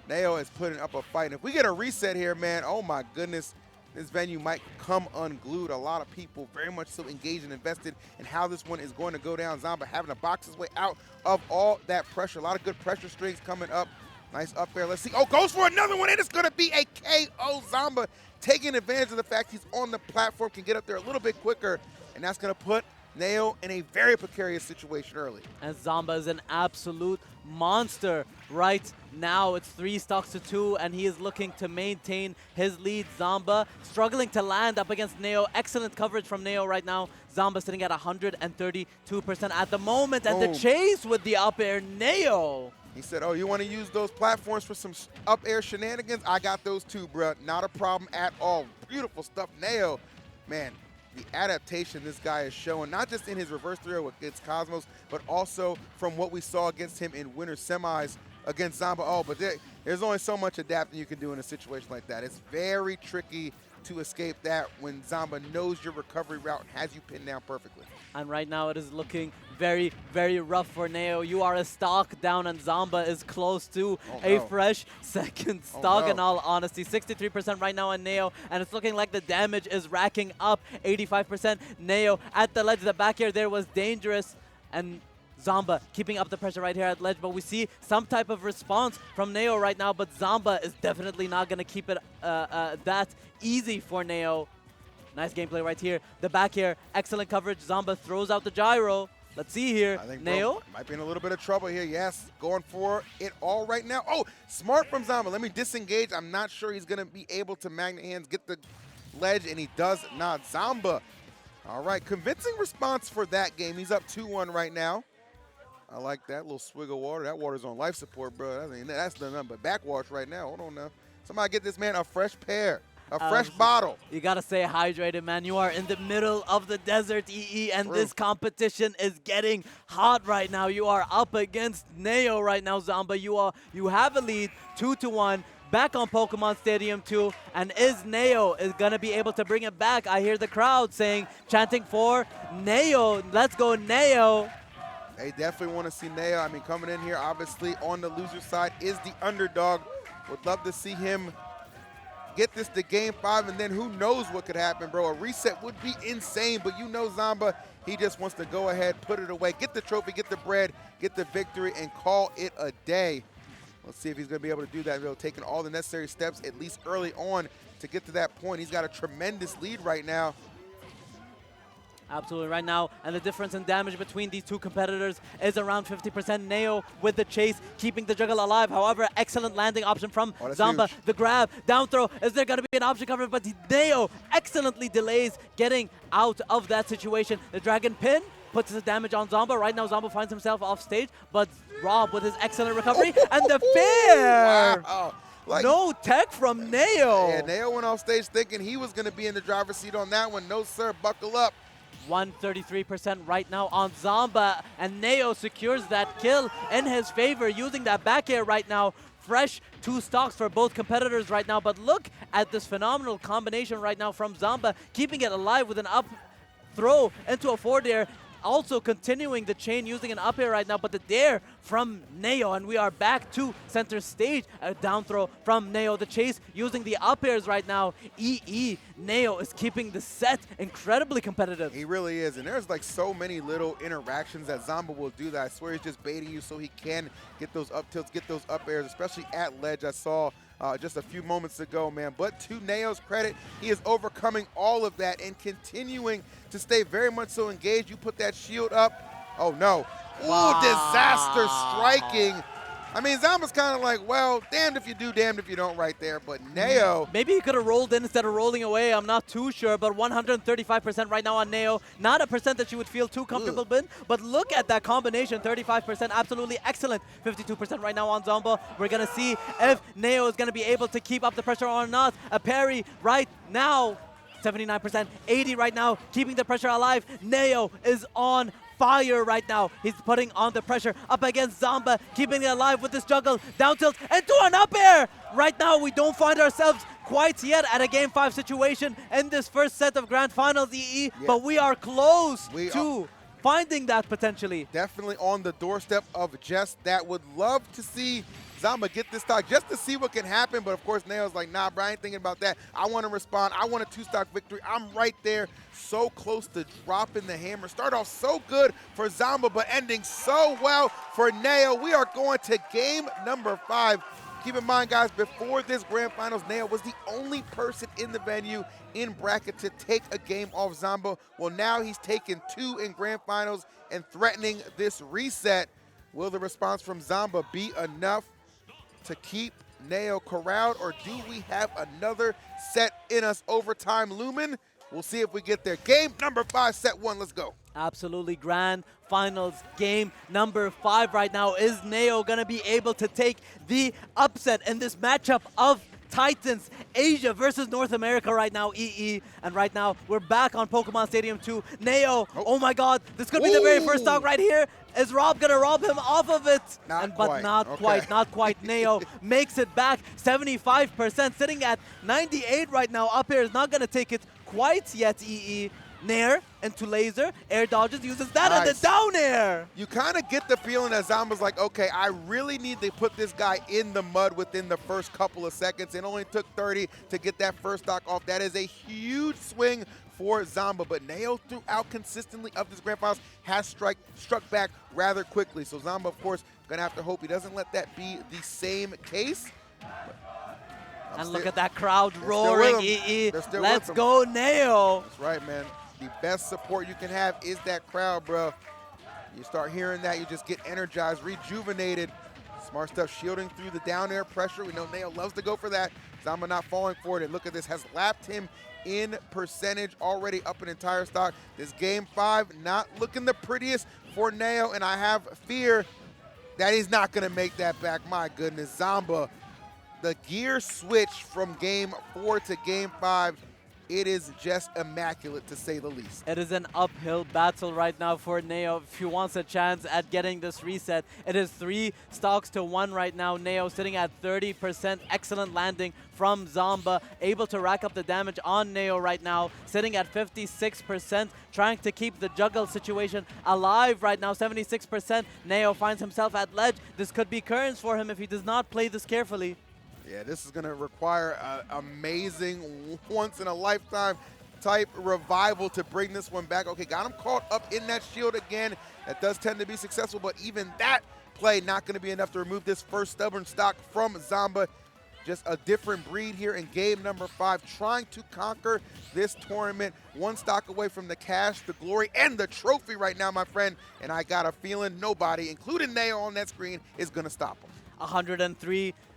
Neo is putting up a fight. And if we get a reset here, man, oh my goodness, this venue might come unglued. A lot of people very much so engaged and invested in how this one is going to go down. Zamba having to box his way out of all that pressure. A lot of good pressure strings coming up. Nice up there. Let's see. Oh, goes for another one, and it's going to be a KO. Zamba taking advantage of the fact he's on the platform, can get up there a little bit quicker, and that's going to put Neo in a very precarious situation early. And Zamba is an absolute monster right now. It's 3 stocks to 2, and he is looking to maintain his lead. Zamba struggling to land up against Neo. Excellent coverage from Neo right now. Zamba sitting at 132% at the moment, and the chase with the up air. Neo. He said, oh, you want to use those platforms for some up air shenanigans? I got those too, bro. Not a problem at all. Beautiful stuff. Neo, man, the adaptation this guy is showing, not just in his reverse 3-0 against Cosmos, but also from what we saw against him in winter semis against Zamba. Oh, but there's only so much adapting you can do in a situation like that. It's very tricky to escape that when Zamba knows your recovery route and has you pinned down perfectly. And right now it is looking very, very rough for Neo. You are a stock down and Zamba is close to a fresh second stock in all honesty. 63% right now on Neo, and it's looking like the damage is racking up. 85% Neo at the ledge. The back air there was dangerous, and Zamba keeping up the pressure right here at ledge, but we see some type of response from Neo right now, but Zamba is definitely not going to keep it that easy for Neo. Nice gameplay right here. The back air, excellent coverage. Zamba throws out the gyro. Let's see here. I think Neo might be in a little bit of trouble here. Yes, going for it all right now. Oh, smart from Zamba. Let me disengage. I'm not sure he's going to be able to magnet hands, get the ledge, and he does not. Zamba. All right, convincing response for that game. He's up 2-1 right now. I like that little swig of water. That water's on life support, bro. I mean, that's the number. Backwash right now. Hold on now. Somebody get this man a fresh pair, a fresh bottle. You got to stay hydrated, man. You are in the middle of the desert, EE, and this competition is getting hot right now. You are up against Neo right now, Zamba. You have a lead, 2-1. Back on Pokemon Stadium 2, and is Neo is going to be able to bring it back? I hear the crowd chanting for Neo. Let's go, Neo. They definitely want to see Neo. I mean, coming in here, obviously, on the loser side is the underdog. Would love to see him get this to Game 5, and then who knows what could happen, bro. A reset would be insane, but you know Zamba, he just wants to go ahead, put it away, get the trophy, get the bread, get the victory, and call it a day. Let's see if he's going to be able to do that. He'll taking all the necessary steps, at least early on, to get to that point. He's got a tremendous lead right now. Absolutely right now, and the difference in damage between these two competitors is around 50%. Neo with the chase, keeping the juggle alive. However, excellent landing option from Zamba. Huge. The grab, down throw. Is there going to be an option coverage? But Neo excellently delays getting out of that situation. The dragon pin puts the damage on Zamba. Right now, Zamba finds himself off stage, but Rob with his excellent recovery and the fair. Wow. Like, no tech from Neo. Yeah, Neo went off stage thinking he was going to be in the driver's seat on that one. No, sir. Buckle up. 133% right now on Zamba, and Neo secures that kill in his favor using that back air right now. Fresh 2 stocks for both competitors right now, but look at this phenomenal combination right now from Zamba, keeping it alive with an up throw into a forward air. Also continuing the chain using an up air right now, but the dare from Neo, and we are back to center stage. A down throw from Neo. The chase using the up airs right now. Neo is keeping the set incredibly competitive. He really is, and there's like so many little interactions that Zamba will do that I swear he's just baiting you so he can get those up tilts, get those up airs, especially at ledge. I saw just a few moments ago, man. But to Neo's credit, he is overcoming all of that and continuing to stay very much so engaged. You put that shield up. Oh, no. Ooh, wow. Disaster striking. I mean, Zamba's kind of like, well, damned if you do, damned if you don't right there. But Neo. Maybe he could have rolled in instead of rolling away. I'm not too sure, but 135% right now on Neo. Not a percent that you would feel too comfortable with, but look at that combination, 35%, absolutely excellent. 52% right now on Zamba. We're going to see if Neo is going to be able to keep up the pressure or not. A parry right now, 79%, 80 right now, keeping the pressure alive. Neo is on fire right now. He's putting on the pressure up against Zamba, keeping it alive with this juggle, down tilt, and to an up air. Right now, we don't find ourselves quite yet at a Game 5 situation in this first set of Grand Finals, EE, but we are close to finding that potentially. Definitely on the doorstep of just that. Would love to see Zamba get this stock just to see what can happen, but of course Neo's like, nah, bro, I ain't thinking about that. I want to respond. I want a 2-stock victory. I'm right there, so close to dropping the hammer. Start off so good for Zamba, but ending so well for Neo. We are going to game number 5. Keep in mind, guys, before this Grand Finals, Neo was the only person in the venue in bracket to take a game off Zamba. Well, now he's taken 2 in Grand Finals and threatening this reset. Will the response from Zamba be enough to keep Neo corralled, or do we have another set in us? Overtime looming. We'll see if we get there. Game number 5, set 1. Let's go. Absolutely. Grand Finals game number 5 right now. Is Neo going to be able to take the upset in this matchup of Titans, Asia versus North America right now, EE. And right now, we're back on Pokemon Stadium 2. Neo, oh my god, this could be the very first stock right here. Is Rob gonna rob him off of it? Not But not quite. quite, not quite. Neo makes it back, 75%, sitting at 98 right now. Up air is not gonna take it quite yet, EE. Nair into laser, air dodges, uses that, and Nice. the down air. You kind of get the feeling that Zamba's like, okay, I really need to put this guy in the mud within the first couple of seconds. It only took 30 to get that first stock off. That is a huge swing for Zamba, but Neo throughout consistently of this grand finals has struck back rather quickly. So Zamba, of course, gonna have to hope he doesn't let that be the same case. And look at that crowd still roaring, with him. EE. They're still Let's with him. go, Neo. That's right, man. The best support you can have is that crowd, bro. You start hearing that, you just get energized, rejuvenated. Smart stuff, shielding through the down air pressure. We know Neo loves to go for that. Zamba not falling for it. And look at this, has lapped him in percentage, already up an entire stock. This game 5 not looking the prettiest for Neo, and I have fear that he's not gonna make that back. My goodness, Zamba, the gear switch from game 4 to game 5, it is just immaculate to say the least. It is an uphill battle right now for Neo. If he wants a chance at getting this reset, it is 3 stocks to 1 right now. Neo sitting at 30%. Excellent landing from Zamba. Able to rack up the damage on Neo right now. Sitting at 56%. Trying to keep the juggle situation alive right now. 76%. Neo finds himself at ledge. This could be currents for him if he does not play this carefully. Yeah, this is going to require an amazing, once-in-a-lifetime type revival to bring this one back. Okay, got him caught up in that shield again. That does tend to be successful, but even that play not going to be enough to remove this first stubborn stock from Zamba. Just a different breed here in game number 5, trying to conquer this tournament. 1 stock away from the cash, the glory, and the trophy right now, my friend. And I got a feeling nobody, including Neo on that screen, is going to stop him.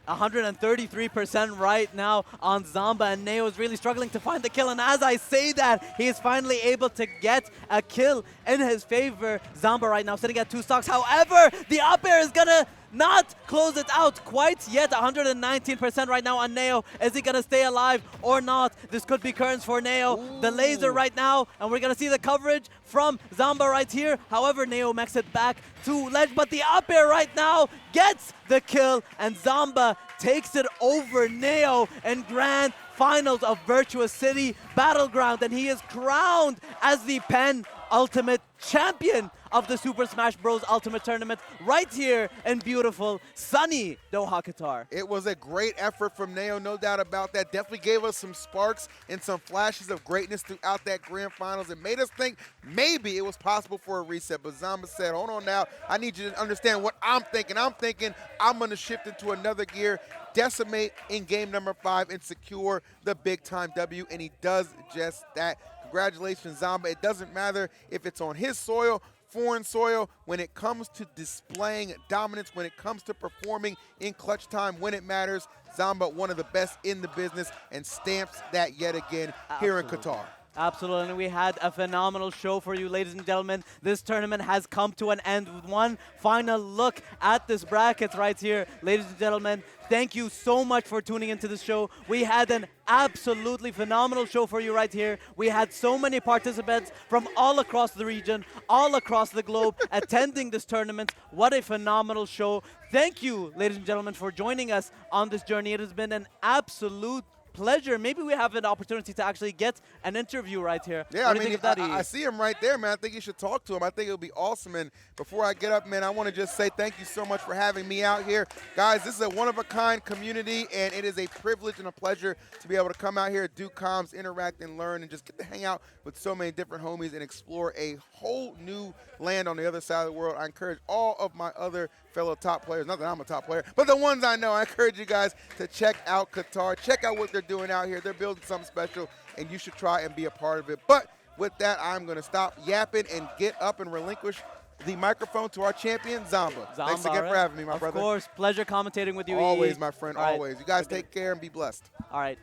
133% right now on Zamba, and Neo is really struggling to find the kill. And as I say that, he is finally able to get a kill in his favor. Zamba right now sitting at 2 stocks. However, the up air is gonna not close it out quite yet. 119% right now on Neo. Is he gonna stay alive or not? This could be currents for Neo. Ooh. The laser right now, and we're gonna see the coverage from Zamba right here. However, Neo makes it back to ledge, but the up air right now gets the kill, and Zamba takes it over Neo in grand finals of Virtuocity Battleground, and he is crowned as the Pen Ultimate Champion of the Super Smash Bros. Ultimate Tournament right here in beautiful, sunny Doha, Qatar. It was a great effort from Neo, no doubt about that. Definitely gave us some sparks and some flashes of greatness throughout that grand finals. It made us think maybe it was possible for a reset, but Zamba said, hold on now, I need you to understand what I'm thinking. I'm thinking I'm going to shift into another gear, decimate in game number 5, and secure the big-time W, and he does just that. Congratulations, Zamba. It doesn't matter if it's on his soil, foreign soil, when it comes to displaying dominance, when it comes to performing in clutch time when it matters, Zamba, one of the best in the business, and stamps that yet again here in Qatar. Absolutely, and we had a phenomenal show for you, ladies and gentlemen. This tournament has come to an end with one final look at this bracket right here. Ladies and gentlemen, thank you so much for tuning into this show. We had an absolutely phenomenal show for you right here. We had so many participants from all across the region, all across the globe, attending this tournament. What a phenomenal show. Thank you, ladies and gentlemen, for joining us on this journey. It has been an absolute pleasure. Maybe we have an opportunity to actually get an interview right here. Yeah, what I do you mean, think of that, I see him right there, man. I think you should talk to him. I think it'll be awesome. And before I get up, man, I want to just say thank you so much for having me out here. Guys, this is a one-of-a-kind community, and it is a privilege and a pleasure to be able to come out here, do comms, interact, and learn, and just get to hang out with so many different homies and explore a whole new land on the other side of the world. I encourage all of my other fellow top players, not that I'm a top player, but the ones I know, I encourage you guys to check out Qatar, check out what they're doing out here. They're building something special, and you should try and be a part of it. But with that, I'm going to stop yapping and get up and relinquish the microphone to our champion, Zamba. Thanks again for having me, my brother. Of course, pleasure commentating with you. Always, my friend, All right. always. You guys take care and be blessed. All right,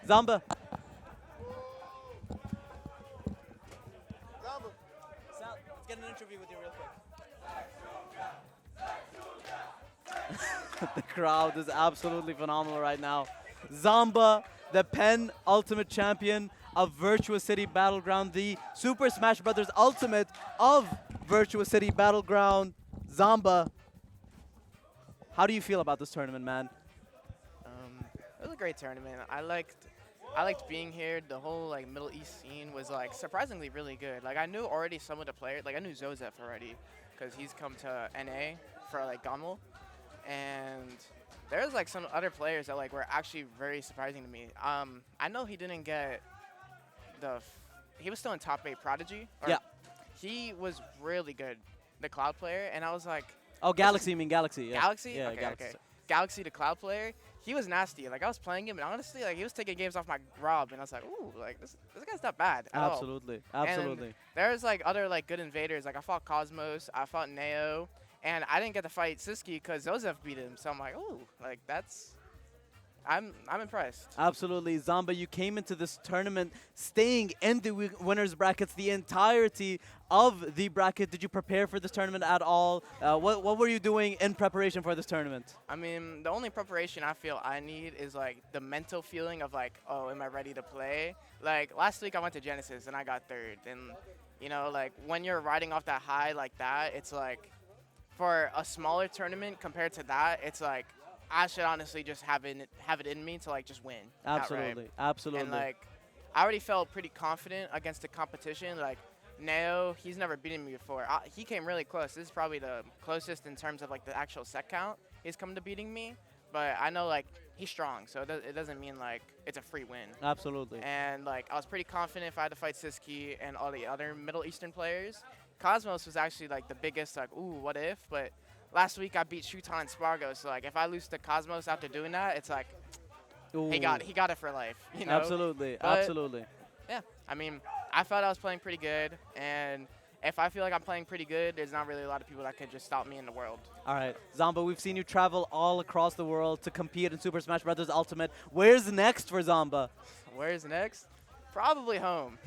Zamba. Sal, let's get an interview with you real quick. The crowd is absolutely phenomenal right now. Zamba, the penultimate champion of Virtuocity Battleground, the Super Smash Bros. Ultimate of Virtuocity Battleground. Zamba, how do you feel about this tournament, man? It was a great tournament. I liked being here. The whole like Middle East scene was like surprisingly really good. Like I knew already some of the players. Like I knew Zozef already because he's come to NA for like Gonwal, and there's like some other players that like were actually very surprising to me. I know he didn't get he was still in top 8 Prodigy. Yeah. He was really good, the Cloud player, and I was like, Oh, Galaxy, you mean Galaxy? Yeah. Galaxy? Yeah, Okay, Galaxy. okay. Galaxy, the Cloud player, he was nasty. Like, I was playing him, and honestly, like, he was taking games off my Rob, and I was like, ooh, like, this guy's not bad at all. Absolutely, absolutely. And there's, like, other, like, good invaders. Like, I fought Cosmos, I fought Neo, and I didn't get to fight Siski because Zozef beat him. So I'm like, ooh, like, that's... I'm impressed. Absolutely. Zamba, you came into this tournament staying in the winners brackets the entirety of the bracket. Did you prepare for this tournament at all? What were you doing in preparation for this tournament? I mean, the only preparation I feel I need is like the mental feeling of like, oh, am I ready to play? Like last week I went to Genesis and I got 3rd. And you know, like when you're riding off that high like that, it's like for a smaller tournament compared to that, it's like I should honestly just have it in me to like just win. Absolutely, outright. absolutely. And like I already felt pretty confident against the competition. Like Neo, he's never beaten me before. He came really close. This is probably the closest in terms of like the actual set count he's come to beating me. But I know like he's strong, so it doesn't mean like it's a free win. Absolutely. And like I was pretty confident if I had to fight Siski and all the other Middle Eastern players. Cosmos was actually like the biggest like, ooh, what if? But last week I beat Shutan and Spargo, so like if I lose to Cosmos after doing that, it's like he got it for life. You know? Absolutely, But absolutely. yeah, I mean, I felt I was playing pretty good, and if I feel like I'm playing pretty good, there's not really a lot of people that could just stop me in the world. All right, Zamba, we've seen you travel all across the world to compete in Super Smash Bros. Ultimate. Where's next for Zamba? Where's next? Probably home.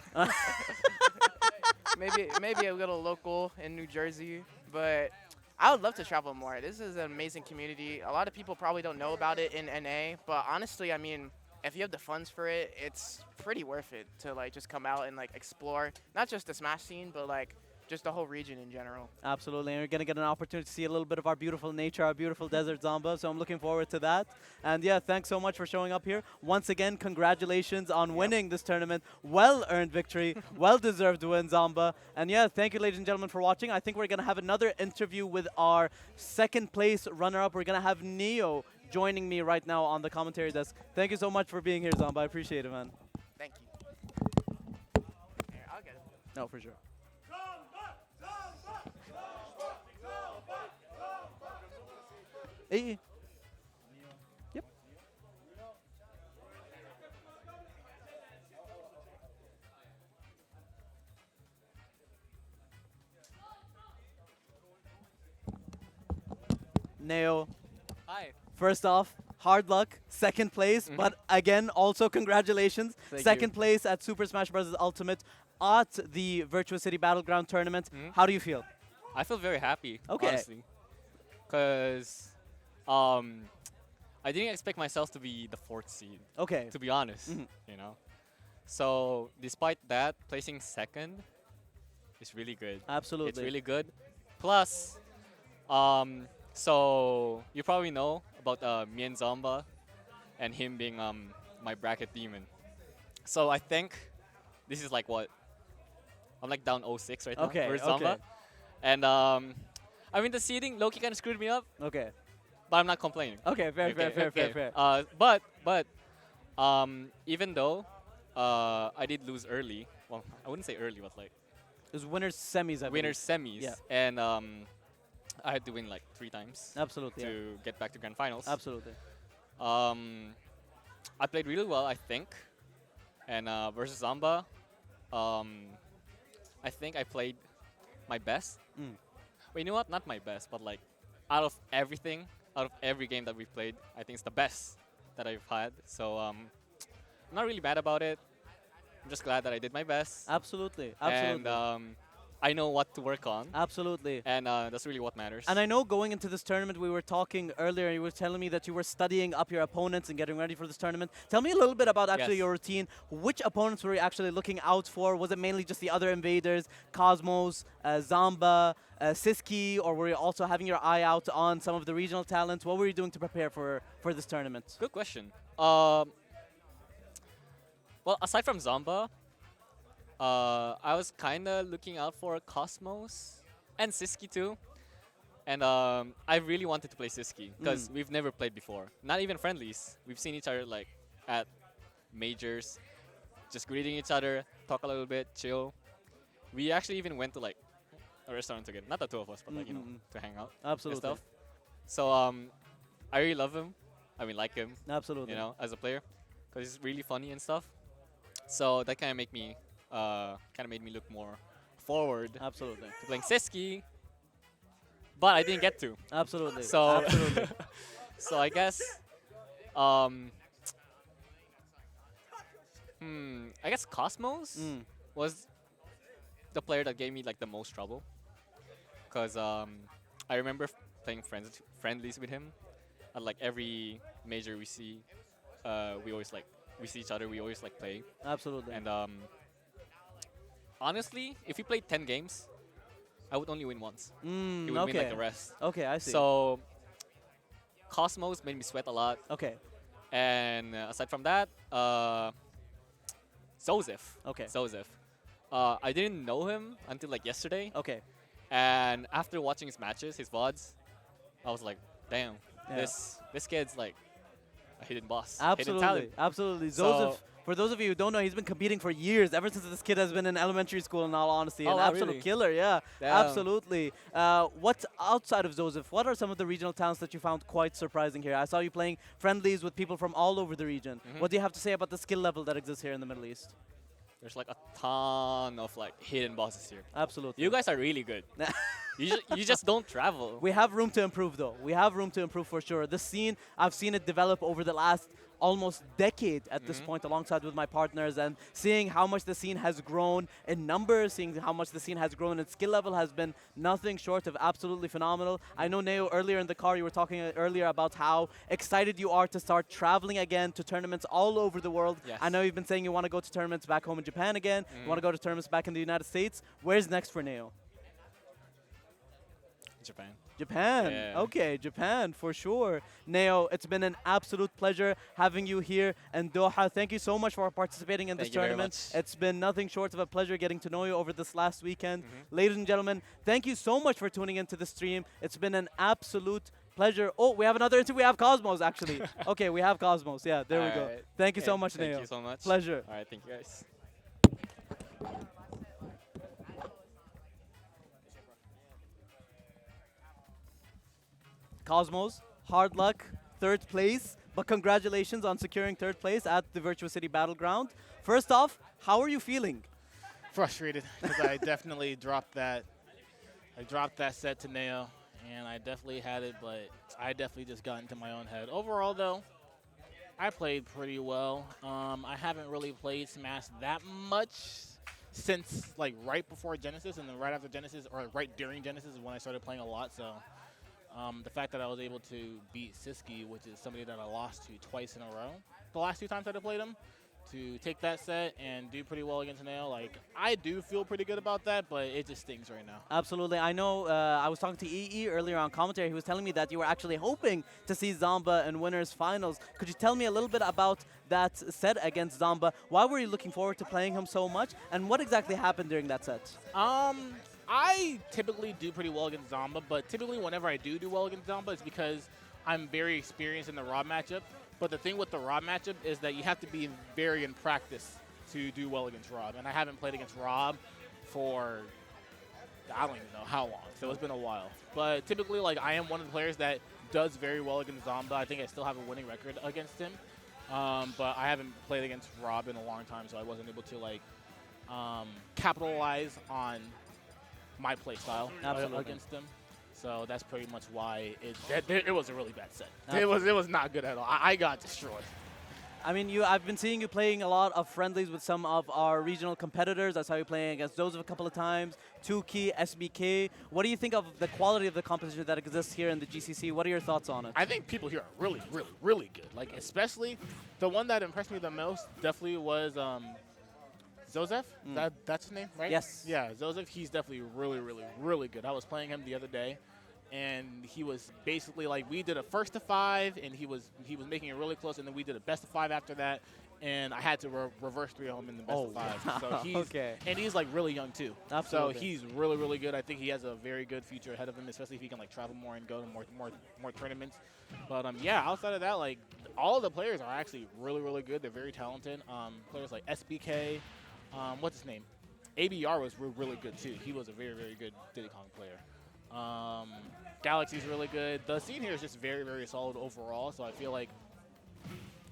maybe a little local in New Jersey, but I would love to travel more. This is an amazing community. A lot of people probably don't know about it in NA, but honestly, I mean, if you have the funds for it, it's pretty worth it to like just come out and like explore not just the Smash scene, but like just the whole region in general. Absolutely, and you're going to get an opportunity to see a little bit of our beautiful nature, our beautiful desert, Zamba, so I'm looking forward to that. And yeah, thanks so much for showing up here. Once again, congratulations on winning this tournament. Well-earned victory, well-deserved win, Zamba. And yeah, thank you, ladies and gentlemen, for watching. I think we're going to have another interview with our second place runner-up. We're going to have Neo joining me right now on the commentary desk. Thank you so much for being here, Zamba. I appreciate it, man. Thank you. Here, I'll get it. No, for sure. Hey. Yep. Neo. Hi. First off, hard luck, second place, but again, also congratulations. Thank Second you. place at Super Smash Bros. Ultimate at the Virtuocity Battleground Tournament. How do you feel? I feel very happy, Okay. honestly. Because I didn't expect myself to be the 4th seed, Okay. to be honest, you know. So despite that, placing second is really good. Absolutely. It's really good. Plus, so you probably know about me and Zamba and him being my bracket demon. So I think this is like what? I'm like down 0-6 right now Okay, for Zamba. okay. And I mean the seeding, Loki kind of screwed me up, Okay. but I'm not complaining. Okay, fair. But even though I did lose early, well, I wouldn't say early, but like It was winners semis, I believe. winners semis, Yeah. and I had to win like 3 times Absolutely. Yeah. to get back to grand finals. Absolutely. I played really well, I think, and versus Zamba, I think I played my best. Well, you know what? Not my best, but like out of everything, out of every game that we've played, I think it's the best that I've had. So I'm not really mad about it. I'm just glad that I did my best. Absolutely. Absolutely. And I know what to work on, Absolutely. and that's really what matters. And I know going into this tournament, we were talking earlier, you were telling me that you were studying up your opponents and getting ready for this tournament. Tell me a little bit about actually Yes. your routine. Which opponents were you actually looking out for? Was it mainly just the other invaders, Cosmos, Zamba, Siski, or were you also having your eye out on some of the regional talents? What were you doing to prepare for this tournament? Good question. Well, aside from Zamba, I was kind of looking out for Cosmos and Siski too. And I really wanted to play Siski because we've never played before. Not even friendlies. We've seen each other like at majors, just greeting each other, talk a little bit, chill. We actually even went to like a restaurant together. Not the two of us, but like, you know, to hang out Absolutely. and stuff. So I really love him. I mean, like him, Absolutely. you know, as a player, because he's really funny and stuff. So that kind of made me look more forward Absolutely. to playing Siski, but I didn't get to. Absolutely. So, Absolutely. so I guess, I guess Cosmos was the player that gave me like the most trouble, because I remember playing friendlies with him at like every major we see. We see each other. We always like play. Absolutely. And honestly, if we played 10 games, I would only win once. He would win like the rest. Okay, I see. So Cosmos made me sweat a lot. Okay. And aside from that, Zosef. Okay. Zosef. I didn't know him until like yesterday. Okay. And after watching his matches, his VODs, I was like, damn, Yeah. this kid's like a hidden boss. Hidden Absolutely. talent. Absolutely. So- Joseph, for those of you who don't know, he's been competing for years, ever since this kid has been in elementary school, in all honesty. Oh, An wow, absolute really? killer, yeah. Damn. Absolutely. What's outside of Joseph? What are some of the regional talents that you found quite surprising here? I saw you playing friendlies with people from all over the region. What do you have to say about the skill level that exists here in the Middle East? There's like a ton of like hidden bosses here. Absolutely. You guys are really good. you just don't travel. We have room to improve, though. We have room to improve for sure. The scene, I've seen it develop over the last almost decade at this point, alongside with my partners, and seeing how much the scene has grown in numbers, seeing how much the scene has grown in skill level has been nothing short of absolutely phenomenal. I know, Neo, earlier in the car, you were talking earlier about how excited you are to start traveling again to tournaments all over the world. Yes. I know you've been saying you want to go to tournaments back home in Japan again, you want to go to tournaments back in the United States. Where's next for Neo? Japan. Japan. Yeah. Okay, Japan for sure. Neo, it's been an absolute pleasure having you here in Doha. Thank you so much for participating in this Thank you very tournament. much. It's been nothing short of a pleasure getting to know you over this last weekend. Ladies and gentlemen, thank you so much for tuning into the stream. It's been an absolute pleasure. Oh, we have another interview. We have Cosmos, actually. Okay, we have Cosmos. Yeah, there we go. Alright. Thank you so Okay, much, Neo. Thank you so much. Pleasure. All right, thank you guys. Cosmos, hard luck, third place, but congratulations on securing third place at the Virtuocity Battleground. First off, how are you feeling? Frustrated because I definitely dropped that. I dropped that set to Neo, and I definitely had it, but I definitely just got into my own head. Overall, though, I played pretty well. I haven't really played Smash that much since like right before Genesis, and then right after Genesis, or right during Genesis is when I started playing a lot. So the fact that I was able to beat Siski, which is somebody that I lost to twice in a row, the last two times that I played him, to take that set and do pretty well against Nail, like, I do feel pretty good about that, but it just stings right now. Absolutely. I know I was talking to EE earlier on commentary. He was telling me that you were actually hoping to see Zamba in winners finals. Could you tell me a little bit about that set against Zamba? Why were you looking forward to playing him so much? And what exactly happened during that set? I typically do pretty well against Zamba, but typically whenever I do well against Zamba, it's because I'm very experienced in the Rob matchup. But the thing with the Rob matchup is that you have to be very in practice to do well against Rob. And I haven't played against Rob for, I don't even know how long. So it's been a while. But typically, like, I am one of the players that does very well against Zamba. I think I still have a winning record against him. But I haven't played against Rob in a long time, so I wasn't able to, like, capitalize on my play style against him. So that's pretty much why it was a really bad set. It was not good at all. I got destroyed. I mean, I've been seeing you playing a lot of friendlies with some of our regional competitors. I saw you playing against Joseph a couple of times, 2Key, SBK. What do you think of the quality of the competition that exists here in the GCC? What are your thoughts on it? I think people here are really, really, really good. Like, especially the one that impressed me the most definitely was Joseph. That's his name, right? Yes. Yeah, Joseph. He's definitely really, really, really good. I was playing him the other day, and he was basically like, we did a first to 5, and he was making it really close, and then we did a best of 5 after that, and I had to reverse 3 of him in the best of 5. So he's okay. And he's like really young too. Absolutely. So he's really, really good. I think he has a very good future ahead of him, especially if he can like travel more and go to more tournaments. But yeah, outside of that, like all of the players are actually really, really good. They're very talented. Players like SBK, what's his name? ABR was really good too. He was a very, very good Diddy Kong player. Galaxy's really good. The scene here is just very, very solid overall. So I feel like,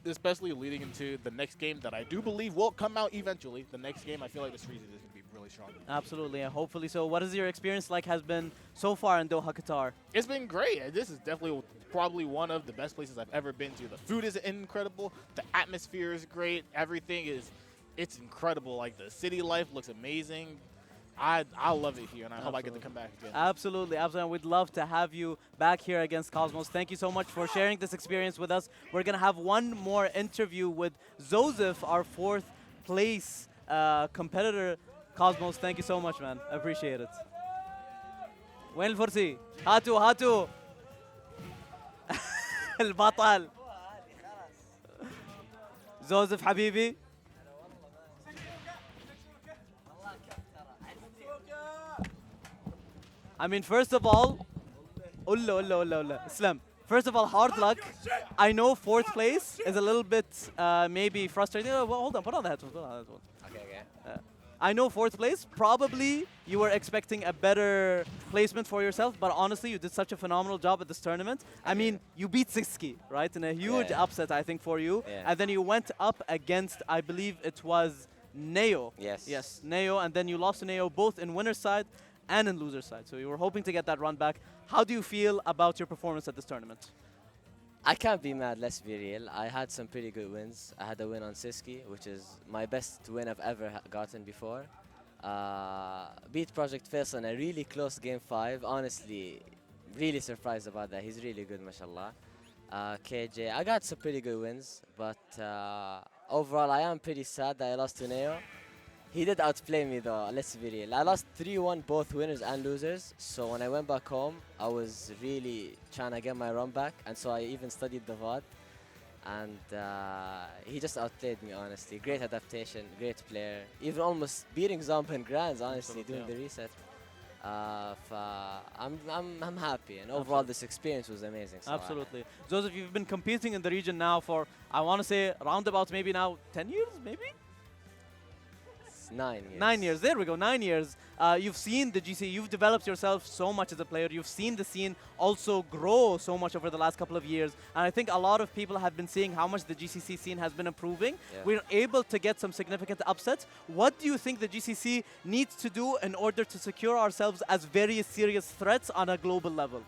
especially leading into the next game that I do believe will come out eventually, the next game, I feel like this region is going to be really strong. Absolutely, and hopefully so. What is your experience like has been so far in Doha, Qatar? It's been great. This is definitely probably one of the best places I've ever been to. The food is incredible. The atmosphere is great. Everything is, it's incredible. Like the city life looks amazing. I love it here, and I hope I get to come back again. Absolutely, absolutely. We'd love to have you back here against Cosmos. Thank you so much for sharing this experience with us. We're going to have one more interview with Joseph, our 4th place competitor. Cosmos, thank you so much, man. I appreciate it. وين الفرسي؟ هاتوا البطل. جوزيف حبيبي. I mean, first of all, Islam. First of all, hard luck. I know 4th place is a little bit maybe frustrating. Oh, well, hold on, put on the headphones. Okay. I know 4th place. Probably you were expecting a better placement for yourself, but honestly, you did such a phenomenal job at this tournament. I mean, you beat Siski, right? In a huge upset, I think, for you. Yeah. And then you went up against, I believe it was Neo. Yes. Yes, Neo, and then you lost to Neo both in winner's side and in loser's side. So you were hoping to get that run back. How do you feel about your performance at this tournament? I can't be mad, let's be real. I had some pretty good wins. I had a win on Siski, which is my best win I've ever gotten before. Beat Project Faisal in a really close game 5. Honestly, really surprised about that. He's really good, mashallah. KJ, I got some pretty good wins, but overall I am pretty sad that I lost to Neo. He did outplay me though, let's be real. I lost 3-1 both winners and losers, so when I went back home, I was really trying to get my run back, and so I even studied the VOD. And he just outplayed me, honestly. Great adaptation, great player. Even almost beating Zomba in Grands, honestly, doing the reset. I'm happy, and overall this experience was amazing. So Absolutely. Joseph, you've been competing in the region now for, I want to say, roundabout maybe now 10 years, maybe? 9 years. 9 years, there we go, 9 years. You've seen the GC, you've developed yourself so much as a player. You've seen the scene also grow so much over the last couple of years. And I think a lot of people have been seeing how much the GCC scene has been improving. Yeah. We're able to get some significant upsets. What do you think the GCC needs to do in order to secure ourselves as very serious threats on a global level?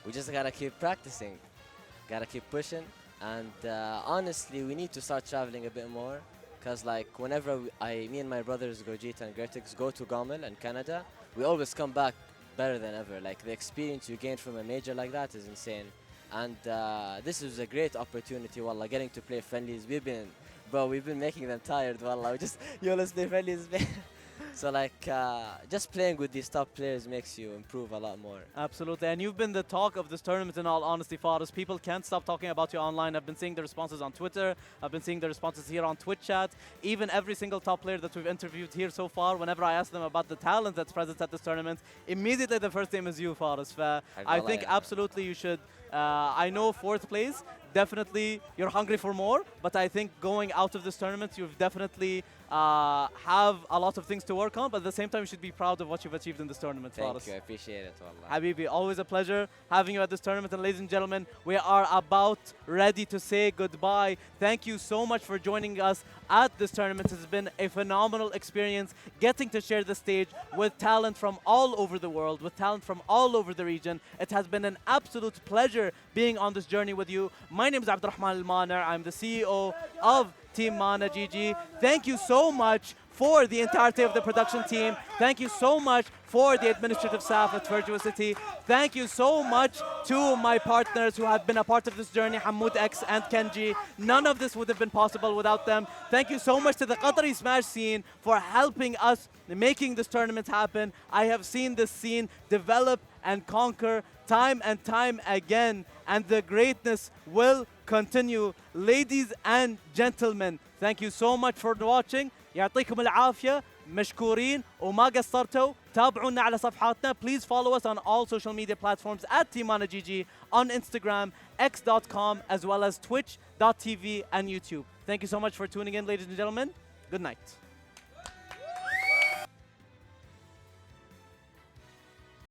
We just gotta keep practicing, gotta keep pushing, and honestly, we need to start traveling a bit more. Because like whenever me and my brothers Gogeta and Gertix go to Gomel and Canada, we always come back better than ever. Like the experience you gain from a major like that is insane. And this is a great opportunity, wallah, getting to play friendlies. We've been making them tired, wallah. We just, let's play friendlies. So like just playing with these top players makes you improve a lot more. Absolutely, and you've been the talk of this tournament in all honesty, Faris. People can't stop talking about you online. I've been seeing the responses on Twitter. I've been seeing the responses here on Twitch chat. Even every single top player that we've interviewed here so far, whenever I ask them about the talent that's present at this tournament, immediately the first name is you, Faris. I think absolutely you should. I know 4th place. Definitely you're hungry for more, but I think going out of this tournament, you've definitely have a lot of things to work on, but at the same time, you should be proud of what you've achieved in this tournament. Thank you, I appreciate it, wallah. Habibi, always a pleasure having you at this tournament. And ladies and gentlemen, we are about ready to say goodbye. Thank you so much for joining us at this tournament. It's been a phenomenal experience getting to share the stage with talent from all over the world, with talent from all over the region. It has been an absolute pleasure pleasure being on this journey with you. My name is Abdurrahman Al-Manar. I'm the CEO of Team Mana GG. Thank you so much for the entirety of the production team. Thank you so much for the administrative staff at Virtuocity. Thank you so much to my partners who have been a part of this journey, Hamoud X and Kenji. None of this would have been possible without them. Thank you so much to the Qatari Smash scene for helping us making this tournament happen. I have seen this scene develop and conquer time and time again, and the greatness will continue. Ladies and gentlemen, thank you so much for watching. يعطيكم العافية، مشكورين وما قصرتوا. تابعونا على صفحاتنا. Please follow us on all social media platforms at TeamManaGG on Instagram, x.com, as well as twitch.tv and YouTube. Thank you so much for tuning in, ladies and gentlemen. Good night.